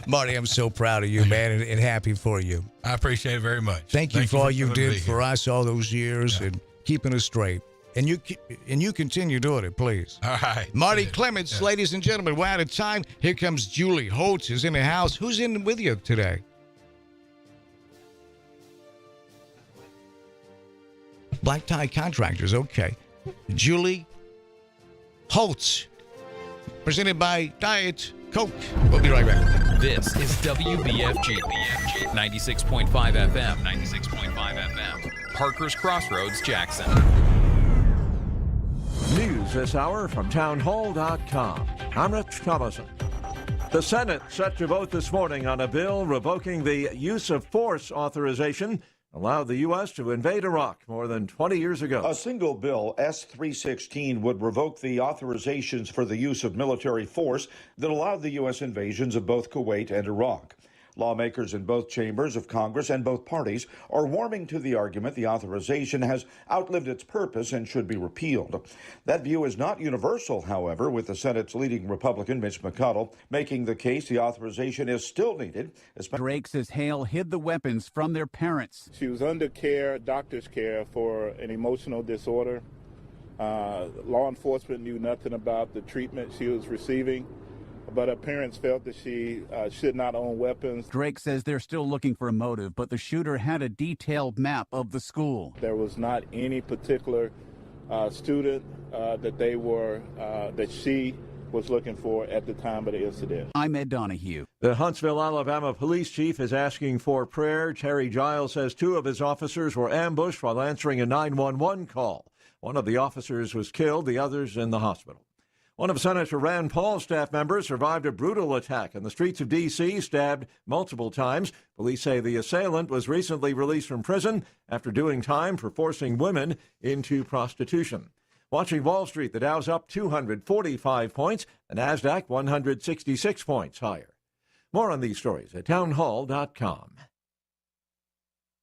Marty, I'm so proud of you, man, and happy for you. I appreciate it very much. Thank you for all you did for here. us all those years and keeping us straight. And you continue doing it, please. All right. Marty Clements, ladies and gentlemen, we're out of time. Here comes Julie Holtz is in the house. Who's in with you today? Black Tie Contractors, okay. Julie Holtz, presented by Diet Coke. We'll be right back. This is WBFG 96.5 FM, 96.5 FM, Parker's Crossroads, Jackson. News this hour from townhall.com. I'm Rich Thomason. The Senate set to vote this morning on a bill revoking the use of force authorization allowed the U.S. to invade Iraq more than 20 years ago. A single bill, S-316, would revoke the authorizations for the use of military force that allowed the U.S. invasions of both Kuwait and Iraq. Lawmakers in both chambers of Congress and both parties are warming to the argument the authorization has outlived its purpose and should be repealed. That view is not universal, however, with the Senate's leading Republican, Mitch McConnell, making the case the authorization is still needed. Drake says Hale hid the weapons from their parents. She was under care, doctor's care, for an emotional disorder. Law enforcement knew nothing about the treatment she was receiving, but her parents felt that she should not own weapons. Drake says they're still looking for a motive, but the shooter had a detailed map of the school. There was not any particular student that she was looking for at the time of the incident. I'm Ed Donahue. The Huntsville, Alabama police chief is asking for prayer. Terry Giles says 2 of his officers were ambushed while answering a 911 call. One of the officers was killed, the others in the hospital. One of Senator Rand Paul's staff members survived a brutal attack in the streets of D.C., stabbed multiple times. Police say the assailant was recently released from prison after doing time for forcing women into prostitution. Watching Wall Street, the Dow's up 245 points, the Nasdaq 166 points higher. More on these stories at townhall.com.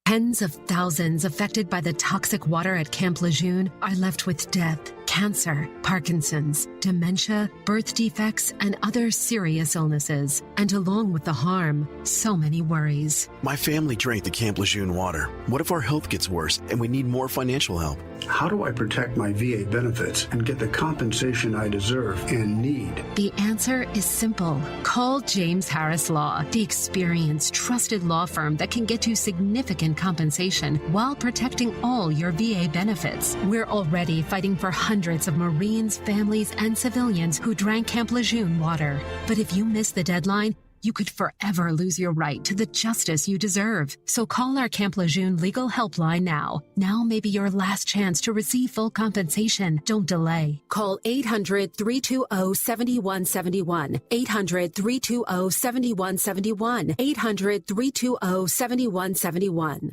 Tens of thousands affected by the toxic water at Camp Lejeune are left with death, cancer, Parkinson's, dementia, birth defects, and other serious illnesses. And along with the harm, so many worries. My family drank the Camp Lejeune water. What if our health gets worse and we need more financial help? How do I protect my VA benefits and get the compensation I deserve and need? The answer is simple. Call James Harris Law, the experienced, trusted law firm that can get you significant compensation while protecting all your VA benefits. We're already fighting for hundreds of Marines, families, and civilians who drank Camp Lejeune water. But if you miss the deadline, you could forever lose your right to the justice you deserve. So call our Camp Lejeune legal helpline now. Now may be your last chance to receive full compensation. Don't delay. Call 800-320-7171. 800-320-7171. 800-320-7171.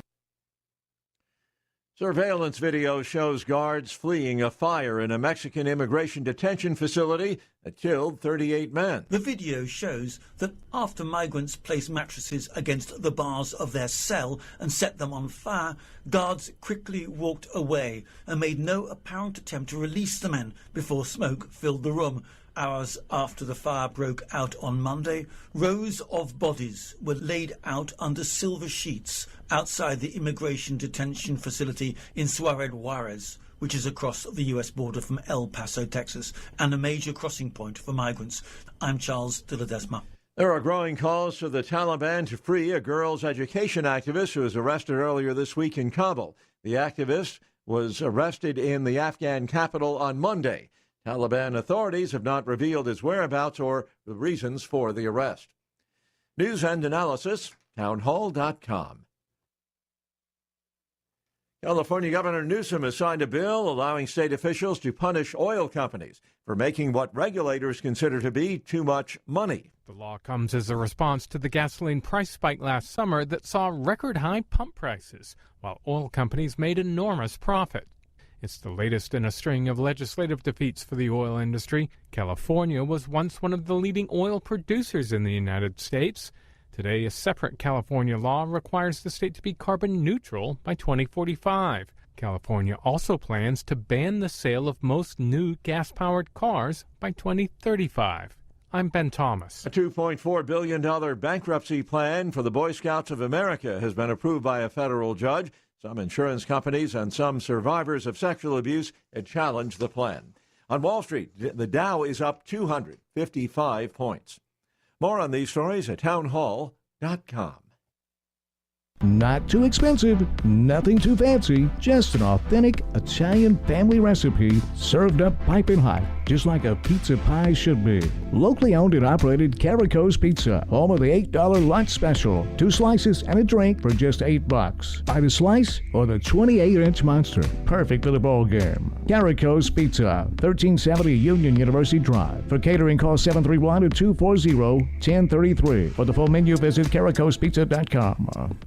Surveillance video shows guards fleeing a fire in a Mexican immigration detention facility that killed 38 men. The video shows that after migrants placed mattresses against the bars of their cell and set them on fire, guards quickly walked away and made no apparent attempt to release the men before smoke filled the room. Hours after the fire broke out on Monday, rows of bodies were laid out under silver sheets outside the immigration detention facility in Ciudad Juarez, which is across the U.S. border from El Paso, Texas, and a major crossing point for migrants. I'm Charles de Ledesma. There are growing calls for the Taliban to free a girls' education activist who was arrested earlier this week in Kabul. The activist was arrested in the Afghan capital on Monday. Taliban authorities have not revealed his whereabouts or the reasons for the arrest. News and analysis, townhall.com. California Governor Newsom has signed a bill allowing state officials to punish oil companies for making what regulators consider to be too much money. The law comes as a response to the gasoline price spike last summer that saw record-high pump prices, while oil companies made enormous profit. It's the latest in a string of legislative defeats for the oil industry. California was once one of the leading oil producers in the United States. Today, a separate California law requires the state to be carbon neutral by 2045. California also plans to ban the sale of most new gas-powered cars by 2035. I'm Ben Thomas. A $2.4 billion bankruptcy plan for the Boy Scouts of America has been approved by a federal judge. Some insurance companies and some survivors of sexual abuse had challenged the plan. On Wall Street, the Dow is up 255 points. More on these stories at townhall.com. Not too expensive, nothing too fancy, just an authentic Italian family recipe served up piping hot, just like a pizza pie should be. Locally owned and operated Carico's Pizza, home of the $8 lunch special. 2 slices and a drink for just $8. Buy the slice or the 28-inch monster, perfect for the bowl game. Carico's Pizza, 1370 Union University Drive. For catering, call 731-240-1033. For the full menu, visit caricospizza.com.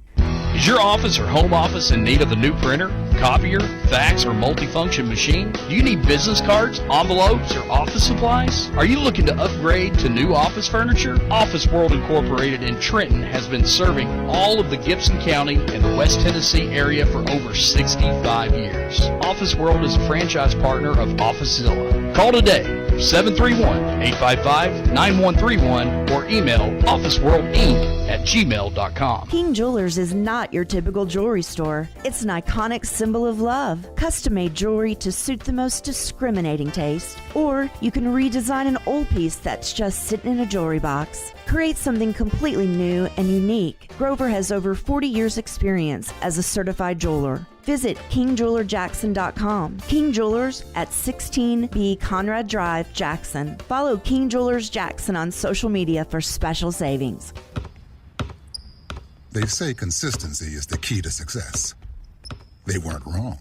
Is your office or home office in need of a new printer, copier, fax, or multifunction machine? Do you need business cards, envelopes, or office supplies? Are you looking to upgrade to new office furniture? Office World Incorporated in Trenton has been serving all of the Gibson County and the West Tennessee area for over 65 years. Office World is a franchise partner of OfficeZilla. Call today, 731-855-9131, or email officeworldinc@gmail.com. King Jewelers is not your typical jewelry store. It's an iconic symbol of love. Custom-made jewelry to suit the most discriminating taste. Or you can redesign an old piece that's just sitting in a jewelry box. Create something completely new and unique. Grover has over 40 years experience as a certified jeweler. Visit KingJewelerJackson.com. King Jewelers at 16B Conrad Drive, Jackson. Follow King Jewelers Jackson on social media for special savings. They say consistency is the key to success. They weren't wrong.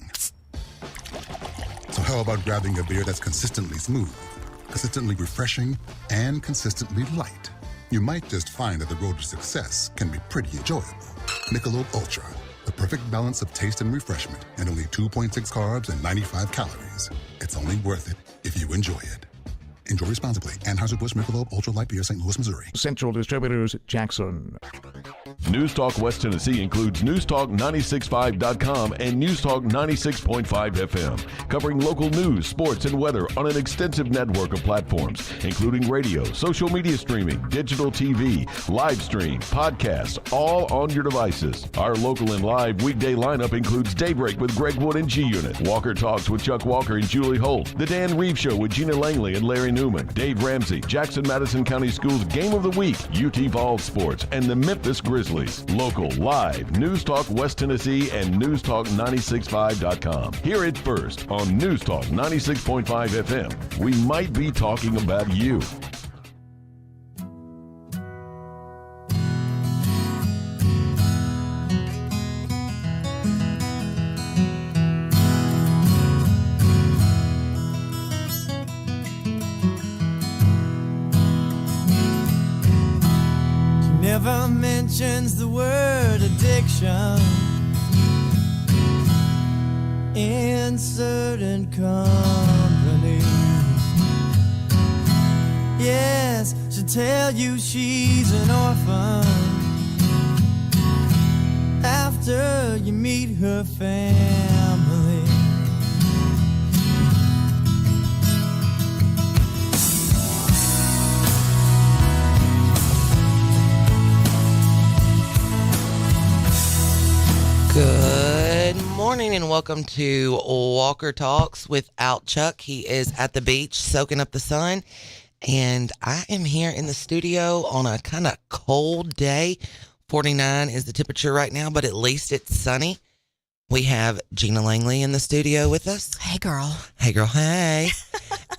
So how about grabbing a beer that's consistently smooth, consistently refreshing, and consistently light? You might just find that the road to success can be pretty enjoyable. Michelob Ultra, the perfect balance of taste and refreshment, and only 2.6 carbs and 95 calories. It's only worth it if you enjoy it. Enjoy responsibly. Anheuser-Busch Michelob Ultra Light Beer, St. Louis, Missouri. Central Distributors, Jackson. News Talk West Tennessee includes NewsTalk965.com and NewsTalk 96.5 FM, covering local news, sports, and weather on an extensive network of platforms, including radio, social media streaming, digital TV, live stream, podcasts, all on your devices. Our local and live weekday lineup includes Daybreak with Greg Wood and G-Unit, Walker Talks with Chuck Walker and Julie Holt, The Dan Reeves Show with Gina Langley and Larry Newman, Dave Ramsey, Jackson-Madison County Schools Game of the Week, UT Vols Sports, and the Memphis Grizzlies. Local, live, News Talk West Tennessee and NewsTalk965.com. Hear it first on News Talk 96.5 FM. We might be talking about you. Never mentions the word addiction in certain company. Yes, she'll tell you she's an orphan after you meet her family. Good morning and welcome to Walker Talks without Chuck. He is at the beach soaking up the sun, and I am here in the studio on a kind of cold day. 49 is the temperature right now, but at least it's sunny. We have Gina Langley in the studio with us. Hey, girl. Hey, girl. Hey.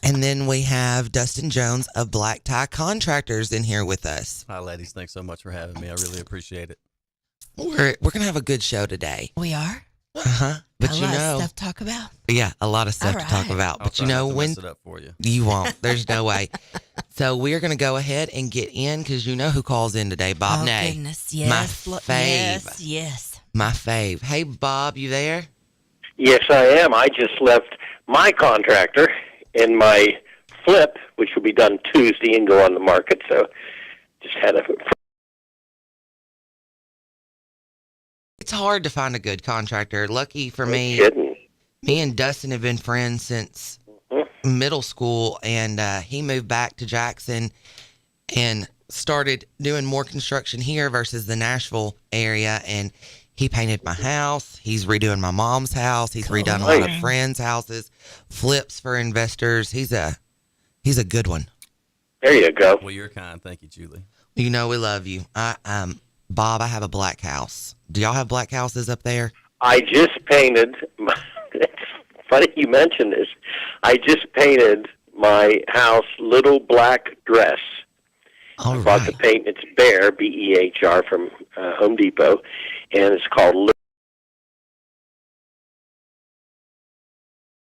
And then we have Dustin Jones of Black Tie Contractors in here with us. Hi, ladies. Thanks so much for having me. I really appreciate it. We're gonna have a good show today. We are. But a you lot know, of stuff to talk about. Yeah, a lot of stuff to talk about. I'll But you try know not to when mess it up for you. You won't. There's no way. So we're gonna go ahead and get in because you know who calls in today, Bob Oh, Nay. goodness, yes. My fave. Yes. My fave. Hey, Bob, you there? Yes, I am. I just left my contractor in my flip, which will be done Tuesday and go on the market. So just had a It's hard to find a good contractor. Lucky for me, Kidding. me and Dustin have been friends since middle school, and he moved back to Jackson and started doing more construction here versus the Nashville area. And he painted my house. He's redoing my mom's house. He's redone a lot of friends' houses, flips for investors. He's a good one. There you go. Well, you're kind. Thank you, Julie. You know we love you. Bob, I have a black house. Do y'all have black houses up there? I just painted. It's funny you mentioned this. I just painted my house little black dress. I bought the paint. It's Behr, B-E-H-R, from Home Depot, and it's called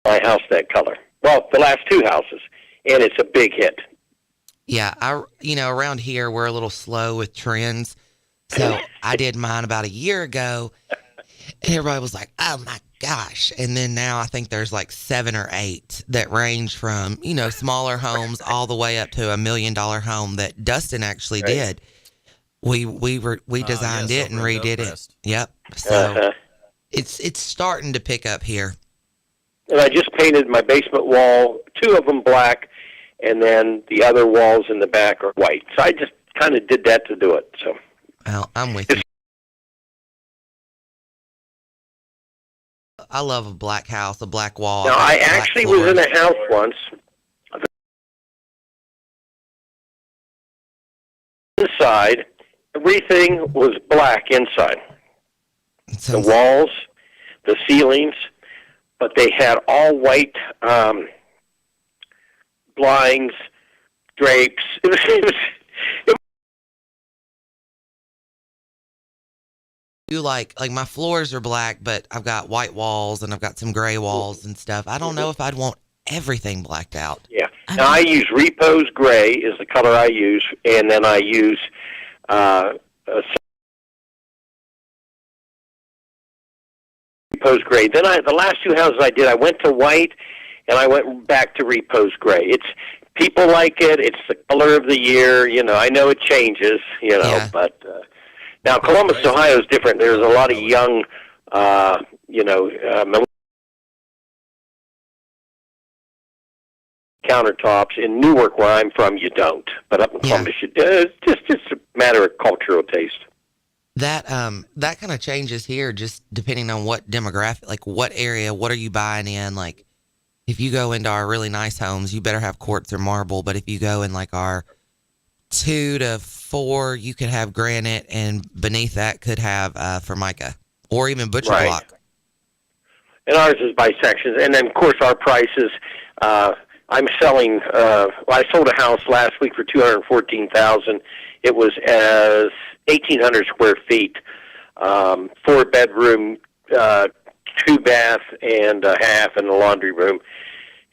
my house that color. Well, the last two houses, and it's a big hit. Yeah, around here we're a little slow with trends. So I did mine about a year ago, and everybody was like, "Oh my gosh!" And then now I think there's like 7 or 8 that range from smaller homes all the way up to $1 million home that Dustin actually did. We designed it and redid it. Yep. So it's starting to pick up here. And I just painted my basement wall, 2 of them black, and then the other walls in the back are white. So I just kind of did that to do it. So. Well, I'm with you. I love a black house, a black wall. Now, I actually was in a house once. Inside, everything was black inside. The walls, the ceilings, but they had all white blinds, drapes. It like my floors are black, but I've got white walls and I've got some gray walls and stuff. I don't know if I'd want everything blacked out. Yeah. Now I use Repose Gray is the color I use, and then I use Repose Gray. Then the last 2 houses I did, I went to white, and I went back to Repose Gray. It's people like it. It's the color of the year. I know it changes. But. Now, Columbus, Ohio is different. There's a lot of young, countertops. In Newark, where I'm from, you don't. But up in Columbus, you do. It's just a matter of cultural taste. That kind of changes here, just depending on what demographic, like what area, what are you buying in? Like, if you go into our really nice homes, you better have quartz or marble. But if you go in like our 2 to 4, you could have granite, and beneath that could have Formica or even butcher block. And ours is by sections, and then of course our prices. I'm selling. I sold a house last week for $214,000. It was 1,800 square feet, 4-bedroom, 2 bath and a half, and a laundry room,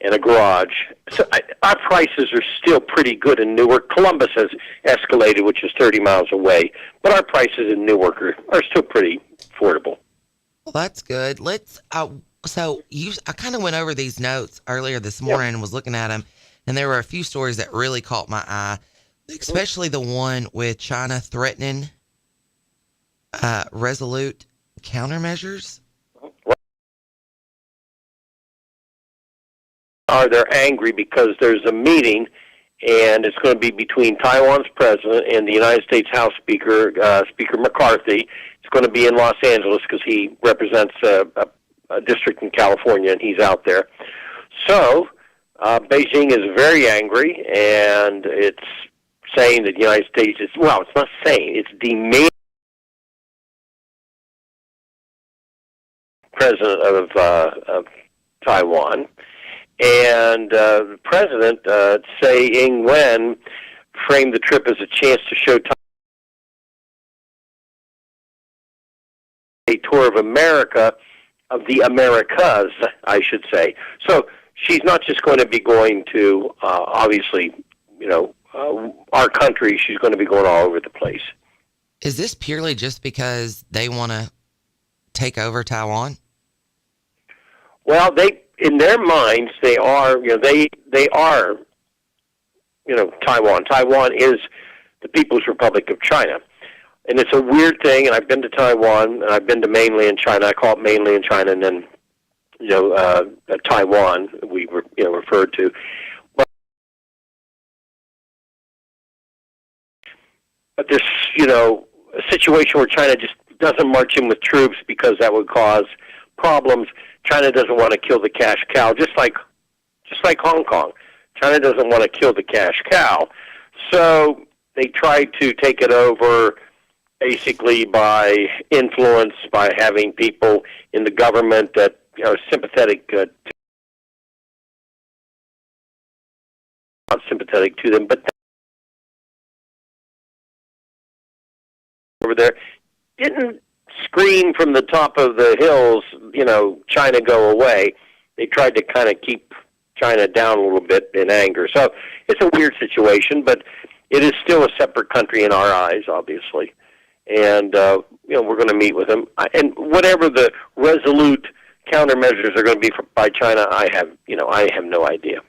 and a garage. So our prices are still pretty good in Newark. Columbus has escalated, which is 30 miles away, but our prices in Newark are still pretty affordable. Well, that's good. I kind of went over these notes earlier this morning and was looking at them, and there were a few stories that really caught my eye, especially the one with China threatening resolute countermeasures. They're angry because there's a meeting, and it's going to be between Taiwan's president and the United States House Speaker, Speaker McCarthy. It's going to be in Los Angeles because he represents a district in California, and he's out there. So Beijing is very angry, and it's saying that the United States is, well, it's not saying, it's demanding president of Taiwan. And the president, Tsai Ing-wen, framed the trip as a chance to show a tour of America, of the Americas, I should say. So she's not just going to be going to, obviously, our country. She's going to be going all over the place. Is this purely just because they want to take over Taiwan? Well, in their minds, they are, they are, Taiwan. Taiwan is the People's Republic of China. And it's a weird thing, and I've been to Taiwan, and I've been to mainland China. I call it mainland China, and then, Taiwan, we were, referred to. But there's, a situation where China just doesn't march in with troops because that would cause problems. China doesn't want to kill the cash cow, just like Hong Kong. China doesn't want to kill the cash cow. So they try to take it over basically by influence, by having people in the government that are sympathetic, not sympathetic to them, but over there didn't scream from the top of the hills, China go away. They tried to kind of keep China down a little bit in anger. So it's a weird situation, but it is still a separate country in our eyes, obviously. And, we're going to meet with them. And whatever the resolute countermeasures are going to be by China, I have no idea.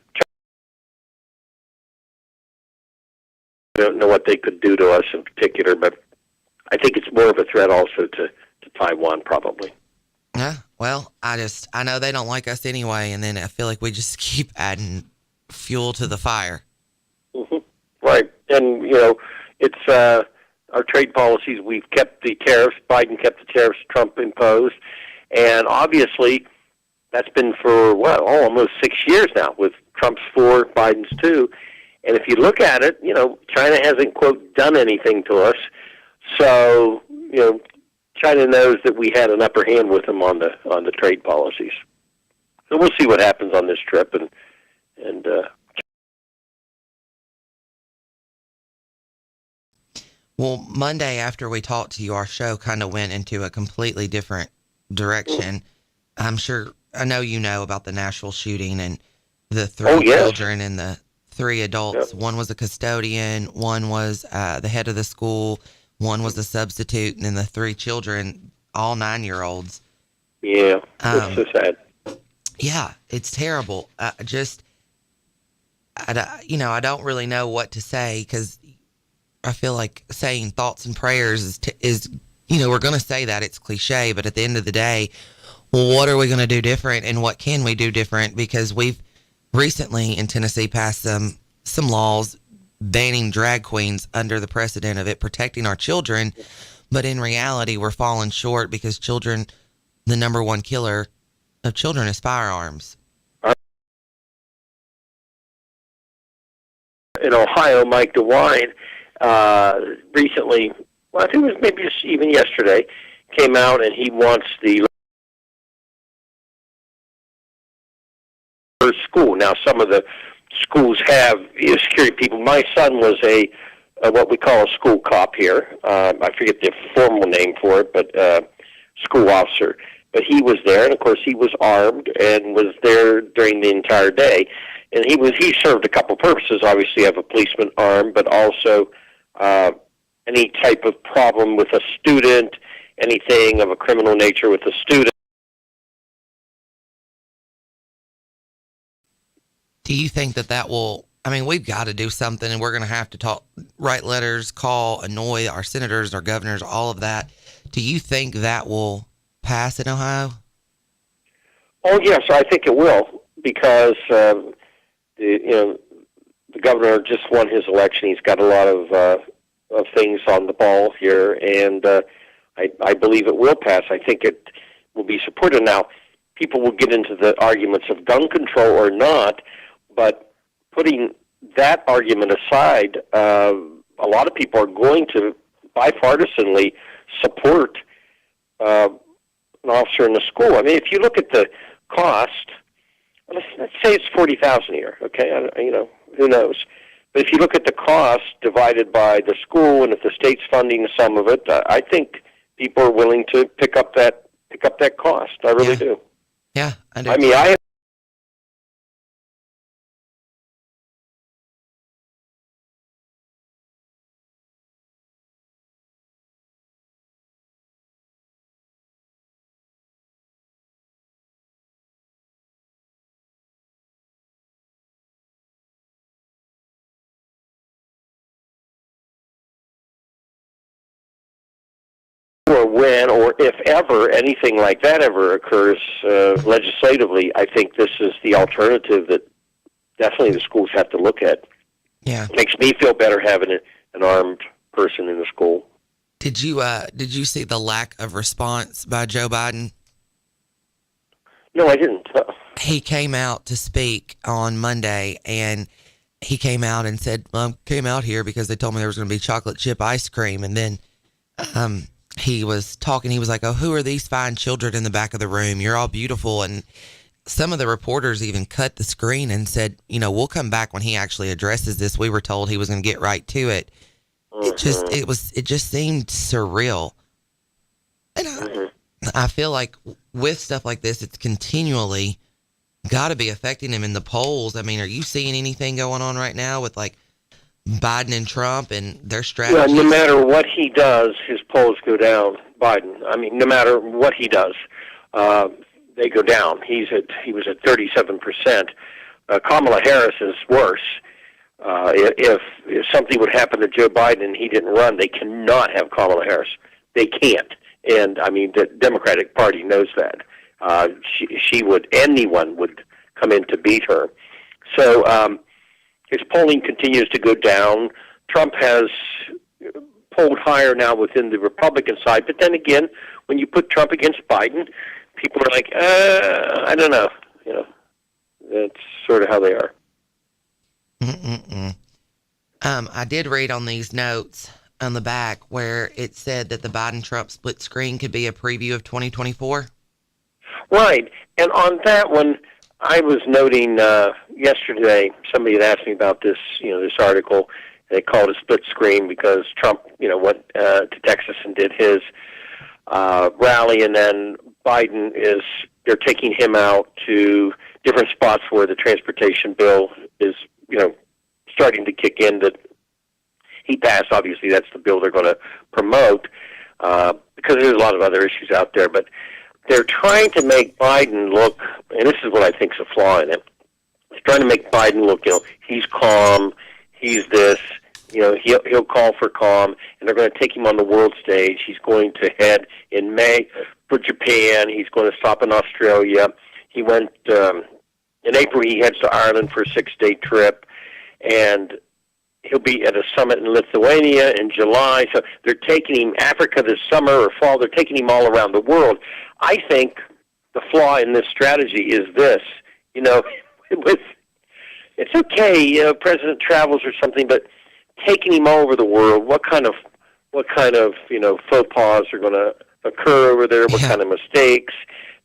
I don't know what they could do to us in particular, but I think it's more of a threat also to Taiwan, probably. Yeah, well, I know they don't like us anyway, and then I feel like we just keep adding fuel to the fire. Mm-hmm. Right, and, it's our trade policies. We've kept the tariffs. Biden kept the tariffs Trump imposed, and obviously that's been for, almost 6 years now, with Trump's 4, Biden's 2. And if you look at it, China hasn't, quote, done anything to us. So, China knows that we had an upper hand with them on the trade policies. So we'll see what happens on this trip. And Well, Monday after we talked to you, our show kind of went into a completely different direction. I know you know about the Nashville shooting and the 3 children and the 3 adults. Yep. One was a custodian, one was the head of the school, one was a substitute, and then the 3 children, all 9-year-olds. Yeah, it's so sad. Yeah, it's terrible. I don't really know what to say, because I feel like saying thoughts and prayers is we're going to say that, it's cliche, but at the end of the day, what are we going to do different, and what can we do different? Because we've recently in Tennessee passed some laws banning drag queens under the precedent of it protecting our children, but in reality, we're falling short because children, the number one killer of children is firearms. In Ohio, Mike DeWine recently, I think it was maybe even yesterday, came out and he wants the school. Now, some of the schools have security people. My son was a what we call a school cop here. I forget the formal name for it, but school officer. But he was there, and of course he was armed and was there during the entire day. And he served a couple purposes. Obviously, have a policeman armed, but also any type of problem with a student, anything of a criminal nature with a student. Do you think that will, we've got to do something, and we're going to have to write letters, call, annoy our senators, our governors, all of that. Do you think that will pass in Ohio? Oh, yes, I think it will, because the governor just won his election. He's got a lot of things on the ball here, and I believe it will pass. I think it will be supported. Now, people will get into the arguments of gun control or not, but putting that argument aside, a lot of people are going to bipartisanly support an officer in the school. If you look at the cost, let's say it's $40,000 a year. Okay, who knows? But if you look at the cost divided by the school, and if the state's funding some of it, I think people are willing to pick up that cost. I really do. Yeah, I do. I have when or if ever anything like that ever occurs legislatively, I think this is the alternative that definitely the schools have to look at. Yeah. It makes me feel better having an armed person in the school. Did you see the lack of response by Joe Biden? No, I didn't. He came out to speak on Monday, and he came out and said, well, I came out here because they told me there was going to be chocolate chip ice cream. And then he was talking. He was like, oh, who are these fine children in the back of the room? You're all beautiful. And some of the reporters even cut the screen and said, we'll come back when he actually addresses this. We were told he was going to get right to it. It just seemed surreal. And I feel like with stuff like this, it's continually got to be affecting him in the polls. I mean, are you seeing anything going on right now with like Biden and Trump and their strategies? Well, no matter what he does, his polls go down. Biden. I mean, no matter what he does, they go down. He was at 37%. Kamala Harris is worse. If something would happen to Joe Biden and he didn't run, they cannot have Kamala Harris. They can't. And, I mean, the Democratic Party knows that. She would, anyone would come in to beat her. So his polling continues to go down. Trump has polled higher now within the Republican side. But then again, when you put Trump against Biden, people are like, I don't know. That's sort of how they are. I did read on these notes on the back where it said that the Biden-Trump split screen could be a preview of 2024. Right. And on that one, I was noting yesterday, somebody had asked me about this, this article. They called it split screen because Trump, went to Texas and did his rally, and then Biden they're taking him out to different spots where the transportation bill is, starting to kick in that he passed. Obviously, that's the bill they're going to promote because there's a lot of other issues out there. But they're trying to make Biden look, and this is what I think is a flaw in it, they're trying to make Biden look, he's calm, he's this, he'll call for calm, and they're going to take him on the world stage. He's going to head in May for Japan. He's going to stop in Australia. He went, in April, he heads to Ireland for a 6-day trip. And he'll be at a summit in Lithuania in July. So they're taking him Africa this summer or fall. They're taking him all around the world. I think the flaw in this strategy is this. It's okay, President travels or something, but taking him all over the world, what kind of faux pas are going to occur over there? What kind of mistakes?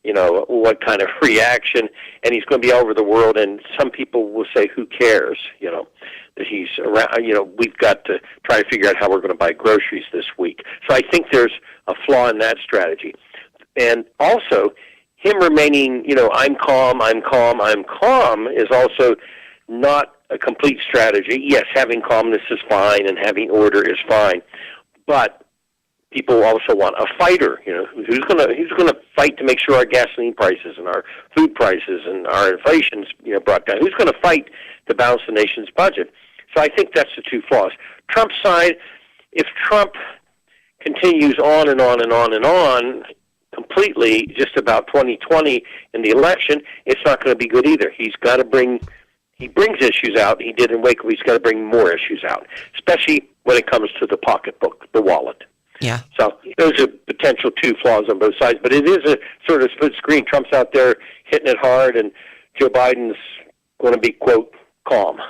What kind of reaction, and he's going to be all over the world, and some people will say, who cares, that he's around, we've got to try to figure out how we're going to buy groceries this week. So I think there's a flaw in that strategy. And also, him remaining, I'm calm is also not a complete strategy. Yes, having calmness is fine, and having order is fine, but people also want a fighter, who's going to fight to make sure our gasoline prices and our food prices and our inflation's, brought down. Who's going to fight to balance the nation's budget? So I think that's the two flaws. Trump's side, if Trump continues on and on and on and on completely just about 2020 in the election, it's not going to be good either. He brings issues out. He did in Waco. He's got to bring more issues out, especially when it comes to the pocketbook, the wallet. Yeah. So those are potential two flaws on both sides. But it is a sort of split screen. Trump's out there hitting it hard, and Joe Biden's going to be, quote, calm.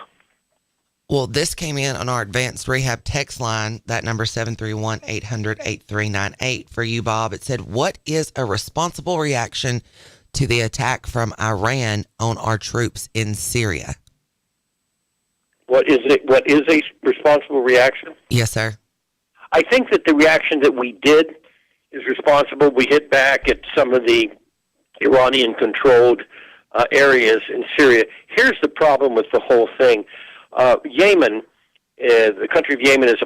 Well, this came in on our advanced rehab text line, that number 731-800-8398 for you, Bob. It said, what is a responsible reaction to the attack from Iran on our troops in Syria? What is a responsible reaction? Yes, sir. I think that the reaction that we did is responsible. We hit back at some of the Iranian-controlled areas in Syria. Here's the problem with the whole thing. Yemen, the country of Yemen it's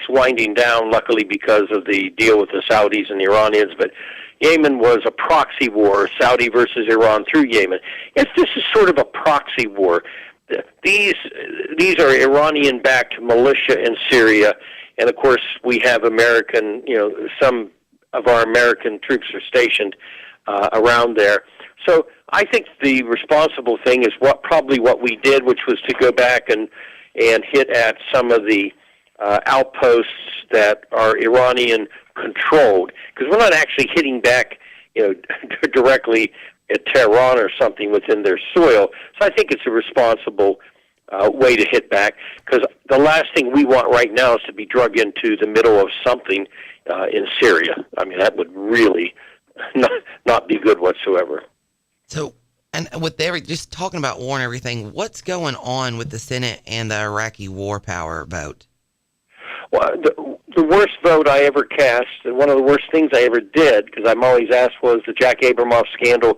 winding down, luckily, because of the deal with the Saudis and the Iranians, but Yemen was a proxy war, Saudi versus Iran through Yemen. This is sort of a proxy war. these are Iranian-backed militia in Syria, and of course we have American, some of our American troops are stationed around there. So I think the responsible thing is probably what we did, which was to go back and hit at some of the outposts that are Iranian-controlled, because we're not actually hitting back, directly at Tehran or something within their soil. So I think it's a responsible way to hit back, because the last thing we want right now is to be drug into the middle of something in Syria. I mean, that would really not be good whatsoever. So, and with just talking about war and everything, what's going on with the Senate and the Iraqi war power vote? Well, the worst vote I ever cast, and one of the worst things I ever did, because I'm always asked, was the Jack Abramoff scandal,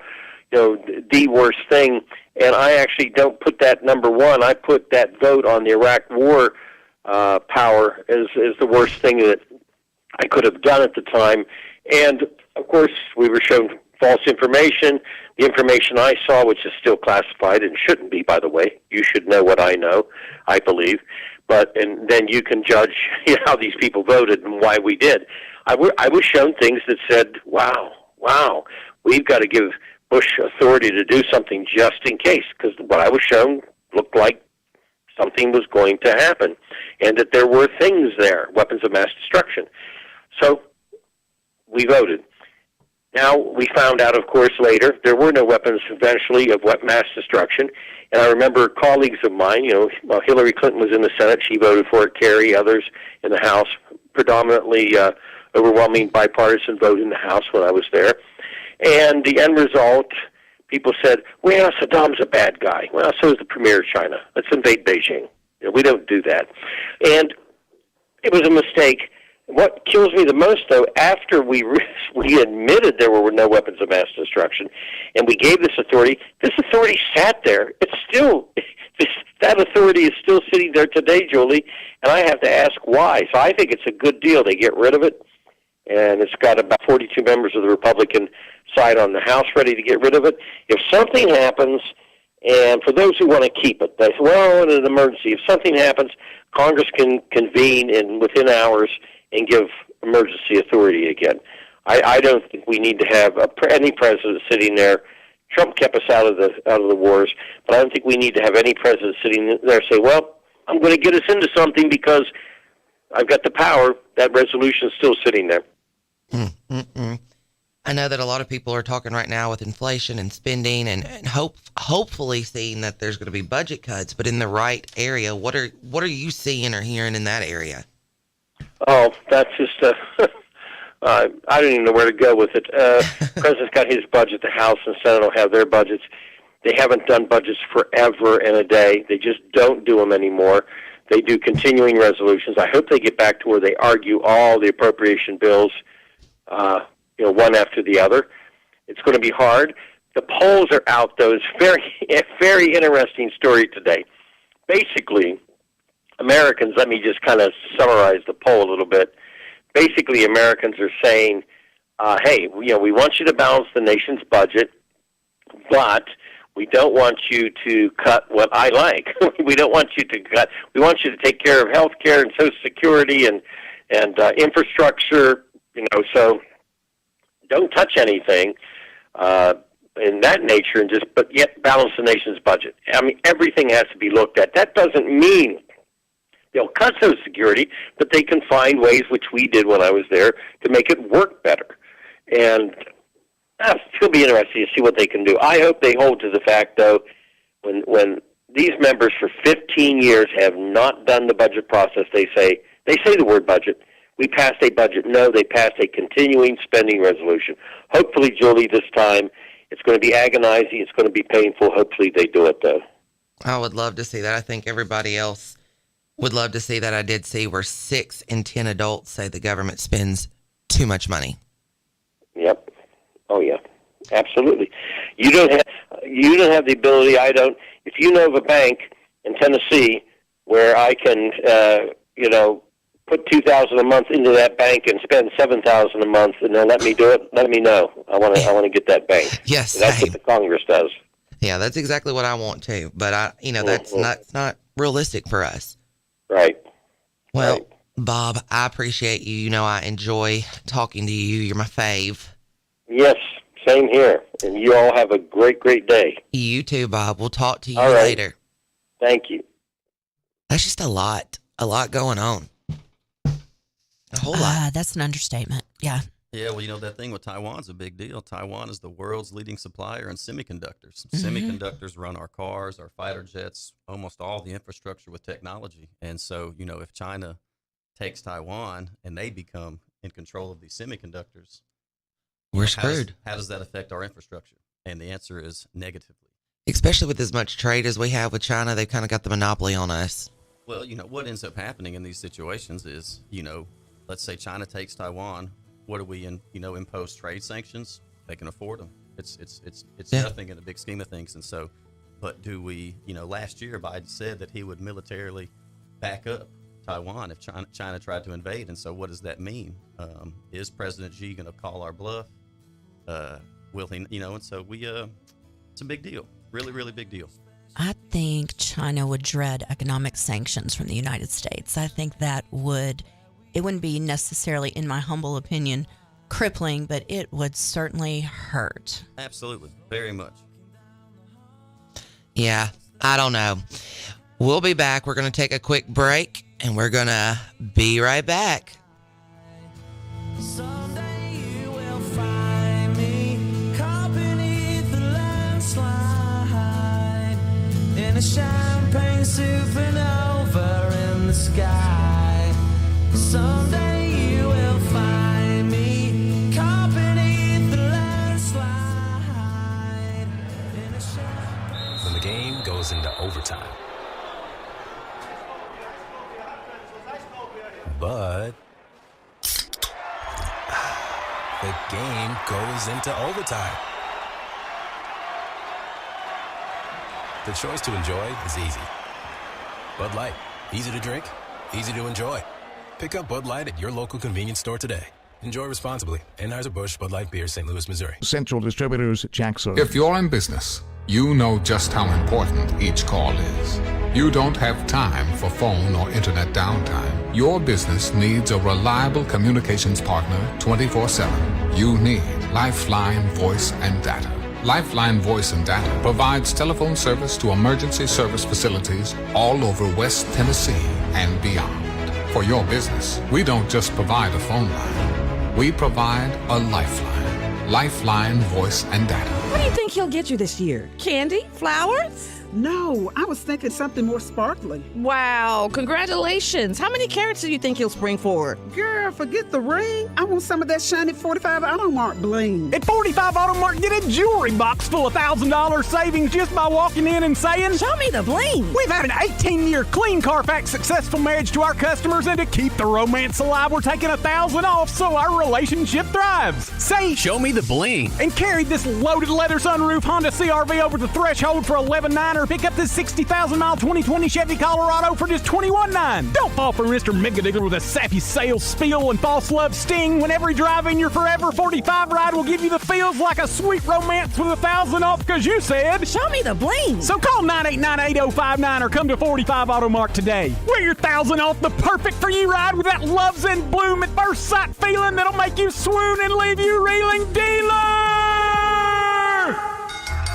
the worst thing. And I actually don't put that number one. I put that vote on the Iraq war power as the worst thing that I could have done at the time. And, of course, we were shown false information. The information I saw, which is still classified and shouldn't be, by the way. You should know what I know, I believe. And then you can judge how these people voted and why we did. I was shown things that said, wow, we've got to give Bush authority to do something just in case, because what I was shown looked like something was going to happen, and that there were things there, weapons of mass destruction. So we voted. Now, we found out, of course, later, there were no weapons eventually of mass destruction. And I remember colleagues of mine, while Hillary Clinton was in the Senate, she voted for it, Kerry, others in the House, predominantly overwhelming bipartisan vote in the House when I was there. And the end result, people said, well, Saddam's a bad guy. Well, so is the premier of China. Let's invade Beijing. We don't do that. And it was a mistake. What kills me the most, though, after we admitted there were no weapons of mass destruction, and we gave this authority sat there. It's still, that authority is still sitting there today, Julie, and I have to ask why. So I think it's a good deal. They get rid of it, and it's got about 42 members of the Republican side on the House ready to get rid of it. If something happens, and for those who want to keep it, they say, well, in an emergency, if something happens, Congress can convene within hours and give emergency authority again. I don't think we need to have any president sitting there. Trump kept us out of the wars, but I don't think we need to have any president sitting there say, well, I'm going to get us into something because I've got the power. That resolution is still sitting there. I know that a lot of people are talking right now with inflation and spending and hopefully seeing that there's going to be budget cuts, but in the right area. What are you seeing or hearing in that area? Oh, that's just I don't even know where to go with it. The President's got his budget. The House and Senate will have their budgets. They haven't done budgets forever and a day. They just don't do them anymore. They do continuing resolutions. I hope they get back to where they argue all the appropriation bills, one after the other. It's going to be hard. The polls are out, though. It's a very interesting story today. Basically, Americans, let me just kind of summarize the poll a little bit. Basically, Americans are saying, hey, we want you to balance the nation's budget, but we don't want you to cut what I like. We don't want you to cut. We want you to take care of health care and Social Security and infrastructure, so don't touch anything in that nature, but yet balance the nation's budget. I mean, everything has to be looked at. That doesn't mean they'll cut Social Security, but they can find ways, which we did when I was there, to make it work better. And it'll be interesting to see what they can do. I hope they hold to the fact, though, when these members for 15 years have not done the budget process, they say the word budget. We passed a budget. No, they passed a continuing spending resolution. Hopefully, Julie, this time it's going to be agonizing. It's going to be painful. Hopefully they do it, though. I would love to see that. I think everybody else would love to see that. I did see where 6 in 10 adults say the government spends too much money. Yep. Oh, yeah. Absolutely. You don't have the ability, I don't. If you know of a bank in Tennessee where I can, put $2,000 a month into that bank and spend $7,000 a month, and then let me do it, let me know. I want to get that bank. Yes, that's what the Congress does. Yeah, that's exactly what I want too. But that's not realistic for us. Right. Well, Bob, I appreciate you. You know, I enjoy talking to you. You're my fave. Yes, same here. And you all have a great, great day. You too, Bob. We'll talk to you All right. later. Thank you. That's just a lot going on. A whole lot. That's an understatement. Yeah. Yeah, well, that thing with Taiwan's a big deal. Taiwan is the world's leading supplier in semiconductors. Mm-hmm. Semiconductors run our cars, our fighter jets, almost all the infrastructure with technology. And so, if China takes Taiwan and they become in control of these semiconductors, we're screwed. How does that affect our infrastructure? And the answer is negatively. Especially with as much trade as we have with China, they've kind of got the monopoly on us. Well, what ends up happening in these situations is, let's say China takes Taiwan. What do we impose trade sanctions? They can afford them. It's nothing in the big scheme of things. And so, but do we, last year Biden said that he would militarily back up Taiwan if China tried to invade. And so what does that mean? Is President Xi going to call our bluff? Will he, and so it's a big deal. Really, really big deal. I think China would dread economic sanctions from the United States. I think it wouldn't be necessarily, in my humble opinion, crippling, but it would certainly hurt. Absolutely. Very much. Yeah, I don't know. We'll be back. We're going to take a quick break, and we're going to be right back. Someday you will find me caught beneath the landslide in a champagne supernova in the sky. Someday you will find me caught beneath the landslide in a champagne. When the game goes into overtime. But the game goes into overtime. The choice to enjoy is easy. Bud Light, easy to drink, easy to enjoy. Pick up Bud Light at your local convenience store today. Enjoy responsibly. Anheuser-Busch Bud Light Beer, St. Louis, Missouri. Central Distributors, Jackson. If you're in business, you know just how important each call is. You don't have time for phone or internet downtime. Your business needs a reliable communications partner 24/7. You need Lifeline Voice and Data. Lifeline Voice and Data provides telephone service to emergency service facilities all over West Tennessee and beyond. For your business, we don't just provide a phone line. We provide a lifeline. Lifeline Voice and Data. What do you think he'll get you this year? Candy? Flowers? No, I was thinking something more sparkly. Wow, congratulations. How many carats do you think he'll spring forward? Girl, forget the ring. I want some of that shiny 45 Automark bling. At 45 Automark, get a jewelry box full of $1,000 savings just by walking in and saying, "Show me the bling." We've had an 18-year clean Carfax successful marriage to our customers, and to keep the romance alive, we're taking $1,000 off so our relationship thrives. Say, "Show me the bling," and carry this loaded leather sunroof Honda CRV over the threshold for $11,900, or pick up this 60,000-mile 2020 Chevy Colorado for just $21,900. Don't fall for Mr. Mega Dealer with a sappy sales spiel and false love sting when every drive-in your Forever 45 ride will give you the feels like a sweet romance with $1,000 off because you said, "Show me the bling." So call 989-8059 or come to 45 Automark today. Wear your $1,000 off the perfect for you ride with that love's in bloom at first sight feeling that'll make you swoon and leave you reeling. Dealer!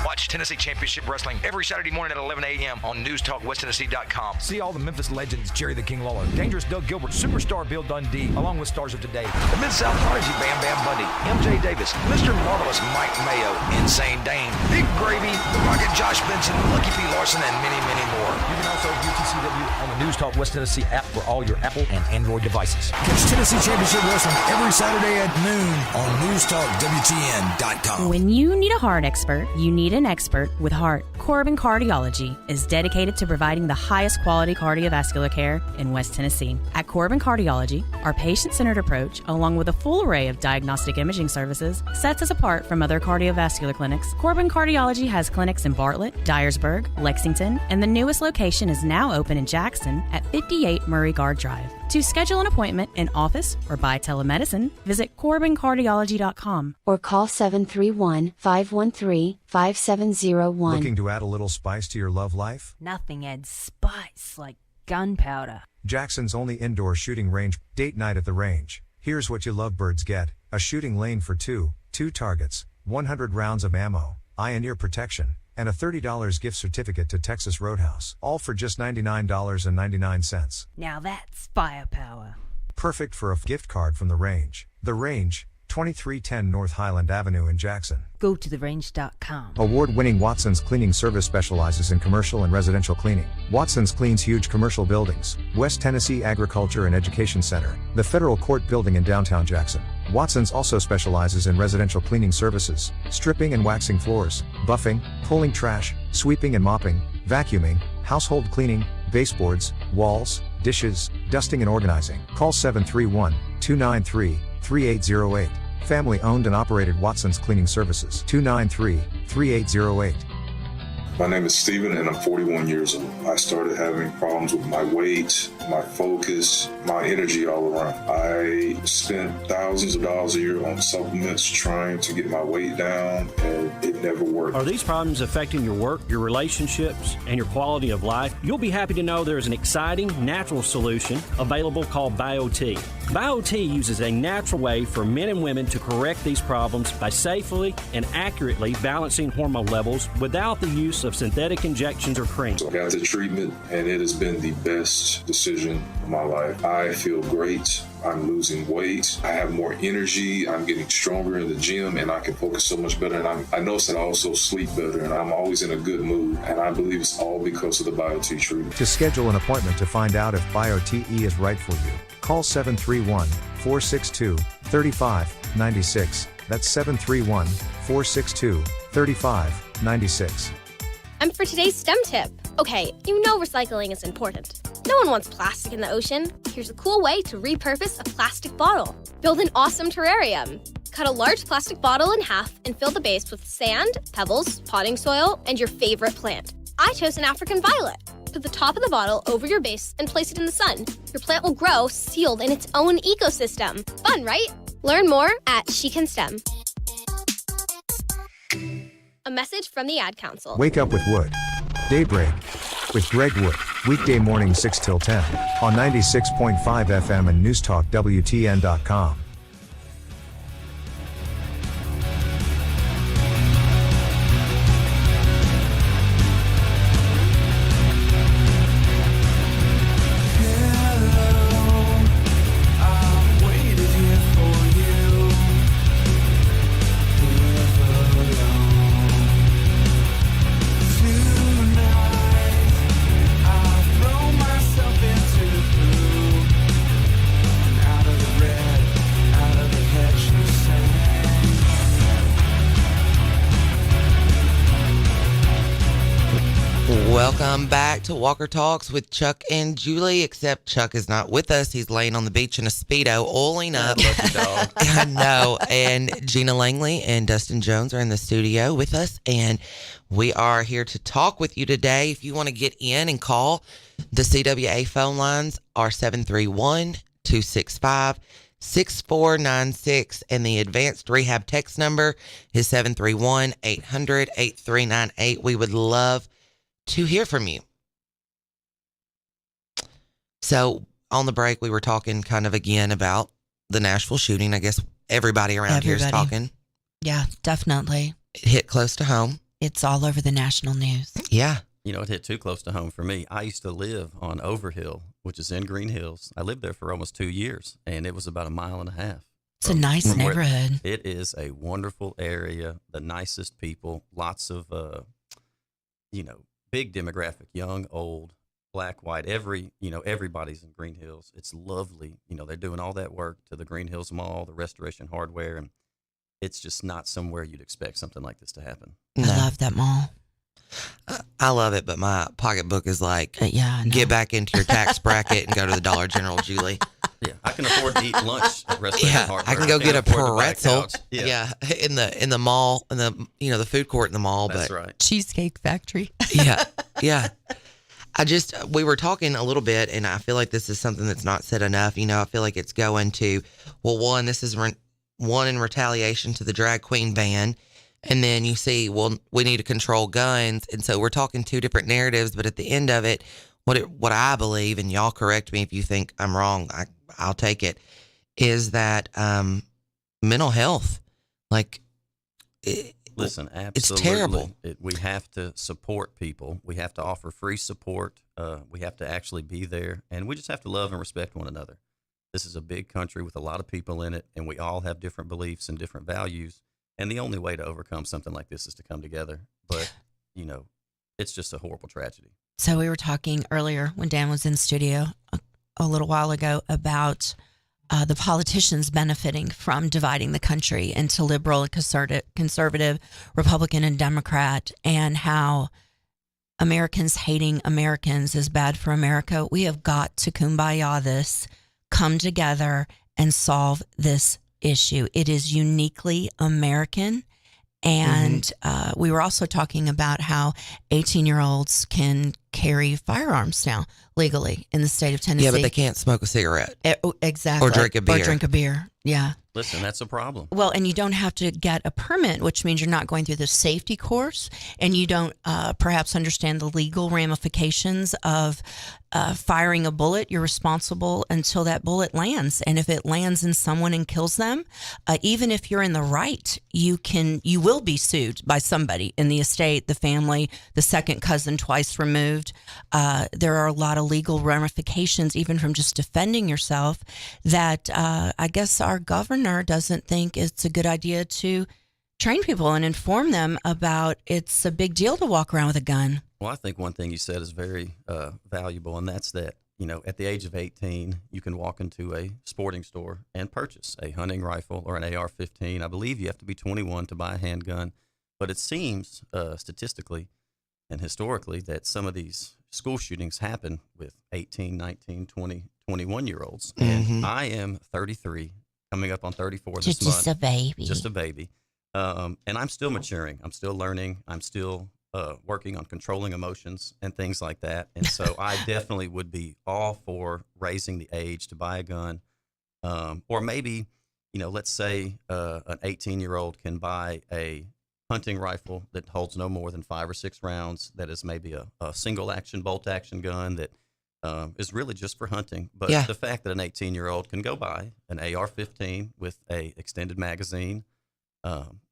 Watch Tennessee Championship Wrestling every Saturday morning at 11 a.m. on NewsTalkWestTennessee.com. See all the Memphis legends, Jerry the King Lawler, Dangerous Doug Gilbert, Superstar Bill Dundee, along with stars of today, the Mid-South Prodigy Bam Bam Bundy, MJ Davis, Mr. Marvelous Mike Mayo, Insane Dane, Big Gravy, The Rocket Josh Benson, Lucky P. Larson, and many, many more. You can also view TCW on the News Talk West Tennessee app for all your Apple and Android devices. Catch Tennessee Championship Wrestling every Saturday at noon on NewsTalkWTN.com. When you need a heart expert, you need an expert with heart. Corbin Cardiology is dedicated to providing the highest quality cardiovascular care in West Tennessee. At Corbin Cardiology, our patient-centered approach, along with a full array of diagnostic imaging services, sets us apart from other cardiovascular clinics. Corbin Cardiology has clinics in Bartlett, Dyersburg, Lexington, and the newest location is now open in Jackson at 58 Murray Guard Drive. To schedule an appointment in office or by telemedicine, visit CorbinCardiology.com or call 731-513-5701. Looking to add a little spice to your love life? Nothing adds spice like gunpowder. Jackson's only indoor shooting range. Date night at the range. Here's what you lovebirds get: a shooting lane for two targets, 100 rounds of ammo, eye and ear protection, and a $30 gift certificate to Texas Roadhouse. All for just $99.99. Now that's firepower. Perfect for a gift card from the range. The Range, 2310 North Highland Avenue in Jackson. Go to therange.com. Award-winning Watson's Cleaning Service specializes in commercial and residential cleaning. Watson's cleans huge commercial buildings: West Tennessee Agriculture and Education Center, the Federal Court Building in downtown Jackson. Watson's also specializes in residential cleaning services: stripping and waxing floors, buffing, pulling trash, sweeping and mopping, vacuuming, household cleaning, baseboards, walls, dishes, dusting and organizing. Call 731-293-3808. Family owned and operated Watson's Cleaning Services. 293-3808. My name is Steven and I'm 41 years old. I started having problems with my weight, my focus, my energy all around. I spent thousands of dollars a year on supplements trying to get my weight down, and it never worked. Are these problems affecting your work, your relationships, and your quality of life? You'll be happy to know there is an exciting natural solution available called BioT. BioT uses a natural way for men and women to correct these problems by safely and accurately balancing hormone levels without the use of synthetic injections or creams. I got the treatment and it has been the best decision of my life. I feel great. I'm losing weight. I have more energy. I'm getting stronger in the gym and I can focus so much better. And I notice that I also sleep better and I'm always in a good mood. And I believe it's all because of the BioT treatment. To schedule an appointment to find out if BioTE is right for you, call 731-462-3596. That's 731-462-3596. And for today's STEM tip, okay, you know recycling is important. No one wants plastic in the ocean. Here's a cool way to repurpose a plastic bottle. Build an awesome terrarium. Cut a large plastic bottle in half and fill the base with sand, pebbles, potting soil, and your favorite plant. I chose an African violet. Put the top of the bottle over your base and place it in the sun. Your plant will grow sealed in its own ecosystem. Fun, right? Learn more at She Can STEM. A message from the Ad Council. Wake up with Wood. Daybreak with Greg Wood. Weekday morning 6 till 10 on 96.5 FM and newstalkwtn.com. Welcome back to Walker Talks with Chuck and Julie, except Chuck is not with us. He's laying on the beach in a Speedo, oiling up. Lucky dog. I know. And Gina Langley and Dustin Jones are in the studio with us, and we are here to talk with you today. If you want to get in and call, the CWA phone lines are 731-265-6496, and the advanced rehab text number is 731-800-8398. We would love to hear from you. So on the break, we were talking kind of again about the Nashville shooting. I guess everybody around here is talking. Yeah, definitely. It hit close to home. It's all over the national news. Yeah. You know, it hit too close to home for me. I used to live on Overhill, which is in Green Hills. I lived there for almost 2 years, and it was about 1.5 miles. It's a nice neighborhood. It is a wonderful area, the nicest people, lots of, big demographic, young, old, black, white, everybody's in Green Hills. It's lovely. They're doing all that work to the Green Hills Mall, the Restoration Hardware, and it's just not somewhere you'd expect something like this to happen. I love that mall. I love it, but my pocketbook is like, get back into your tax bracket and go to the Dollar General, Julie. Yeah, I can afford to eat lunch at Restoration Hardware. I can go get a pretzel. Yeah, in the mall, in the the food court in the mall. That's but right. Cheesecake Factory. Yeah. We were talking a little bit, and I feel like this is something that's not said enough. I feel like it's going to, well, one, this is one in retaliation to the drag queen ban. And then you see, well, we need to control guns. And so we're talking two different narratives, but at the end of it, what I believe, and y'all correct me if you think I'm wrong, I'll take it, is that mental health, listen, absolutely. It's terrible. We have to support people. We have to offer free support. We have to actually be there, and we just have to love and respect one another. This is a big country with a lot of people in it, and we all have different beliefs and different values. And the only way to overcome something like this is to come together. But, it's just a horrible tragedy. So we were talking earlier when Dan was in studio a little while ago about the politicians benefiting from dividing the country into liberal and conservative, Republican and Democrat, and how Americans hating Americans is bad for America. We have got to kumbaya this, come together and solve this issue. It is uniquely American. And we were also talking about how 18-year-olds can carry firearms now legally in the state of Tennessee. Yeah, but they can't smoke a cigarette. Exactly. Or drink a beer. Or drink a beer. Yeah. Listen, that's a problem. Well, and you don't have to get a permit, which means you're not going through the safety course, and you don't perhaps understand the legal ramifications of firing a bullet. You're responsible until that bullet lands, and if it lands in someone and kills them, even if you're in the right, you will be sued by somebody in the estate, the family, the second cousin twice removed. There are a lot of legal ramifications, even from just defending yourself, that I guess our governor doesn't think it's a good idea to train people and inform them about it's a big deal to walk around with a gun. Well, I think one thing you said is very valuable, and that's that, at the age of 18, you can walk into a sporting store and purchase a hunting rifle or an AR-15. I believe you have to be 21 to buy a handgun, but it seems statistically and historically that some of these school shootings happen with 18, 19, 20, 21-year-olds. And I am 33, coming up on 34 this month. Just a baby. Just a baby. And I'm still maturing. I'm still learning. I'm still working on controlling emotions and things like that. And so I definitely would be all for raising the age to buy a gun. Or maybe, let's say an 18-year-old can buy a hunting rifle that holds no more than 5 or 6 rounds, that is maybe a single action, bolt action gun that is really just for hunting. But the fact that an 18-year-old can go buy an AR-15 with a extended magazine,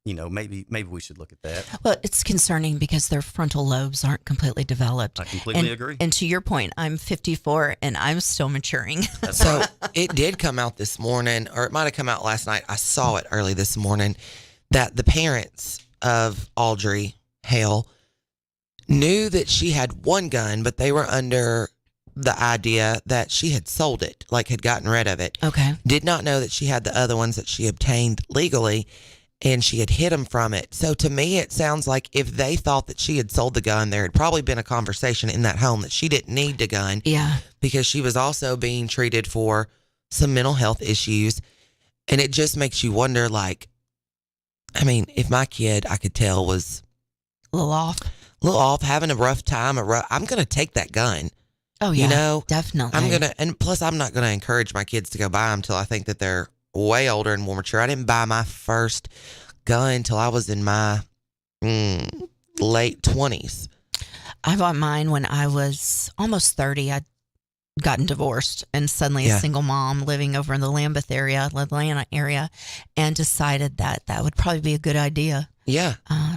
maybe we should look at that. Well, it's concerning because their frontal lobes aren't completely developed. I completely agree. And to your point, I'm 54 and I'm still maturing. So it did come out this morning, or it might have come out last night. I saw it early this morning, that the parents of Audrey Hale knew that she had one gun, but they were under the idea that she had sold it, had gotten rid of it. Okay. Did not know that she had the other ones that she obtained legally, and she had hid them from it. So to me, it sounds like if they thought that she had sold the gun, there had probably been a conversation in that home that she didn't need the gun. Yeah. Because she was also being treated for some mental health issues. And it just makes you wonder, if my kid, I could tell, was a little off, having a rough time, I'm going to take that gun. Oh, yeah, definitely. And plus I'm not going to encourage my kids to go buy them till I think that they're way older and more mature. I didn't buy my first gun till I was in my late 20s. I bought mine when I was almost 30. I'd gotten divorced and suddenly a single mom living over in the Lambeth area, Atlanta area, and decided that would probably be a good idea. Yeah.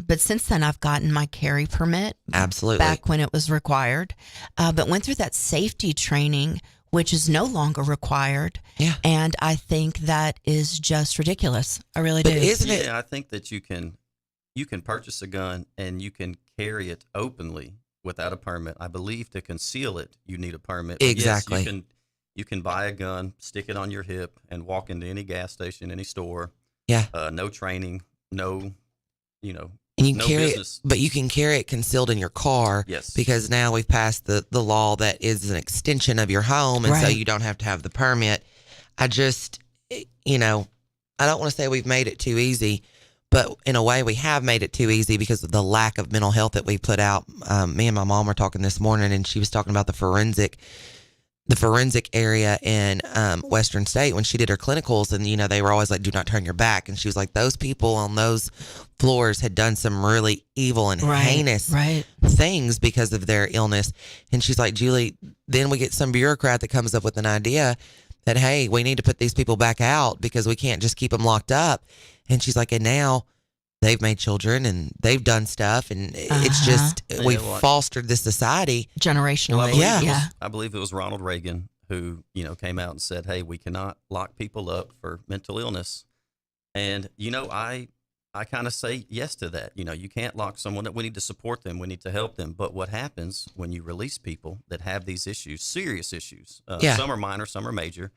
But since then, I've gotten my carry permit. Absolutely. Back when it was required. But went through that safety training, which is no longer required. Yeah. And I think that is just ridiculous. I really do. Isn't it? Yeah, I think that you can purchase a gun and you can carry it openly without a permit. I believe to conceal it, you need a permit. But exactly. Yes, you can buy a gun, stick it on your hip, and walk into any gas station, any store. Yeah. No training, no and you no carry business. But you can carry it concealed in your car. Yes. Because now we've passed the law that is an extension of your home, and so you don't have to have the permit. I just, I don't want to say we've made it too easy, But in a way, we have made it too easy because of the lack of mental health that we put out. Me and my mom were talking this morning, and she was talking about the forensic area in Western State when she did her clinicals, and they were always like, do not turn your back, and she was like, those people on those floors had done some really evil and heinous things because of their illness. And she's like, Julie, then we get some bureaucrat that comes up with an idea that, hey, we need to put these people back out because we can't just keep them locked up. And she's like, and now they've made children and they've done stuff, and it's just we've fostered this society generationally. Well, I believe it was Ronald Reagan who came out and said, "Hey, we cannot lock people up for mental illness." And I kind of say yes to that. You can't lock someone up. We need to support them. We need to help them. But what happens when you release people that have these issues, serious issues? Some are minor, some are major.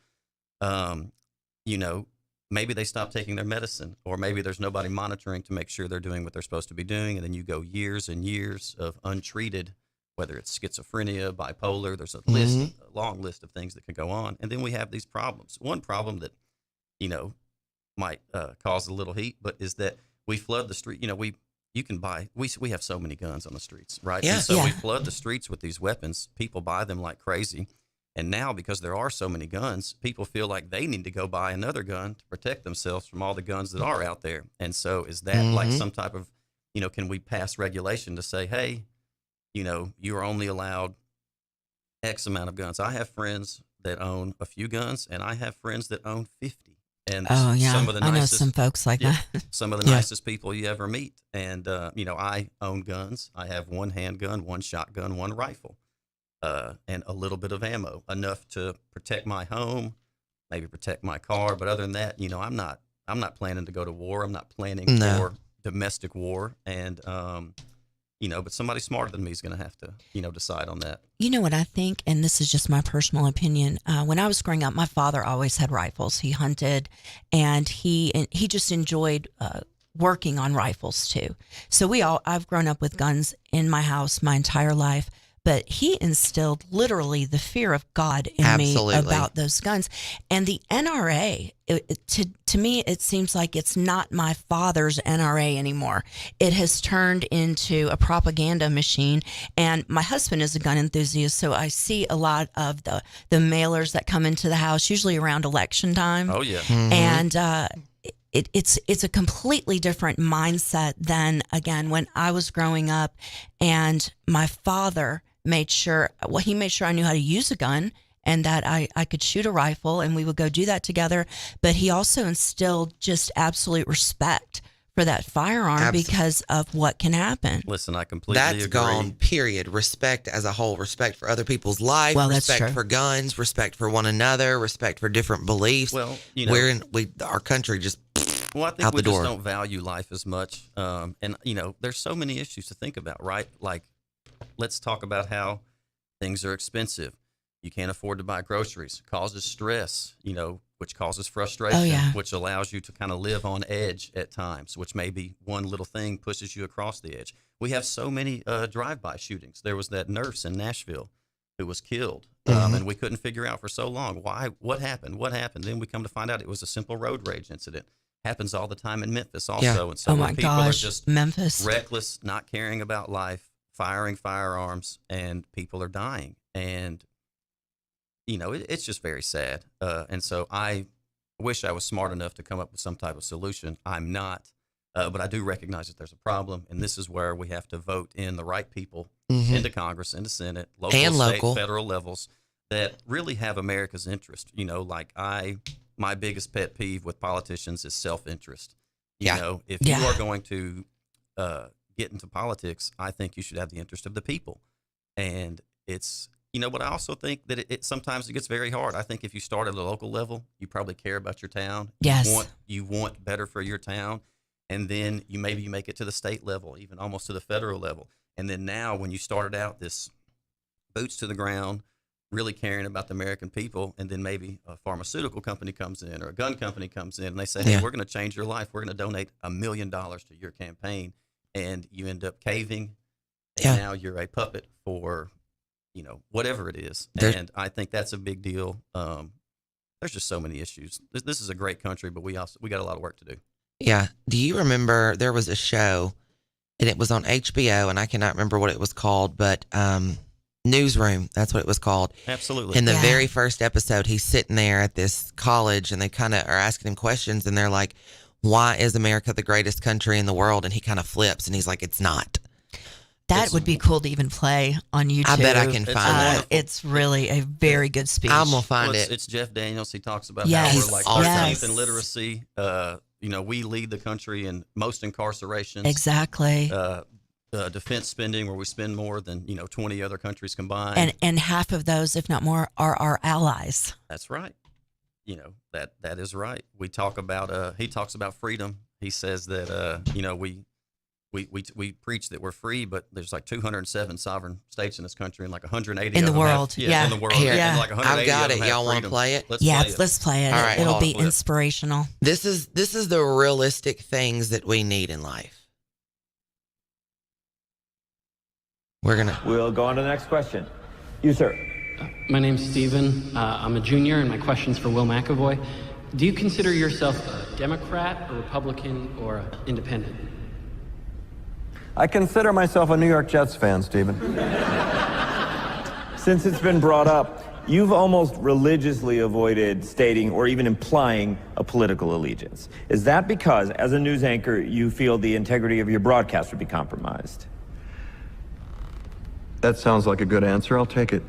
Maybe they stop taking their medicine, or maybe there's nobody monitoring to make sure they're doing what they're supposed to be doing. And then you go years and years of untreated, whether it's schizophrenia, bipolar, there's a long list of things that can go on. And then we have these problems. One problem that, might cause a little heat, but is that we flood the street. We have so many guns on the streets, right? Yeah. And so we flood the streets with these weapons. People buy them like crazy. And now, because there are so many guns, people feel like they need to go buy another gun to protect themselves from all the guns that are out there. And so is that like some type of, can we pass regulation to say, hey, you are only allowed X amount of guns? I have friends that own a few guns, and I have friends that own 50. And some of the nicest, I know some folks like that. Some of the nicest people you ever meet. And, I own guns. I have one handgun, one shotgun, one rifle. And a little bit of ammo, enough to protect my home, maybe protect my car. But other than that, I'm not planning to go to war. I'm not planning for domestic war. And, but somebody smarter than me is going to have to, decide on that. You know what I think, and this is just my personal opinion. When I was growing up, my father always had rifles. He hunted, and he just enjoyed working on rifles too. So I've grown up with guns in my house my entire life. But he instilled literally the fear of God in me about those guns. And the NRA, to me, it seems like it's not my father's NRA anymore. It has turned into a propaganda machine. And my husband is a gun enthusiast, so I see a lot of the mailers that come into the house, usually around election time. Oh, yeah. And it's a completely different mindset than, again, when I was growing up, and my father made sure I knew how to use a gun and that I could shoot a rifle, and we would go do that together. But he also instilled just absolute respect for that firearm because of what can happen. Listen, I completely agree. That's gone, period. Respect as a whole, respect for other people's life, respect for guns, respect for one another, respect for different beliefs. Well, our country just I think we just don't value life as much. And there's so many issues to think about, right? Like, let's talk about how things are expensive. You can't afford to buy groceries. Causes stress, which causes frustration, which allows you to kind of live on edge at times, which maybe one little thing pushes you across the edge. We have so many drive-by shootings. There was that nurse in Nashville who was killed, and we couldn't figure out for so long what happened. Then we come to find out it was a simple road rage incident. Happens all the time in Memphis also. Yeah. And so people are just Memphis. Reckless, not caring about life, firing firearms, and people are dying. And, it's just very sad. And so I wish I was smart enough to come up with some type of solution. I'm not, but I do recognize that there's a problem. And this is where we have to vote in the right people into Congress, into Senate, local, federal levels that really have America's interest. My biggest pet peeve with politicians is self-interest. If you are going to get into politics, I think you should have the interest of the people. And it's, but I also think that it sometimes it gets very hard. I think if you start at the local level, you probably care about your town. Yes. You want better for your town. And then you make it to the state level, even almost to the federal level. And then now when you started out this boots to the ground, really caring about the American people, and then maybe a pharmaceutical company comes in or a gun company comes in and they say, hey, we're going to change your life. We're going to donate $1 million to your campaign. And you end up caving. And now you're a puppet for, whatever it is. And I think that's a big deal. There's just so many issues. This is a great country, but we got a lot of work to do. Yeah. Do you remember there was a show and it was on HBO and I cannot remember what it was called, but Newsroom, that's what it was called. Absolutely. In the very first episode, he's sitting there at this college and they kind of are asking him questions and they're like, why is America the greatest country in the world? And he kind of flips and he's like, it's not. That would be cool to even play on YouTube. I bet I can find it. It's really a very good speech. I'm going to find it. It's Jeff Daniels. He talks about Yes. how we're like Yes. 13th in literacy. We lead the country in most incarcerations. Exactly. Defense spending, where we spend more than 20 other countries combined. And half of those, if not more, are our allies. That's right. That is right. We talk about he talks about freedom. He says that we preach that we're free, but there's like 207 sovereign states in this country and like 180 In of the them world. in the world. Here. And like 180 I've got of it. them have Y'all want to freedom. play it? Let's play it. Let's play it. All right, It'll hold be on. inspirational. This is the realistic things that we need in life. We'll go on to the next question. You, sir. My name's Steven. I'm a junior, and my question's for Will McAvoy. Do you consider yourself a Democrat, a Republican, or an independent? I consider myself a New York Jets fan, Stephen. Since it's been brought up, you've almost religiously avoided stating or even implying a political allegiance. Is that because, as a news anchor, you feel the integrity of your broadcast would be compromised? That sounds like a good answer. I'll take it.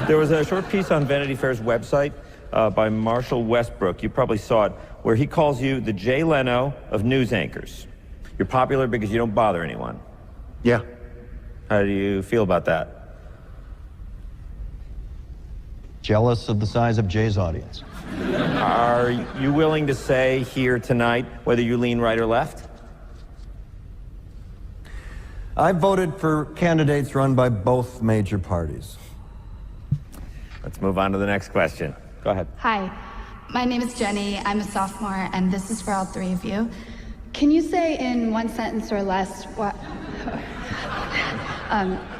There was a short piece on Vanity Fair's website by Marshall Westbrook. You probably saw it, where he calls you the Jay Leno of news anchors. You're popular because you don't bother anyone. Yeah. How do you feel about that? Jealous of the size of Jay's audience. Are you willing to say here tonight whether you lean right or left? I voted for candidates run by both major parties. Let's move on to the next question. Go ahead. Hi, my name is Jenny. I'm a sophomore, and this is for all three of you. Can you say in one sentence or less what...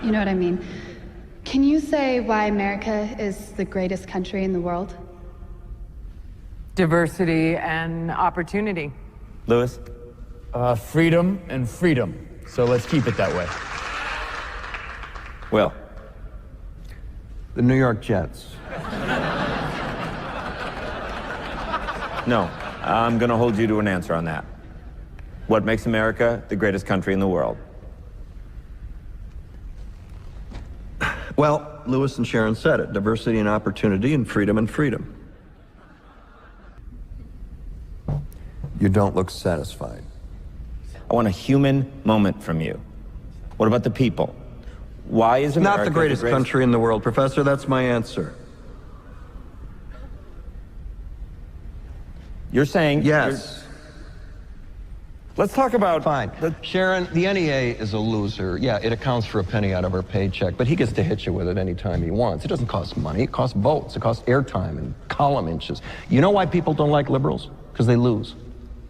you know what I mean. Can you say why America is the greatest country in the world? Diversity and opportunity. Lewis? Freedom and freedom. So let's keep it that way. Will? The New York Jets. No, I'm going to hold you to an answer on that. What makes America the greatest country in the world? Well, Lewis and Sharon said it. Diversity and opportunity and freedom and freedom. You don't look satisfied. I want a human moment from you. What about the people? Why is America Not the greatest country in the world, Professor. That's my answer. You're saying... Yes. Let's talk about... Fine. Sharon, the NEA is a loser. Yeah, it accounts for a penny out of her paycheck, but he gets to hit you with it anytime he wants. It doesn't cost money. It costs votes. It costs airtime and column inches. You know why people don't like liberals? Because they lose.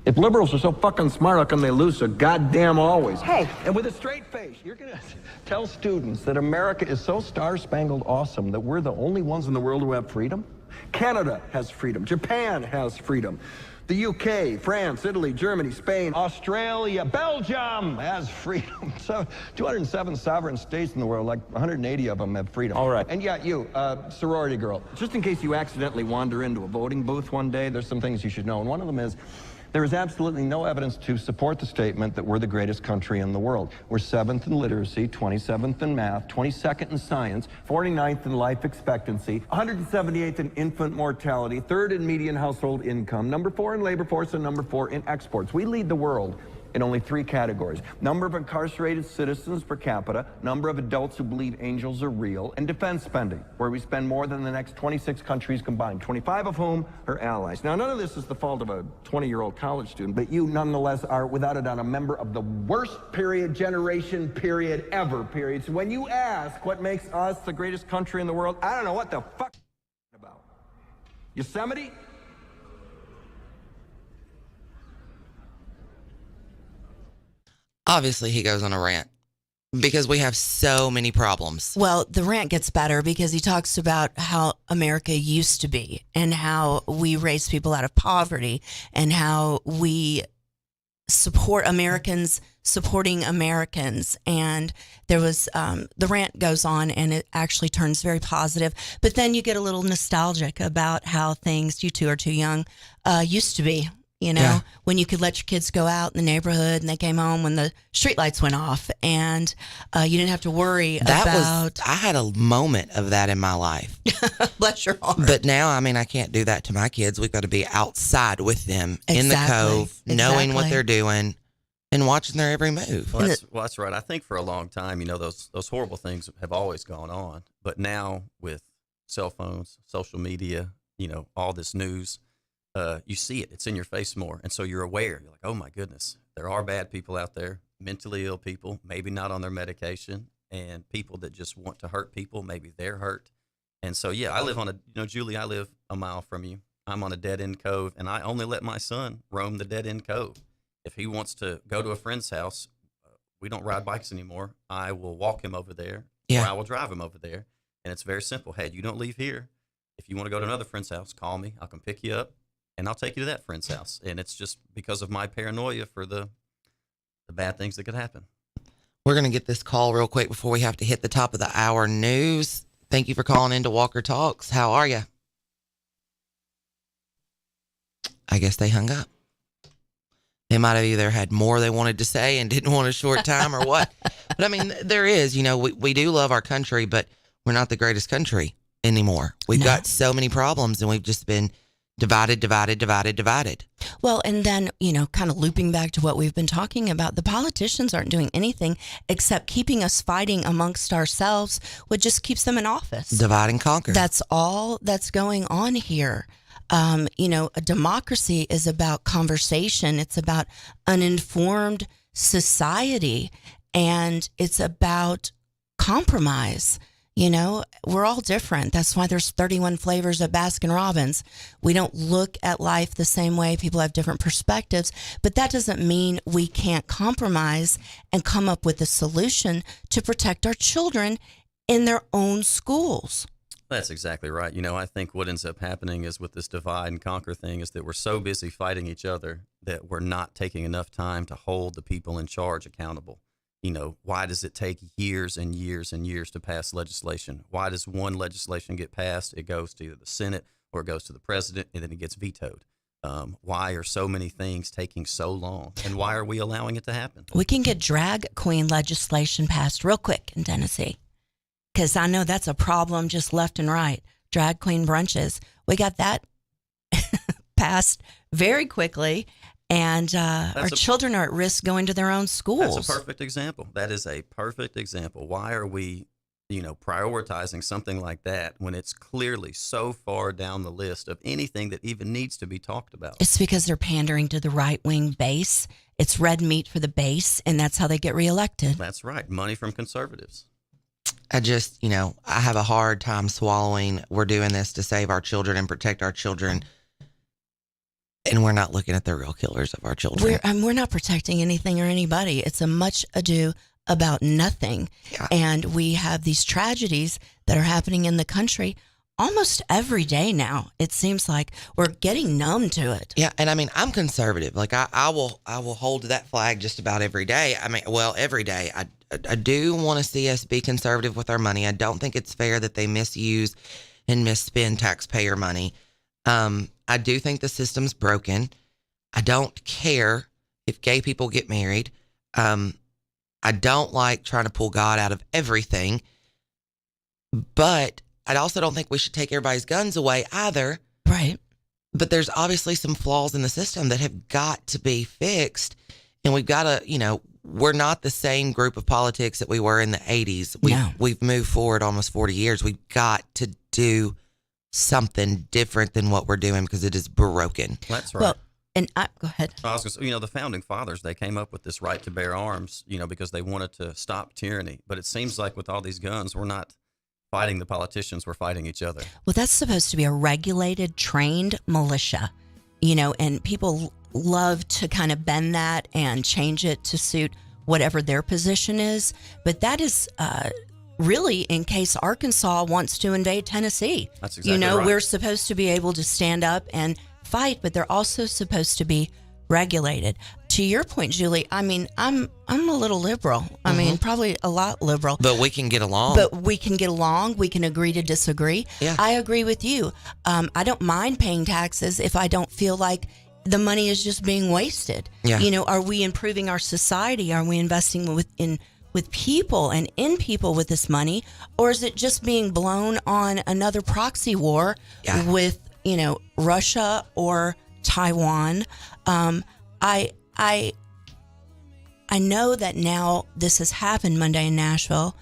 If liberals are so fucking smart, how come they lose so goddamn always? Hey, and with a straight face, you're going to tell students that America is so star-spangled awesome that we're the only ones in the world who have freedom? Canada has freedom. Japan has freedom. The UK, France, Italy, Germany, Spain, Australia, Belgium has freedom. So 207 sovereign states in the world, like 180 of them have freedom. All right. And yeah, you, sorority girl, just in case you accidentally wander into a voting booth one day, there's some things you should know. And one of them is, there is absolutely no evidence to support the statement that we're the greatest country in the world. We're 7th in literacy, 27th in math, 22nd in science, 49th in life expectancy, 178th in infant mortality, 3rd in median household income, number 4 in labor force, and number 4 in exports. We lead the world in only 3 categories: number of incarcerated citizens per capita, number of adults who believe angels are real, and defense spending, where we spend more than the next 26 countries combined, 25 of whom are allies. Now, none of this is the fault of a 20-year-old college student, but you nonetheless are, without a doubt, a member of the worst generation ever. So when you ask what makes us the greatest country in the world, I don't know what the fuck about. Yosemite? Obviously, he goes on a rant Because we have so many problems. Well, the rant gets better because he talks about how America used to be and how we raise people out of poverty and how we support Americans supporting Americans. And there was, the rant goes on and it actually turns very positive. But then you get a little nostalgic about how things, you two are too young, used to be. You know, when you could let your kids go out in the neighborhood and they came home when the streetlights went off and you didn't have to worry about. I had a moment of that in my life. Bless your heart. But now, I mean, I can't do that to my kids. We've got to be outside with them in the cove, knowing what they're doing and watching their every move. Well, that's right. I think for a long time, you know, those horrible things have always gone on. But now with cell phones, social media, you know, all this news, you see it. It's in your face more. And so you're aware. You're like, oh, my goodness, there are bad people out there, mentally ill people, maybe not on their medication, and people that just want to hurt people. Maybe they're hurt. And so, yeah, I live on Julie, I live a mile from you. I'm on a dead-end cove, and I only let my son roam the dead-end cove. If he wants to go to a friend's house, we don't ride bikes anymore. I will walk him over there, or I will drive him over there. And it's very simple. Hey, you don't leave here. If you want to go to another friend's house, call me. I'll come pick you up. And I'll take you to that friend's house. And it's just because of my paranoia for the bad things that could happen. We're going to get this call real quick before we have to hit the top of the hour news. Thank you for calling into Walker Talks. How are you? I guess they hung up. They might have either had more they wanted to say and didn't want a short time or what. But I mean, there is, you know, we do love our country, but we're not the greatest country anymore. We've got so many problems and we've just been divided. Well, and then, you know, kind of looping back to what we've been talking about, the politicians aren't doing anything except keeping us fighting amongst ourselves, which just keeps them in office. Divide and conquer. That's all that's going on here. You know, a democracy is about conversation. It's about an informed society, and it's about compromise. You know, we're all different. That's why there's 31 flavors of Baskin-Robbins. We don't look at life the same way. People have different perspectives, but that doesn't mean we can't compromise and come up with a solution to protect our children in their own schools. That's exactly right. You know, I think what ends up happening is with this divide and conquer thing is that we're so busy fighting each other that we're not taking enough time to hold the people in charge accountable. You know, why does it take years and years and years to pass legislation? Why does one legislation get passed? It goes to either the Senate or it goes to the president and then it gets vetoed. Why are so many things taking so long? And why are we allowing it to happen? We can get drag queen legislation passed real quick in Tennessee, because I know that's a problem just left and right. Drag queen brunches. We got that passed very quickly. And our children are at risk going to their own schools. That's a perfect example. That is a perfect example. Why are we, you know, prioritizing something like that when it's clearly so far down the list of anything that even needs to be talked about? It's because they're pandering to the right-wing base. It's red meat for the base, and that's how they get reelected. That's right. Money from conservatives. I just, you know, I have a hard time swallowing we're doing this to save our children and protect our children. And we're not looking at the real killers of our children. We're not protecting anything or anybody. It's a much ado about nothing. Yeah. And we have these tragedies that are happening in the country almost every day now. It seems like we're getting numb to it. Yeah, and I mean, I'm conservative. Like I will hold to that flag just about every day. I mean, well, every day. I do want to see us be conservative with our money. I don't think it's fair that they misuse and misspend taxpayer money. I do think the system's broken. I don't care if gay people get married. I don't like trying to pull God out of everything, but I also don't think we should take everybody's guns away either. Right. But there's obviously some flaws in the system that have got to be fixed. And we've got to, you know, we're not the same group of politics that we were in the 80s. We've moved forward almost 40 years. We've got to do something different than what we're doing because it is broken. That's right. Well, and go ahead. I was going to say, you know, the founding fathers, they came up with this right to bear arms, you know, because they wanted to stop tyranny. But it seems like with all these guns, we're not fighting the politicians, we're fighting each other. Well, that's supposed to be a regulated, trained militia, you know, and people love to kind of bend that and change it to suit whatever their position is. But that is really in case Arkansas wants to invade Tennessee. That's exactly right. We're supposed to be able to stand up and fight, but they're also supposed to be regulated. To your point, Julie, I mean, I'm a little liberal. I mean, probably a lot liberal. But we can get along. We can agree to disagree. Yeah. I agree with you. I don't mind paying taxes if I don't feel like the money is just being wasted. Yeah. Are we improving our society? Are we investing with people and in people with this money? Or is it just being blown on another proxy war with, Russia or Taiwan? I know that now this has happened Monday in Nashville,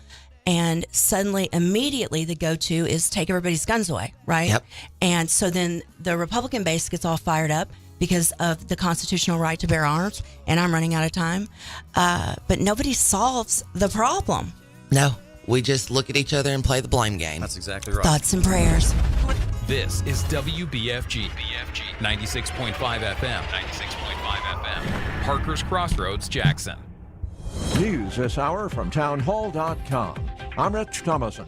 and suddenly, immediately, the go-to is take everybody's guns away, right? Yep. And so then the Republican base gets all fired up because of the constitutional right to bear arms, and I'm running out of time. But nobody solves the problem. No, we just look at each other and play the blame game. That's exactly right. Thoughts and prayers. This is WBFG 96.5 FM. 96.5 FM. Parker's Crossroads, Jackson. News this hour from townhall.com. I'm Rich Thomason.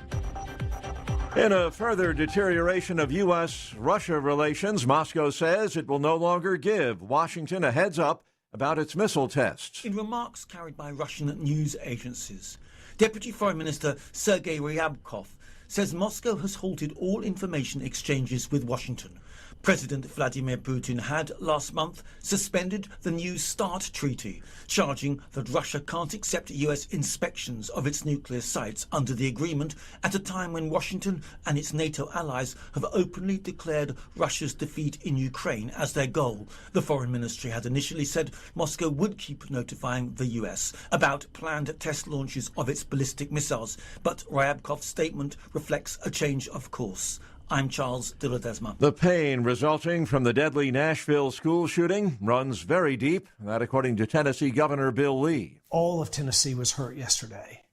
In a further deterioration of U.S.-Russia relations, Moscow says it will no longer give Washington a heads up about its missile tests. In remarks carried by Russian news agencies, Deputy Foreign Minister Sergei Ryabkov says Moscow has halted all information exchanges with Washington. President Vladimir Putin had last month suspended the New START treaty, charging that Russia can't accept US inspections of its nuclear sites under the agreement at a time when Washington and its NATO allies have openly declared Russia's defeat in Ukraine as their goal. The Foreign Ministry had initially said Moscow would keep notifying the US about planned test launches of its ballistic missiles, but Ryabkov's statement reflects a change of course. I'm Charles de Ledesma. The pain resulting from the deadly Nashville school shooting runs very deep, that according to Tennessee Governor Bill Lee. All of Tennessee was hurt yesterday,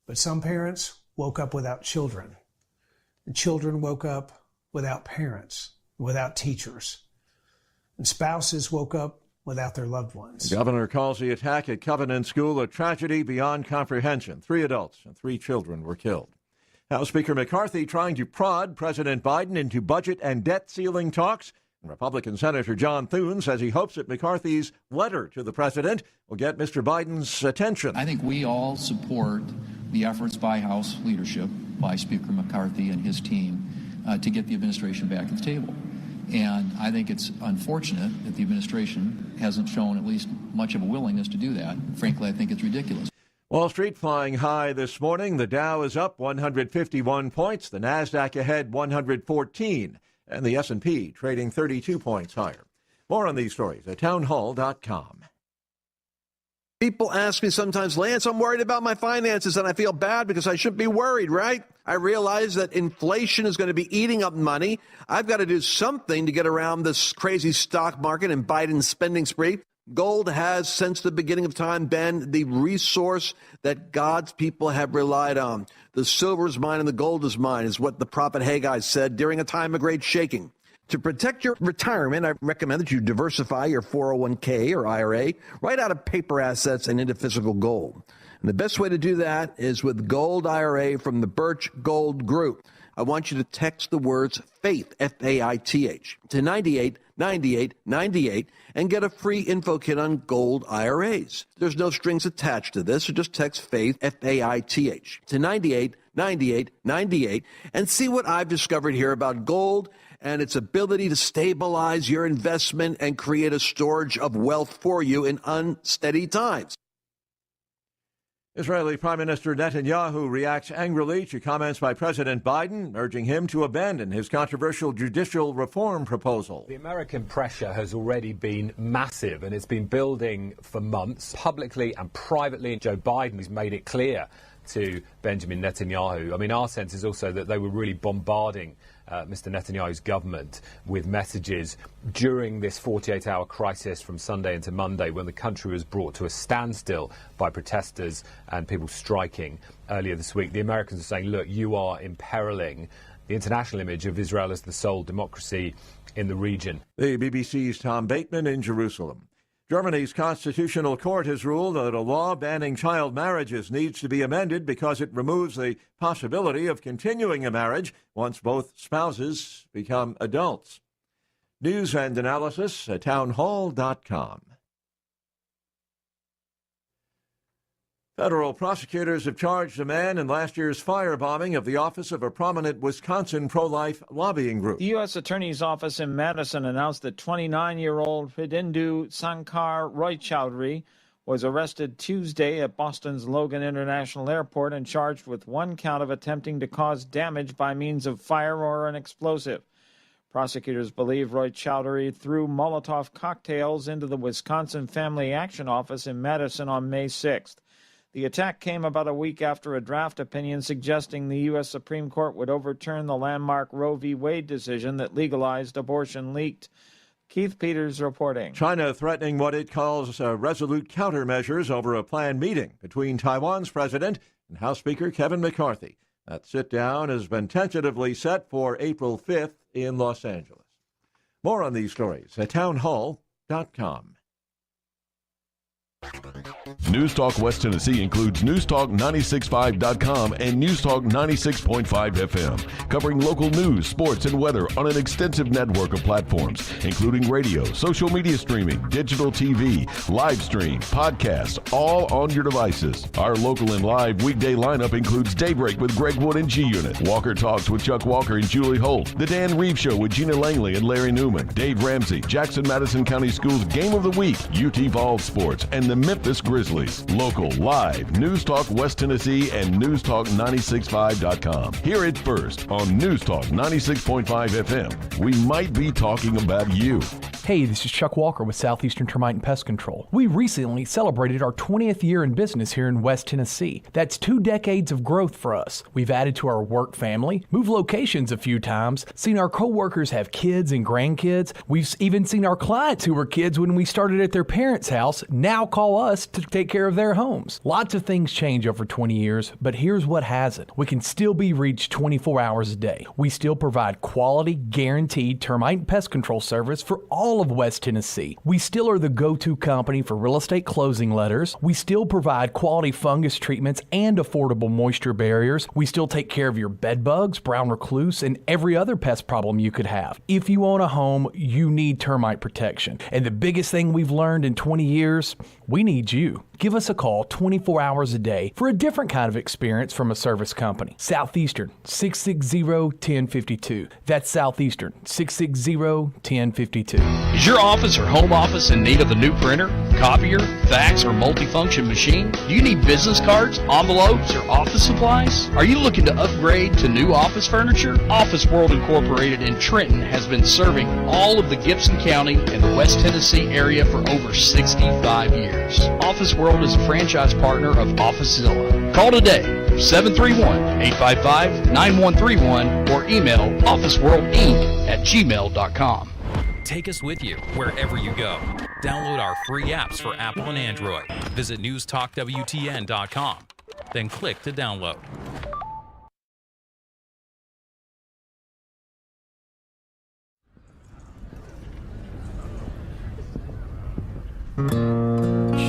but some parents woke up without children. And children woke up without parents, without teachers. And spouses woke up without their loved ones. The governor calls the attack at Covenant School a tragedy beyond comprehension. 3 adults and 3 children were killed. House Speaker McCarthy trying to prod President Biden into budget and debt ceiling talks. And Republican Senator John Thune says he hopes that McCarthy's letter to the president will get Mr. Biden's attention. I think we all support the efforts by House leadership, by Speaker McCarthy and his team, to get the administration back at the table. And I think it's unfortunate that the administration hasn't shown at least much of a willingness to do that. Frankly, I think it's ridiculous. Wall Street flying high this morning. The Dow is up 151 points. The Nasdaq ahead 114. And the S&P trading 32 points higher. More on these stories at townhall.com. People ask me sometimes, Lance, I'm worried about my finances, and I feel bad because I shouldn't be worried, right? I realize that inflation is going to be eating up money. I've got to do something to get around this crazy stock market and Biden's spending spree. Gold has, since the beginning of time, been the resource that God's people have relied on. The silver is mine and the gold is mine, is what the prophet Haggai said during a time of great shaking. To protect your retirement, I recommend that you diversify your 401k or IRA right out of paper assets and into physical gold. And the best way to do that is with Gold IRA from the Birch Gold Group. I want you to text the words FAITH, F-A-I-T-H, to 989898 and get a free info kit on gold IRAs. There's no strings attached to this, so just text FAITH, F-A-I-T-H, to 989898 and see what I've discovered here about gold and its ability to stabilize your investment and create a storage of wealth for you in unsteady times. Israeli Prime Minister Netanyahu reacts angrily to comments by President Biden, urging him to abandon his controversial judicial reform proposal. The American pressure has already been massive, and it's been building for months, publicly and privately. Joe Biden has made it clear to Benjamin Netanyahu. I mean, our sense is also that they were really bombarding Mr. Netanyahu's government with messages during this 48-hour crisis from Sunday into Monday, when the country was brought to a standstill by protesters and people striking earlier this week. The Americans are saying, look, you are imperiling the international image of Israel as the sole democracy in the region. The BBC's Tom Bateman in Jerusalem. Germany's constitutional court has ruled that a law banning child marriages needs to be amended because it removes the possibility of continuing a marriage once both spouses become adults. News and analysis at townhall.com. Federal prosecutors have charged a man in last year's firebombing of the office of a prominent Wisconsin pro-life lobbying group. The U.S. Attorney's Office in Madison announced that 29-year-old Hridindu Sankar Roychowdhury was arrested Tuesday at Boston's Logan International Airport and charged with one count of attempting to cause damage by means of fire or an explosive. Prosecutors believe Roychowdhury threw Molotov cocktails into the Wisconsin Family Action Office in Madison on May 6th. The attack came about a week after a draft opinion suggesting the U.S. Supreme Court would overturn the landmark Roe v. Wade decision that legalized abortion leaked. Keith Peters reporting. China threatening what it calls resolute countermeasures over a planned meeting between Taiwan's president and House Speaker Kevin McCarthy. That sit-down has been tentatively set for April 5th in Los Angeles. More on these stories at townhall.com. News Talk West Tennessee includes newstalk965.com and Newstalk 96.5 FM, covering local news, sports, and weather on an extensive network of platforms, including radio, social media streaming, digital TV, live stream, podcasts, all on your devices. Our local and live weekday lineup includes Daybreak with Greg Wood and G-Unit, Walker Talks with Chuck Walker and Julie Holt, The Dan Reeves Show with Gina Langley and Larry Newman, Dave Ramsey, Jackson-Madison County Schools Game of the Week, UT Vols Sports, and the Memphis Grizzlies. Local, live, News Talk West Tennessee and newstalk965.com. Hear it first on News Talk 96.5 FM. We might be talking about you. Hey, this is Chuck Walker with Southeastern Termite and Pest Control. We recently celebrated our 20th year in business here in West Tennessee. That's 2 decades of growth for us. We've added to our work family, moved locations a few times, seen our coworkers have kids and grandkids. We've even seen our clients who were kids when we started at their parents' house now call us to take care of their homes. Lots of things change over 20 years, but here's what hasn't. We can still be reached 24 hours a day. We still provide quality, guaranteed termite and pest control service for all of West Tennessee. We still are the go-to company for real estate closing letters. We still provide quality fungus treatments and affordable moisture barriers. We still take care of your bed bugs, brown recluse, and every other pest problem you could have. If you own a home, you need termite protection. And the biggest thing we've learned in 20 years, we need you. Give us a call 24 hours a day for a different kind of experience from a service company. Southeastern, 660-1052. That's Southeastern, 660-1052. Is your office or home office in need of a new printer, copier, fax, or multifunction machine? Do you need business cards, envelopes, or office supplies? Are you looking to upgrade to new office furniture? Office World Incorporated in Trenton has been serving all of the Gibson County and the West Tennessee area for over 65 years. Office World is a franchise partner of OfficeZilla. Call today, 731-855-9131, or email officeworldinc@gmail.com. Take us with you wherever you go. Download our free apps for Apple and Android. Visit newstalkwtn.com. Then click to download.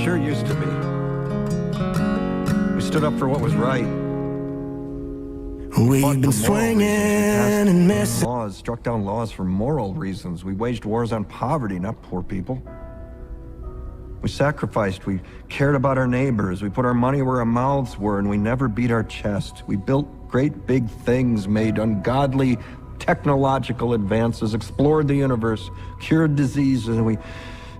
Sure used to be. We stood up for what was right. We've been swinging and missing. Laws, struck down laws for moral reasons. We waged wars on poverty, not poor people. We sacrificed. We cared about our neighbors. We put our money where our mouths were, and we never beat our chest. We built great big things, made ungodly technological advances, explored the universe, cured diseases, and we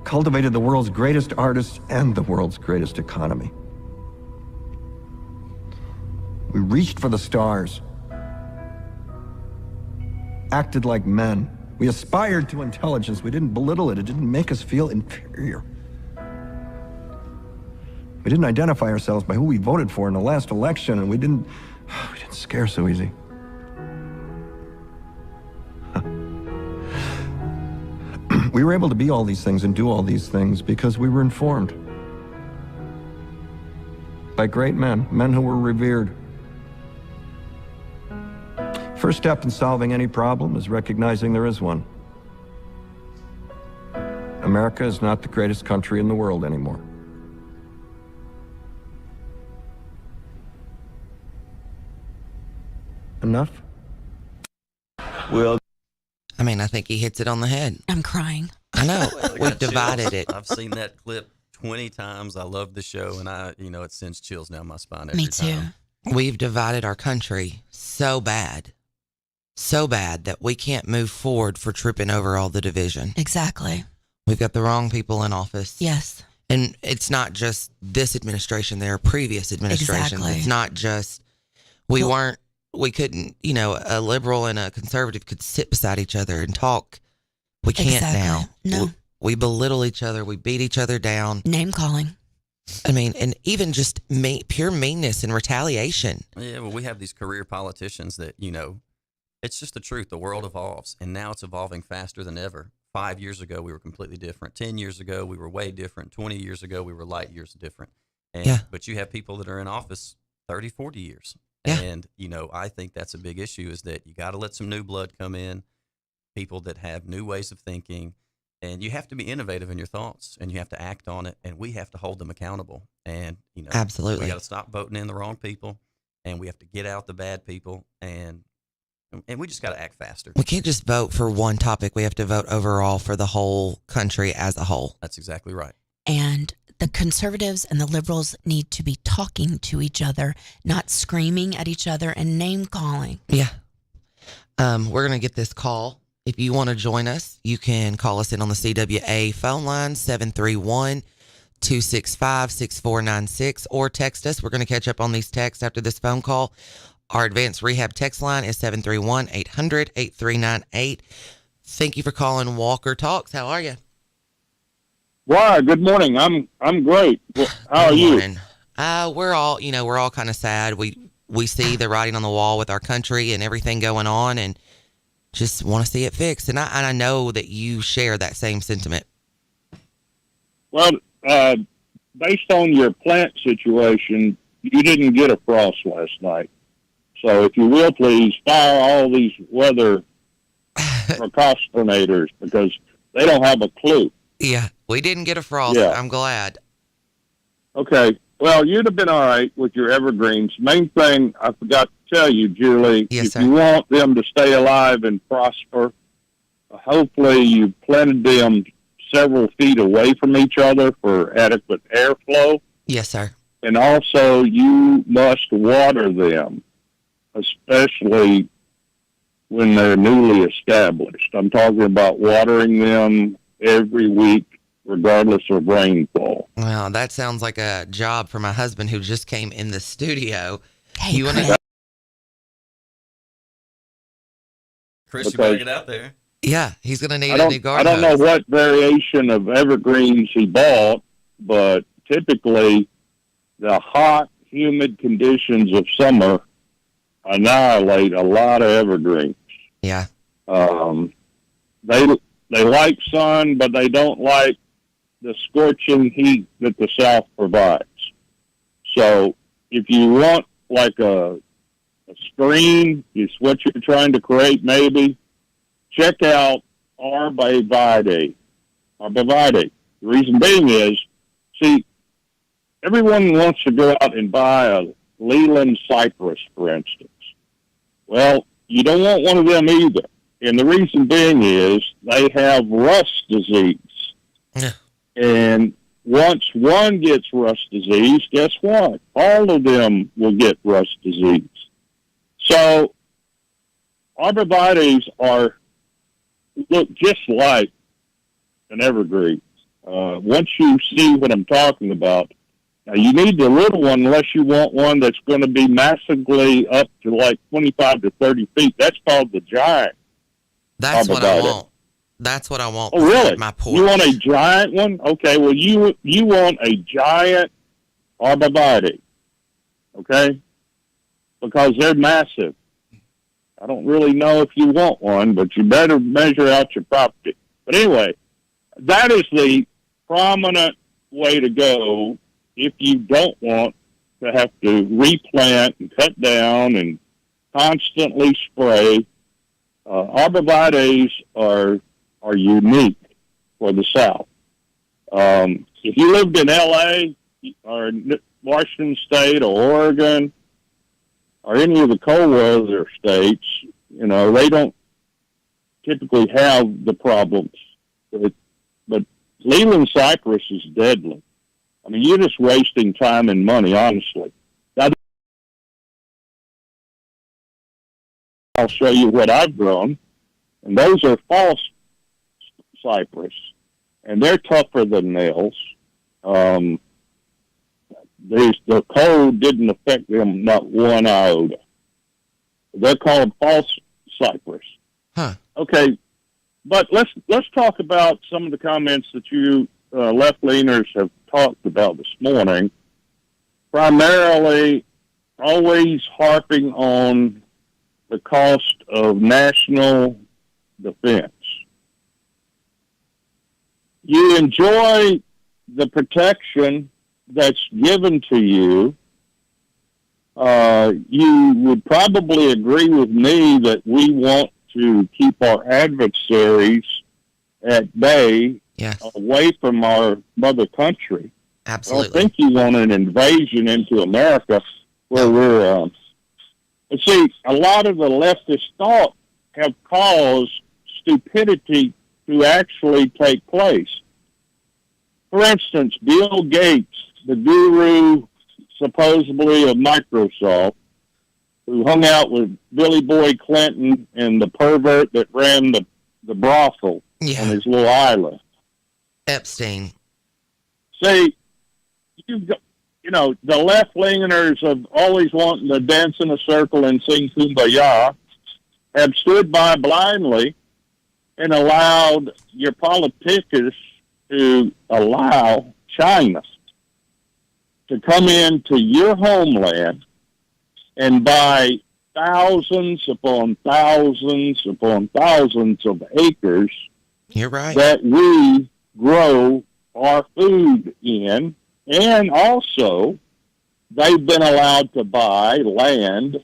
cultivated the world's greatest artists and the world's greatest economy. We reached for the stars, acted like men. We aspired to intelligence. We didn't belittle it. It didn't make us feel inferior. We didn't identify ourselves by who we voted for in the last election, and we didn't scare so easy. We were able to be all these things and do all these things because we were informed by great men, men who were revered. First step in solving any problem is recognizing there is one. America is not the greatest country in the world anymore. Enough? Well, I mean, I think he hits it on the head. I'm crying. I know. I We've got divided chills. it. I've seen that clip 20 times. I love the show, and it sends chills down my spine every Me too. time. We've divided our country so bad that we can't move forward for tripping over all the division. Exactly. We've got the wrong people in office. Yes. And it's not just this administration, there are previous administrations. Exactly. It's not just, we couldn't, a liberal and a conservative could sit beside each other and talk. We can't now. No. We belittle each other. We beat each other down. Name calling. I mean, and even just pure meanness and retaliation. Yeah, well, we have these career politicians that, it's just the truth. The world evolves, and now it's evolving faster than ever. 5 years ago, we were completely different. 10 years ago, we were way different. 20 years ago, we were light years different. But you have people that are in office 30, 40 years. Yeah. And, I think that's a big issue is that you got to let some new blood come in, people that have new ways of thinking, and you have to be innovative in your thoughts, and you have to act on it, and we have to hold them accountable. And, Absolutely. we got to stop voting in the wrong people, and we have to get out the bad people, and we just got to act faster. We can't just vote for one topic. We have to vote overall for the whole country as a whole. That's exactly right. And the conservatives and the liberals need to be talking to each other, not screaming at each other and name calling. Yeah. We're going to get this call. If you want to join us, you can call us in on the CWA phone line, 731-265-6496, or text us. We're going to catch up on these texts after this phone call. Our advanced rehab text line is 731-800-8398. Thank you for calling Walker Talks. How are you? Why? Good morning. I'm great. How are you? We're all kind of sad. We see the writing on the wall with our country and everything going on, and just want to see it fixed. And I know that you share that same sentiment. Well, based on your plant situation, you didn't get a frost last night. So if you will, please fire all these weather procrastinators because they don't have a clue. Yeah, we didn't get a frost. Yeah. I'm glad. Okay. Well, you'd have been all right with your evergreens. Main thing I forgot to tell you, Julie, if you want them to stay alive and prosper, hopefully you planted them several feet away from each other for adequate airflow. Yes, sir. And also you must water them, especially when they're newly established. I'm talking about watering them every week, regardless of rainfall. Well, that sounds like a job for my husband who just came in the studio. Hey, you want to? Chris, you better get out there. Yeah, he's going to need a new I garden don't know hose. what variation of evergreens he bought, but typically the hot, humid conditions of summer annihilate a lot of evergreens. Yeah. They like sun, but they don't like the scorching heat that the South provides. So if you want like a screen, is what you're trying to create maybe, check out Arborvitae. The reason being is, see, everyone wants to go out and buy a Leland cypress, for instance. Well, you don't want one of them either. And the reason being is they have rust disease. Yeah. And once one gets rust disease, guess what? All of them will get rust disease. So arborvitaes look just like an evergreen. Once you see what I'm talking about, now you need the little one unless you want one that's going to be massively up to like 25 to 30 feet. That's called the giant. That's what I want. That's what I want. Oh, really? My porch. You want a giant one? Okay, well, you want a giant arborvitae, okay? Because they're massive. I don't really know if you want one, but you better measure out your property. But anyway, that is the prominent way to go if you don't want to have to replant and cut down and constantly spray. Arborvitaes are unique for the South. If you lived in L.A. or Washington State or Oregon or any of the cold weather states, they don't typically have the problems. But Leland cypress is deadly. I mean, you're just wasting time and money, honestly. Now, I'll show you what I've grown, and those are false cypress, and they're tougher than nails. The cold didn't affect them not one iota. They're called false cypress. Huh. Okay, but let's talk about some of the comments that you left-leaners have talked about this morning. Primarily, always harping on the cost of national defense. You enjoy the protection that's given to you. You would probably agree with me that we want to keep our adversaries at bay, away from our mother country. Absolutely. I don't think you want an invasion into America where we're... see, a lot of the leftist thought have caused stupidity to actually take place. For instance, Bill Gates, the guru supposedly of Microsoft, who hung out with Billy Boy Clinton and the pervert that ran the brothel on his little island. Epstein. See, the left-leaners of always wanting to dance in a circle and sing Kumbaya have stood by blindly and allowed your politicians to allow China to come into your homeland and buy thousands upon thousands upon thousands of acres. You're right. That we grow our food in, and also they've been allowed to buy land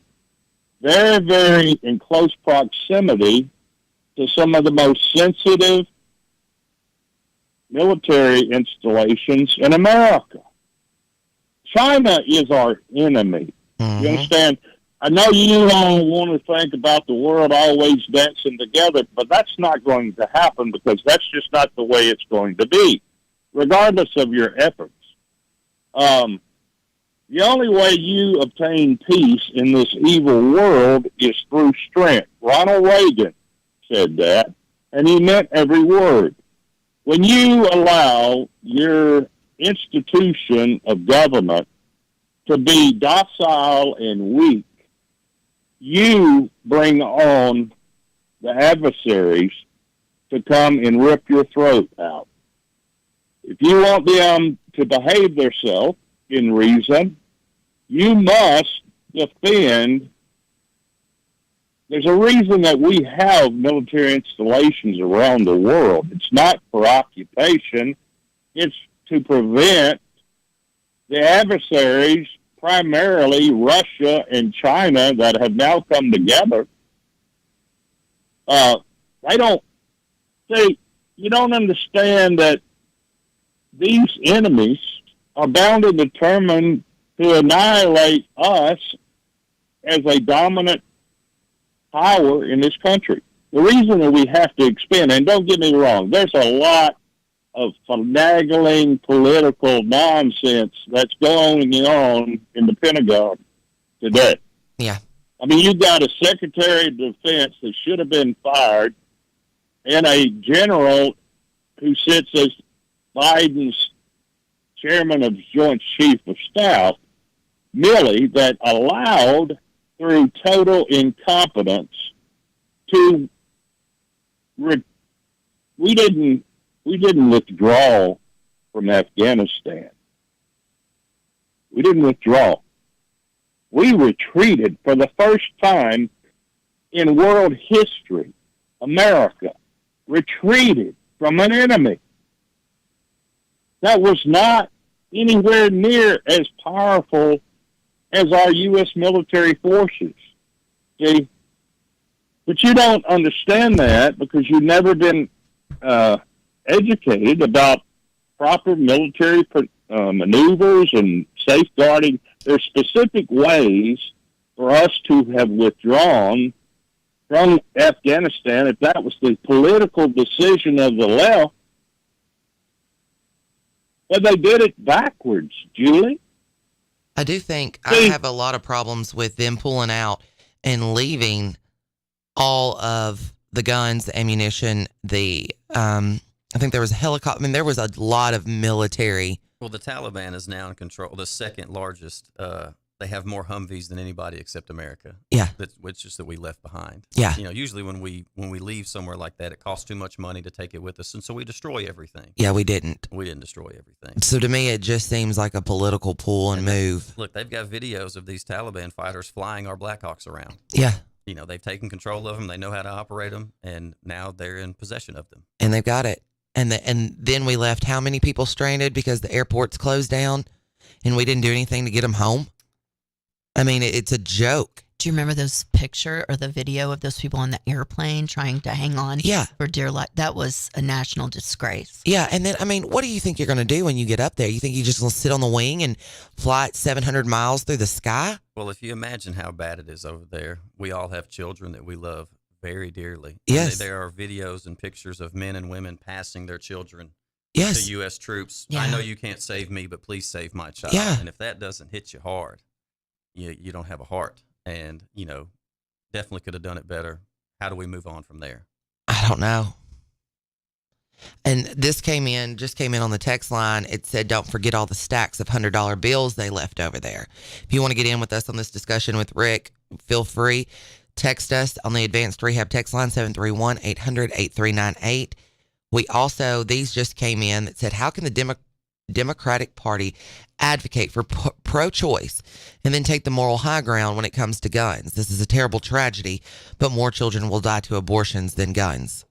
very, very in close proximity to some of the most sensitive military installations in America. China is our enemy. You understand? I know you all want to think about the world always dancing together, but that's not going to happen because that's just not the way it's going to be, regardless of your efforts. The only way you obtain peace in this evil world is through strength. Ronald Reagan said that, and he meant every word. When you allow your institution of government to be docile and weak, you bring on the adversaries to come and rip your throat out. If you want them to behave themselves in reason, you must defend. There's a reason that we have military installations around the world. It's not for occupation. It's to prevent the adversaries, primarily Russia and China, that have now come together. They don't see. You don't understand that these enemies are bound and determined to annihilate us as a dominant power in this country. The reason that we have to expand, and don't get me wrong, there's a lot of finagling political nonsense that's going on in the Pentagon today. Yeah. I mean, you got a Secretary of Defense that should have been fired and a general who sits as Biden's chairman of Joint Chief of Staff, Milley, that allowed, through total incompetence, to we didn't withdraw from Afghanistan. We didn't withdraw. We retreated for the first time in world history. America retreated from an enemy that was not anywhere near as powerful as our U.S. military forces. See? But you don't understand that because you've never been educated about proper military maneuvers and safeguarding. There's specific ways for us to have withdrawn from Afghanistan if that was the political decision of the left. But they did it backwards, Julie. I do think I have a lot of problems with them pulling out and leaving all of the guns, the ammunition, I think there was a helicopter. I mean, there was a lot of military. Well, the Taliban is now in control. The second largest. They have more Humvees than anybody except America. Yeah, which is that we left behind. Yeah, usually when we leave somewhere like that, it costs too much money to take it with us, and so we destroy everything. Yeah, we didn't. We didn't destroy everything. So to me, it just seems like a political pull and move. Look, they've got videos of these Taliban fighters flying our Blackhawks around. Yeah. They've taken control of them. They know how to operate them, and now they're in possession of them. And they've got it. And then we left how many people stranded because the airport's closed down, and we didn't do anything to get them home? I mean, it's a joke. Do you remember those picture or the video of those people on the airplane trying to hang on for dear life? That was a national disgrace. Yeah, and then, I mean, what do you think you're going to do when you get up there? You think you're just going to sit on the wing and fly at 700 miles through the sky? Well, if you imagine how bad it is over there, we all have children that we love very dearly. Yes. There are videos and pictures of men and women passing their children to U.S. troops. Yeah. I know you can't save me, but please save my child. Yeah. And if that doesn't hit you hard, you don't have a heart. And, definitely could have done it better. How do we move on from there? I don't know. And this just came in on the text line. It said, don't forget all the stacks of $100 bills they left over there. If you want to get in with us on this discussion with Rick, feel free. Text us on the Advanced Rehab text line, 731-800-8398. We also, these just came in that said, how can the Democratic Party advocate for pro-choice and then take the moral high ground when it comes to guns? This is a terrible tragedy, but more children will die to abortions than guns.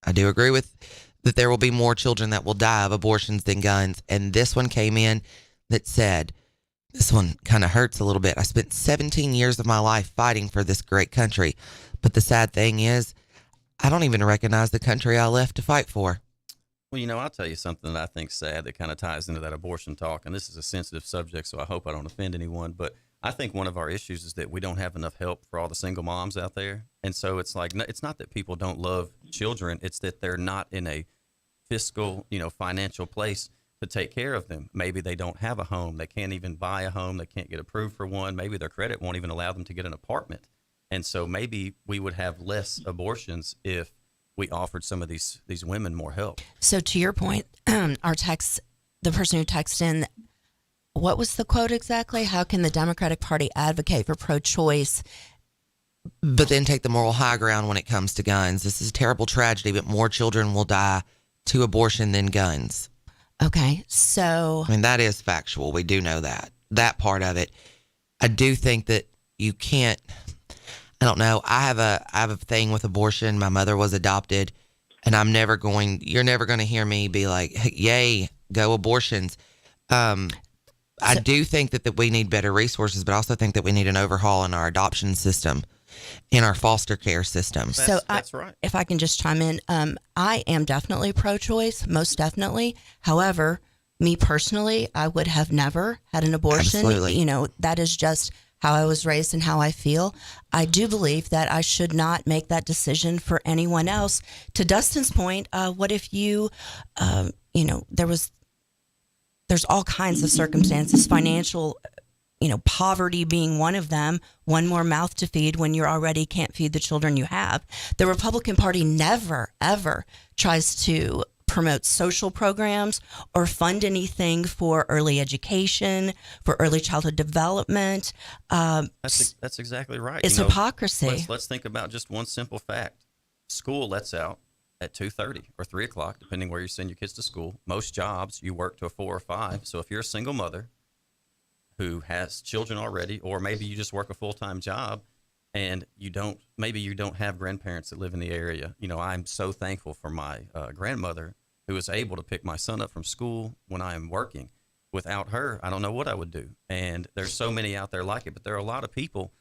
I do agree with that there will be more children that will die of abortions than guns. And this one came in that said, this one kind of hurts a little bit. I spent 17 years of my life fighting for this great country, but the sad thing is I don't even recognize the country I left to fight for. Well, I'll tell you something that I think's sad that kind of ties into that abortion talk, and this is a sensitive subject, so I hope I don't offend anyone, but I think one of our issues is that we don't have enough help for all the single moms out there, and so it's like, it's not that people don't love children, it's that they're not in a fiscal, financial place to take care of them. Maybe they don't have a home, they can't even buy a home, they can't get approved for one, maybe their credit won't even allow them to get an apartment, and so maybe we would have less abortions if we offered some of these women more help. So to your point, the person who texted in, what was the quote exactly? How can the Democratic Party advocate for pro-choice, but then take the moral high ground when it comes to guns? This is a terrible tragedy, but more children will die to abortion than guns. Okay, so I mean, that is factual. We do know that part of it. I do think that you can't. I don't know. I have a thing with abortion. My mother was adopted, and you're never going to hear me be like, hey, yay, go abortions. I do think that we need better resources, but I also think that we need an overhaul in our adoption system, in our foster care system. That's right. If I can just chime in, I am definitely pro-choice, most definitely. However, me personally, I would have never had an abortion. Absolutely. That is just how I was raised and how I feel. I do believe that I should not make that decision for anyone else. To Dustin's point, what if there's all kinds of circumstances, financial, poverty being one of them, one more mouth to feed when you already can't feed the children you have. The Republican Party never, ever tries to promote social programs or fund anything for early education, for early childhood development. That's exactly right. It's hypocrisy. Let's think about just one simple fact. School lets out at 2:30 or 3 o'clock, depending where you send your kids to school. Most jobs, you work till 4 or 5. So if you're a single mother who has children already, or maybe you just work a full-time job and maybe you don't have grandparents that live in the area. I'm so thankful for my grandmother who was able to pick my son up from school when I am working. Without her, I don't know what I would do. And there's so many out there like it, but there are a lot of people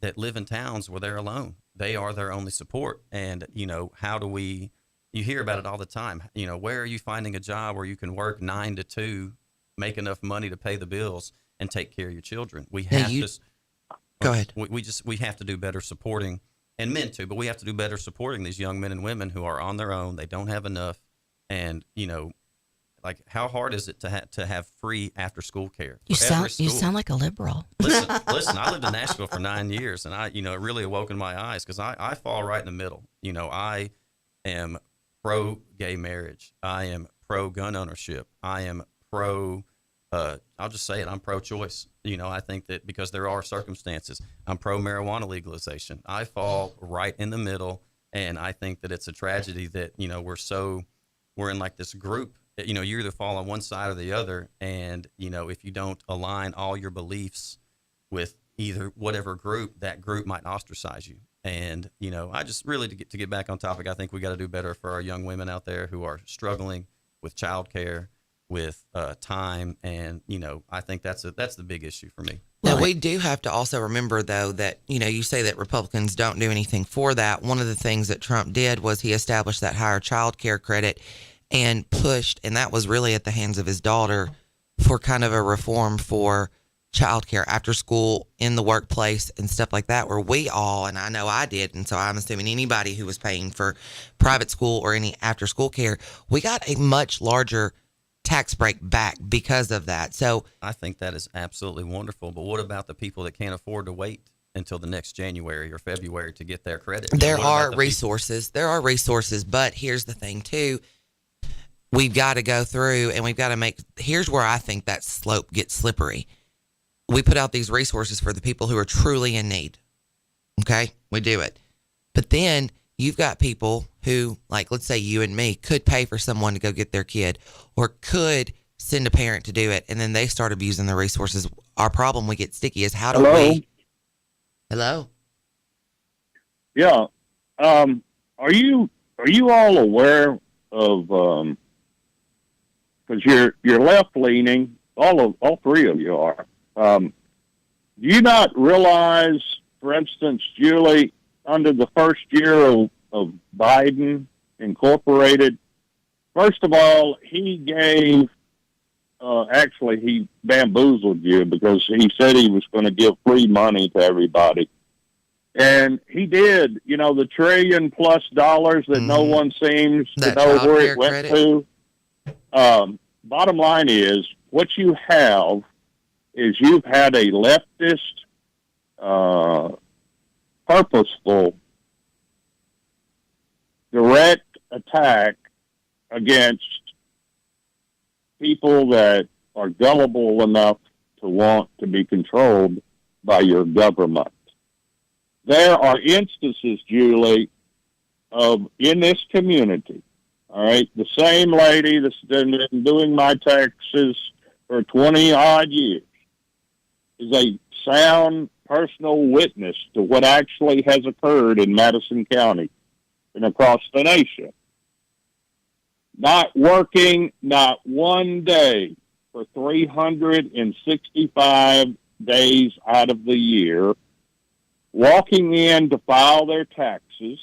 that live in towns where they're alone. They are their only support. And, how do we, you hear about it all the time. Where are you finding a job where you can work 9 to 2, make enough money to pay the bills and take care of your children? We have to. Go ahead. We have to do better supporting, and men too, but we have to do better supporting these young men and women who are on their own. They don't have enough, and like, how hard is it to have free after school care? You sound like a liberal. Listen. I lived in Nashville for 9 years, and it really awoke in my eyes because I fall right in the middle. I am pro gay marriage. I am pro gun ownership. I am pro. I'll just say it. I'm pro choice. I think that because there are circumstances, I'm pro marijuana legalization. I fall right in the middle, and I think that it's a tragedy that we're in like this group. You either fall on one side or the other, and if you don't align all your beliefs with either whatever group, that group might ostracize you. And I just really to get back on topic, I think we got to do better for our young women out there who are struggling with childcare, with time, and I think that's the big issue for me. Now, we do have to also remember, though, that you say that Republicans don't do anything for that. One of the things that Trump did was he established that higher child care credit and pushed, and that was really at the hands of his daughter, for kind of a reform for childcare after school, in the workplace, and stuff like that, where we all, and I know I did, and so I'm assuming anybody who was paying for private school or any after school care, we got a much larger tax break back because of that. So I think that is absolutely wonderful. But what about the people that can't afford to wait until the next January or February to get their credit? There are resources. There are resources, but here's the thing too. We've got to go through and we've got to here's where I think that slope gets slippery. We put out these resources for the people who are truly in need. Okay? We do it. But then you've got people who, like, let's say you and me, could pay for someone to go get their kid or could send a parent to do it, and then they start abusing the resources. Our problem, we get sticky, is how do we... Hello? Yeah. Are you all aware of, because you're left-leaning, all three of you are, do you not realize, for instance, Julie, under the first year of Biden Incorporated, first of all, he gave, actually he bamboozled you because he said he was going to give free money to everybody. And he did, the $1 trillion+ that no one seems to know where it went to. Bottom line is, what you have is you've had a leftist, purposeful, direct attack against people that are gullible enough to want to be controlled by your government. There are instances, Julie, in this community, all right, the same lady that's been doing my taxes for 20-odd years is a sound personal witness to what actually has occurred in Madison County and across the nation. Not working not one day for 365 days out of the year, walking in to file their taxes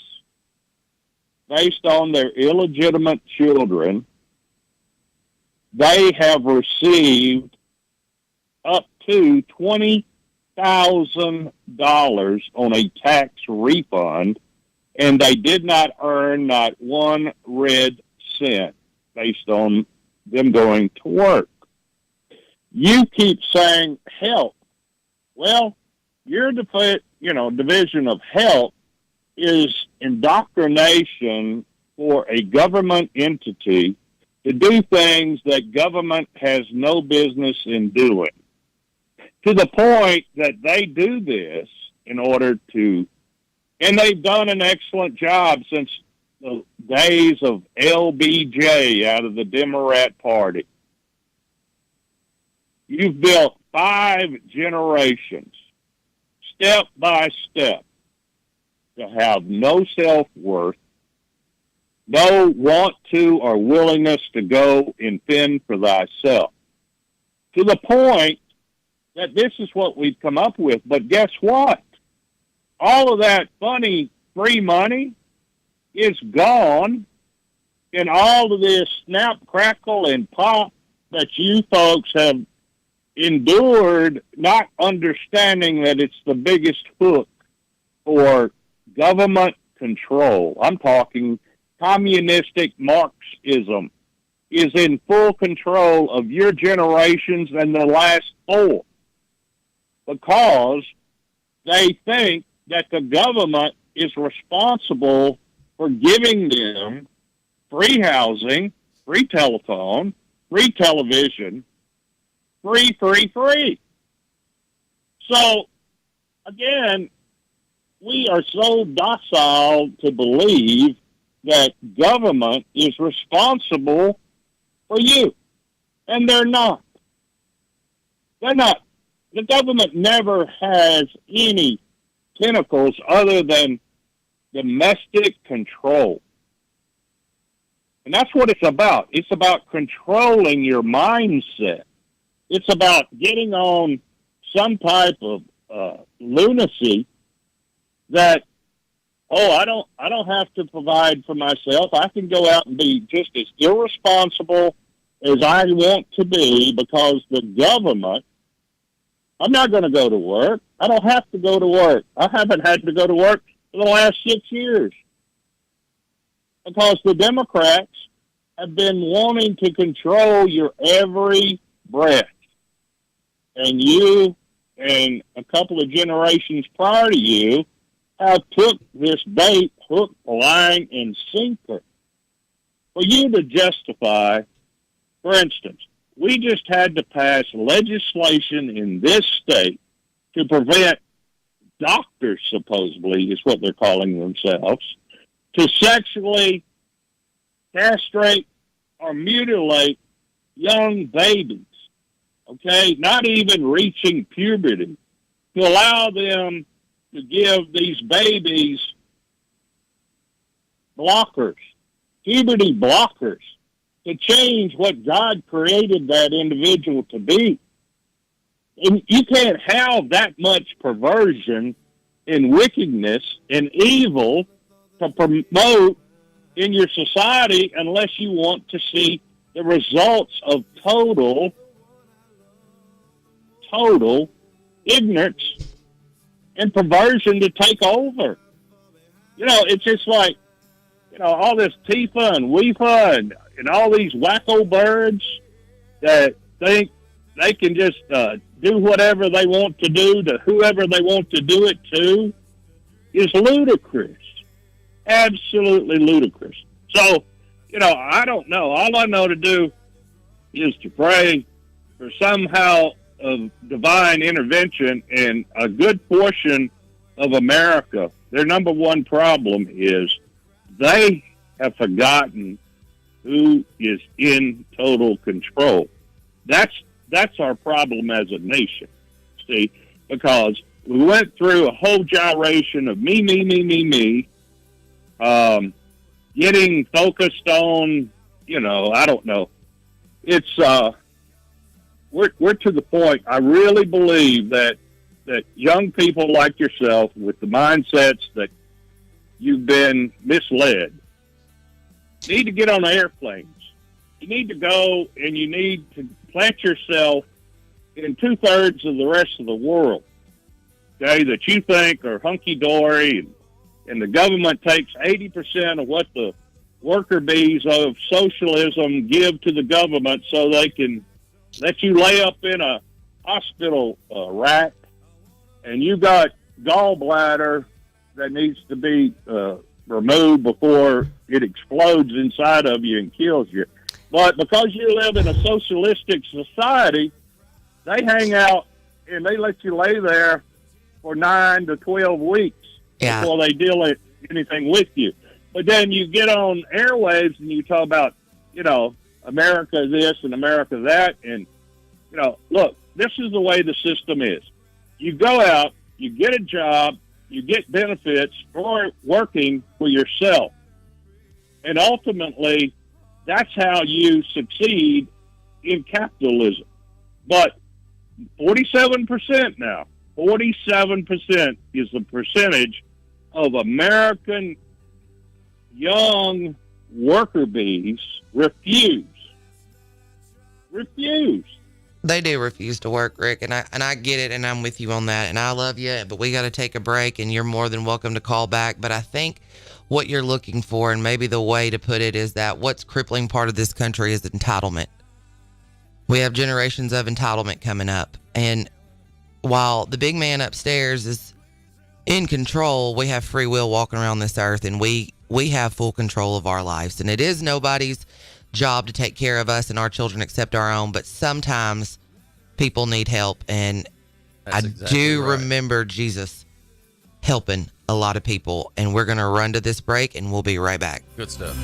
based on their illegitimate children. They have received up to $20,000 on a tax refund, and they did not earn not one red cent based on them going to work. You keep saying help. Well, your division of help is indoctrination for a government entity to do things that government has no business in doing, to the point that they do this in order to, and they've done an excellent job since the days of LBJ out of the Democrat Party. You've built 5 generations, step by step, to have no self-worth, no want to or willingness to go and fend for thyself, to the point that this is what we've come up with. But guess what? All of that funny free money is gone in all of this snap, crackle, and pop that you folks have endured, not understanding that it's the biggest hook for government control. I'm talking communistic Marxism is in full control of your generations and the last 4, because they think that the government is responsible for giving them free housing, free telephone, free television, free. So, again, we are so docile to believe that government is responsible for you. And they're not. They're not. The government never has any tentacles other than domestic control. And that's what it's about. It's about controlling your mindset. It's about getting on some type of lunacy that, I don't have to provide for myself. I can go out and be just as irresponsible as I want to be because the government, I'm not going to go to work. I don't have to go to work. I haven't had to go to work for the last 6 years because the Democrats have been wanting to control your every breath. And you and a couple of generations prior to you have took this bait, hook, line, and sinker for you to justify. For instance, we just had to pass legislation in this state to prevent doctors, supposedly, is what they're calling themselves, to sexually castrate or mutilate young babies, okay, not even reaching puberty, to allow them to give these babies blockers, puberty blockers, to change what God created that individual to be. And you can't have that much perversion and wickedness and evil to promote in your society unless you want to see the results of total ignorance and perversion to take over. It's just like, all this Tifa and Weefa and all these wacko birds that think they can just do whatever they want to do to whoever they want to do it to is ludicrous. Absolutely ludicrous. So, I don't know. All I know to do is to pray for somehow of divine intervention, and a good portion of America, their number one problem is they have forgotten who is in total control. That's our problem as a nation, see, because we went through a whole gyration of me, getting focused on, I don't know. It's, we're to the point, I really believe that young people like yourself with the mindsets that you've been misled need to get on airplanes. You need to go and you need to plant yourself in 2/3 of the rest of the world, okay, that you think are hunky-dory, and the government takes 80% of what the worker bees of socialism give to the government so they can let you lay up in a hospital rack, and you got gallbladder that needs to be removed before it explodes inside of you and kills you. But because you live in a socialistic society, they hang out and they let you lay there for 9 to 12 weeks before they deal anything with you. But then you get on airwaves and you talk about, America this and America that. And, look, this is the way the system is. You go out, you get a job, you get benefits for working for yourself. And ultimately, that's how you succeed in capitalism. But 47% now, 47% is the percentage of American young worker bees refuse. They do refuse to work, Rick, and I get it, and I'm with you on that, and I love you, but we got to take a break, and you're more than welcome to call back. But I think what you're looking for, and maybe the way to put it, is that what's crippling part of this country is entitlement. We have generations of entitlement coming up, and while the big man upstairs is in control, we have free will walking around this earth, and we have full control of our lives, and it is nobody's job to take care of us and our children except our own, but sometimes people need help, and That's I exactly do right. remember Jesus helping a lot of people, and we're going to run to this break, and we'll be right back. Good stuff.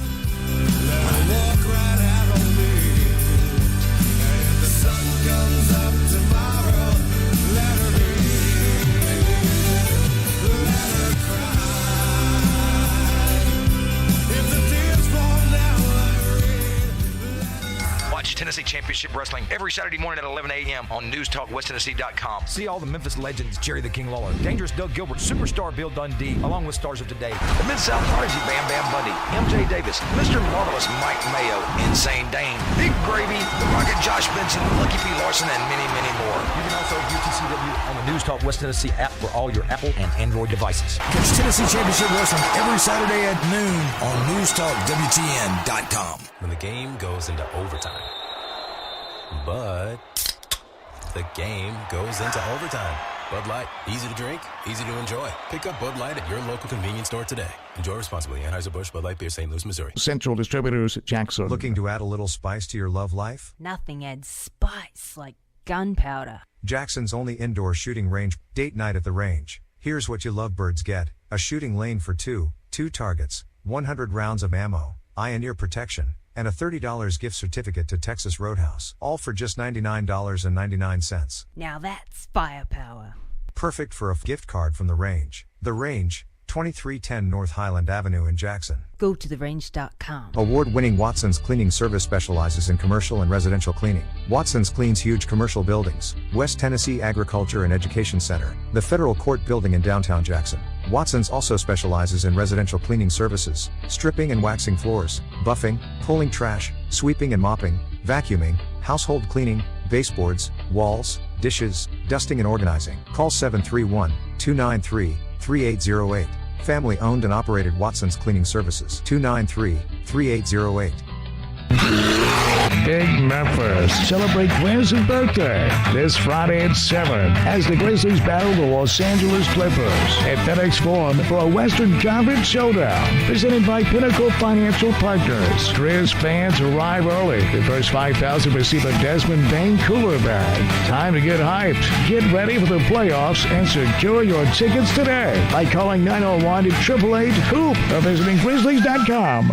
Watch Tennessee Championship Wrestling every Saturday morning at 11 a.m. on NewsTalkWestTennessee.com. See all the Memphis legends: Jerry the King Lawler, Dangerous Doug Gilbert, Superstar Bill Dundee, along with stars of today: the Mid-South Prodigy Bam Bam Bundy, MJ Davis, Mr. Marvelous Mike Mayo, Insane Dane, Big Gravy, The Rocket Josh Benson, Lucky P. Larson, and many, many more. You can also view TCW on the News Talk West Tennessee app for all your Apple and Android devices. Catch Tennessee Championship Wrestling every Saturday at noon on NewsTalkWTN.com. When the game goes into overtime. But the game goes into overtime. Bud Light, easy to drink, easy to enjoy. Pick up Bud Light at your local convenience store today. Enjoy responsibly. Anheuser-Busch Bud Light Beer, St. Louis, Missouri. Central Distributors, Jackson. Looking to add a little spice to your love life? Nothing adds spice like gunpowder. Jackson's only indoor shooting range. Date night at the range. Here's what you lovebirds get: a shooting lane for two targets, 100 rounds of ammo, eye and ear protection, and a $30 gift certificate to Texas Roadhouse. All for just $99.99. Now that's firepower. Perfect for a gift card from the range. The Range, 2310 North Highland Avenue in Jackson. Go to therange.com. Award-winning Watson's Cleaning Service specializes in commercial and residential cleaning. Watson's cleans huge commercial buildings: West Tennessee Agriculture and Education Center, the Federal Court Building in downtown Jackson. Watson's also specializes in residential cleaning services: stripping and waxing floors, buffing, pulling trash, sweeping and mopping, vacuuming, household cleaning, baseboards, walls, dishes, dusting and organizing. Call 731-293-3808. Family owned and operated Watson's Cleaning Services. 293-3808. Big Memphis. Celebrate Quinn's birthday this Friday at 7 as the Grizzlies battle the Los Angeles Clippers at FedEx Forum for a Western Conference showdown. Presented by Pinnacle Financial Partners. Grizz fans arrive early. The first 5,000 receive a Desmond Bain cooler bag. Time to get hyped. Get ready for the playoffs and secure your tickets today by calling 901-888-HOOP or visiting Grizzlies.com.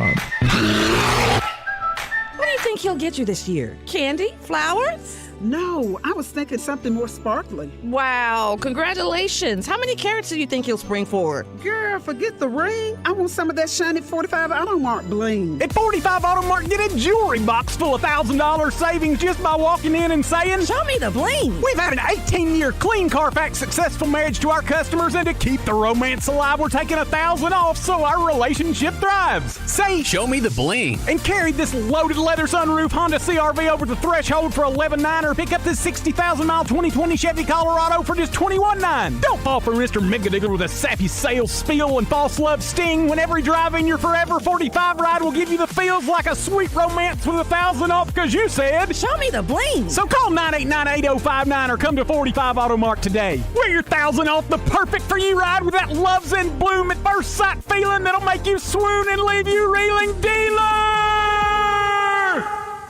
What do you think he'll get you this year? Candy? Flowers? No, I was thinking something more sparkly. Wow, congratulations. How many carats do you think he'll spring for? Girl, forget the ring. I want some of that shiny 45 Auto Mart bling. At 45 Auto Mart, get a jewelry box full of $1,000 savings just by walking in and saying, "Show me the bling." We've had an 18-year clean Carfax successful marriage to our customers, and to keep the romance alive, we're taking $1,000 off so our relationship thrives. Say, "Show me the bling." And carry this loaded leather sunroof Honda CRV over the threshold for $11,900, or pick up this 60,000-mile 2020 Chevy Colorado for just $21,900. Don't fall for Mr. Megadigger with a sappy sales spiel and false love sting when every drive-in your Forever 45 ride will give you the feels like a sweet romance with $1,000 off because you said, "Show me the bling." So call 989-8059 or come to 45 Auto Mart today. Wear your $1,000 off the perfect for you ride with that loves and bloom at first sight feeling that'll make you swoon and leave you reeling. Dealer!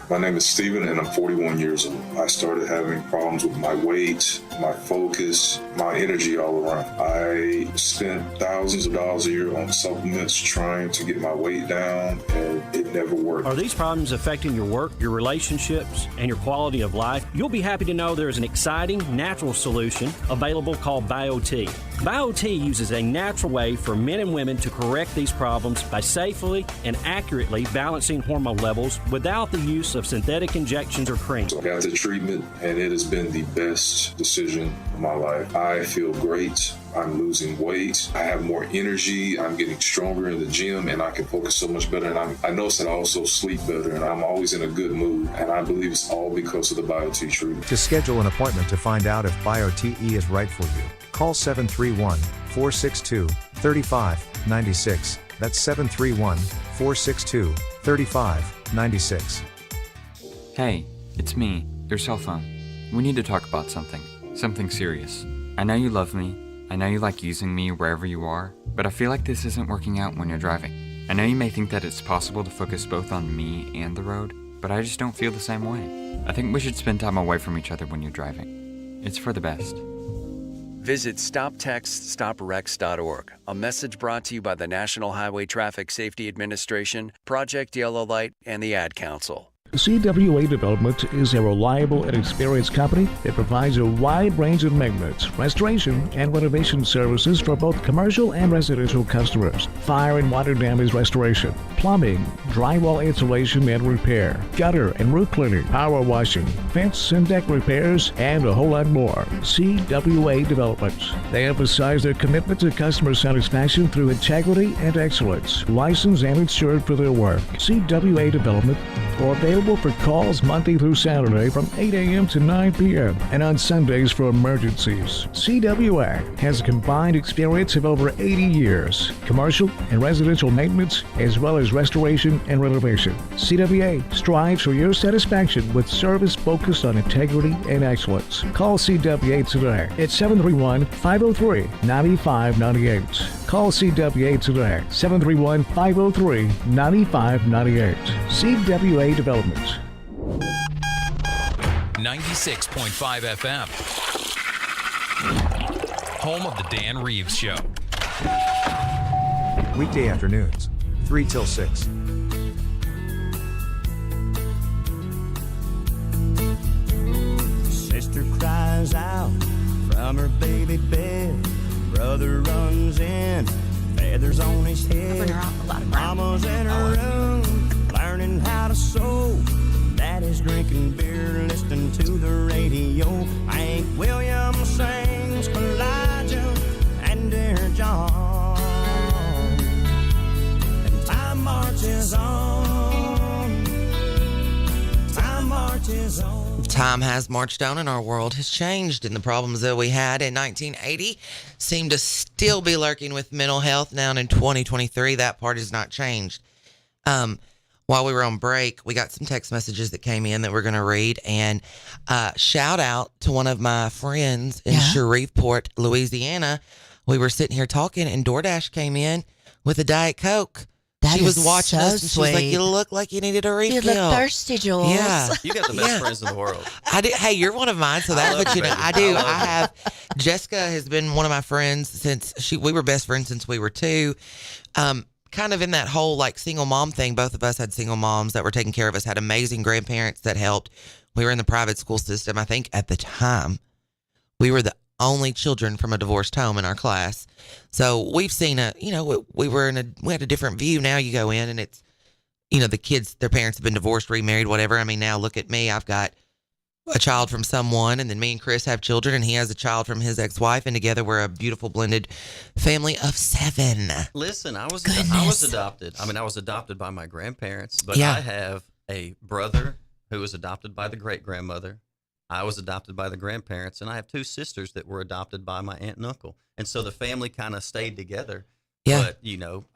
My name is Steven and I'm 41 years old. I started having problems with my weight, my focus, my energy all around. I spent thousands of dollars a year on supplements trying to get my weight down, and it never worked. Are these problems affecting your work, your relationships, and your quality of life? You'll be happy to know there is an exciting natural solution available called BioT. BioT uses a natural way for men and women to correct these problems by safely and accurately balancing hormone levels without the use of synthetic injections or creams. I got the treatment and it has been the best decision of my life. I feel great. I'm losing weight. I have more energy. I'm getting stronger in the gym, and I can focus so much better. And I notice that I also sleep better, and I'm always in a good mood. And I believe it's all because of the BioT treatment. To schedule an appointment to find out if BioTE is right for you, call 731-462-3596. That's 731-462-3596. Hey, it's me, your cell phone. We need to talk about something serious. I know you love me, I know you like using me wherever you are, but I feel like this isn't working out when you're driving. I know you may think that it's possible to focus both on me and the road, but I just don't feel the same way. I think we should spend time away from each other when you're driving. It's for the best. Visit StopTextStopWrecks.org, a message brought to you by the National Highway Traffic Safety Administration, Project Yellow Light, and the Ad Council. CWA Development is a reliable and experienced company that provides a wide range of maintenance, restoration, and renovation services for both commercial and residential customers. Fire and water damage restoration, plumbing, drywall insulation and repair, gutter and roof cleaning, power washing, fence and deck repairs, and a whole lot more. CWA Development. They emphasize their commitment to customer satisfaction through integrity and excellence. Licensed and insured for their work. CWA Development are available for calls Monday through Saturday from 8 a.m. to 9 p.m. and on Sundays for emergencies. CWA has a combined experience of over 80 years, commercial and residential maintenance, as well as restoration and renovation. CWA strives for your satisfaction with service focused on integrity and excellence. Call CWA today at 731-503-9598. Call CWA today, 731-503-9598. CWA Development. 96.5 FM. Home of the Dan Reeves Show. Weekday afternoons, 3 till 6. Sister cries out from her baby bed. Brother runs in, feathers on his head. Mama's in her room, learning how to sew. Daddy's drinking beer, listening to the radio. Hank Williams sings Elijah and Dear John. And time marches on. Time marches on. Time has marched on and our world has changed, and the problems that we had in 1980 seem to still be lurking with mental health now in 2023. That part has not changed. While we were on break, we got some text messages that came in that we're going to read, and shout out to one of my friends in Shreveport, Louisiana. We were sitting here talking, and DoorDash came in with a Diet Coke. She was watching us, and she was like, "You look like you needed a refill." You look thirsty, Jules. Yeah, You got the best friends in the world. I do. Hey, you're one of mine, so that's what you know. I do. I have. Jessica has been one of my friends since we were best friends since we were 2. Kind of in that whole like single mom thing. Both of us had single moms that were taking care of us. Had amazing grandparents that helped. We were in the private school system. I think at the time we were the only children from a divorced home in our class. So we've seen we had a different view. Now you go in and it's, the kids, their parents have been divorced, remarried, whatever. I mean, now look at me. I've got a child from someone, and then me and Chris have children, and he has a child from his ex-wife, and together we're a beautiful blended family of 7. Listen, I was adopted. I mean, I was adopted by my grandparents, but I have a brother who was adopted by the great-grandmother. I was adopted by the grandparents, and I have 2 sisters that were adopted by my aunt and uncle. And so the family kind of stayed together. Yeah. But,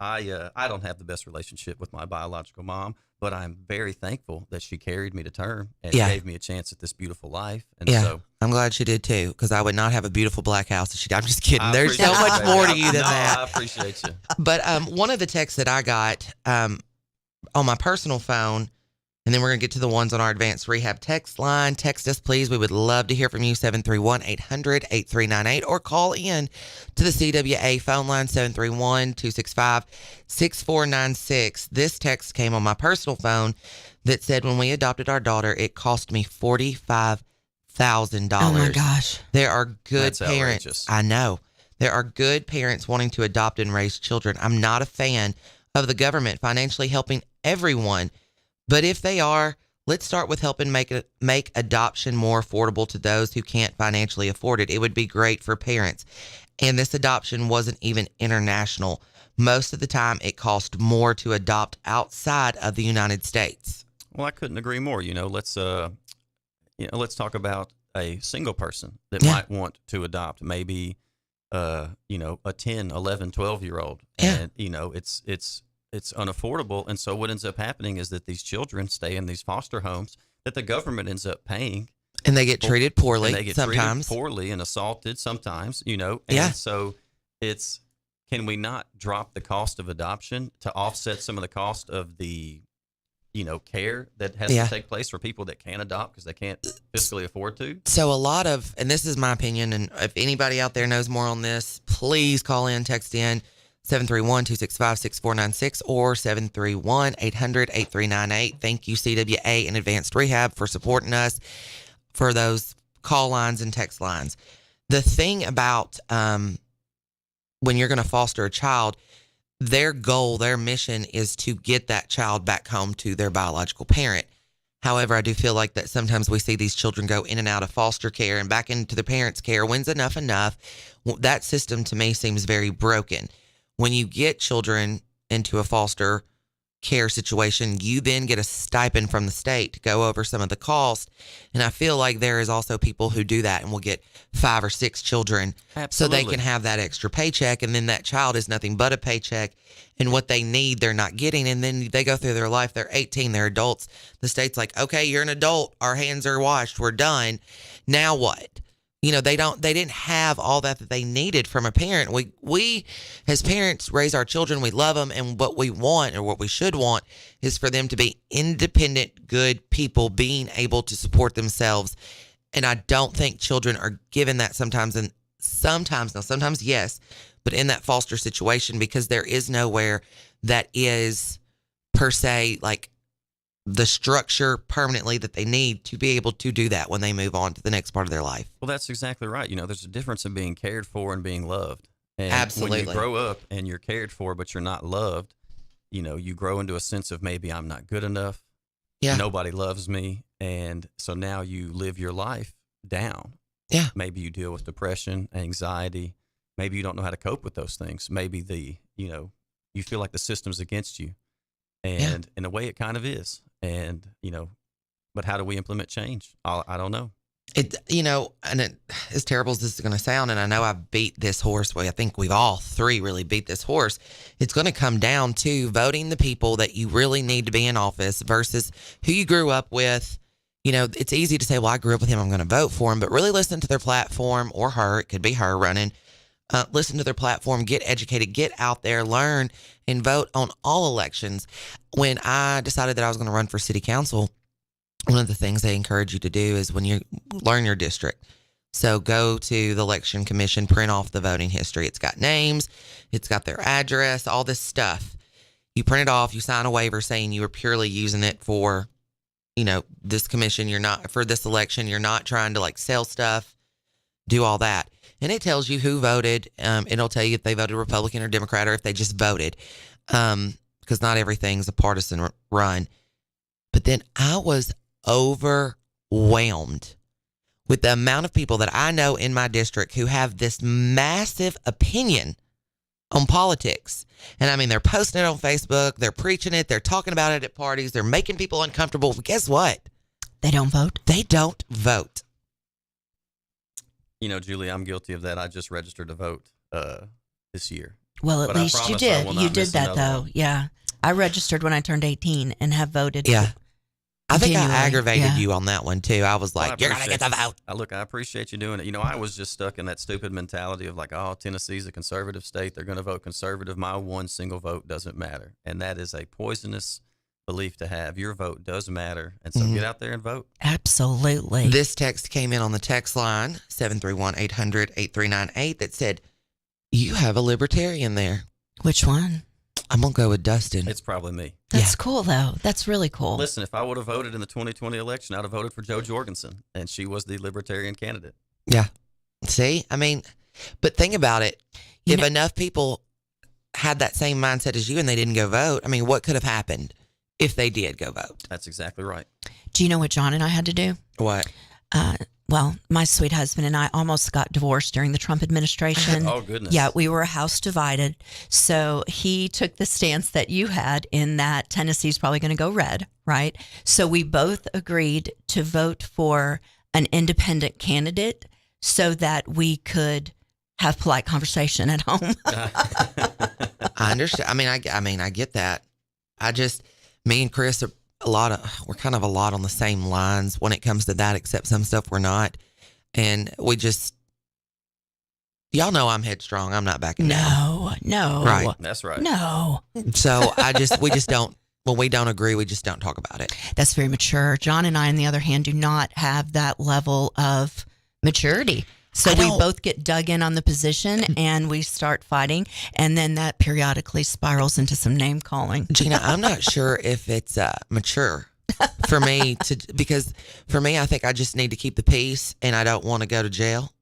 I don't have the best relationship with my biological mom, but I'm very thankful that she carried me to term and gave me a chance at this beautiful life. And so I'm glad she did too, because I would not have a beautiful black house if she did. I'm just kidding. There's so much more to you than that. I appreciate you. But one of the texts that I got on my personal phone, and then we're going to get to the ones on our advanced rehab text line. Text us, please. We would love to hear from you, 731-800-8398, or call in to the CWA phone line, 731-265-6496. This text came on my personal phone that said, when we adopted our daughter, it cost me $45,000. Oh, my gosh. There are good That's parents. outrageous. I know. There are good parents wanting to adopt and raise children. I'm not a fan of the government financially helping everyone. But if they are, let's start with helping make adoption more affordable to those who can't financially afford it. It would be great for parents. And this adoption wasn't even international. Most of the time, it cost more to adopt outside of the United States. Well, I couldn't agree more. Let's talk about a single person that might want to adopt, maybe, a 10, 11, 12-year-old. Yeah. And, it's unaffordable. And so what ends up happening is that these children stay in these foster homes that the government ends up paying. And they get treated poorly and they get sometimes. treated poorly and assaulted sometimes, And so can we not drop the cost of adoption to offset some of the cost of the, care that has to take place for people that can adopt because they can't fiscally afford to? So a lot of, and this is my opinion, and if anybody out there knows more on this, please call in, text in 731-265-6496 or 731-800-8398. Thank you, CWA and Advanced Rehab, for supporting us for those call lines and text lines. The thing about when you're going to foster a child, their goal, their mission is to get that child back home to their biological parent. However, I do feel like that sometimes we see these children go in and out of foster care and back into the parents' care. When's enough? That system to me seems very broken. When you get children into a foster care situation, you then get a stipend from the state to go over some of the cost. And I feel like there is also people who do that and will get 5 or 6 children so they can have that extra paycheck. And then that child is nothing but a paycheck, and what they need, they're not getting. And then they go through their life. They're 18, they're adults. The state's like, okay, you're an adult. Our hands are washed. We're done. Now what? They didn't have all that they needed from a parent. We as parents raise our children. We love them. And what we want, or what we should want, is for them to be independent, good people being able to support themselves. And I don't think children are given that sometimes. And sometimes yes, but in that foster situation, because there is nowhere that is per se like the structure permanently that they need to be able to do that when they move on to the next part of their life. Well, that's exactly right. There's a difference in being cared for and being loved. And absolutely. When you grow up and you're cared for, but you're not loved, you grow into a sense of maybe I'm not good enough. Yeah. Nobody loves me. And so now you live your life down. Yeah. Maybe you deal with depression, anxiety. Maybe you don't know how to cope with those things. Maybe you feel like the system's against you. And in a way it kind of is. And, but how do we implement change? I don't know. As terrible as this is going to sound, and I know I've beat this horse. Well, I think we've all three really beat this horse. It's going to come down to voting the people that you really need to be in office versus who you grew up with. It's easy to say, well, I grew up with him, I'm going to vote for him, but really listen to their platform, or her. It could be her running. Listen to their platform, get educated, get out there, learn, and vote on all elections. When I decided that I was going to run for city council, one of the things they encourage you to do is when you learn your district. So go to the election commission, print off the voting history. It's got names, it's got their address, all this stuff. You print it off, you sign a waiver saying you were purely using it for, this commission. You're not for this election. You're not trying to sell stuff, do all that. And it tells you who voted. It'll tell you if they voted Republican or Democrat, or if they just voted, because not everything's a partisan run. But then I was overwhelmed with the amount of people that I know in my district who have this massive opinion on politics. And I mean, they're posting it on Facebook, they're preaching it, they're talking about it at parties, they're making people uncomfortable. But guess what? They don't vote. They don't vote. Julie, I'm guilty of that. I just registered to vote this year. Well, at least you did. You did that, though. Yeah. I registered when I turned 18 and have voted. Yeah. I think I aggravated you on that one, too. I was like, you're going to get the vote. Look, I appreciate you doing it. I was just stuck in that stupid mentality of Tennessee's a conservative state. They're going to vote conservative. My one single vote doesn't matter. And that is a poisonous belief to have. Your vote does matter. And so get out there and vote. Absolutely. This text came in on the text line, 731-800-8398, that said, you have a libertarian there. Which one? I'm going to go with Dustin. It's probably me. That's cool, though. That's really cool. Listen, if I would have voted in the 2020 election, I'd have voted for Jo Jorgensen, and she was the libertarian candidate. Yeah. See? I mean, but think about it. If enough people had that same mindset as you and they didn't go vote, I mean, what could have happened if they did go vote? That's exactly right. Do you know what John and I had to do? What? well, my sweet husband and I almost got divorced during the Trump administration. Oh, goodness. Yeah, we were a house divided. So he took the stance that you had in that Tennessee's probably going to go red, right? So we both agreed to vote for an independent candidate so that we could have polite conversation at home. I understand. I get that. Me and Chris are we're kind of a lot on the same lines when it comes to that, except some stuff we're not. And y'all know I'm headstrong. I'm not backing down. No. Right. That's right. No. So we just don't, when we don't agree, we just don't talk about it. That's very mature. John and I, on the other hand, do not have that level of maturity. So we both get dug in on the position and we start fighting. And then that periodically spirals into some name calling. Gina, I'm not sure if it's mature for me because for me, I think I just need to keep the peace and I don't want to go to jail.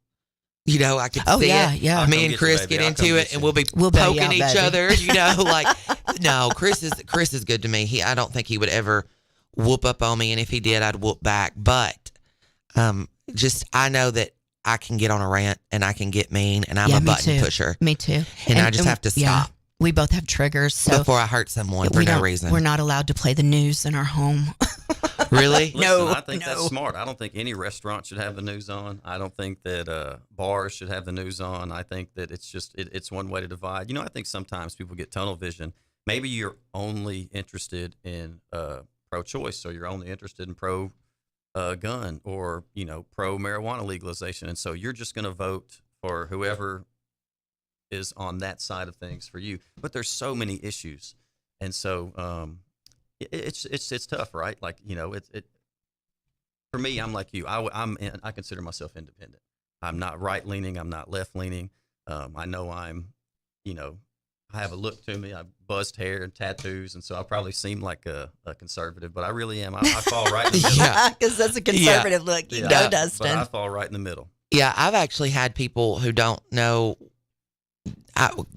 You know, I could see it. Yeah. Me and Chris get into it and we'll poking each other, you know, like, no, Chris is good to me. I don't think he would ever whoop up on me. And if he did, I'd whoop back. But I know that I can get on a rant and I can get mean and I'm a button pusher. Me too. And I just have to stop. Yeah, we both have triggers. So before I hurt someone for no reason. We're not allowed to play the news in our home. Really? Listen, I think that's smart. I don't think any restaurant should have the news on. I don't think that bars should have the news on. I think that it's just, it's one way to divide. You know, I think sometimes people get tunnel vision. Maybe you're only interested in pro-choice, or you're only interested in pro gun or, you know, pro marijuana legalization. And so you're just going to vote for whoever is on that side of things for you. But there's so many issues. And so it's tough, right? Like, you know, for me, I'm like you. I consider myself independent. I'm not right leaning. I'm not left leaning. I know I have a look to me. I've buzzed hair and tattoos, and so I probably seem like a conservative, but I really am. I fall right in the middle. Yeah, because that's a conservative look. You know, Dustin. But I fall right in the middle. Yeah, I've actually had people who don't know.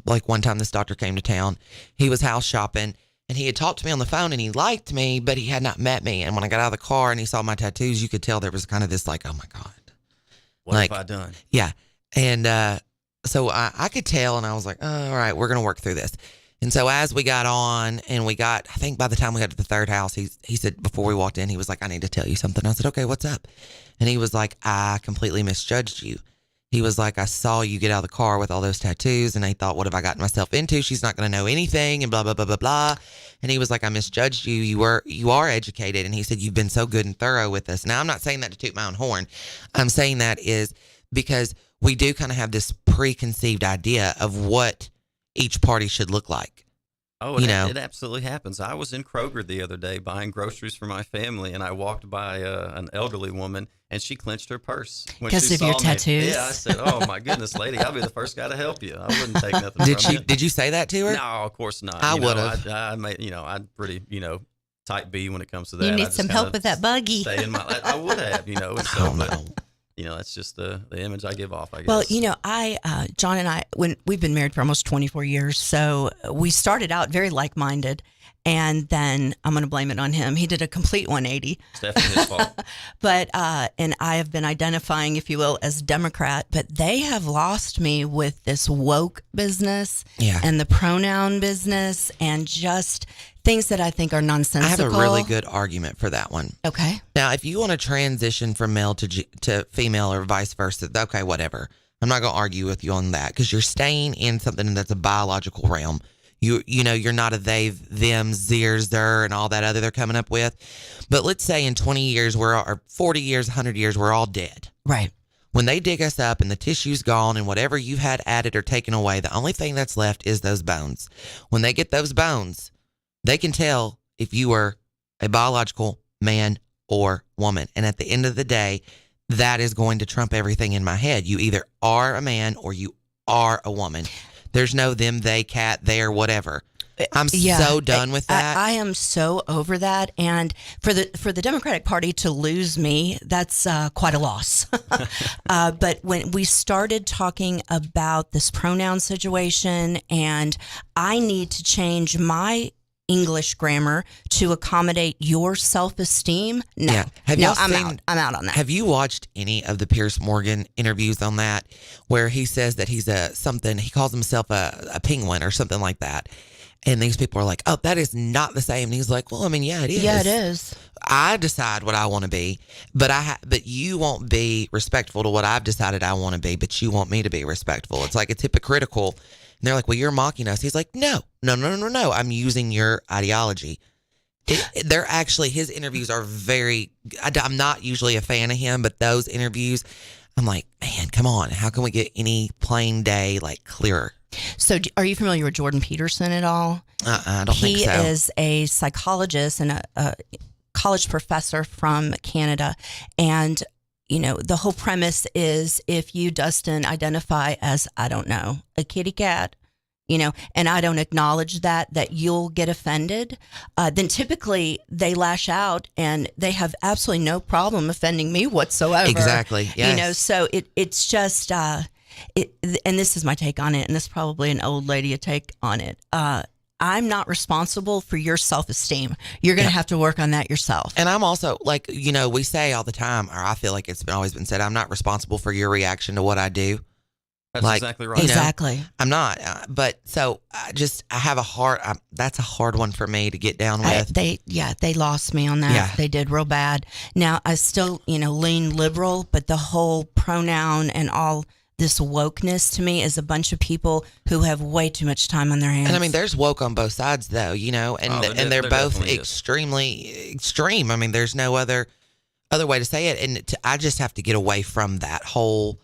Like one time this doctor came to town. He was house shopping, and he had talked to me on the phone, and he liked me, but he had not met me. And when I got out of the car and he saw my tattoos, you could tell there was kind of this like, oh, my God. What have I done? Yeah. And so I could tell, and I was like, oh, all right, we're going to work through this. And so as we got on and I think by the time we got to the third house, he said, before we walked in, he was like, I need to tell you something. I said, okay, what's up? And he was like, I completely misjudged you. He was like, I saw you get out of the car with all those tattoos, and I thought, what have I gotten myself into? She's not going to know anything, and blah, blah, blah, blah, blah. And he was like, I misjudged you. You are educated. And he said, you've been so good and thorough with us. Now, I'm not saying that to toot my own horn. I'm saying that is because we do kind of have this preconceived idea of what each party should look like. Oh, it absolutely happens. I was in Kroger the other day buying groceries for my family, and I walked by an elderly woman, and she clenched her purse because of your tattoos. Yeah, I said, "Oh my goodness, lady, I'll be the first guy to help you. I wouldn't take nothing from you." Did you say that to her? No, of course not. I would have. I'm pretty, type B when it comes to that. You need some help with that buggy. I would have, And so, that's just the image I give off, I guess. Well, John and I, when we've been married for almost 24 years, so we started out very like-minded, and then I'm going to blame it on him. He did a complete 180. It's definitely his fault. But, and I have been identifying, if you will, as Democrat, but they have lost me with this woke business and the pronoun business and just things that I think are nonsensical. I have a really good argument for that one. Okay. Now, if you want to transition from male to female or vice versa, okay, whatever. I'm not going to argue with you on that because you're staying in something that's a biological realm. You're not a they, them, zers, there, and all that other they're coming up with. But let's say in 20 years, or 40 years, 100 years, we're all dead. Right. When they dig us up and the tissue's gone and whatever you've had added or taken away, the only thing that's left is those bones. When they get those bones, they can tell if you were a biological man or woman. And at the end of the day, that is going to trump everything in my head. You either are a man or you are a woman. There's no them, they, cat, there, whatever. I'm so done with that. I am so over that. And for the Democratic Party to lose me, that's quite a loss. But when we started talking about this pronoun situation, and I need to change my English grammar to accommodate your self-esteem. No, Yeah. Have no, y'all I'm seen- out. I'm out on that. Have you watched any of the Piers Morgan interviews on that, where he says that he's he calls himself a penguin or something like that? And these people are like, oh, that is not the same. And he's like, well, I mean, yeah, it is. Yeah, it is. I decide what I want to be, but but you won't be respectful to what I've decided I want to be, but you want me to be respectful. It's like it's hypocritical. And they're like, well, you're mocking us. He's like, no. I'm using your ideology. They're actually, his interviews are I'm not usually a fan of him, but those interviews, I'm like, man, come on. How can we get any plain day like clearer? So are you familiar with Jordan Peterson at all? I don't think so. He is a psychologist and a college professor from Canada. And, you know, the whole premise is if you, Dustin, identify as, I don't know, a kitty cat, you know, and I don't acknowledge that you'll get offended, then typically they lash out and they have absolutely no problem offending me whatsoever. Exactly. Yes. You know, so it's just, and this is my take on it, and this is probably an old lady take on it. I'm not responsible for your self-esteem. You're going to have to work on that yourself. And I'm also like, you know, we say all the time, or I feel like it's always been said, I'm not responsible for your reaction to what I do. That's exactly right. Exactly. I'm not. But so I have a hard, that's a hard one for me to get down with. They lost me on that. Yeah. They did real bad. Now, I still, you know, lean liberal, but the whole pronoun and all this wokeness to me is a bunch of people who have way too much time on their hands. And I mean, there's woke on both sides, though, you know, and they're both extremely extreme. I mean, there's no other way to say it. And I just have to get away from that whole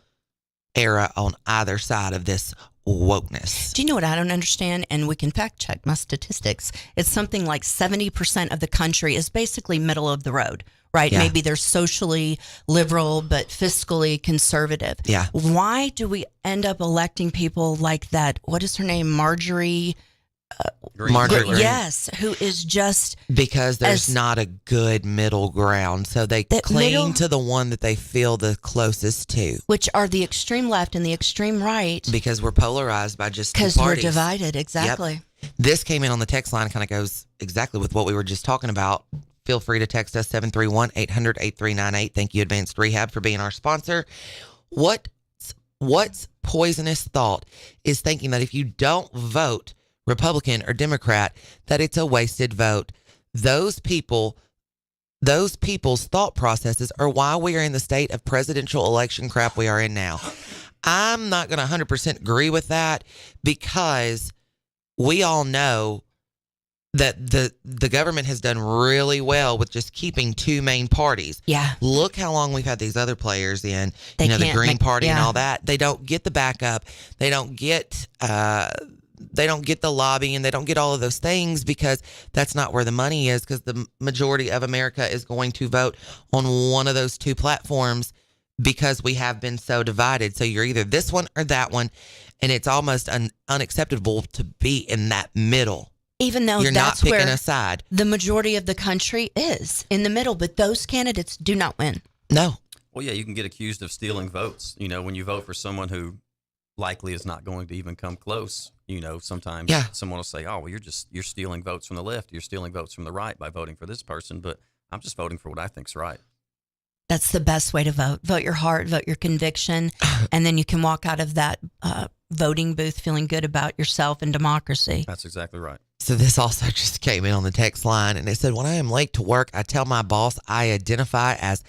era on either side of this wokeness. Do you know what I don't understand? And we can fact check my statistics. It's something like 70% of the country is basically middle of the road, right? Yeah. Maybe they're socially liberal, but fiscally conservative. Yeah. Why do we end up electing people like that? What is her name? Marjorie Green. Yes, who is just... Because there's not a good middle ground. So they cling to the one that they feel the closest to. Which are the extreme left and the extreme right. Because we're polarized by just two Because parties. we're divided, exactly. Yep. This came in on the text line, kind of goes exactly with what we were just talking about. Feel free to text us 731-800-8398. Thank you, Advanced Rehab, for being our sponsor. What's poisonous thought is thinking that if you don't vote Republican or Democrat, that it's a wasted vote. Those people's thought processes are why we are in the state of presidential election crap we are in now. I'm not going to 100% agree with that, because we all know that the government has done really well with just keeping two main parties. Yeah. Look how long we've had these other players in, the Green Party and all that. They don't get the backup. They don't get the lobby, and they don't get all of those things, because that's not where the money is, because the majority of America is going to vote on one of those two platforms, because we have been so divided. So you're either this one or that one, and it's almost unacceptable to be in that middle. Even though you're that's not picking where a side. The majority of the country is in the middle, but those candidates do not win. No. Well, yeah, you can get accused of stealing votes. You know, when you vote for someone who likely is not going to even come close. You know, sometimes someone will say, oh, well, you're stealing votes from the left. You're stealing votes from the right by voting for this person. But I'm just voting for what I think's right. That's the best way to vote. Vote your heart, vote your conviction, and then you can walk out of that voting booth feeling good about yourself and democracy. That's exactly right. So this also just came in on the text line, and it said, when I am late to work, I tell my boss I identify as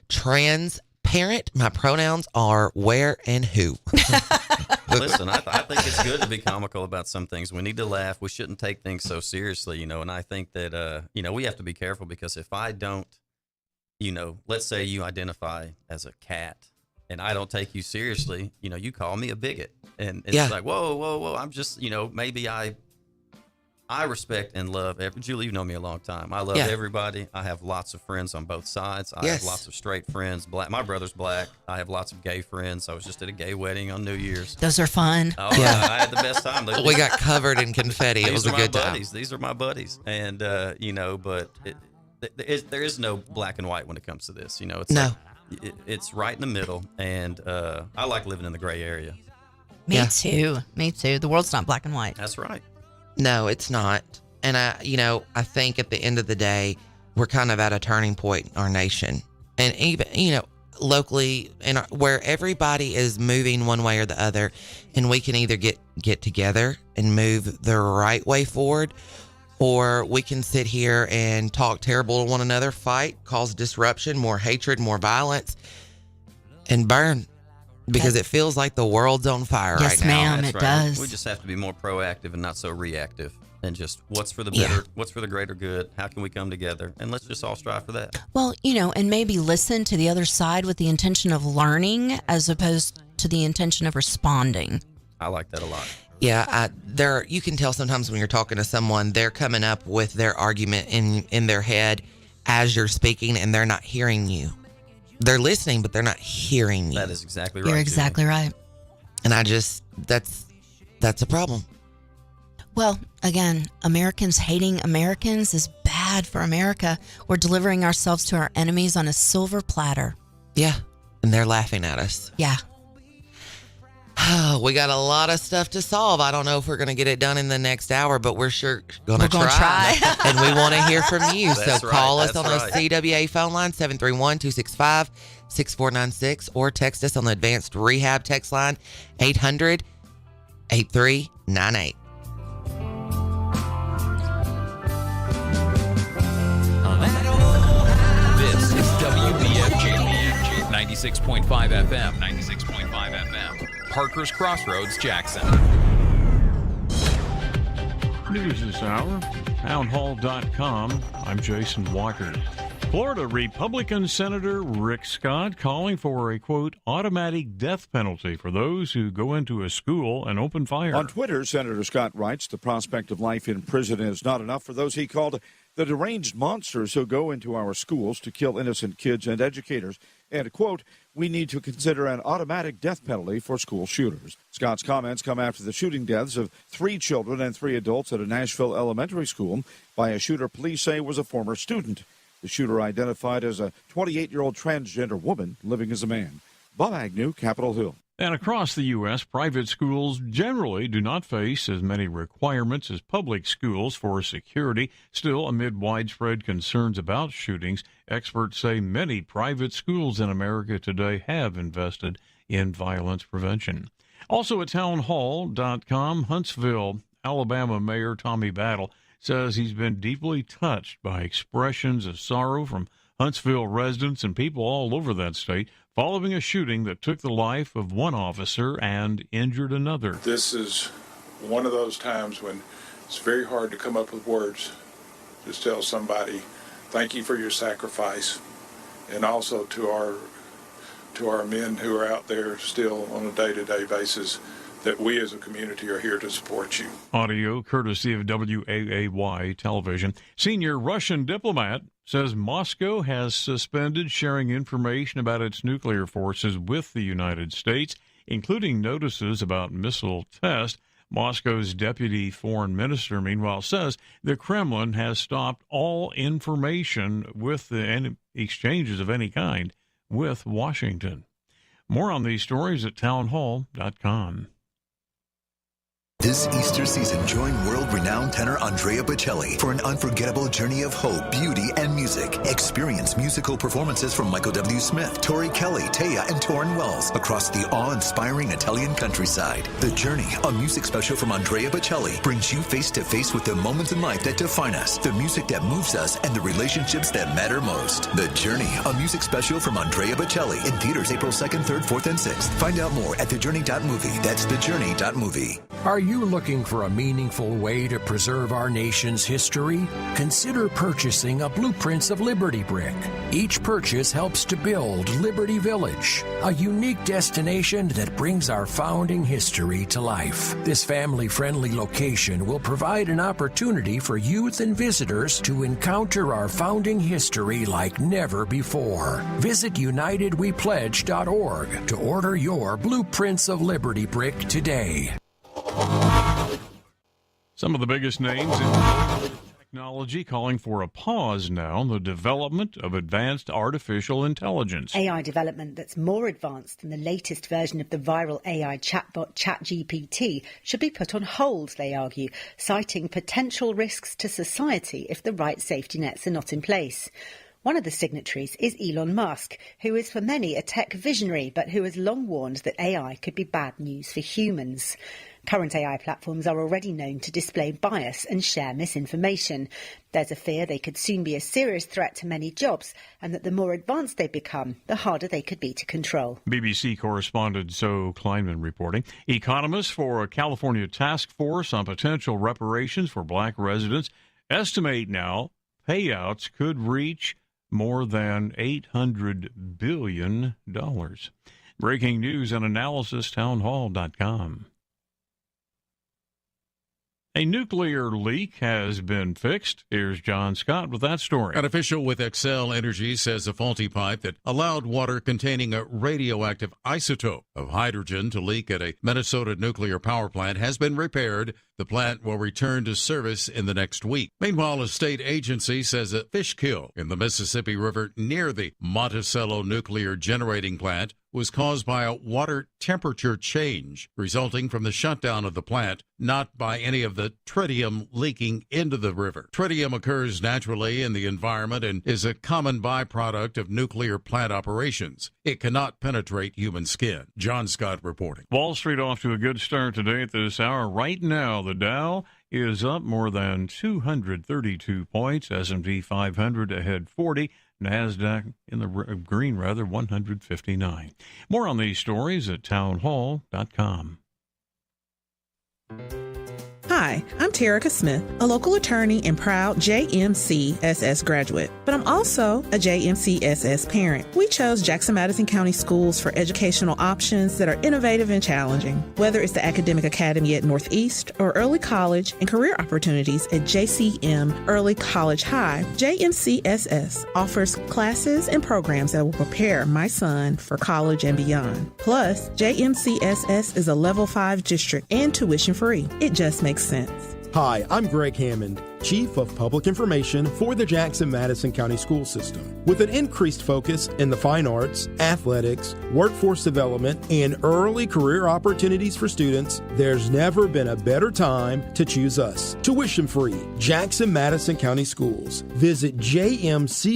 transparent. My pronouns are where and who. Listen, I think it's good to be comical about some things. We need to laugh. We shouldn't take things so seriously, you know, and I think that, we have to be careful, because if I don't, let's say you identify as a cat and I don't take you seriously, you call me a bigot. And it's like, whoa. I'm just, maybe I respect and love Julie, you've known me a long time. I love everybody. I have lots of friends on both sides. I have lots of straight friends. My brother's black. I have lots of gay friends. I was just at a gay wedding on New Year's. Those are fun. Oh, yeah. I had the best time. We got covered in confetti. It was a good time. These are my buddies. And, but there is no black and white when it comes to this. It's right in the middle. And I like living in the gray area. Me too. The world's not black and white. That's right. No, it's not. And I think at the end of the day, we're kind of at a turning point in our nation. And even, locally, where everybody is moving one way or the other, and we can either get together and move the right way forward, or we can sit here and talk terrible to one another, fight, cause disruption, more hatred, more violence, and burn. Because it feels like the world's on fire right now. Yes, ma'am, That's it right. does. We just have to be more proactive and not so reactive. And just what's for the better, what's for the greater good, how can we come together? And let's just all strive for that. Well, and maybe listen to the other side with the intention of learning as opposed to the intention of responding. I like that a lot. Yeah, you can tell sometimes when you're talking to someone, they're coming up with their argument in their head as you're speaking, and they're not hearing you. They're listening, but they're not hearing you. That is exactly right. You're exactly right. And that's a problem. Well, again, Americans hating Americans is bad for America. We're delivering ourselves to our enemies on a silver platter. Yeah, and they're laughing at us. Yeah. We got a lot of stuff to solve. I don't know if we're going to get it done in the next hour, but we're sure going to try. And we want to hear from you. So call us on the CWA phone line, 731-265-6496, or text us on the Advanced Rehab text line, 800-8398. This is WBFG 96.5 FM. 96.5 FM. Parker's Crossroads, Jackson. News this hour, townhall.com. I'm Jason Walker. Florida Republican Senator Rick Scott calling for a, quote, automatic death penalty for those who go into a school and open fire. On Twitter, Senator Scott writes, the prospect of life in prison is not enough for those he called the deranged monsters who go into our schools to kill innocent kids and educators. And, quote, we need to consider an automatic death penalty for school shooters. Scott's comments come after the shooting deaths of 3 children and 3 adults at a Nashville elementary school by a shooter police say was a former student. The shooter identified as a 28-year-old transgender woman living as a man. Bob Agnew, Capitol Hill. And across the U.S., private schools generally do not face as many requirements as public schools for security. Still, amid widespread concerns about shootings, experts say many private schools in America today have invested in violence prevention. Also at townhall.com, Huntsville, Alabama Mayor Tommy Battle says he's been deeply touched by expressions of sorrow from Huntsville residents and people all over that state following a shooting that took the life of one officer and injured another. This is one of those times when it's very hard to come up with words. Just tell somebody, thank you for your sacrifice, and also to our men who are out there still on a day-to-day basis, that we as a community are here to support you. Audio courtesy of WAAY television. Senior Russian diplomat says Moscow has suspended sharing information about its nuclear forces with the United States, including notices about missile tests. Moscow's deputy foreign minister, meanwhile, says the Kremlin has stopped all information with any exchanges of any kind with Washington. More on these stories at townhall.com. This Easter season, join world-renowned tenor Andrea Bocelli for an unforgettable journey of hope, beauty, and music. Experience musical performances from Michael W. Smith, Tori Kelly, Taya, and Torrin Wells across the awe-inspiring Italian countryside. The Journey, a music special from Andrea Bocelli, brings you face-to-face with the moments in life that define us, the music that moves us, and the relationships that matter most. The Journey, a music special from Andrea Bocelli, in theaters April 2nd, 3rd, 4th, and 6th. Find out more at thejourney.movie. That's thejourney.movie. Are you looking for a meaningful way to preserve our nation's history? Consider purchasing a Blueprints of Liberty brick. Each purchase helps to build Liberty Village, a unique destination that brings our founding history to life. This family-friendly location will provide an opportunity for youth and visitors to encounter our founding history like never before. Visit UnitedWePledge.org to order your Blueprints of Liberty brick today. Some of the biggest names in Technology calling for a pause now in the development of advanced artificial intelligence. AI development that's more advanced than the latest version of the viral AI chatbot ChatGPT should be put on hold, they argue, citing potential risks to society if the right safety nets are not in place. One of the signatories is Elon Musk, who is for many a tech visionary, but who has long warned that AI could be bad news for humans. Current AI platforms are already known to display bias and share misinformation. There's a fear they could soon be a serious threat to many jobs, and that the more advanced they become, the harder they could be to control. BBC correspondent Zoe Kleinman reporting. Economists for a California task force on potential reparations for black residents estimate now payouts could reach more than $800 billion. Breaking news and analysis, townhall.com. A nuclear leak has been fixed. Here's John Scott with that story. An official with Xcel Energy says a faulty pipe that allowed water containing a radioactive isotope of hydrogen to leak at a Minnesota nuclear power plant has been repaired. The plant will return to service in the next week. Meanwhile, a state agency says a fish kill in the Mississippi River near the Monticello nuclear generating plant was caused by a water temperature change resulting from the shutdown of the plant, not by any of the tritium leaking into the river. Tritium occurs naturally in the environment and is a common byproduct of nuclear plant operations. It cannot penetrate human skin. John Scott reporting. Wall Street off to a good start today at this hour. Right now, the Dow is up more than 232 points. S&P 500 ahead 40. NASDAQ in the green, 159. More on these stories at townhall.com. Hi, I'm Terica Smith, a local attorney and proud JMCSS graduate, but I'm also a JMCSS parent. We chose Jackson-Madison County Schools for educational options that are innovative and challenging. Whether it's the Academic Academy at Northeast or early college and career opportunities at JCM Early College High, JMCSS offers classes and programs that will prepare my son for college and beyond. Plus, JMCSS is a Level 5 district and tuition free. It just makes sense. Hi, I'm Greg Hammond, Chief of Public Information for the Jackson-Madison County School System. With an increased focus in the fine arts, athletics, workforce development, and early career opportunities for students, there's never been a better time to choose us. Tuition-free, Jackson-Madison County Schools. Visit jmcss.org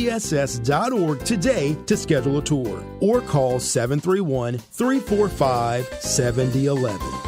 today to schedule a tour or call 731-345-7011.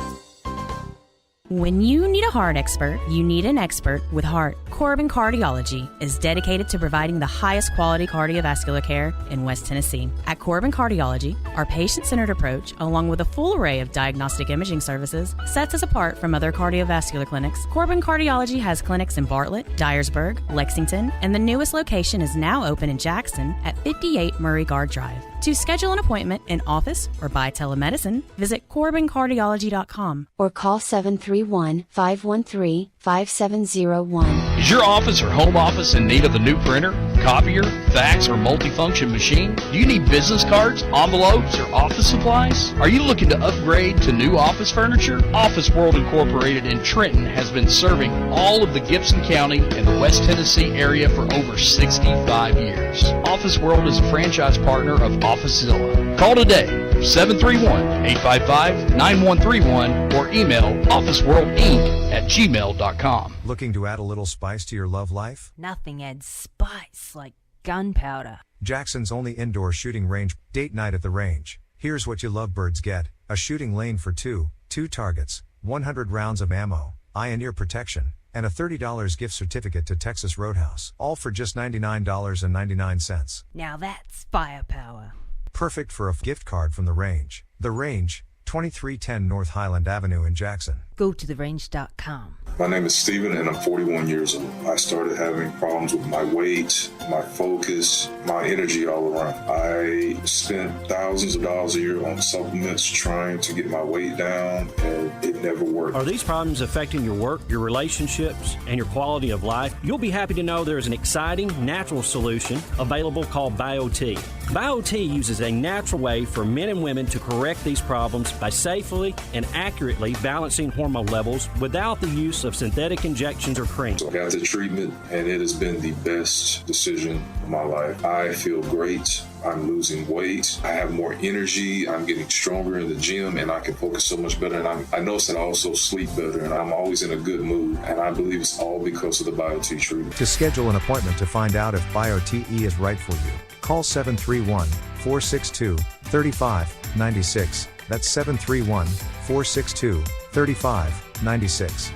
When you need a heart expert, you need an expert with heart. Corbin Cardiology is dedicated to providing the highest quality cardiovascular care in West Tennessee. At Corbin Cardiology, our patient-centered approach, along with a full array of diagnostic imaging services, sets us apart from other cardiovascular clinics. Corbin Cardiology has clinics in Bartlett, Dyersburg, Lexington, and the newest location is now open in Jackson at 58 Murray Guard Drive. To schedule an appointment in office or by telemedicine, visit CorbinCardiology.com or call 731-513-5701. Is your office or home office in need of a new printer, copier, fax, or multifunction machine? Do you need business cards, envelopes, or office supplies? Are you looking to upgrade to new office furniture? Office World Incorporated in Trenton has been serving all of the Gibson County and the West Tennessee area for over 65 years. Office World is a franchise partner of OfficeZilla. Call today, 731-855-9131, or email officeworldinc@gmail.com. Looking to add a little spice to your love life? Nothing adds spice like gunpowder. Jackson's only indoor shooting range, date night at the range. Here's what you lovebirds get: a shooting lane for two targets, 100 rounds of ammo, eye and ear protection, and a $30 gift certificate to Texas Roadhouse. All for just $99.99. Now that's firepower. Perfect for a gift card from the range. The Range, 2310 North Highland Avenue in Jackson. Go to therange.com. My name is Steven and I'm 41 years old. I started having problems with my weight, my focus, my energy all around. I spent thousands of dollars a year on supplements trying to get my weight down, and it never worked. Are these problems affecting your work, your relationships, and your quality of life? You'll be happy to know there is an exciting natural solution available called BioT. BioT uses a natural way for men and women to correct these problems by safely and accurately balancing hormone hormone levels without the use of synthetic injections or cream. So I got the treatment, and it has been the best decision of my life. I feel great. I'm losing weight. I have more energy. I'm getting stronger in the gym, and I can focus so much better. And I notice that I also sleep better, and I'm always in a good mood. And I believe it's all because of the BioT treatment. To schedule an appointment to find out if BioTE is right for you, call 731-462-3596. That's 731-462-3596.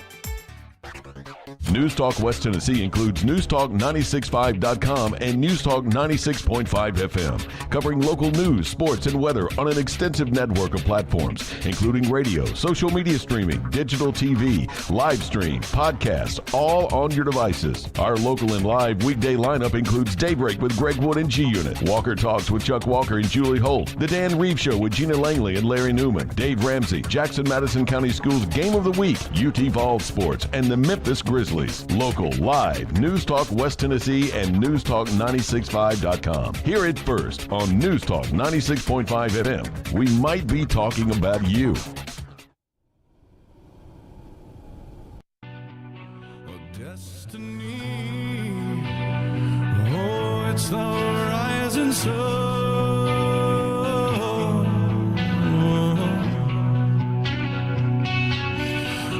News Talk West Tennessee includes newstalk965.com and Newstalk 96.5 FM, covering local news, sports, and weather on an extensive network of platforms, including radio, social media streaming, digital TV, live stream, podcasts, all on your devices. Our local and live weekday lineup includes Daybreak with Greg Wood and G-Unit, Walker Talks with Chuck Walker and Julie Holt, The Dan Reeves Show with Gina Langley and Larry Newman, Dave Ramsey, Jackson-Madison County Schools Game of the Week, UT Vols Sports, and the Memphis Grizzlies. Local, live, News Talk West Tennessee and newstalk965.com. Hear it first on News Talk 96.5 FM. We might be talking about you. Destiny, oh, it's the rising sun.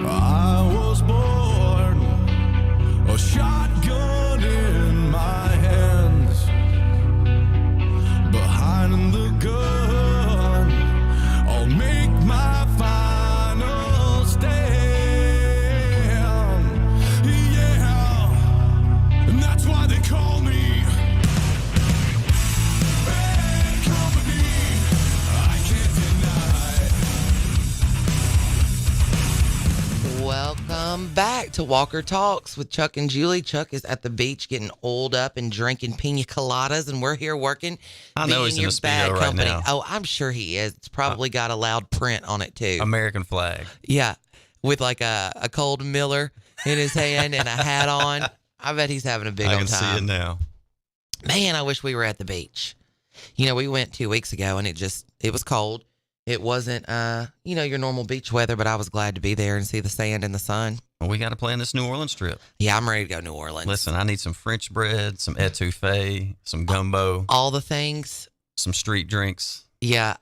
I was born a shotgun in my hands, behind the gun, I'll make my final stand. Yeah, and that's why they call me bad company. I can't deny. Welcome back to Walker Talks with Chuck and Julie. Chuck is at the beach getting oiled up and drinking pina coladas, and we're here working. I know he's in your a Speedo bad right company. now. Oh, I'm sure he is. It's probably got a loud print on it too. American flag. Yeah, with like a cold Miller in his hand and a hat on. I bet he's having a big I old can time. see it now. Man, I wish we were at the beach. You know, we went 2 weeks ago and it was cold. It wasn't, your normal beach weather, but I was glad to be there and see the sand and the sun. Well, we got to plan this New Orleans trip. Yeah, I'm ready to go New Orleans. Listen, I need some French bread, some etouffee, some gumbo, all the things, some street drinks. Yeah,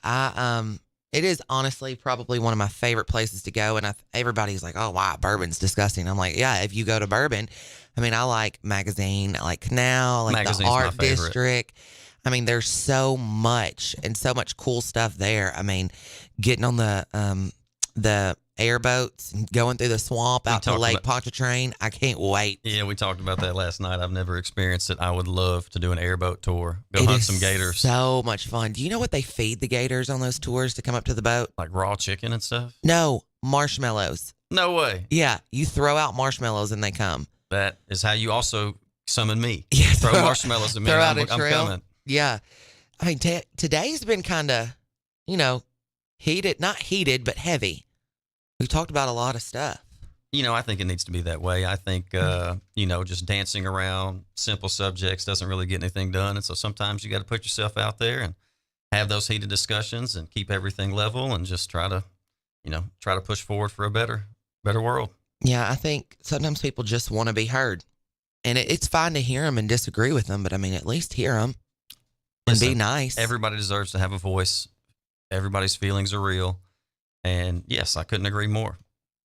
it is honestly probably one of my favorite places to go. And everybody's like, oh, wow, Bourbon's disgusting. I'm like, yeah, if you go to Bourbon, I mean, I like Magazine, I like Canal, I like Magazine's the my Art favorite. District. I mean, there's so much and so much cool stuff there. I mean, getting on the airboats and going through the swamp out to Lake Pontchartrain. I can't wait. Yeah, we talked about that last night. I've never experienced it. I would love to do an airboat tour. Go hunt some gators. So much fun. Do you know what they feed the gators on those tours to come up to the boat? Like raw chicken and stuff? No, marshmallows. No way. Yeah, you throw out marshmallows and they come. That is how you also summon me. Yeah, throw marshmallows at me. Throw out I'm a trail. coming. Yeah. I mean, today's been kind of, heated, not heated, but heavy. We've talked about a lot of stuff. I think it needs to be that way. I think, just dancing around simple subjects doesn't really get anything done. And so sometimes you got to put yourself out there and have those heated discussions and keep everything level and just try to push forward for a better world. Yeah, I think sometimes people just want to be heard. And it's fine to hear them and disagree with them, but I mean, at least hear them and be nice. Everybody deserves to have a voice. Everybody's feelings are real. And yes, I couldn't agree more.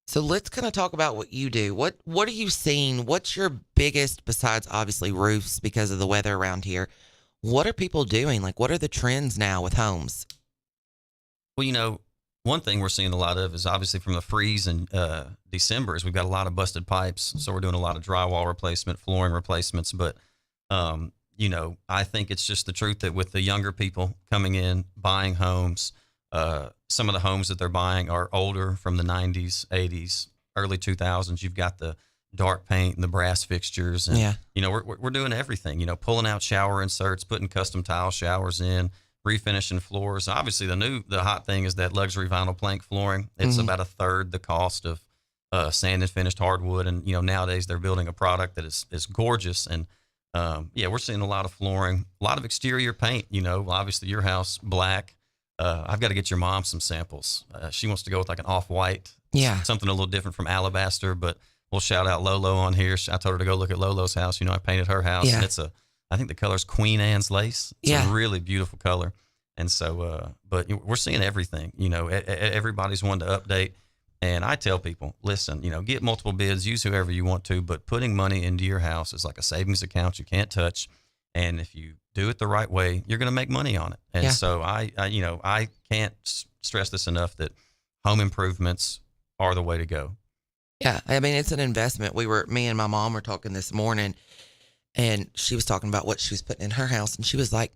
So let's kind of talk about what you do. What are you seeing? What's your biggest, besides obviously roofs because of the weather around here, what are people doing? Like, what are the trends now with homes? Well, one thing we're seeing a lot of is obviously from the freeze in December is we've got a lot of busted pipes. So we're doing a lot of drywall replacement, flooring replacements. But, I think it's just the truth that with the younger people coming in, buying homes, some of the homes that they're buying are older from the 90s, 80s, early 2000s. You've got the dark paint and the brass fixtures. And, we're doing everything, pulling out shower inserts, putting custom tile showers in, refinishing floors. Obviously, the hot thing is that luxury vinyl plank flooring. It's about a third the cost of sand and finished hardwood. And, nowadays they're building a product that is gorgeous. And, we're seeing a lot of flooring, a lot of exterior paint, obviously your house, black. I've got to get your mom some samples. She wants to go with like an off-white Yeah. Something a little different from alabaster, but we'll shout out Lolo on here. I told her to go look at Lolo's house. I painted her house, and I think the color's Queen Anne's lace. It's a really beautiful color. And so, but we're seeing everything, everybody's wanting to update. And I tell people, listen, get multiple bids, use whoever you want to, but putting money into your house is like a savings account you can't touch. And if you do it the right way, you're going to make money on it. And so I can't stress this enough that home improvements are the way to go. Yeah. I mean, it's an investment. Me and my mom were talking this morning, and she was talking about what she was putting in her house. And she was like,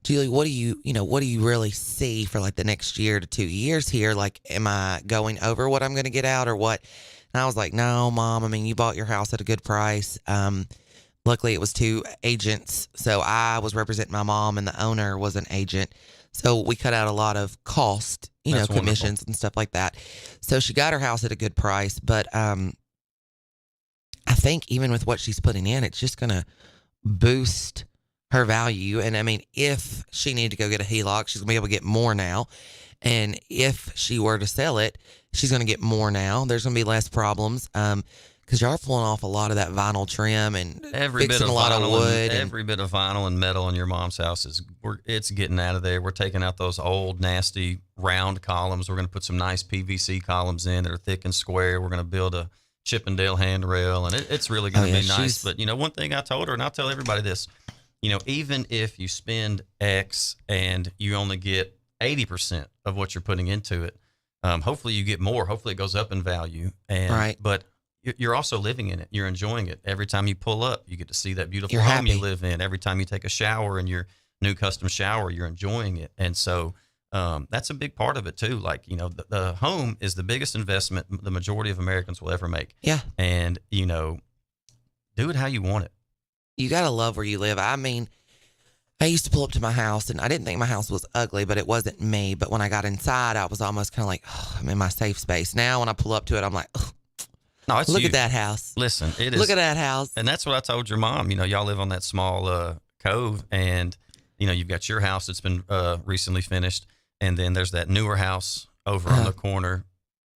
Julie, what do you really see for like the next year to 2 years here? Like, am I going over what I'm going to get out or what? And I was like, no, Mom. I mean, you bought your house at a good price. Luckily, it was 2 agents. So I was representing my mom, and the owner was an agent. So we cut out a lot of cost, That's commissions wonderful. and stuff like that. So she got her house at a good price. But I think even with what she's putting in, it's just going to boost her value. And I mean, if she needed to go get a HELOC, she's going to be able to get more now. And if she were to sell it, she's going to get more now. There's going to be less problems. Because y'all are pulling off a lot of that vinyl trim and fixing a lot of wood. Every bit of vinyl and metal in your mom's house it's getting out of there. We're taking out those old, nasty, round columns. We're going to put some nice PVC columns in that are thick and square. We're going to build a Chippendale handrail, and it's really going to be nice. But, one thing I told her, and I'll tell everybody this, even if you spend X and you only get 80% of what you're putting into it, hopefully you get more. Hopefully it goes up in value. But you're also living in it. You're enjoying it. Every time you pull up, you get to see that beautiful home you live in. Every time you take a shower in your new custom shower, you're enjoying it. And so that's a big part of it too. Like, the home is the biggest investment the majority of Americans will ever make. Yeah. And, do it how you want it. You got to love where you live. I mean, I used to pull up to my house, and I didn't think my house was ugly, but it wasn't me. But when I got inside, I was almost kind of like, oh, I'm in my safe space. Now when I pull up to it, I'm like, oh, no, it's look you. at that house. Listen, it is. Look at that house. And that's what I told your mom. Y'all live on that small cove, and, you've got your house that's been recently finished. And then there's that newer house over on the corner,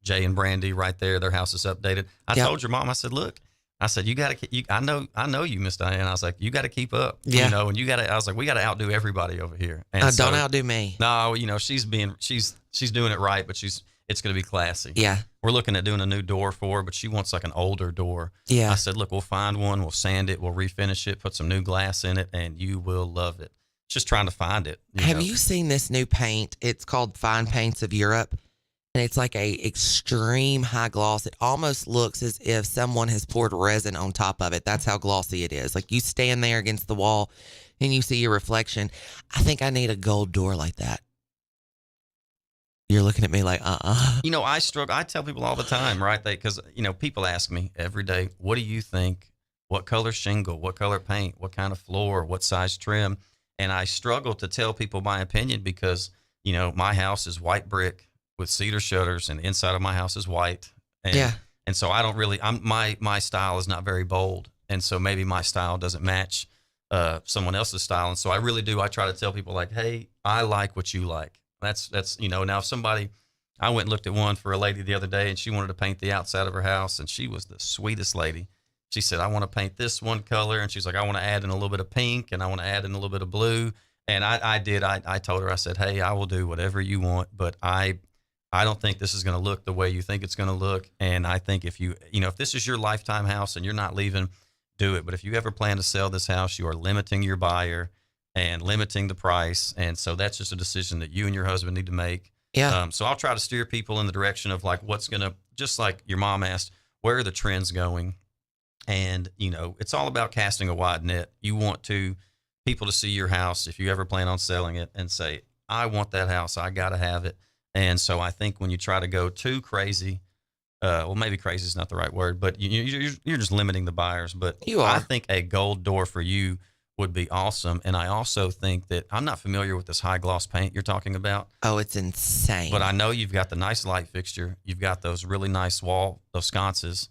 Jay and Brandy right there. Their house is updated. I told your mom, I said, look, you got to, I know you, Miss Diane. I was like, you got to keep up, and I was like, we got to outdo everybody over here. And don't outdo me. No, she's doing it right, but it's going to be classy. Yeah. We're looking at doing a new door for her, but she wants like an older door. Yeah. I said, look, we'll find one, we'll sand it, we'll refinish it, put some new glass in it, and you will love it. Just trying to find it. Have you seen this new paint? It's called Fine Paints of Europe, and it's like a extreme high gloss. It almost looks as if someone has poured resin on top of it. That's how glossy it is. Like, you stand there against the wall and you see your reflection. I think I need a gold door like that. You're looking at me like, I struggle. I tell people all the time, right? Because people ask me every day, what do you think? What color shingle? What color paint? What kind of floor? What size trim? And I struggle to tell people my opinion because, my house is white brick with cedar shutters, and the inside of my house is white. And, and so I don't really, my style is not very bold. And so maybe my style doesn't match someone else's style. And so I really do. I try to tell people like, hey, I like what you like. That's now if somebody, I went and looked at one for a lady the other day, and she wanted to paint the outside of her house, and she was the sweetest lady. She said, I want to paint this one color. And she's like, I want to add in a little bit of pink, and I want to add in a little bit of blue. And I did. I told her, I said, hey, I will do whatever you want, but I don't think this is going to look the way you think it's going to look. And I think if if this is your lifetime house and you're not leaving, do it. But if you ever plan to sell this house, you are limiting your buyer and limiting the price. And so that's just a decision that you and your husband need to make. Yeah. So I'll try to steer people in the direction of like, what's going to, just like your mom asked, where are the trends going? And, it's all about casting a wide net. You want people to see your house, if you ever plan on selling it, and say, I want that house. I got to have it. And so I think when you try to go too crazy, maybe crazy is not the right word, but you're just limiting the buyers. But I think a gold door for you would be awesome. And I also think that I'm not familiar with this high gloss paint you're talking about. Oh, it's insane. But I know you've got the nice light fixture. You've got those really nice those sconces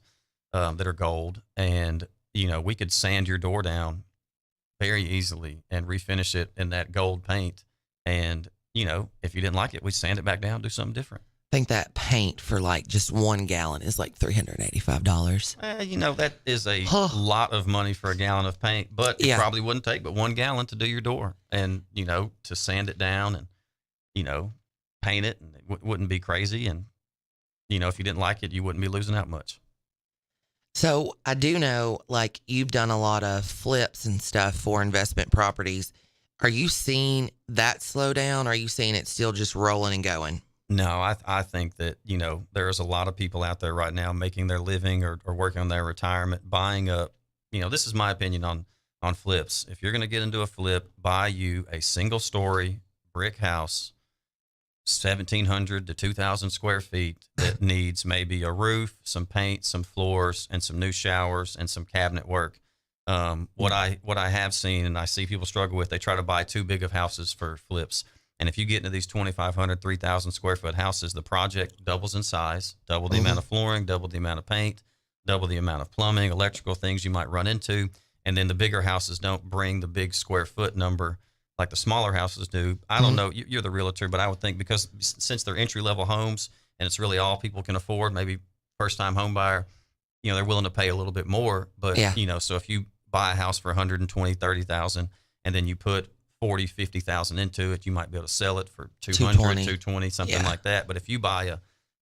that are gold. And, we could sand your door down very easily and refinish it in that gold paint. And, if you didn't like it, we'd sand it back down, do something different. think that paint for like just 1 gallon is like $385. That is a lot of money for a gallon of paint, but it probably wouldn't take but 1 gallon to do your door and, to sand it down and, paint it, and it wouldn't be crazy. And, if you didn't like it, you wouldn't be losing out much. So I do know, like, you've done a lot of flips and stuff for investment properties. Are you seeing that slow down? Or are you seeing it still just rolling and going? No, I think that, there's a lot of people out there right now making their living or working on their retirement, buying up, this is my opinion on flips. If you're going to get into a flip, buy you a single story brick house, 1,700 to 2,000 square feet that needs maybe a roof, some paint, some floors, and some new showers and some cabinet work. What I have seen, and I see people struggle with, they try to buy too big of houses for flips. And if you get into these 2,500, 3,000 square foot houses, the project doubles in size, double the amount of flooring, double the amount of paint, double the amount of plumbing, electrical things you might run into. And then the bigger houses don't bring the big square foot number like the smaller houses do. I don't know. You're the realtor, but I would think because since they're entry-level homes and it's really all people can afford, maybe first-time home buyer, they're willing to pay a little bit more. But, so if you buy a house for $120,000, $130,000, and then you put $40,000, $50,000 into it, you might be able to sell it for $200,000, $220,000, something like that. But if you buy a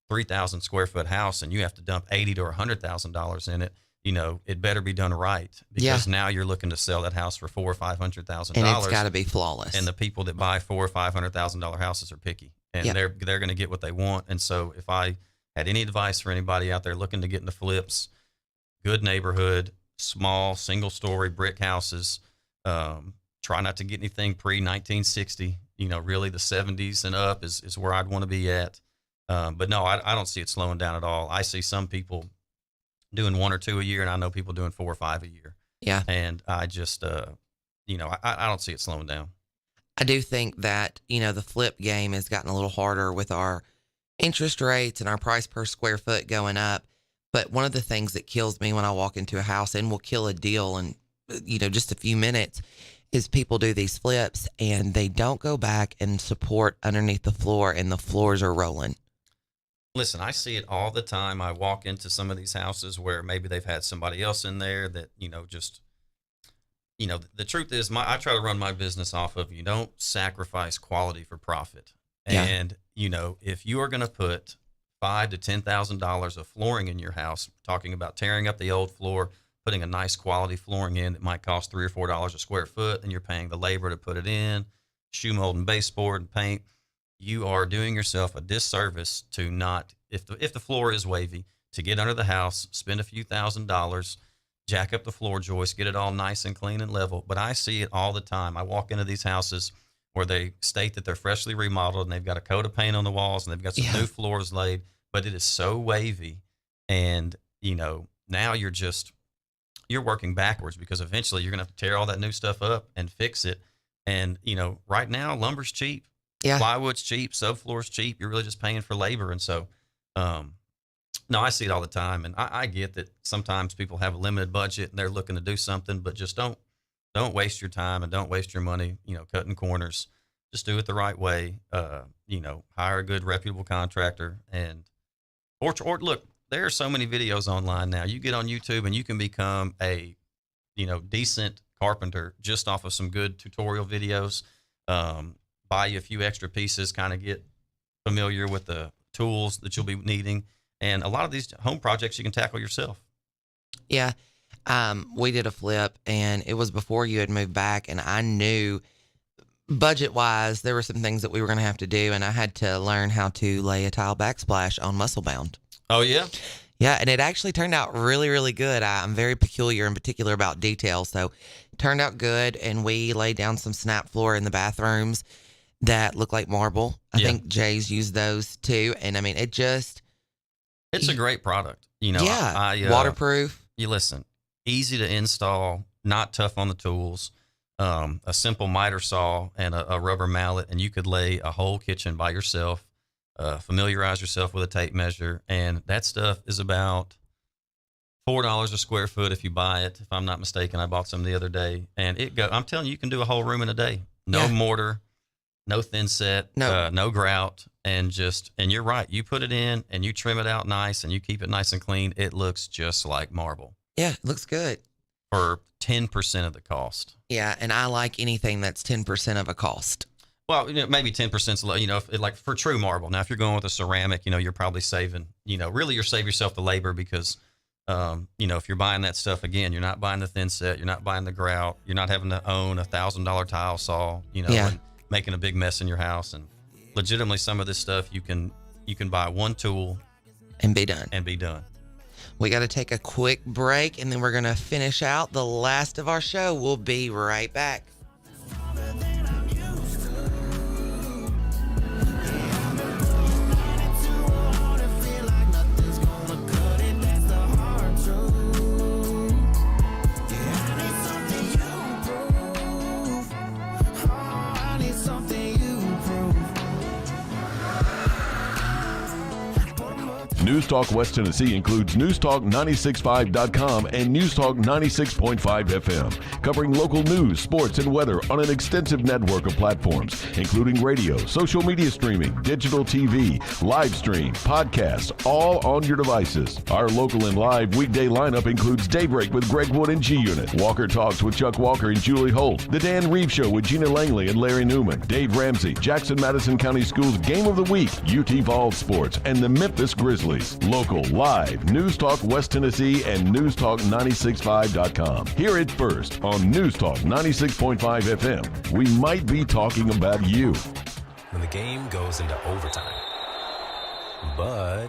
3,000 square foot house and you have to dump $80,000 to $100,000 in it, it better be done right, because now you're looking to sell that house for $400,000 or $500,000, and it's got to be flawless. And the people that buy $400,000 or $500,000 houses are picky, and they're going to get what they want. And so, if I had any advice for anybody out there looking to get into flips, good neighborhood, small single story brick houses, try not to get anything pre-1960. Really the 70s and up is where I'd want to be at. But no, I don't see it slowing down at all. I see some people doing 1 or 2 a year, and I know people doing 4 or 5 a year. Yeah. And I just, I don't see it slowing down. I do think that, the flip game has gotten a little harder with our interest rates and our price per square foot going up. But one of the things that kills me when I walk into a house and will kill a deal in, just a few minutes is people do these flips and they don't go back and support underneath the floor, and the floors are rolling. Listen, I see it all the time. I walk into some of these houses where maybe they've had somebody else in there that, the truth is I try to run my business off of, you don't sacrifice quality for profit. Yeah. And, if you are going to put $5,000 to $10,000 of flooring in your house, talking about tearing up the old floor, putting a nice quality flooring in that might cost $3 or $4 a square foot, and you're paying the labor to put it in, shoe mold and baseboard and paint, you are doing yourself a disservice to not, if the floor is wavy, to get under the house, spend a few $1,000s, jack up the floor joist, get it all nice and clean and level. But I see it all the time. I walk into these houses where they state that they're freshly remodeled and they've got a coat of paint on the walls and they've got some new floors laid, but it is so wavy. And, now you're working backwards, because eventually you're going to have to tear all that new stuff up and fix it. And, right now lumber's cheap. Yeah. Plywood's cheap, subfloor's cheap. You're really just paying for labor. And so, no, I see it all the time. And I get that sometimes people have a limited budget and they're looking to do something, but just don't waste your time and don't waste your money, cutting corners. Just do it the right way. Hire a good reputable contractor, and, or look, there are so many videos online now. You get on YouTube and you can become a, decent carpenter just off of some good tutorial videos. Buy you a few extra pieces, kind of get familiar with the tools that you'll be needing. And a lot of these home projects you can tackle yourself. Yeah. We did a flip, and it was before you had moved back, and I knew budget wise there were some things that we were going to have to do, and I had to learn how to lay a tile backsplash on muscle bound. Oh, yeah? Yeah, and it actually turned out really, really good. I'm very peculiar and particular about details, so it turned out good, and we laid down some snap floor in the bathrooms that look like marble. I think Jay's used those too. And I mean, it's a great product. Waterproof. You listen, easy to install, not tough on the tools, a simple miter saw and a rubber mallet, and you could lay a whole kitchen by yourself, familiarize yourself with a tape measure. And that stuff is about $4 a square foot if you buy it. If I'm not mistaken, I bought some the other day, and I'm telling you, you can do a whole room in a day. No mortar. no thin set, no grout, and you're right. You put it in and you trim it out nice and you keep it nice and clean. It looks just like marble. Yeah, it looks good. For 10% of the cost. Yeah, and I like anything that's 10% of a cost. Well, maybe 10% low, like for true marble. Now, if you're going with a ceramic, you're probably saving, really you're saving yourself the labor because, if you're buying that stuff, again, you're not buying the thin set, you're not buying the grout, you're not having to own $1,000 tile saw, and making a big mess in your house. And legitimately some of this stuff you can buy one tool and be done. We got to take a quick break, and then we're going to finish out the last of our show. We'll be right back. News Talk West Tennessee includes newstalk965.com and Newstalk 96.5 FM, covering local news, sports, and weather on an extensive network of platforms, including radio, social media streaming, digital TV, live stream, podcasts, all on your devices. Our local and live weekday lineup includes Daybreak with Greg Wood and G-Unit, Walker Talks with Chuck Walker and Julie Holt, The Dan Reeves Show with Gina Langley and Larry Newman, Dave Ramsey, Jackson-Madison County Schools Game of the Week, UT Vols Sports, and the Memphis Grizzlies. Local, live, News Talk West Tennessee and newstalk965.com. Hear it first on News Talk 96.5 FM. We might be talking about you. When the game goes into overtime. But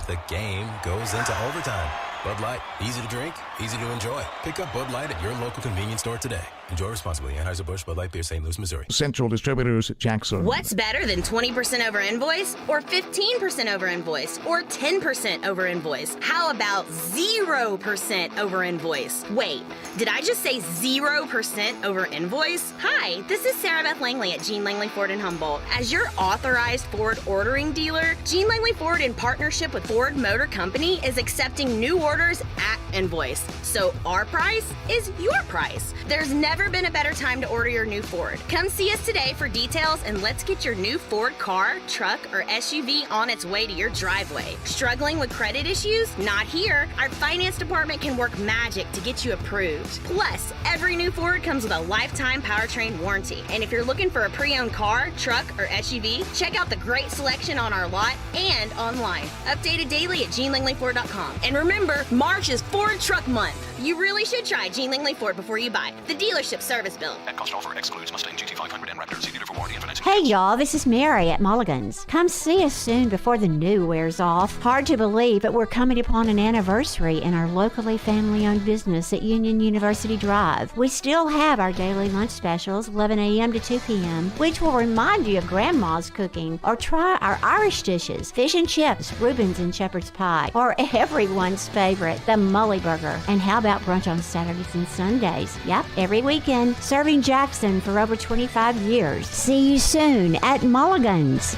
the game goes into overtime. Bud Light, easy to drink, easy to enjoy. Pick up Bud Light at your local convenience store today. Enjoy responsibly. Anheuser-Busch Bud Light Beer, St. Louis, Missouri. Central Distributors, Jackson. What's better than 20% over invoice, or 15% over invoice, or 10% over invoice? How about 0% over invoice? Wait, did I just say 0% over invoice? Hi, this is Sarah Beth Langley at Gene Langley Ford in Humboldt. As your authorized Ford ordering dealer, Gene Langley Ford, in partnership with Ford Motor Company, is accepting new orders at invoice. So our price is your price. There's never been a better time to order your new Ford. Come see us today for details, and let's get your new Ford car, truck, or SUV on its way to your driveway. Struggling with credit issues? Not here. Our finance department can work magic to get you approved. Plus, every new Ford comes with a lifetime powertrain warranty. And if you're looking for a pre-owned car, truck, or SUV, check out the great selection on our lot and online. Updated daily at GeneLangleyFord.com. And remember, March is Ford Truck Month. You really should try Gene Langley Ford before you buy. The dealership service bill. That cost offer excludes Mustang GT500 and Raptor. See dealer for warranty and financing. Hey y'all, this is Mary at Mulligan's. Come see us soon before the new wears off. Hard to believe, but we're coming upon an anniversary in our locally family-owned business at Union University Drive. We still have our daily lunch specials, 11 a.m. to 2 p.m., which will remind you of Grandma's cooking. Or try our Irish dishes, fish and chips, Reuben's and shepherd's pie, or everyone's favorite, the Mully Burger. And how about brunch on Saturdays and Sundays? Yep, every weekend, serving Jackson for over 25 years. See you soon at Mulligan's.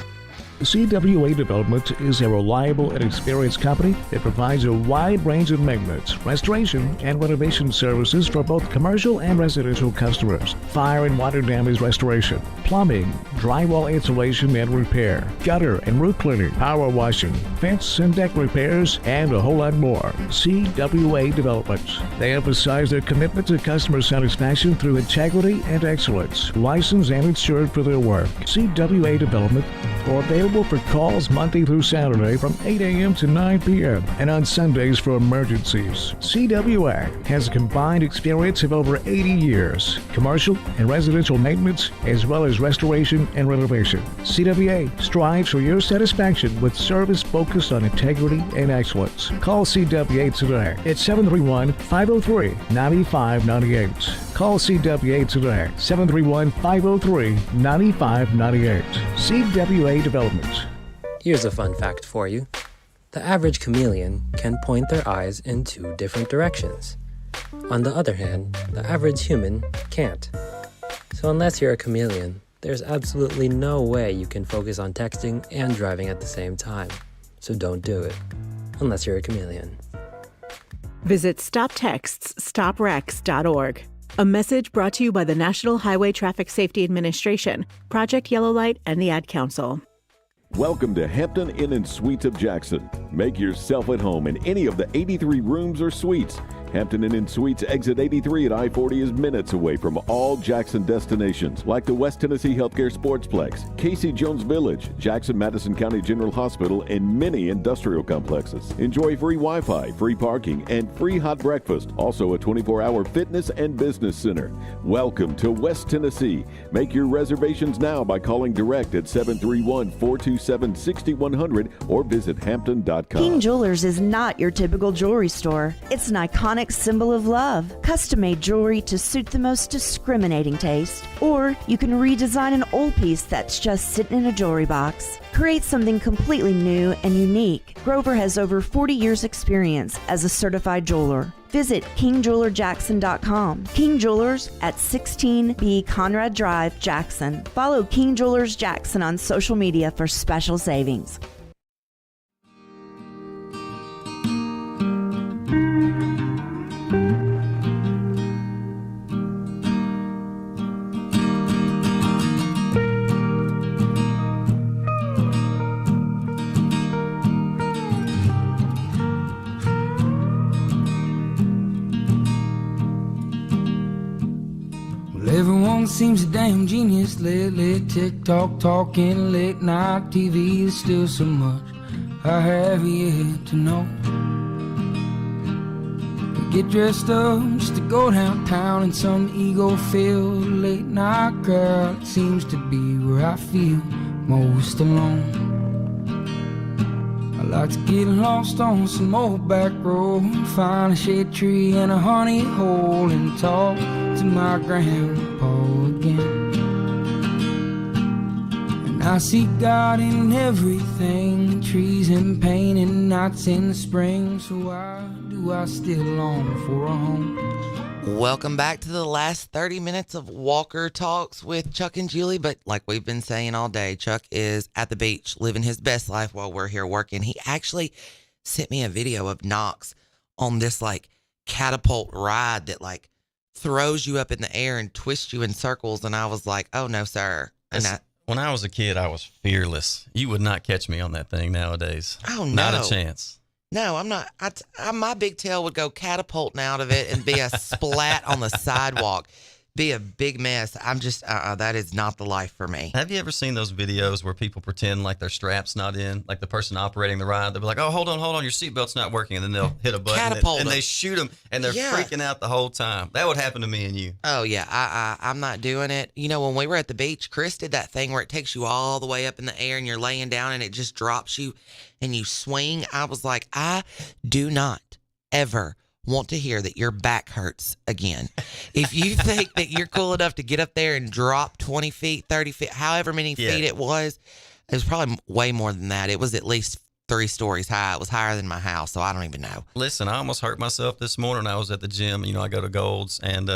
CWA Development is a reliable and experienced company that provides a wide range of maintenance, restoration, and renovation services for both commercial and residential customers. Fire and water damage restoration, plumbing, drywall insulation and repair, gutter and roof cleaning, power washing, fence and deck repairs, and a whole lot more. CWA Development. They emphasize their commitment to customer satisfaction through integrity and excellence. Licensed and insured for their work. CWA Development are available for calls Monday through Saturday from 8 a.m. to 9 p.m. and on Sundays for emergencies. CWA has a combined experience of over 80 years, commercial and residential maintenance, as well as restoration and renovation. CWA strives for your satisfaction with service focused on integrity and excellence. Call CWA today at 731-503-9598. Call CWA today, 731-503-9598. CWA Development. Here's a fun fact for you. The average chameleon can point their eyes in 2 different directions. On the other hand, the average human can't. So unless you're a chameleon, there's absolutely no way you can focus on texting and driving at the same time. So don't do it, unless you're a chameleon. Visit StopTextsStopWrecks.org. A message brought to you by the National Highway Traffic Safety Administration, Project Yellow Light, and the Ad Council. Welcome to Hampton Inn & Suites of Jackson. Make yourself at home in any of the 83 rooms or suites. Hampton Inn & Suites exit 83 at I-40 is minutes away from all Jackson destinations like the West Tennessee Healthcare Sportsplex, Casey Jones Village, Jackson Madison County General Hospital, and many industrial complexes. Enjoy free Wi-Fi, free parking, and free hot breakfast. Also a 24-hour fitness and business center. Welcome to West Tennessee. Make your reservations now by calling direct at 731-427-6100 or visit hampton.com. King Jewelers is not your typical jewelry store. It's an iconic symbol of love. Custom-made jewelry to suit the most discriminating taste. Or you can redesign an old piece that's just sitting in a jewelry box. Create something completely new and unique. Grover has over 40 years experience as a certified jeweler. Visit KingJewelerJackson.com. King Jewelers at 16B Conrad Drive, Jackson. Follow King Jewelers Jackson on social media for special savings. Everyone seems a damn genius lately. TikTok talking, late night TV. There's still so much I have yet to know. Get dressed up just to go downtown in some ego-filled late night crowd. It seems to be where I feel most alone. I like to get lost on some old back road, find a shade tree and a honey hole, and talk to my grandpa again. And I see God in everything, trees in pain and nights in the spring. So why do I still long for a home? Welcome back to the last 30 minutes of Walker Talks with Chuck and Julie. But like we've been saying all day, Chuck is at the beach living his best life while we're here working. He actually sent me a video of Knox on this like catapult ride that like throws you up in the air and twists you in circles. And I was like, oh no, sir. And when I was a kid, I was fearless. You would not catch me on that thing nowadays. Oh, no. Not a chance. No, I'm not. My big tail would go catapulting out of it and be a splat on the sidewalk. Be a big mess. I'm just, that is not the life for me. Have you ever seen those videos where people pretend like their strap's not in? Like the person operating the ride, they'll be like, oh, hold on, your seatbelt's not working. And then they'll hit a button and they shoot them and they're freaking out the whole time. That would happen to me and you. Oh, yeah. I'm not doing it. You know, when we were at the beach, Chris did that thing where it takes you all the way up in the air and you're laying down and it just drops you and you swing. I was like, I do not ever want to hear that your back hurts again. If you think that you're cool enough to get up there and drop 20 feet, 30 feet, however many feet it was probably way more than that. It was at least 3 stories high. It was higher than my house, so I don't even know. Listen, I almost hurt myself this morning. I was at the gym. You know, I go to Gold's, and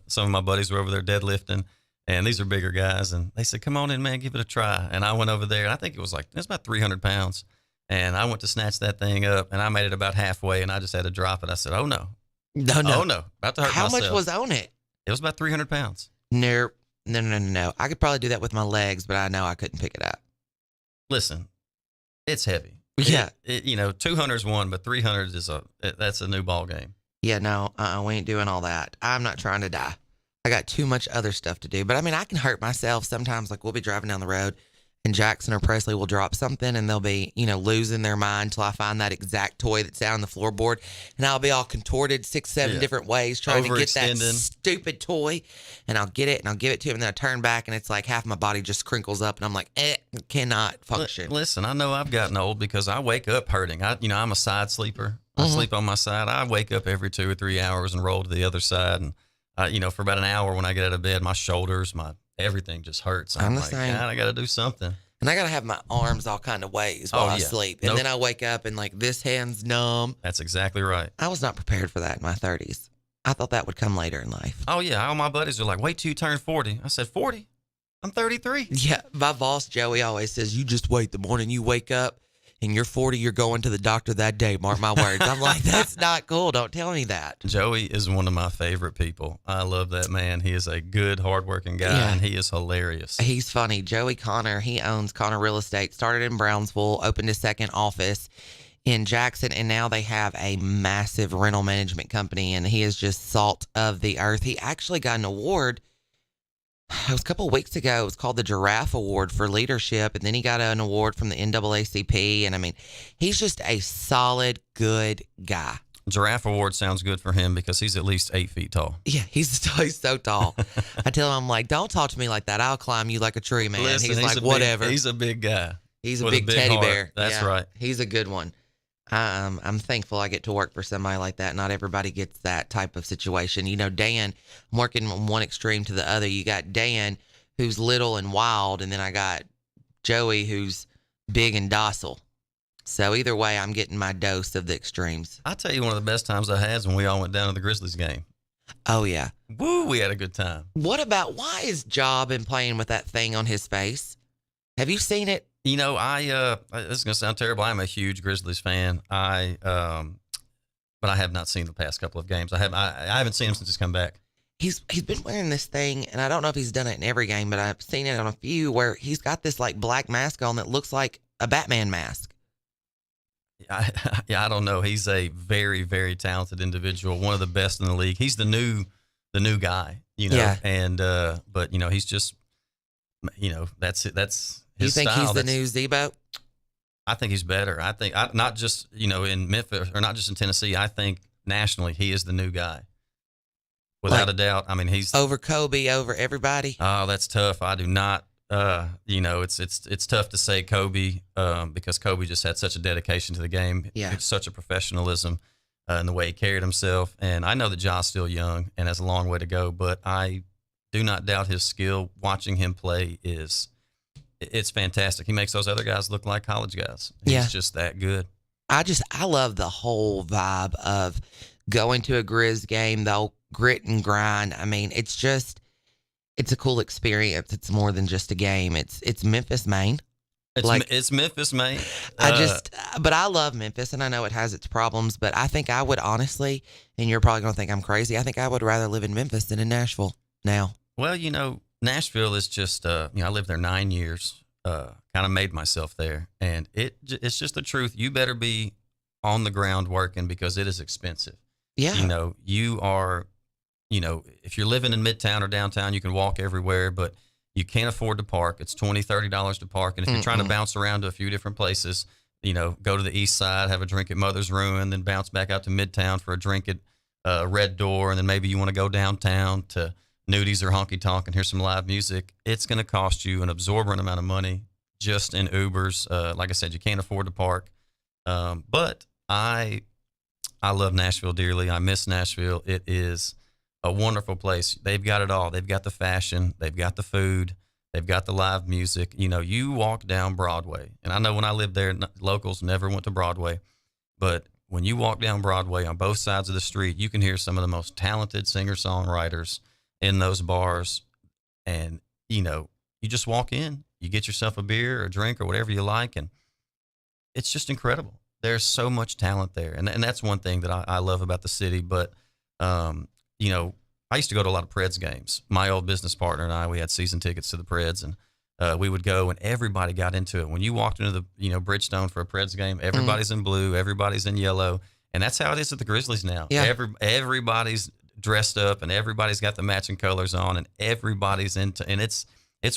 some of my buddies were over there deadlifting, and these are bigger guys, and they said, come on in, man, give it a try. And I went over there, and I think it was about 300 pounds. And I went to snatch that thing up, and I made it about halfway, and I just had to drop it. I said, oh, no. No. Oh, no. About to hurt myself. How much was on it? It was about 300 pounds. No. I could probably do that with my legs, but I know I couldn't pick it up. Listen, it's heavy. Yeah. 200 is one, but 300 that's a new ball game. Yeah, no, we ain't doing all that. I'm not trying to die. I got too much other stuff to do. But, I mean, I can hurt myself sometimes. Like, we'll be driving down the road, and Jackson or Presley will drop something, and they'll be, losing their mind till I find that exact toy that's down on the floorboard. And I'll be all contorted 6-7 different ways trying to get that stupid toy. And I'll get it, and I'll give it to him, and then I turn back, and it's like half my body just crinkles up, and I'm like, cannot function. Listen, I know I've gotten old because I wake up hurting. I'm a side sleeper. I sleep on my side. I wake up every 2 or 3 hours and roll to the other side. And, for about an hour when I get out of bed, my shoulders, everything just hurts. I'm like, God, I got to do something. And I got to have my arms all kind of ways while I sleep. And then I wake up and this hand's numb. That's exactly right. I was not prepared for that in my 30s. I thought that would come later in life. Oh, yeah. All my buddies are like, wait till you turn 40. I said, 40? I'm 33. Yeah. My boss, Joey, always says, you just wait. The morning you wake up, and you're 40, you're going to the doctor that day. Mark my words. I'm like, that's not cool. Don't tell me that. Joey is one of my favorite people. I love that man. He is a good, hardworking guy, and he is hilarious. He's funny. Joey Connor, he owns Connor Real Estate, started in Brownsville, opened his second office in Jackson, and now they have a massive rental management company, and he is just salt of the earth. He actually got an award. It was a couple of weeks ago. It was called the Giraffe Award for leadership, and then he got an award from the NAACP. And I mean, he's just a solid, good guy. Giraffe Award sounds good for him because he's at least 8 feet tall. Yeah, he's so tall. I tell him, I'm like, don't talk to me like that. I'll climb you like a tree, man. Listen, he's like, whatever. He's a big guy. He's a big teddy bear. That's right. He's a good one. I'm thankful I get to work for somebody like that. Not everybody gets that type of situation. You know, Dan, I'm working from one extreme to the other. You got Dan, who's little and wild, and then I got Joey, who's big and docile. So either way, I'm getting my dose of the extremes. I'll tell you, one of the best times I had is when we all went down to the Grizzlies game. Oh, yeah. Woo, we had a good time. What about, why is Ja been playing with that thing on his face? Have you seen it? You know, this is going to sound terrible. I'm a huge Grizzlies fan. But I have not seen the past couple of games. I haven't seen him since he's come back. He's been wearing this thing, and I don't know if he's done it in every game, but I've seen it on a few where he's got this like black mask on that looks like a Batman mask. I don't know. He's a very, very talented individual. One of the best in the league. He's the new guy, you know. Yeah. And but you know, he's just, you know, that's it. That's his style. You think style. he's the new Zebo? I think he's better. I think not just, you know, in Memphis or not just in Tennessee. I think nationally he is the new guy, without a doubt. I mean, he's over Kobe, over everybody. Oh, that's tough. I do not. You know, it's tough to say Kobe because Kobe just had such a dedication to the game. Yeah, such a professionalism in the way he carried himself. And I know that Ja's still young and has a long way to go, but I do not doubt his skill. Watching him play it's fantastic. He makes those other guys look like college guys. He's just that good. I love the whole vibe of going to a Grizz game, the whole grit and grind. I mean, it's a cool experience. It's more than just a game. It's Memphis, Maine. It's Memphis, Maine. But I love Memphis, and I know it has its problems, but I think I would honestly, and you're probably going to think I'm crazy, I think I would rather live in Memphis than in Nashville now. Well, you know, Nashville is just, you know, I lived there 9 years, kind of made myself there, and it's just the truth. You better be on the ground working because it is expensive. Yeah. You know, you know, if you're living in Midtown or downtown, you can walk everywhere, but you can't afford to park. It's $20, $30 to park. And if you're trying to bounce around to a few different places, you know, go to the east side, have a drink at Mother's Ruin, then bounce back out to Midtown for a drink at Red Door, and then maybe you want to go downtown to Nudies or Honky Tonk and hear some live music. It's going to cost you an absorbent amount of money just in Ubers. Like I said, you can't afford to park. But I love Nashville dearly. I miss Nashville. It is a wonderful place. They've got it all. They've got the fashion. They've got the food. They've got the live music. You know, you walk down Broadway, and I know when I lived there, locals never went to Broadway, but when you walk down Broadway on both sides of the street, you can hear some of the most talented singer-songwriters in those bars. And, you know, you just walk in, you get yourself a beer or a drink or whatever you like, and it's just incredible. There's so much talent there. And that's one thing that I love about the city. But, you know, I used to go to a lot of Preds games. My old business partner and I, we had season tickets to the Preds, and we would go, and everybody got into it. When you walked into the, you know, Bridgestone for a Preds game, everybody's in blue, everybody's in yellow, and that's how it is at the Grizzlies now. Yeah. Everybody's dressed up, and everybody's got the matching colors on, and everybody's into, and it's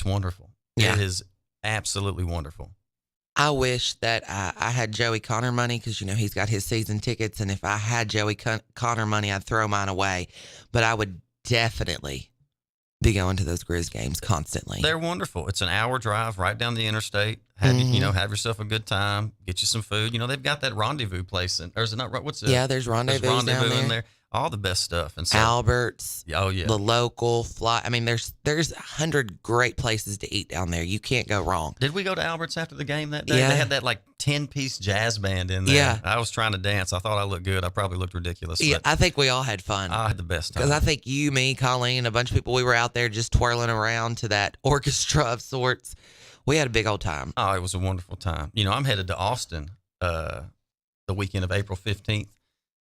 wonderful. Yeah. It is absolutely wonderful. I wish that I had Joey Connor money because, you know, he's got his season tickets. And if I had Joey Connor money, I'd throw mine away. But I would definitely be going to those Grizz games constantly. They're wonderful. It's an hour drive right down the interstate. You know, have yourself a good time. Get you some food. You know, they've got that rendezvous place. Or is it not? What's it? Yeah, there's Rendezvous down there. in there. all the best stuff. And so, Albert's, oh yeah, the local fly. I mean, there's 100 great places to eat down there. You can't go wrong. Did we go to Albert's after the game that day? Yeah. They had that like 10-piece jazz band in there. Yeah. I was trying to dance. I thought I looked good. I probably looked ridiculous. Yeah, But I think we all had fun. I had the best time. Because I think you, me, Colleen, a bunch of people, we were out there just twirling around to that orchestra of sorts. We had a big old time. Oh, it was a wonderful time. You know, I'm headed to Austin the weekend of April 15th.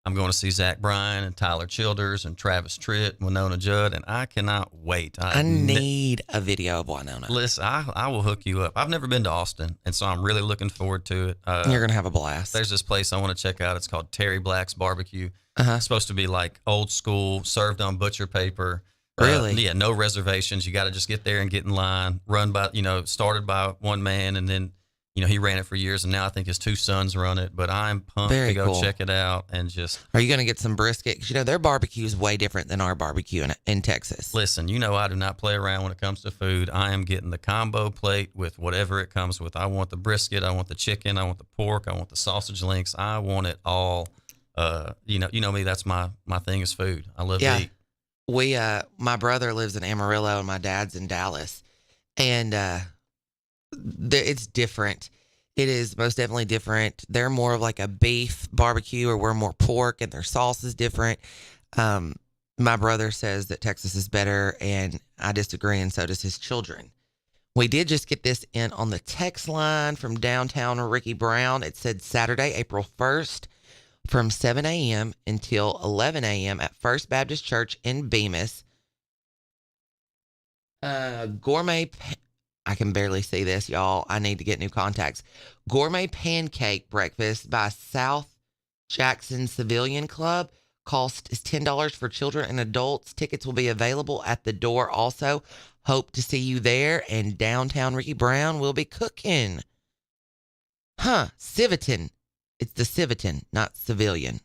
I'm going to see Zach Bryan and Tyler Childers and Travis Tritt, Winona Judd, and I cannot wait. I need a video of Winona. Listen, I will hook you up. I've never been to Austin, and so I'm really looking forward to it. You're going to have a blast. There's this place I want to check out. It's called Terry Black's Barbecue. Uh-huh. It's supposed to be like old school, served on butcher paper. Really? Yeah, no reservations. You got to just get there and get in line. Started by one man, and then, he ran it for years, and now I think his two sons run it. But I'm pumped Very to go cool. check it out and just. Are you going to get some brisket? 'Cause their barbecue is way different than our barbecue in Texas. Listen, I do not play around when it comes to food. I am getting the combo plate with whatever it comes with. I want the brisket. I want the chicken. I want the pork. I want the sausage links. I want it all. You know me. That's my thing is food. I love to eat. My brother lives in Amarillo and my dad's in Dallas, and it's different. It is most definitely different. They're more of like a beef barbecue, or we're more pork, and their sauce is different. My brother says that Texas is better, and I disagree, and so does his children. We did just get this in on the text line from downtown Ricky Brown. It said Saturday, April 1st, from 7 a.m. until 11 a.m. at First Baptist Church in Bemis. Gourmet, I can barely see this, y'all. I need to get new contacts. Gourmet pancake breakfast by South Jackson Civilian Club. Cost is $10 for children and adults. Tickets will be available at the door also. Hope to see you there. And downtown Ricky Brown will be cooking. Civitan. It's the Civitan, not Civilian.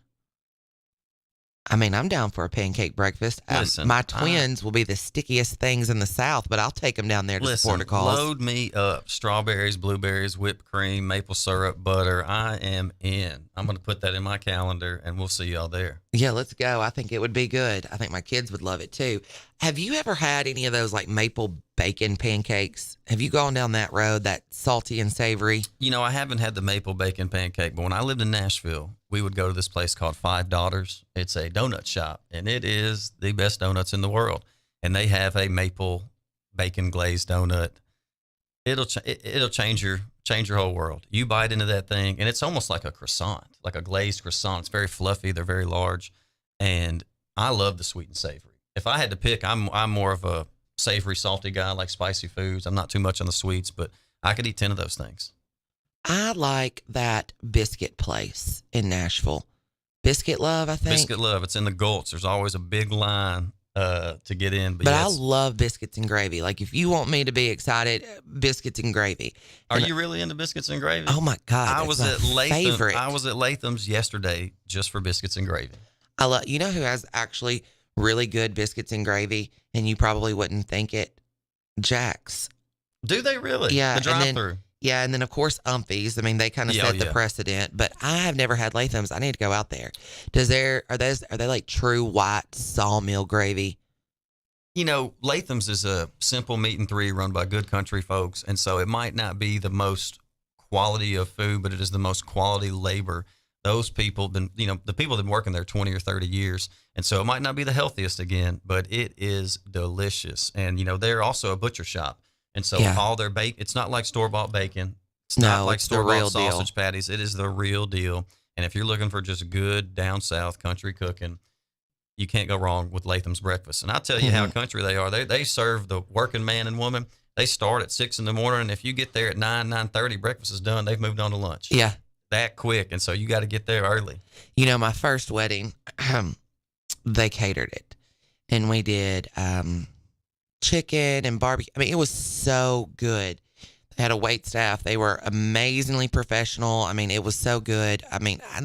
I mean, I'm down for a pancake breakfast. Listen, my twins will be the stickiest things in the South, but I'll take them down there to support a cause. Load me up. Strawberries, blueberries, whipped cream, maple syrup, butter. I am in. I'm going to put that in my calendar, and we'll see y'all there. Yeah, let's go. I think it would be good. I think my kids would love it too. Have you ever had any of those like maple bacon pancakes? Have you gone down that road, that salty and savory? I haven't had the maple bacon pancake, but when I lived in Nashville, we would go to this place called Five Daughters. It's a donut shop, and it is the best donuts in the world. And they have a maple bacon glazed donut. It'll change your whole world. You bite into that thing, and it's almost like a croissant, like a glazed croissant. It's very fluffy. They're very large, and I love the sweet and savory. If I had to pick, I'm more of a savory, salty guy. I like spicy foods. I'm not too much on the sweets, but I could eat 10 of those things. I like that biscuit place in Nashville. Biscuit Love, I think. Biscuit Love. It's in the Gulch. There's always a big line to get in. But yes. I love biscuits and gravy. Like, if you want me to be excited, biscuits and gravy. Are you really into biscuits and gravy? Oh, my God. I was at favorite. I was at Latham's yesterday just for biscuits and gravy. You know who has actually really good biscuits and gravy, and you probably wouldn't think it? Jack's. Do they really? Yeah. The drive-through. Yeah, and then, of course, Umphy's. I mean, they kind of set the precedent. But I have never had Latham's. I need to go out there. Are they like true white sawmill gravy? Latham's is a simple meat and three run by good country folks. And so it might not be the most quality of food, but it is the most quality labor. Those people the people have been working there 20 or 30 years. And so it might not be the healthiest again, but it is delicious. And, they're also a butcher shop. And so all their bacon, it's not like store-bought bacon. It's not like store-bought sausage patties. It is the real deal. And if you're looking for just good down south country cooking, you can't go wrong with Latham's breakfast. And I'll tell you how country they are. They serve the working man and woman. They start at 6 in the morning. And if you get there at 9:30, breakfast is done. They've moved on to lunch. Yeah. That quick. And so you got to get there early. My first wedding, they catered it. And we did chicken and barbecue. I mean, it was so good. They had a wait staff. They were amazingly professional. I mean, it was so good. I mean, I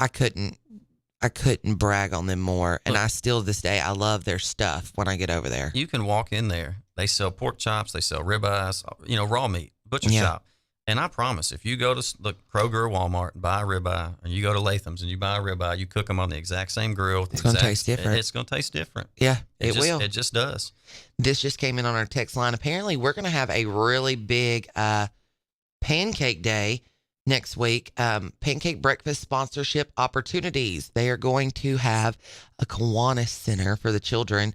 couldn't brag on them more. And I still, to this day, I love their stuff when I get over there. You can walk in there. They sell pork chops. They sell ribeyes, raw meat, butcher shop. And I promise, if you go to the Kroger or Walmart and buy a ribeye, and you go to Latham's and you buy a ribeye, you cook them on the exact same grill. It's going to taste different. It's going to taste different. Yeah, it will. It just does. This just came in on our text line. Apparently, we're going to have a really big pancake day next week. Pancake breakfast sponsorship opportunities. They are going to have a Kiwanis Center for the children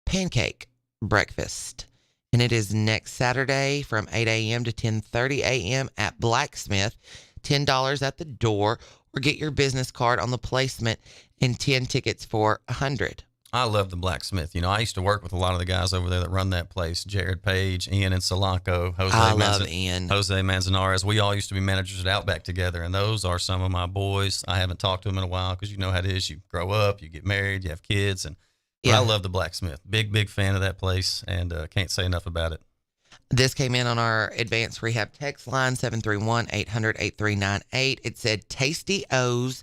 pancake breakfast. And it is next Saturday from 8 a.m. to 10:30 a.m. at Blacksmith. $10 at the door, or get your business card on the placement and 10 tickets for $100. I love the Blacksmith. You know, I used to work with a lot of the guys over there that run that place. Jared Page, Ian and Solanco, love Ian. Jose Manzanares. We all used to be managers at Outback together, and those are some of my boys. I haven't talked to them in a while because you know how it is. You grow up, you get married, you have kids, and I love the Blacksmith. Big fan of that place, and can't say enough about it. This came in on our advanced rehab text line, 731-800-8398. It said, Tasty O's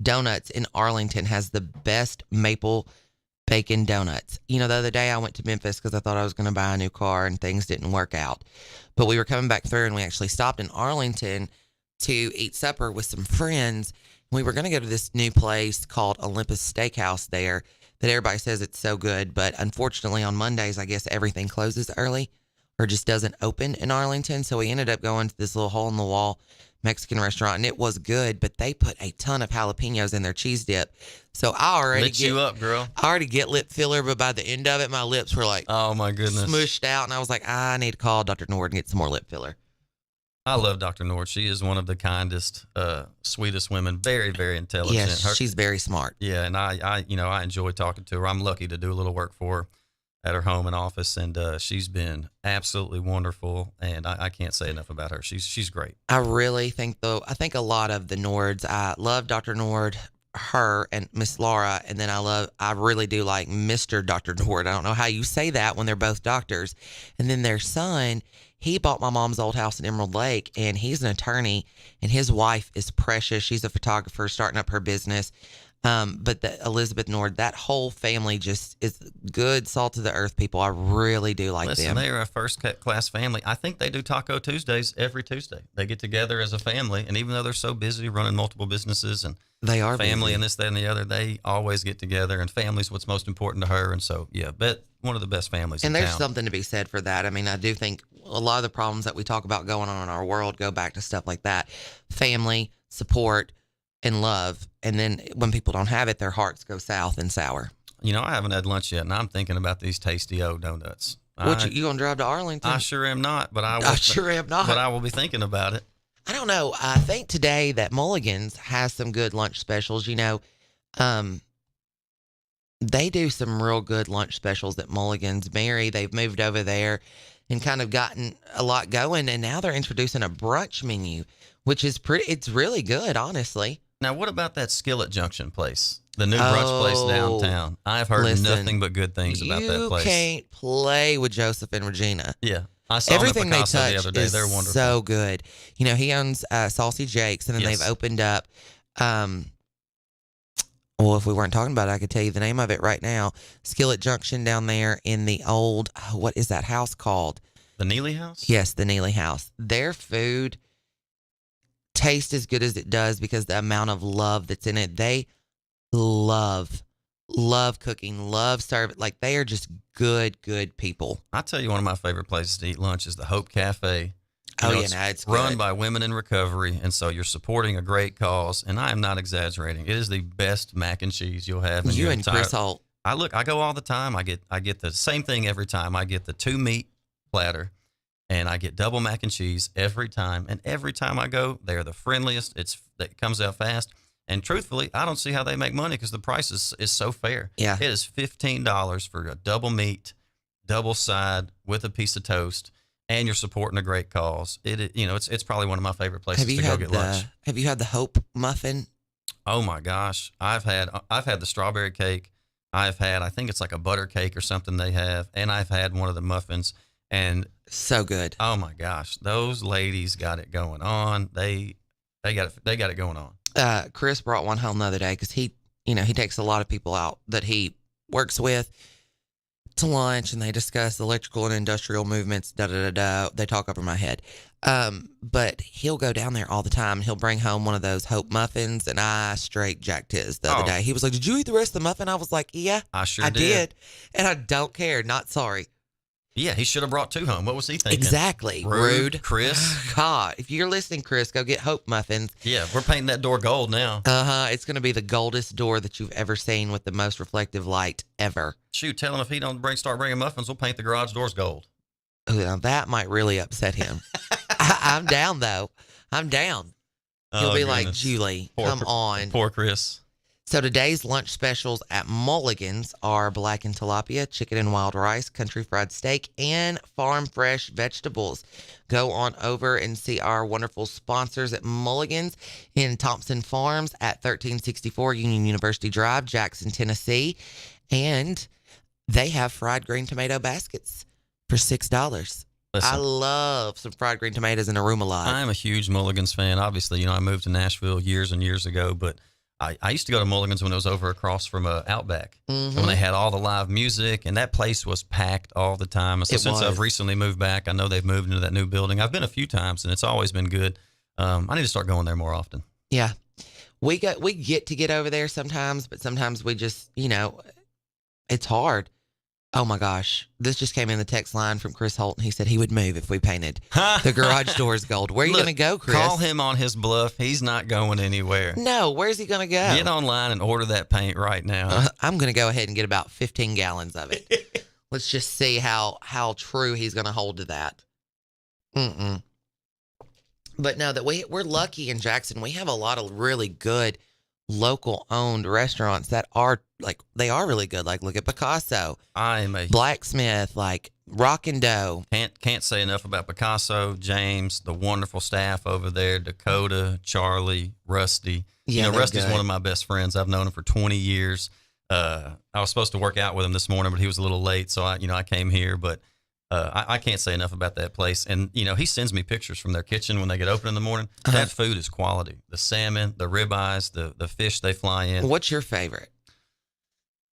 Donuts in Arlington has the best maple bacon donuts. You know, the other day I went to Memphis because I thought I was going to buy a new car and things didn't work out. But we were coming back through and we actually stopped in Arlington to eat supper with some friends. We were going to go to this new place called Olympus Steakhouse there that everybody says it's so good. But unfortunately on Mondays, I guess everything closes early or just doesn't open in Arlington. So we ended up going to this little hole-in-the-wall Mexican restaurant, and it was good, but they put a ton of jalapenos in their cheese dip. So I already Lit you up, girl. I already get lip filler, but by the end of it, my lips were like, oh my goodness, smushed out, and I was like, I need to call Dr. Nord and get some more lip filler. I love Dr. Nord. She is one of the kindest, sweetest women. Very, very intelligent. Yes, she's very smart. Yeah, and I enjoy talking to her. I'm lucky to do a little work for her at her home and office, and she's been absolutely wonderful, and I can't say enough about her. She's great. I really think, though, I think a lot of the Nords, I love Dr. Nord, her, and Miss Laura, and then I really do like Mr. Dr. Nord. I don't know how you say that when they're both doctors. And then their son, he bought my mom's old house in Emerald Lake, and he's an attorney, and his wife is precious. She's a photographer starting up her business. But Elizabeth Nord, that whole family just is good, salt of the earth people. I really do like them. They're a first-class family. I think they do Taco Tuesdays every Tuesday. They get together as a family, and even though they're so busy running multiple businesses and they are family busy. And this, that, and the other, they always get together, and family's what's most important to her. And so, yeah, bet one of the best families and in there's town. something to be said for that. I mean, I do think a lot of the problems that we talk about going on in our world go back to stuff like that. Family, support, and love. And then when people don't have it, their hearts go south and sour. You know, I haven't had lunch yet, and I'm thinking about these Tasty O donuts. You gonna drive to Arlington? I sure am not, but I will be thinking about it. I don't know. I think today that Mulligan's has some good lunch specials. You know, they do some real good lunch specials at Mulligan's. Mary, they've moved over there and kind of gotten a lot going, and now they're introducing a brunch menu, which is it's really good, honestly. Now, what about that Skillet Junction place? The new brunch place downtown. I've heard nothing but good things about that place. You can't play with Joseph and Regina. Yeah. I saw everything them at Picasso they touch the other day. They're wonderful. So good. You know, he owns Saucy Jake's, and then they've opened up, well, if we weren't talking about it, I could tell you the name of it right now. Skillet Junction down there in the old, what is that house called? The Neely House? Yes, the Neely House. Their food tastes as good as it does because the amount of love that's in it. They love cooking, love serving. Like, they are just good people. I tell you, one of my favorite places to eat lunch is the Hope Cafe. It's run good. by women in recovery, and so you're supporting a great cause. And I am not exaggerating; it is the best mac and cheese you'll have. In you your and entire... Chris Holt. I go all the time. I get the same thing every time. I get the 2 meat platter, and I get double mac and cheese every time. And every time I go, they're the friendliest. It comes out fast. And truthfully, I don't see how they make money because the price is so fair. Yeah. It is $15 for a double meat, double side with a piece of toast, and you're supporting a great cause. It's probably one of my favorite places to go get lunch. Have you had the Hope muffin? Oh my gosh. I've had the strawberry cake. I've had, I think it's like a butter cake or something they have, and I've had one of the muffins, and so good. Oh my gosh. Those ladies got it going on. They got it going on. Chris brought one home the other day because he takes a lot of people out that he works with to lunch and they discuss electrical and industrial movements, da-da-da-da. They talk over my head. But he'll go down there all the time. He'll bring home one of those Hope muffins, and I straight jacked his the other day. He was like, "Did you eat the rest of the muffin?" I was like, "Yeah, I sure did. And I don't care. Not sorry." Yeah, he should have brought 2 home. What was he thinking? Exactly. Rude. Chris. God, if you're listening, Chris, go get Hope muffins. Yeah, we're painting that door gold now. It's going to be the goldest door that you've ever seen with the most reflective light ever. Shoot, tell him if he don't start bringing muffins, we'll paint the garage doors gold. Ooh, now that might really upset him. I'm down, though. I'm down. He'll be like, "Julie, come on." Poor Chris. So today's lunch specials at Mulligan's are blackened tilapia, chicken and wild rice, country fried steak, and farm fresh vegetables. Go on over and see our wonderful sponsors at Mulligan's in Thompson Farms at 1364 Union University Drive, Jackson, Tennessee. And they have fried green tomato baskets for $6. Listen, I love some fried green tomatoes and arugula. I'm a huge Mulligan's fan. Obviously, I moved to Nashville years and years ago, but I used to go to Mulligan's when it was over across from Outback, when they had all the live music, and that place was packed all the time. So since I've recently moved back, I know they've moved into that new building. I've been a few times, and it's always been good. I need to start going there more often. Yeah. We get to get over there sometimes, but sometimes we just, it's hard. Oh my gosh. This just came in the text line from Chris Holt, and he said he would move if we painted the garage doors gold. Where are you going to go, Chris? Call him on his bluff. He's not going anywhere. No, where's he going to go? Get online and order that paint right now. I'm going to go ahead and get about 15 gallons of it. Let's just see how true he's going to hold to that. But no, that we're lucky in Jackson. We have a lot of really good local owned restaurants that are they are really good. Like, look at Picasso. I'm a Blacksmith, like Rock and Dough. Can't say enough about Picasso, James, the wonderful staff over there, Dakota, Charlie, Rusty. Yeah, Rusty's good. one of my best friends. I've known him for 20 years. I was supposed to work out with him this morning, but he was a little late, so I came here. But I can't say enough about that place. And, he sends me pictures from their kitchen when they get open in the morning. That food is quality. The salmon, the ribeyes, the fish they fly in. What's your favorite?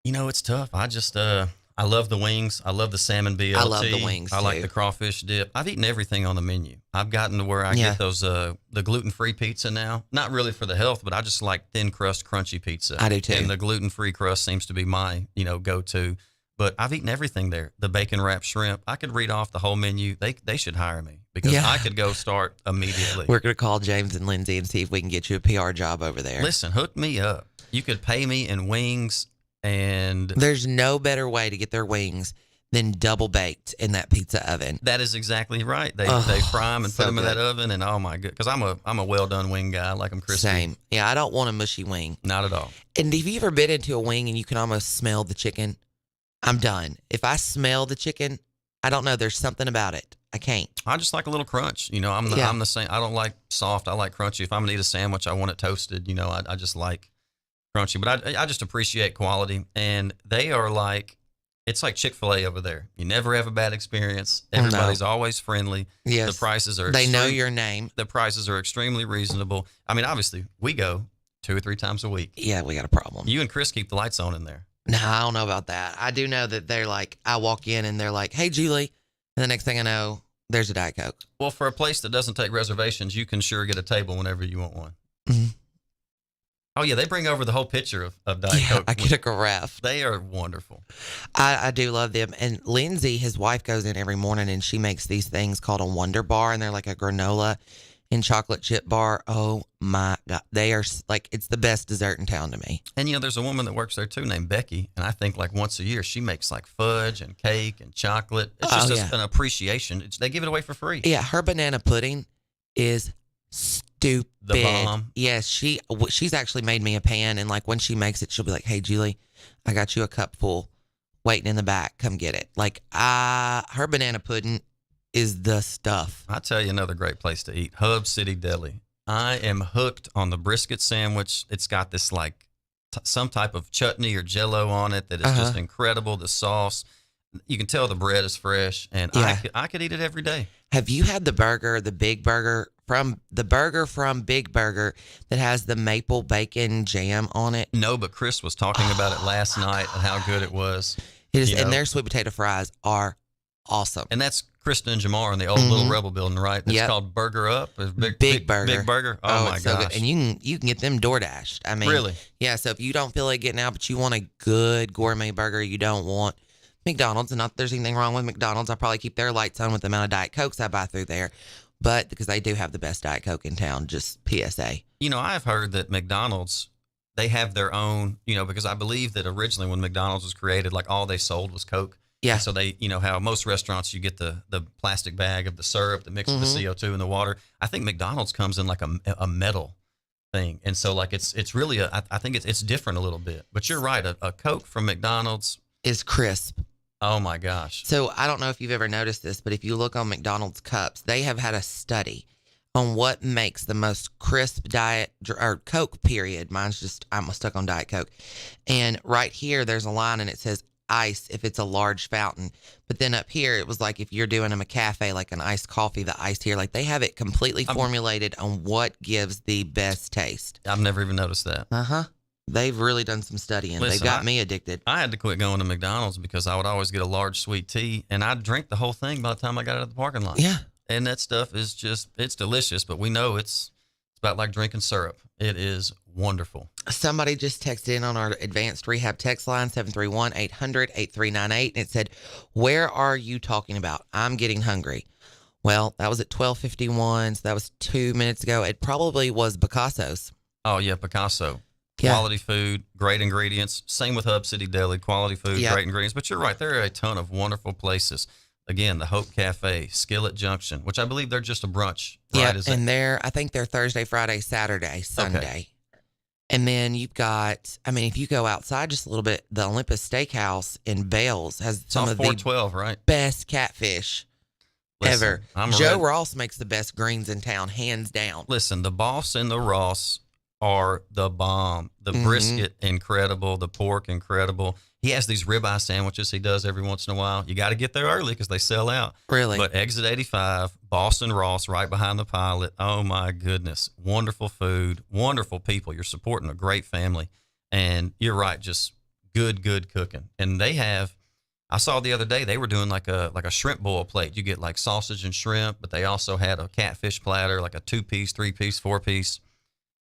It's tough. I just, I love the wings. I love the salmon BLT. I love the wings, I like too. the crawfish dip. I've eaten everything on the menu. I've gotten to where I get those, the gluten-free pizza now. Not really for the health, but I just like thin crust, crunchy pizza. I do, too. And the gluten-free crust seems to be my, go-to. But I've eaten everything there. The bacon wrapped shrimp. I could read off the whole menu. They should hire me because I could go start immediately. We're going to call James and Lindsay and see if we can get you a PR job over there. Listen, hook me up. You could pay me in wings, and there's no better way to get their wings than double baked in that pizza oven. That is exactly right. They fry them and put them in that oven, and oh my god, because I'm a well done wing guy, like I'm crispy. Same. Yeah, I don't want a mushy wing. Not at all. And have you ever been into a wing and you can almost smell the chicken? I'm done. If I smell the chicken, I don't know. There's something about it. I can't. I just like a little crunch. I'm the same. I don't like soft. I like crunchy. If I'm gonna eat a sandwich, I want it toasted. I just like crunchy. But I just appreciate quality, and they are it's like Chick-fil-A over there. You never have a bad experience. Everybody's always friendly. Yes. The prices are. They know your name. The prices are extremely reasonable. I mean, obviously, we go 2 or 3 times a week. Yeah, we got a problem. You and Chris keep the lights on in there. No, I don't know about that. I do know that they're like, I walk in and they're like, "Hey, Julie," and the next thing I know, there's a Diet Coke. Well, for a place that doesn't take reservations, you can sure get a table whenever you want one. Mm-hmm. Oh, yeah, they bring over the whole pitcher of Diet Coke. I get a carafe. They are wonderful. I do love them. And Lindsay, his wife, goes in every morning and she makes these things called a Wonder Bar, and they're like a granola and chocolate chip bar. Oh, my God. They are it's the best dessert in town to me. And, there's a woman that works there, too, named Becky, and I think once a year she makes fudge and cake and chocolate. It's just an appreciation. They give it away for free. Yeah, her banana pudding is stupid. The bomb. Yes, she's actually made me a pan, and when she makes it, she'll be like, "Hey, Julie, I got you a cup full waiting in the back. Come get it." Her banana pudding is the stuff. I'll tell you another great place to eat, Hub City Deli. I am hooked on the brisket sandwich. It's got this some type of chutney or jello on it that is just incredible. The sauce, you can tell the bread is fresh, and I could eat it every day. Have you had the Big Burger from Big Burger that has the maple bacon jam on it? No, but Chris was talking about it last night and how good it was. And their sweet potato fries are awesome. And that's Krista and Jamar in the old Little Rebel building, right? It's called Burger Up. Big Burger. Big Burger. Oh my it's gosh. so good. And you can get them DoorDashed. I mean, really? Yeah. So if you don't feel like getting out, but you want a good gourmet burger, you don't want McDonald's. And not that there's anything wrong with McDonald's. I probably keep their lights on with the amount of Diet Cokes I buy through there, but because they do have the best Diet Coke in town. Just PSA. I've heard that McDonald's, they have their own. Because I believe that originally when McDonald's was created, like all they sold was Coke. Yeah. And so they, how most restaurants, you get the plastic bag of the syrup that mixes the CO2 in the water. I think McDonald's comes in like a metal thing. And so like it's really, I think it's different a little bit. But you're right. A Coke from McDonald's is crisp. Oh my gosh. So I don't know if you've ever noticed this, but if you look on McDonald's cups, they have had a study on what makes the most crisp Diet or Coke period. Mine's just, I'm stuck on Diet Coke. And right here, there's a line and it says ice if it's a large fountain. But then up here, it was like if you're doing a McCafe, like an iced coffee, the ice here, like they have it completely formulated on what gives the best taste. I've never even noticed that. Uh-huh. They've really done some studying. They've got me addicted. I had to quit going to McDonald's because I would always get a large sweet tea and I'd drink the whole thing by the time I got out of the parking lot. Yeah. And that stuff is just, it's delicious, but we know it's about like drinking syrup. It is wonderful. Somebody just texted in on our advanced rehab text line, 731-800-8398. And it said, where are you talking about? I'm getting hungry. Well, that was at 12:51. So that was 2 minutes ago. It probably was Picasso's. Oh, yeah, Picasso. Yeah. Quality food, great ingredients. Same with Hub City Deli. Quality food, great ingredients. But you're right. There are a ton of wonderful places. Again, the Hope Cafe, Skillet Junction, which I believe they're just a brunch. Right? Yeah, and I think they're Thursday, Friday, Saturday, Sunday. Okay. And then you've got, I mean, if you go outside just a little bit, the Olympus Steakhouse in Bales has some of the best catfish ever. Joe Ross makes the best greens in town, hands down. Listen, the Boss and the Ross are the bomb. The brisket, incredible. The pork, incredible. He has these ribeye sandwiches he does every once in a while. You got to get there early because they sell out. Really? But Exit 85, Boston Ross, right behind the Pilot. Oh, my goodness. Wonderful food, wonderful people. You're supporting a great family. And you're right, just good cooking. And they have, I saw the other day, they were doing like a shrimp boil plate. You get like sausage and shrimp, but they also had a catfish platter, like a 2-piece, 3-piece, 4-piece.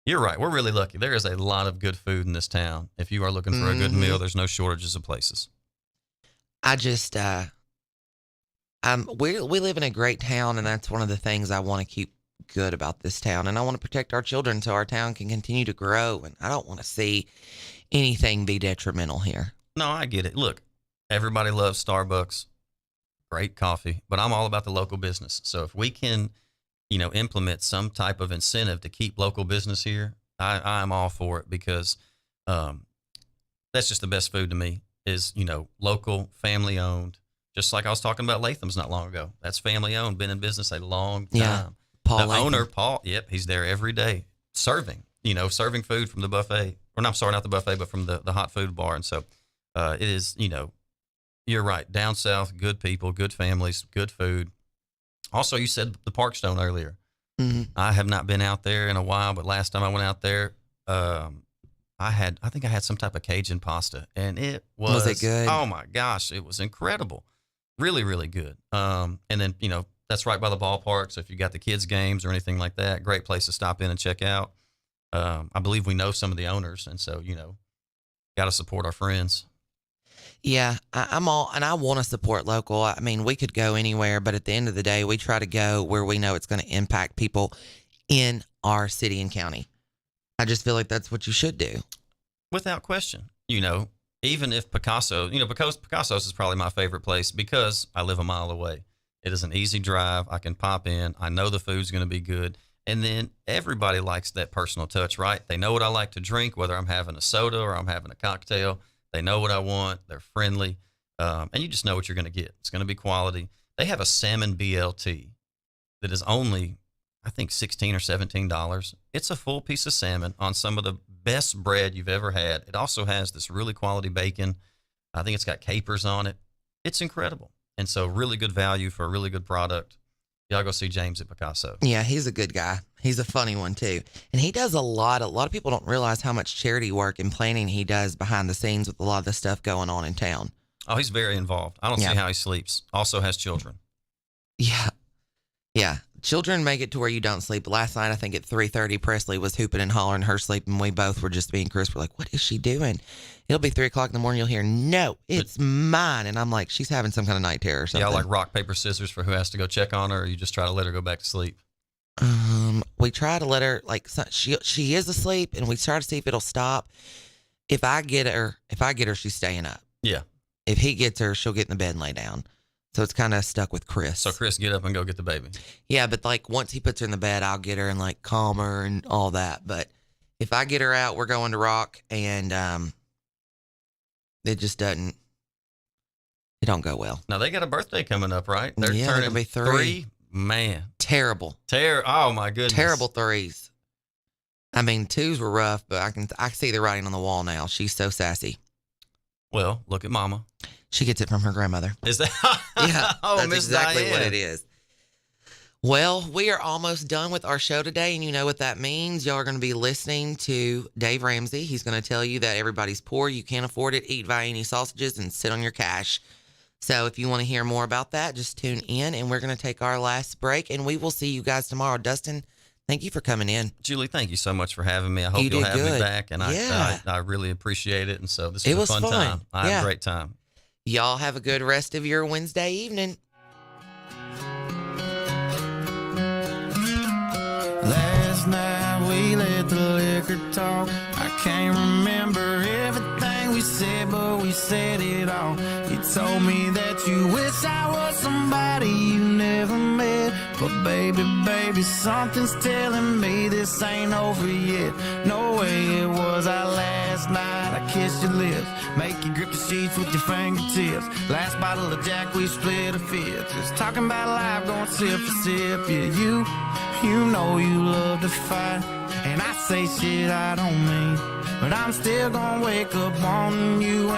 You're right. We're really lucky. There is a lot of good food in this town. If you are looking for a good meal, there's no shortages of places. I just, we live in a great town, and that's one of the things I want to keep good about this town. And I want to protect our children so our town can continue to grow. And I don't want to see anything be detrimental here. No, I get it. Look, everybody loves Starbucks, great coffee, but I'm all about the local business. So if we can, implement some type of incentive to keep local business here, I'm all for it because that's just the best food to me is, local, family owned. Just like I was talking about Latham's not long ago. That's family owned, been in business a long time. Yeah, Paul the Latham. Owner, Paul, yep, he's there every day serving food from the buffet. Or no, I'm sorry, not the buffet, but from the hot food bar. And so it is, you're right. Down south, good people, good families, good food. Also, you said the Parkstone earlier. Mm-hmm. I have not been out there in a while, but last time I went out there, I think I had some type of Cajun pasta, and it was it good? Oh my gosh, it was incredible, really, really good. And then that's right by the ballpark, so if you got the kids' games or anything like that, great place to stop in and check out. I believe we know some of the owners, and so got to support our friends. Yeah, I'm all, and I want to support local. I mean, we could go anywhere, but at the end of the day, we try to go where we know it's going to impact people in our city and county. I just feel like that's what you should do. Without question. Even if Picasso, because Picasso's is probably my favorite place because I live a mile away. It is an easy drive. I can pop in. I know the food's going to be good. And then everybody likes that personal touch, right? They know what I like to drink, whether I'm having a soda or I'm having a cocktail. They know what I want. They're friendly. And you just know what you're going to get. It's going to be quality. They have a salmon BLT that is only, I think, $16 or $17. It's a full piece of salmon on some of the best bread you've ever had. It also has this really quality bacon. I think it's got capers on it. It's incredible. And so really good value for a really good product. Y'all go see James at Picasso. Yeah, he's a good guy. He's a funny one too. And he does a lot of people don't realize how much charity work and planning he does behind the scenes with a lot of the stuff going on in town. Oh, he's very involved. I don't see how he sleeps. Also has children. Yeah. Yeah. Children make it to where you don't sleep. Last night, I think at 3:30, Presley was hooping and hollering her sleep, and we both were just being Chris. We're like, what is she doing? It'll be 3 o'clock in the morning. You'll hear, no, it's mine. And I'm like, she's having some kind of night terror or something. Y'all like rock, paper, scissors for who has to go check on her, or you just try to let her go back to sleep? We try to let her, like, she is asleep, and we try to see if it'll stop. If I get her, she's staying up. Yeah. If he gets her, she'll get in the bed and lay down. So it's kind of stuck with Chris. So Chris, get up and go get the baby. Yeah, but like once he puts her in the bed, I'll get her and like calm her and all that. But if I get her out, we're going to rock, and it just doesn't. It don't go well. Now they got a birthday coming up, right? They're Yeah, turning they're gonna be 3. Man, Terrible. Oh my goodness. Terrible 3s. I mean, 2s were rough, but I see the writing on the wall now. She's so sassy. Well, look at Mama. She gets it from her grandmother. Is that? Yeah, Oh, that's Miss exactly Diane. what it is. Well, we are almost done with our show today, and you know what that means. Y'all are going to be listening to Dave Ramsey. He's going to tell you that everybody's poor, you can't afford it, eat Viennese sausages, and sit on your cash. So if you want to hear more about that, just tune in, and we're going to take our last break, and we will see you guys tomorrow. Dustin, thank you for coming in. Julie, thank you so much for having me. I hope You you'll did have me good. back, and Yeah. I really appreciate it. And so this It was a was fun fun. time. I had Yeah. a great time. Y'all have a good rest of your Wednesday evening. Last night we let the liquor talk. I can't remember everything we said, but we said it all. You told me that you wish I was somebody you never met. But baby, something's telling me this ain't over yet. No way it was our last night. I kissed your lips, make you grip the sheets with your fingertips. Last bottle of Jack, we split a fifth. Just talking about life, going sip for sip. Yeah, you know you love to fight, and I say shit I don't mean, but I'm still gonna wake up wanting you.